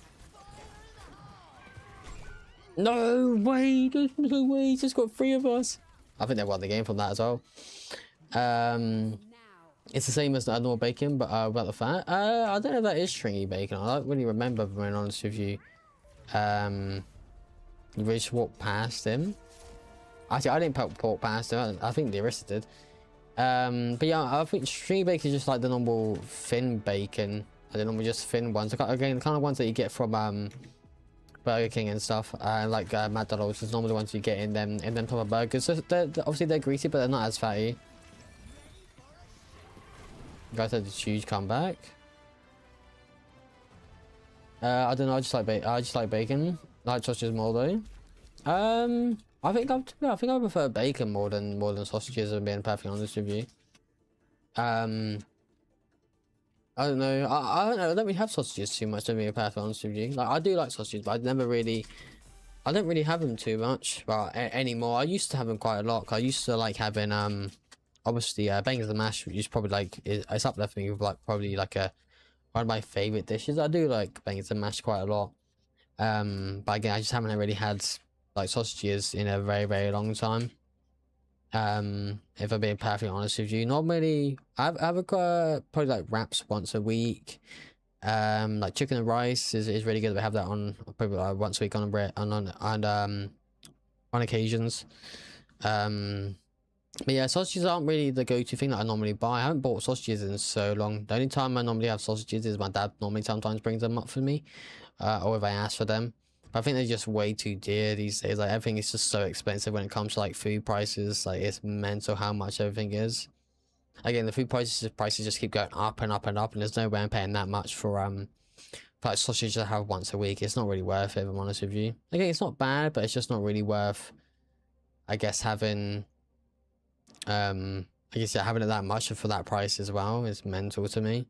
No way! There's no way! He's just got 3 of us. I think they won the game from that as well. It's the same as the normal bacon, but about the fat. I don't know if that is stringy bacon. I don't really remember, being honest with you. You just walked past him. Actually, I didn't walk past him. I think the Arista did. But yeah, I think stringy bacon is just like the normal thin bacon. The normal just thin ones. Again, the kind of ones that you get from Burger King and stuff, like McDonald's is normally the ones you get in them type of burgers. So obviously they're greasy, but they're not as fatty. You guys had a huge comeback. I don't know. I just like bacon. I like sausages more though. I think I prefer bacon more than sausages. I'm being perfectly honest with you. I don't know. I don't know. I don't really have sausages too much, to be perfectly honest with you. Like, I do like sausages, but I don't really have them too much. Well, anymore. I used to have them quite a lot. I used to like having obviously bangers and mash, which is probably like it's up there for me with like probably like one of my favorite dishes. I do like bangers and mash quite a lot. But again, I just haven't really had like sausages in a very, very long time. If I'm being perfectly honest with you, normally I've probably like wraps once a week. Like chicken and rice is really good. We have that on probably like once a week on occasions. But yeah, sausages aren't really the go-to thing that I normally buy. I haven't bought sausages in so long. The only time I normally have sausages is my dad normally sometimes brings them up for me, or if I ask for them. But I think they're just way too dear these days. Like, everything is just so expensive when it comes to like food prices. Like, it's mental how much everything is. Again, the food prices just keep going up and up and up, and there's no way I'm paying that much for like sausage I have once a week. It's not really worth it, if I'm honest with you. Again, it's not bad, but it's just not really worth, I guess, having having it that much for that price as well is mental to me.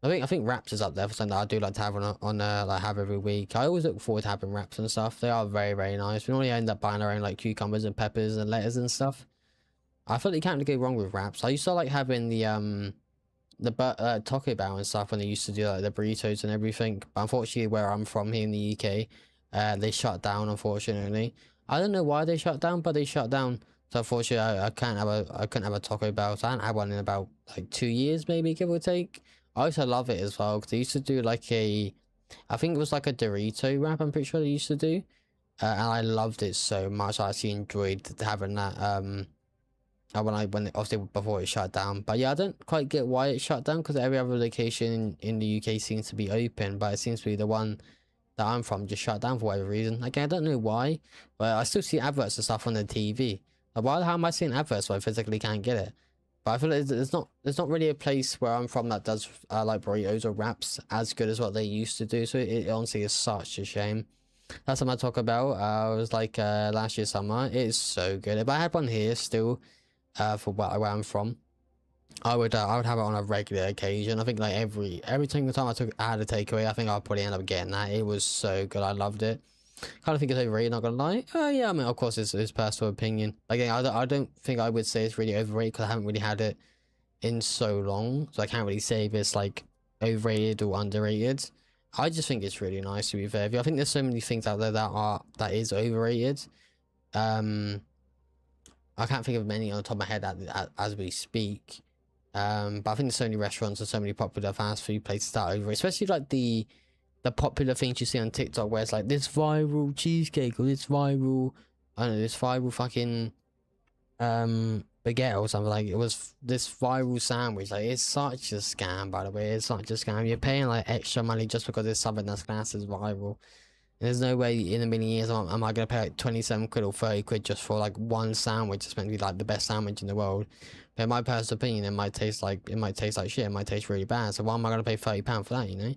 I think wraps is up there for something that I do like to have like have every week. I always look forward to having wraps and stuff. They are very, very nice. We normally end up buying our own like cucumbers and peppers and lettuce and stuff. I feel like you can't really go wrong with wraps. I used to like having the Taco Bell and stuff when they used to do like the burritos and everything. But unfortunately, where I'm from here in the UK, they shut down. Unfortunately, I don't know why they shut down, but they shut down. So unfortunately, I couldn't have a Taco Bell. So I haven't had one in about like 2 years, maybe, give or take. I also love it as well because they used to do like I think it was like a Dorito wrap. I'm pretty sure they used to do, and I loved it so much. I actually enjoyed having that. When obviously before it shut down. But yeah, I don't quite get why it shut down because every other location in the UK seems to be open, but it seems to be the one that I'm from just shut down for whatever reason. Again, I don't know why, but I still see adverts and stuff on the TV. Like, why the hell am I seeing adverts when I physically can't get it? But I feel like there's not really a place where I'm from that does like burritos or wraps as good as what they used to do. So it honestly is such a shame. That's what I talk about. It was like last year summer. It is so good. If I had one here still, for where I'm from, I would have it on a regular occasion. I think like every single time I had a takeaway, I think I'll probably end up getting that. It was so good. I loved it. Kind of think it's overrated, not gonna lie. Yeah, I mean, of course, it's personal opinion. Again, I don't think I would say it's really overrated because I haven't really had it in so long, so I can't really say if it's like overrated or underrated. I just think it's really nice, to be fair. I think there's so many things out there that is overrated. I can't think of many on the top of my head as we speak. But I think there's so many restaurants and so many popular fast food places that are overrated, especially like the popular things you see on TikTok where it's like this viral cheesecake or this viral, I don't know, this viral fucking baguette or something. Like, it was this viral sandwich. Like, it's such a scam, by the way. It's such a scam. You're paying like extra money just because it's something that's classed as viral. And there's no way in a million years am I gonna pay like 27 quid or 30 quid just for like one sandwich. It's meant to be like the best sandwich in the world. But in my personal opinion, it might taste like shit. It might taste really bad. So why am I gonna pay £30 for that? You know.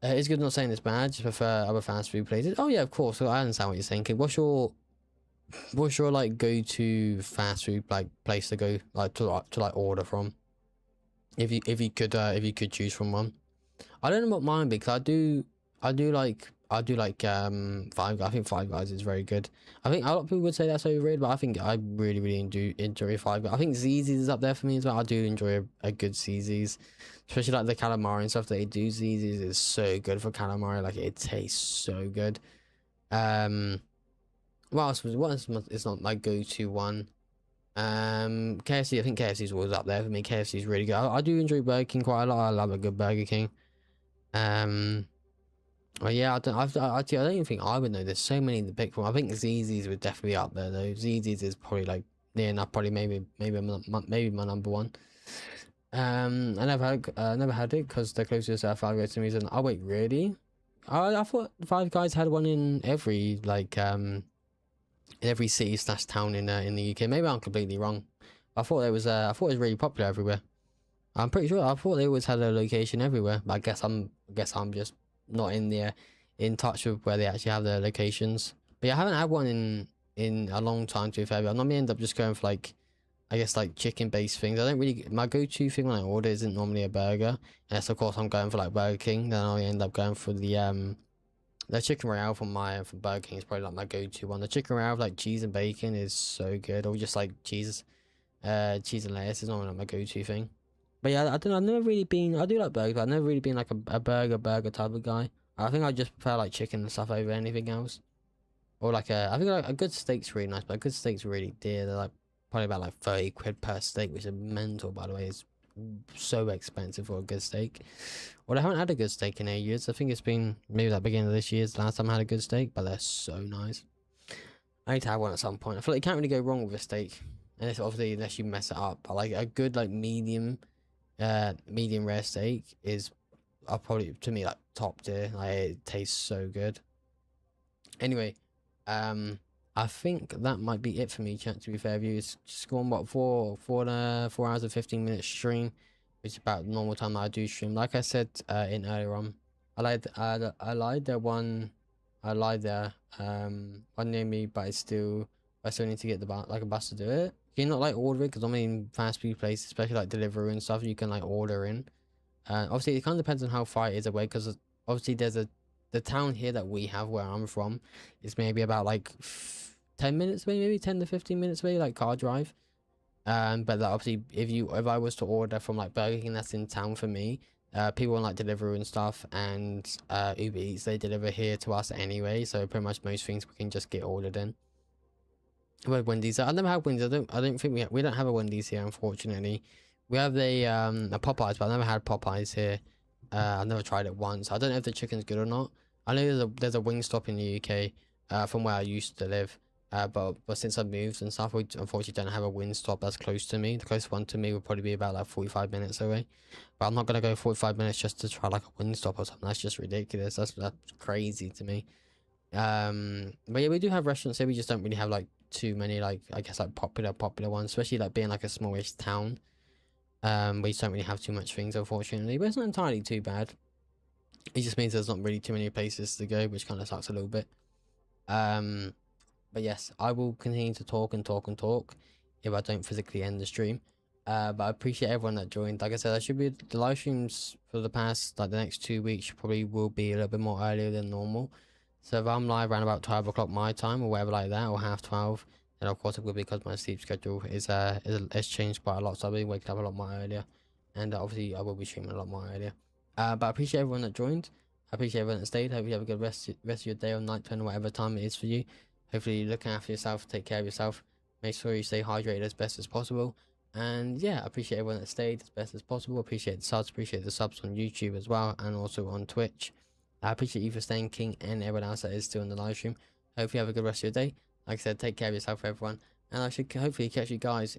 It's good, not saying it's bad. Just prefer other fast food places. Oh yeah, of course. So I understand what you're saying. What's your what's your like go-to fast food like place to go like to like order from? If you could choose from one. I don't know what mine would be because I do like Five Guys. I think Five Guys is very good. I think a lot of people would say that's overrated, but I think I really do enjoy Five Guys. I think Zzz's is up there for me as well. I do enjoy a good Zzz's, especially like the calamari and stuff that they do. Zzz's is so good for calamari. Like it tastes so good. What else is not my go-to one? KFC. I think KFC's always up there for me. KFC's really good. I do enjoy Burger King quite a lot. I love a good Burger King. Well, yeah, I don't even think I would know. There's so many to pick from. I think Zzz's would definitely be up there though. Zzz's is probably like near enough. Probably maybe my number one. I never had it because the closest Five Guys to me is in. Oh wait, really? I thought Five Guys had one in every like in every city / town in the UK. Maybe I'm completely wrong. I thought it was really popular everywhere. I'm pretty sure I thought they always had a location everywhere. But I guess I'm just not in touch with where they actually have their locations. But yeah, I haven't had one in a long time, to be fair. I normally end up just going for like, I guess like chicken based things. I don't really, my go-to thing when I order isn't normally a burger, unless of course I'm going for like Burger King. Then I end up going for the chicken royale from Burger King is probably like my go-to one. The chicken royale with like cheese and bacon is so good, or just like cheese and lettuce is normally like my go-to thing. But yeah, I don't know, I've never really been, I do like burgers, but I've never really been like a burger type of guy. I think I just prefer like chicken and stuff over anything else. Or like I think like a good steak's really nice, but a good steak's really dear. They're like probably about like 30 quid per steak, which is mental, by the way. It's so expensive for a good steak. Well, I haven't had a good steak in 8 years. I think it's been maybe that beginning of this year's the last time I had a good steak, but they're so nice. I need to have one at some point. I feel like you can't really go wrong with a steak. And it's obviously unless you mess it up. But like a good like medium rare steak is probably to me like top tier. Like it tastes so good. Anyway, I think that might be it for me, chat, to be fair with you. It's just gone what 4 hours and 15 minutes stream, which is about the normal time that I do stream. Like I said in earlier on, I lied there one near me, but I still need to get a bus to do it. Can you not like order it? Because I'm in fast food places, especially like Deliveroo and stuff, you can like order in. Obviously it kind of depends on how far it is away, because obviously there's the town here that we have where I'm from is maybe about like 10 minutes away, maybe 10 to 15 minutes away, like car drive. But that obviously if I was to order from like Burger King that's in town for me, people on like Deliveroo and stuff and Uber Eats, they deliver here to us anyway, so pretty much most things we can just get ordered in. With Wendy's, I've never had Wendy's. I don't think we don't have a Wendy's here, unfortunately. We have a Popeyes, but I've never had Popeyes here. I've never tried it once. I don't know if the chicken's good or not. I know there's a Wingstop in the UK from where I used to live, but since I've moved and stuff, we unfortunately don't have a Wingstop that's close to me. The closest one to me would probably be about like 45 minutes away. But I'm not gonna go 45 minutes just to try like a Wingstop or something. That's just ridiculous. That's crazy to me. But yeah, we do have restaurants here. We just don't really have like too many like I guess like popular ones, especially like being like a smallish town. We just don't really have too much things, unfortunately, but it's not entirely too bad. It just means there's not really too many places to go, which kind of sucks a little bit. But yes, I will continue to talk if I don't physically end the stream. But I appreciate everyone that joined. Like I said, I should be the live streams for the past like the next 2 weeks probably will be a little bit more earlier than normal. So if I'm live around about 12 o'clock my time or whatever like that, or half 12, then of course it will be because my sleep schedule has changed quite a lot. So I'll be waking up a lot more earlier, and obviously I will be streaming a lot more earlier. But I appreciate everyone that joined. I appreciate everyone that stayed. Hope you have a good rest of your day or night, depending on whatever time it is for you. Hopefully you're looking after yourself, take care of yourself. Make sure you stay hydrated as best as possible. And yeah, I appreciate everyone that stayed as best as possible. Appreciate the subs on YouTube as well, and also on Twitch. I appreciate you for staying, King, and everyone else that is still in the live stream. Hope you have a good rest of your day. Like I said, take care of yourself, everyone. And I should hopefully catch you guys